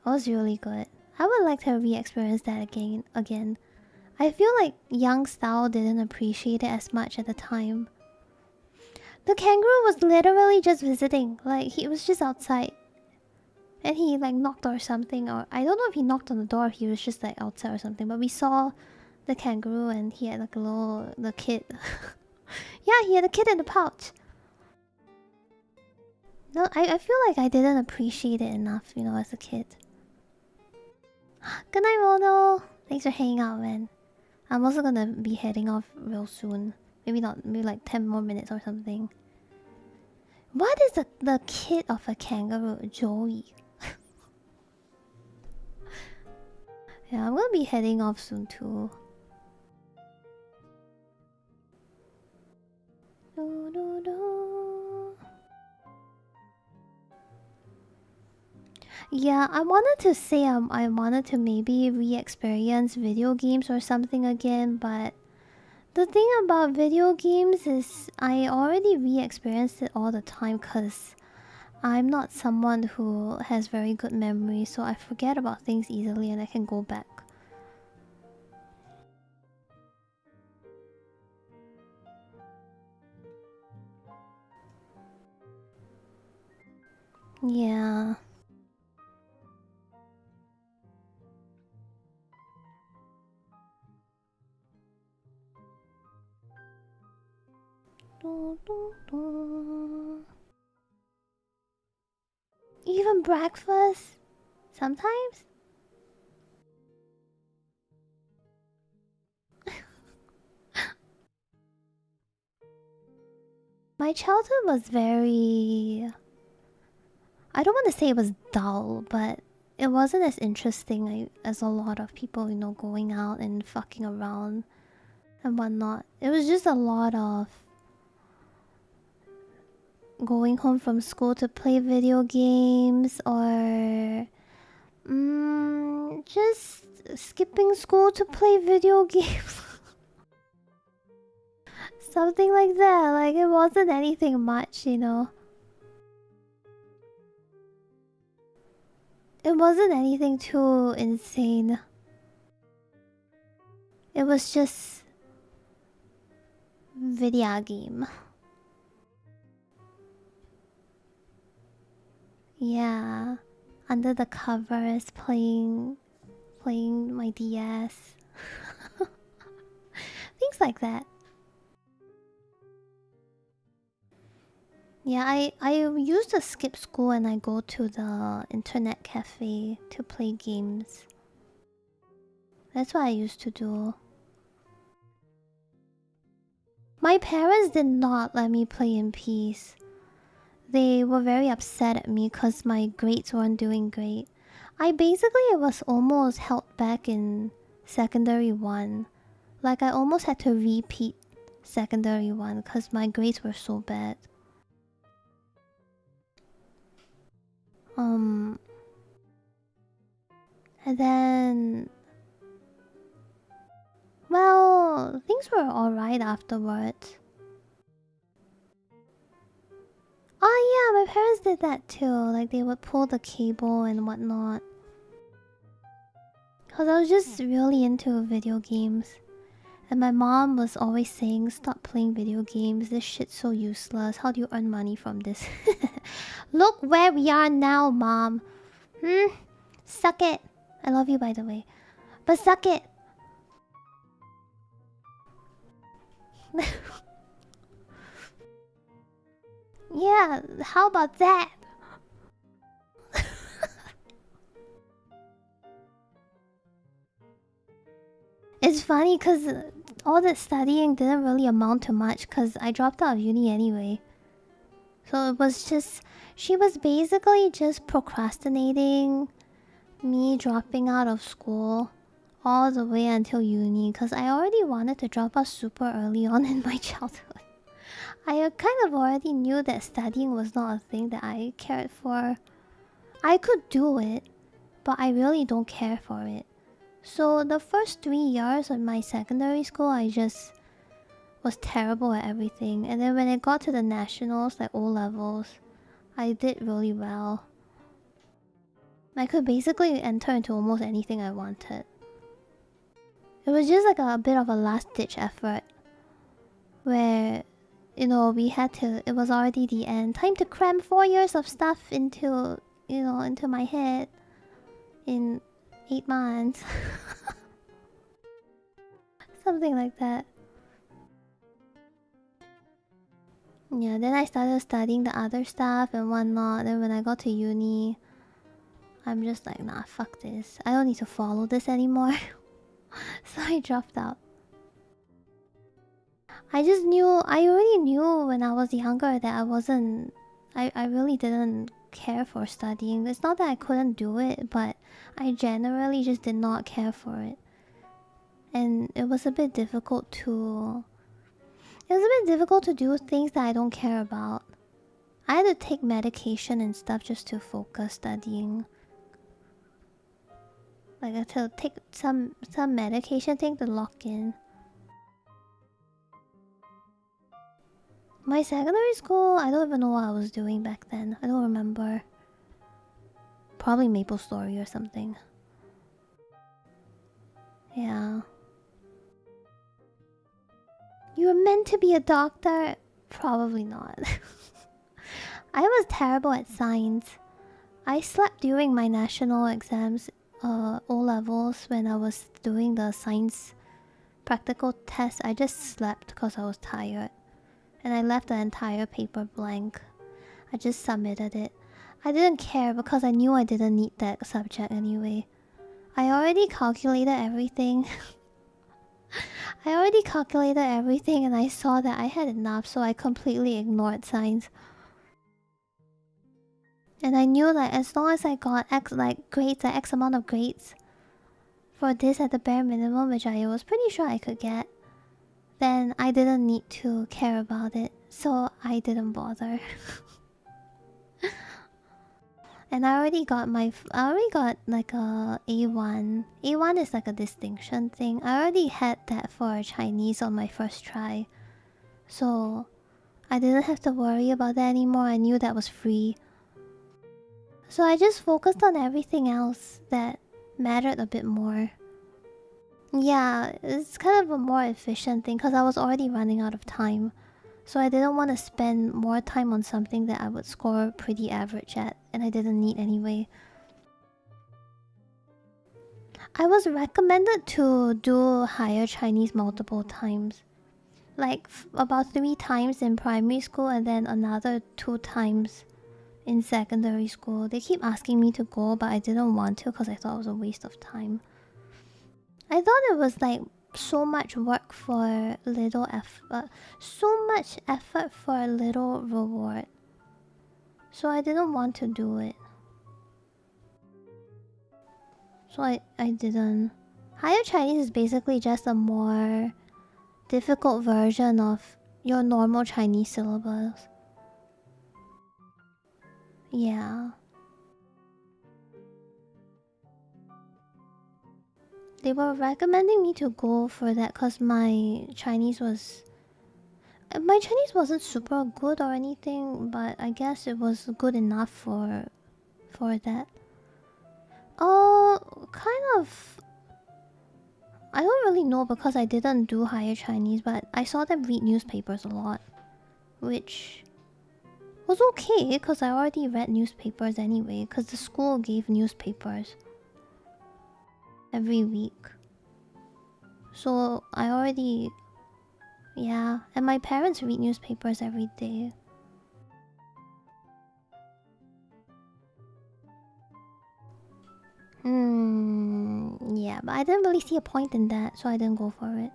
It was really good. I would like to re-experience that again. I feel like young Stal didn't appreciate it as much at the time. The kangaroo was literally just visiting. Like, he was just outside. And he like knocked or something, or I don't know if he knocked on the door, he was just like outside or something. But we saw the kangaroo and he had like the kid. Yeah, he had a kid in the pouch. No, I feel like I didn't appreciate it enough, as a kid. Good night, Mono. Thanks for hanging out, man. I'm also gonna be heading off real soon. Maybe not, maybe like 10 more minutes or something. What is the kid of a kangaroo? Joey. Yeah, I'm gonna be heading off soon too. Do, do, do. Yeah, I wanted to say I wanted to maybe re-experience video games or something again, but the thing about video games is I already re-experienced it all the time because I'm not someone who has very good memory, so I forget about things easily and I can go back. Yeah. Do, do, do. Even breakfast? Sometimes? My childhood was very... I don't want to say it was dull, but it wasn't as interesting as a lot of people, going out and fucking around and whatnot. It was just a lot of going home from school to play video games or just skipping school to play video games. Something like that. Like, it wasn't anything much. It wasn't anything too insane. It was just video game. Yeah, under the covers playing my DS. Things like that. Yeah, I used to skip school and I go to the internet cafe to play games. That's what I used to do. My parents did not let me play in peace. They were very upset at me because my grades weren't doing great. I basically was almost held back in secondary 1. Like I almost had to repeat secondary 1 because my grades were so bad. And then... Well, things were alright afterwards. Oh yeah, my parents did that too. Like they would pull the cable and whatnot. Cause I was just really into video games. And my mom was always saying, stop playing video games, this shit's so useless. How do you earn money from this? Look where we are now, Mom. Suck it. I love you, by the way. But suck it. Yeah, how about that? It's funny because all that studying didn't really amount to much because I dropped out of uni anyway. So it was just... She was basically just procrastinating me dropping out of school all the way until uni because I already wanted to drop out super early on in my childhood. I kind of already knew that studying was not a thing that I cared for. I could do it, but I really don't care for it. So the first 3 years of my secondary school, I just was terrible at everything. And then when it got to the nationals, like O-levels, I did really well. I could basically enter into almost anything I wanted. It was just like a bit of a last-ditch effort. Where, you know, we had to... It was already the end. Time to cram 4 years of stuff into, you know, into my head. In 8 months. Something like that. Yeah, then I started studying the other stuff and whatnot. Then when I got to uni, I'm just like, nah, fuck this. I don't need to follow this anymore. So I dropped out. I already knew when I was younger that I really didn't care for studying. It's not that I couldn't do it, but I generally just did not care for it. And it was a bit difficult to... It was a bit difficult to do things that I don't care about. I had to take medication and stuff just to focus studying. Like I had to take some medication thing to lock in. My secondary school, I don't even know what I was doing back then. I don't remember. Probably Maple Story or something. Yeah. You were meant to be a doctor? Probably not. I was terrible at science. I slept during my national exams, O-levels, when I was doing the science practical test. I just slept because I was tired. And I left the entire paper blank. I just submitted it. I didn't care because I knew I didn't need that subject anyway. I already calculated everything. And I saw that I had enough, so I completely ignored science. And I knew that as long as I got X amount of grades for this at the bare minimum, which I was pretty sure I could get, then I didn't need to care about it, so I didn't bother. And I already got like a A1. A1 is like a distinction thing. I already had that for Chinese on my first try. So I didn't have to worry about that anymore. I knew that was free. So I just focused on everything else that mattered a bit more. Yeah, it's kind of a more efficient thing because I was already running out of time. So I didn't want to spend more time on something that I would score pretty average at, and I didn't need anyway. I was recommended to do higher Chinese multiple times. Like about 3 times in primary school and then another 2 times in secondary school. They keep asking me to go, but I didn't want to because I thought it was a waste of time. I thought it was like so much work for little effort. So much effort for a little reward. So I didn't want to do it. So I didn't. Higher Chinese is basically just a more difficult version of your normal Chinese syllabus. Yeah. They were recommending me to go for that because my Chinese wasn't super good or anything, but I guess it was good enough for that. Kind of. I don't really know because I didn't do higher Chinese, but I saw them read newspapers a lot, which was okay because I already read newspapers anyway because the school gave newspapers every week. So I already... Yeah, and my parents read newspapers every day. Yeah, but I didn't really see a point in that, so I didn't go for it.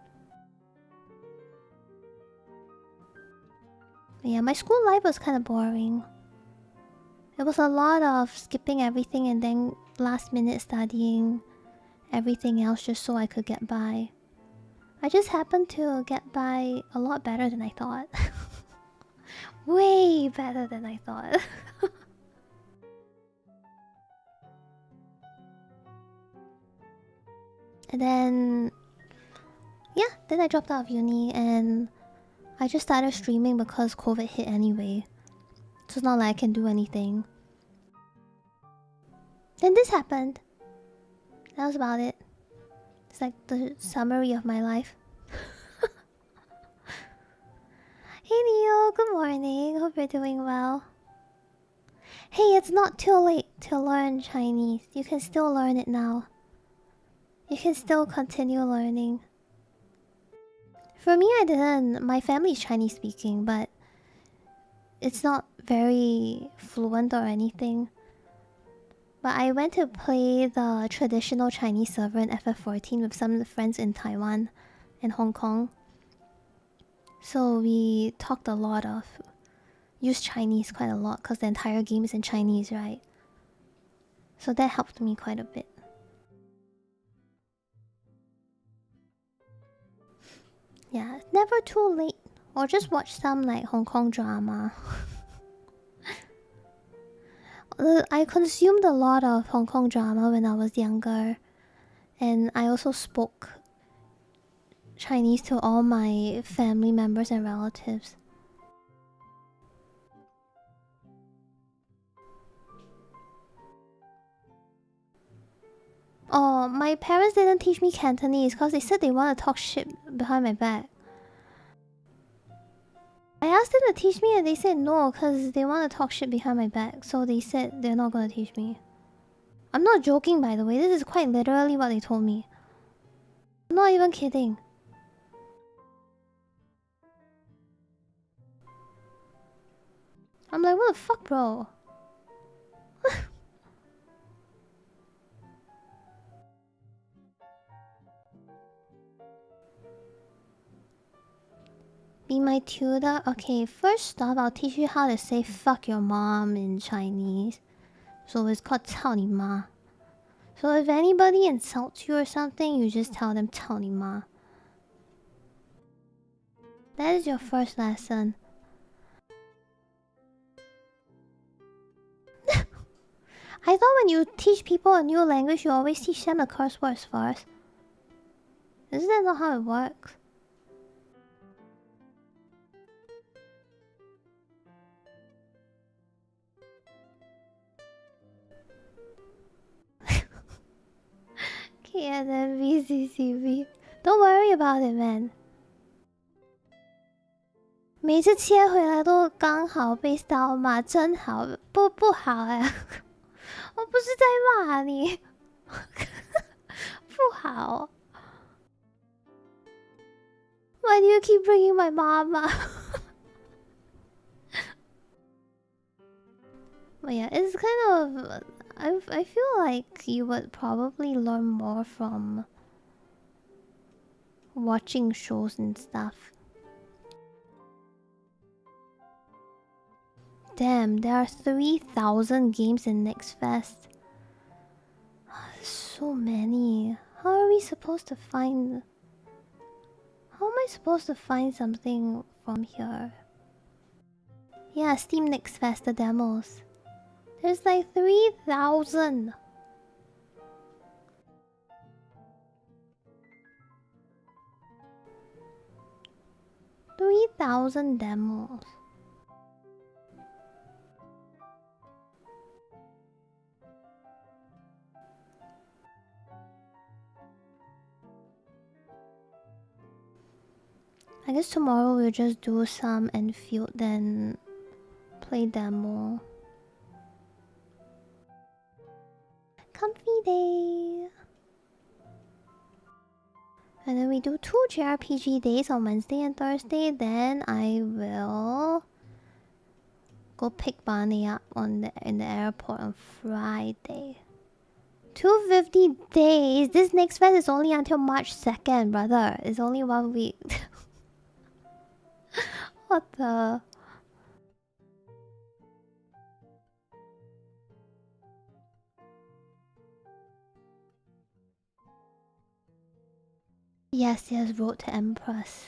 Yeah, my school life was kind of boring. It was a lot of skipping everything and then last minute studying everything else just so I could get by. I just happened to get by a lot better than I thought. Way better than I thought. And then... Yeah, then I dropped out of uni and I just started streaming because COVID hit anyway. So it's not like I can do anything. Then this happened. That was about it. It's like the summary of my life. Hey Neo, good morning. Hope you're doing well. Hey, it's not too late to learn Chinese. You can still learn it now. You can still continue learning. For me, I didn't. My family is Chinese speaking, but it's not very fluent or anything. But I went to play the traditional Chinese server in FF14 with some friends in Taiwan and Hong Kong. So we talked a lot of... used Chinese quite a lot because the entire game is in Chinese, right? So that helped me quite a bit. Yeah, never too late. Or just watch some like Hong Kong drama. I consumed a lot of Hong Kong drama when I was younger. And I also spoke Chinese to all my family members and relatives. Oh, my parents didn't teach me Cantonese because they said they want to talk shit behind my back. I asked them to teach me and they said no because they want to talk shit behind my back. So they said they're not going to teach me. I'm not joking, by the way. This is quite literally what they told me. I'm not even kidding. I'm like, what the fuck, bro? Be my tutor? Okay, first off, I'll teach you how to say fuck your mom in Chinese. So it's called 操你妈. So if anybody insults you or something, you just tell them 操你妈. That is your first lesson. I thought when you teach people a new language, you always teach them the curse words first. Isn't that not how it works? KNVCCV. Don't worry about it, man. 每次切回来都刚好被stal骂，真好，不好哎！我不是在骂你，不好。Why do you keep bringing my mama? But yeah, it's kind of... I feel like you would probably learn more from watching shows and stuff. Damn, there are 3,000 games in Next Fest. So many. How are we supposed to find... How am I supposed to find something from here? Yeah, Steam Next Fest, the demos. There's like 3,000. 3,000 demos. I guess tomorrow we'll just do some Enfield, then play demo. Comfy day. And then we do 2 JRPG days on Wednesday and Thursday. Then I will go pick Barney up in the airport on Friday. 250 days. This next fest is only until March 2nd, brother. It's only 1 week. What the? Yes, Road to Empress.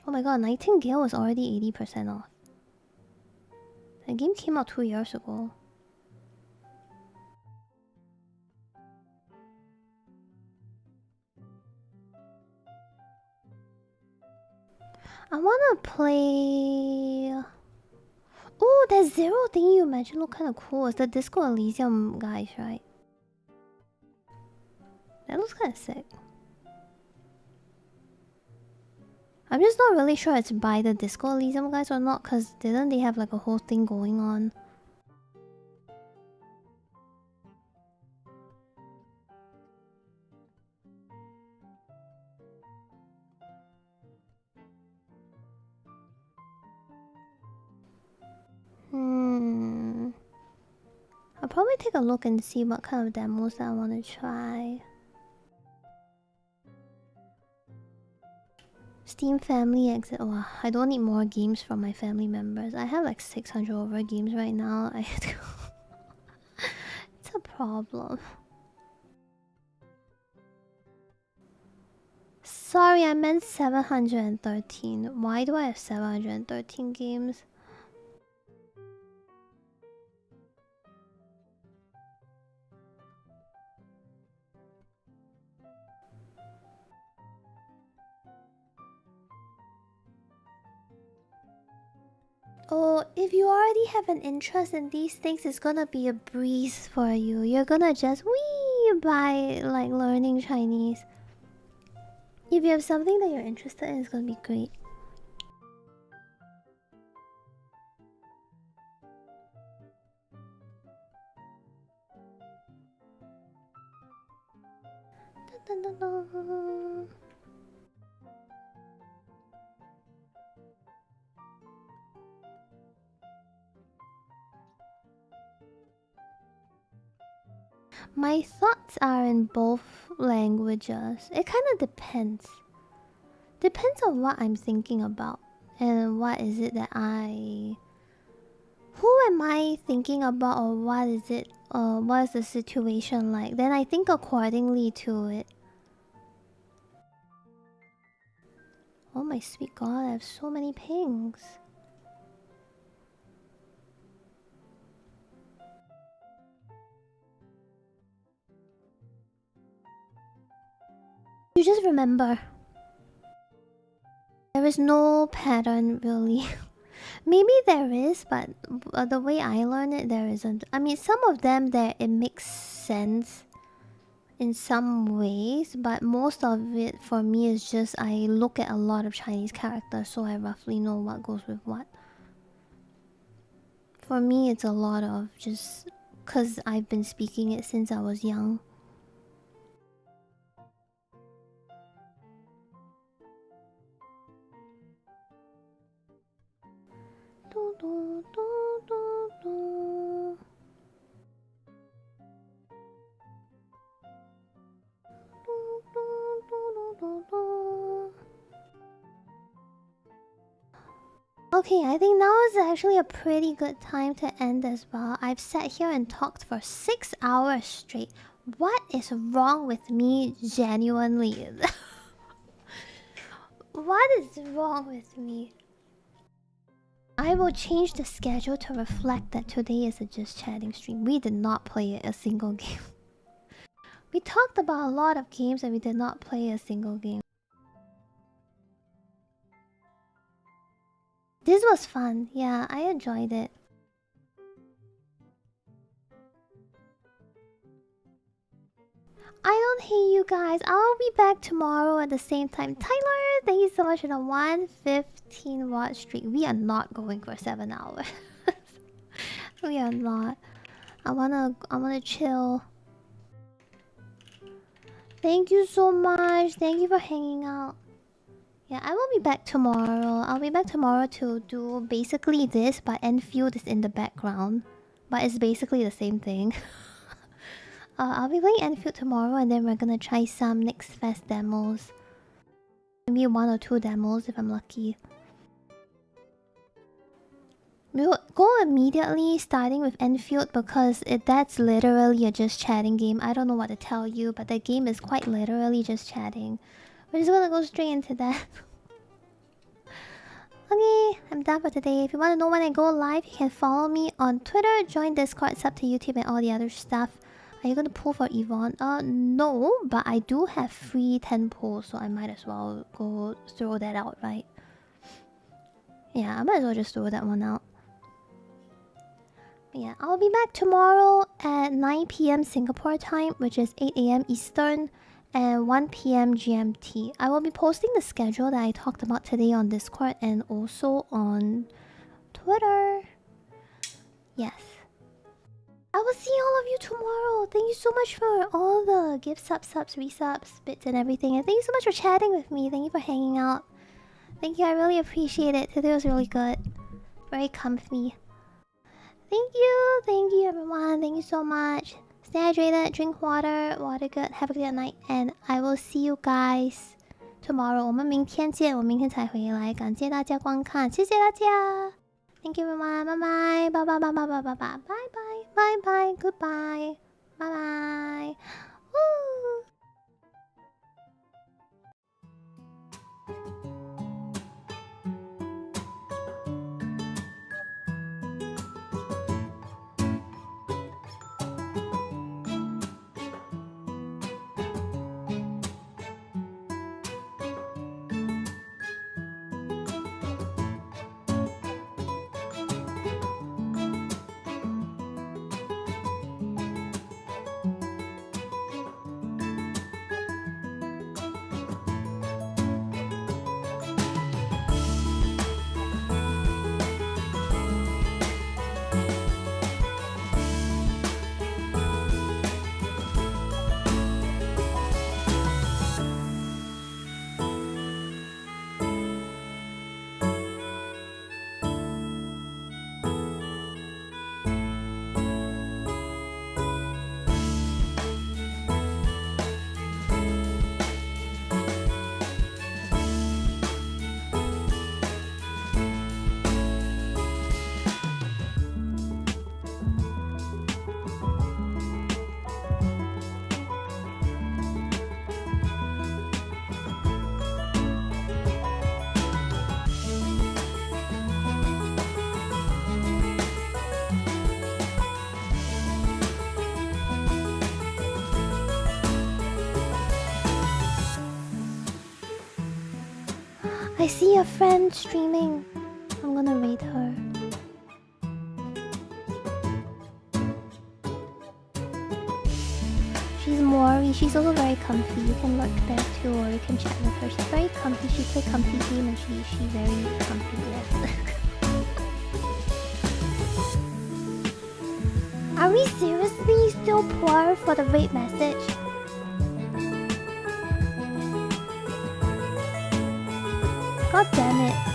Oh my god, Nightingale was already 80% off. The game came out 2 years ago. I wanna play... Oh, that Zero thing you mentioned looked kinda cool. It's the Disco Elysium guys, right? That looks kinda sick. I'm just not really sure it's by the Disco Elysium guys or not, cause didn't they have like a whole thing going on? I'll probably take a look and see what kind of demos that I want to try. Steam Family Exit. Oh, I don't need more games from my family members. I have like 600 over games right now. It's a problem. Sorry, I meant 713. Why do I have 713 games? Oh, if you already have an interest in these things, it's gonna be a breeze for you. You're gonna just wee by like learning Chinese. If you have something that you're interested in, it's gonna be great. Dun, dun, dun, dun. My thoughts are in both languages. It kind of depends. Depends on what I'm thinking about and what is it that I... Who am I thinking about, or what is it? What is the situation like? Then I think accordingly to it. Oh my sweet god, I have so many pings. You just remember. There is no pattern really. Maybe there is, but the way I learn it, there isn't. I mean, some of them, it makes sense in some ways, but most of it for me is just I look at a lot of Chinese characters, so I roughly know what goes with what. For me, it's a lot of just because I've been speaking it since I was young. Okay, I think now is actually a pretty good time to end as well. I've sat here and talked for 6 hours straight. What is wrong with me, genuinely? What is wrong with me? I will change the schedule to reflect that today is a just chatting stream. We did not play a single game. We talked about a lot of games and we did not play a single game. This was fun. Yeah, I enjoyed it. I don't hate you guys. I'll be back tomorrow at the same time. Tyler, thank you so much for the 115 watt streak. We are not going for 7 hours. We are not. I wanna chill. Thank you so much. Thank you for hanging out. Yeah, I will be back tomorrow. I'll be back tomorrow to do basically this, but Enfield is in the background. But it's basically the same thing. I'll be playing Enfield tomorrow, and then we're gonna try some Next Fest demos. Maybe 1 or 2 demos if I'm lucky. We'll go immediately starting with Enfield because that's literally a just chatting game. I don't know what to tell you, but the game is quite literally just chatting. We're just gonna go straight into that. Okay, I'm done for today. If you want to know when I go live, you can follow me on Twitter, join Discord, sub to YouTube, and all the other stuff. Are you gonna pull for Yvonne? No, but I do have free 10 pulls, so I might as well go throw that out, right? Yeah, I might as well just throw that one out. Yeah, I'll be back tomorrow at 9 PM Singapore time, which is 8 AM Eastern, and 1 PM GMT. I will be posting the schedule that I talked about today on Discord and also on Twitter. Yes. I will see all of you tomorrow. Thank you so much for all the gift subs, resubs, bits, and everything. And thank you so much for chatting with me. Thank you for hanging out. Thank you, I really appreciate it. Today was really good. Very comfy. Thank you everyone. Thank you so much. Stay hydrated, drink water, water good. Have a good night, and I will see you guys tomorrow. 我们明天见，我明天才回来。感谢大家观看，谢谢大家。Thank you everyone. Bye bye. Bye bye bye bye bye bye bye bye bye bye. Goodbye. Bye bye. Woo. I see a friend streaming. I'm gonna raid her. She's Mori. She's also very comfy. You can lurk there too, or you can chat with her. She's very comfy. She plays comfy game and she's very comfy. Yes. Are we seriously still poor for the raid message? God damn it.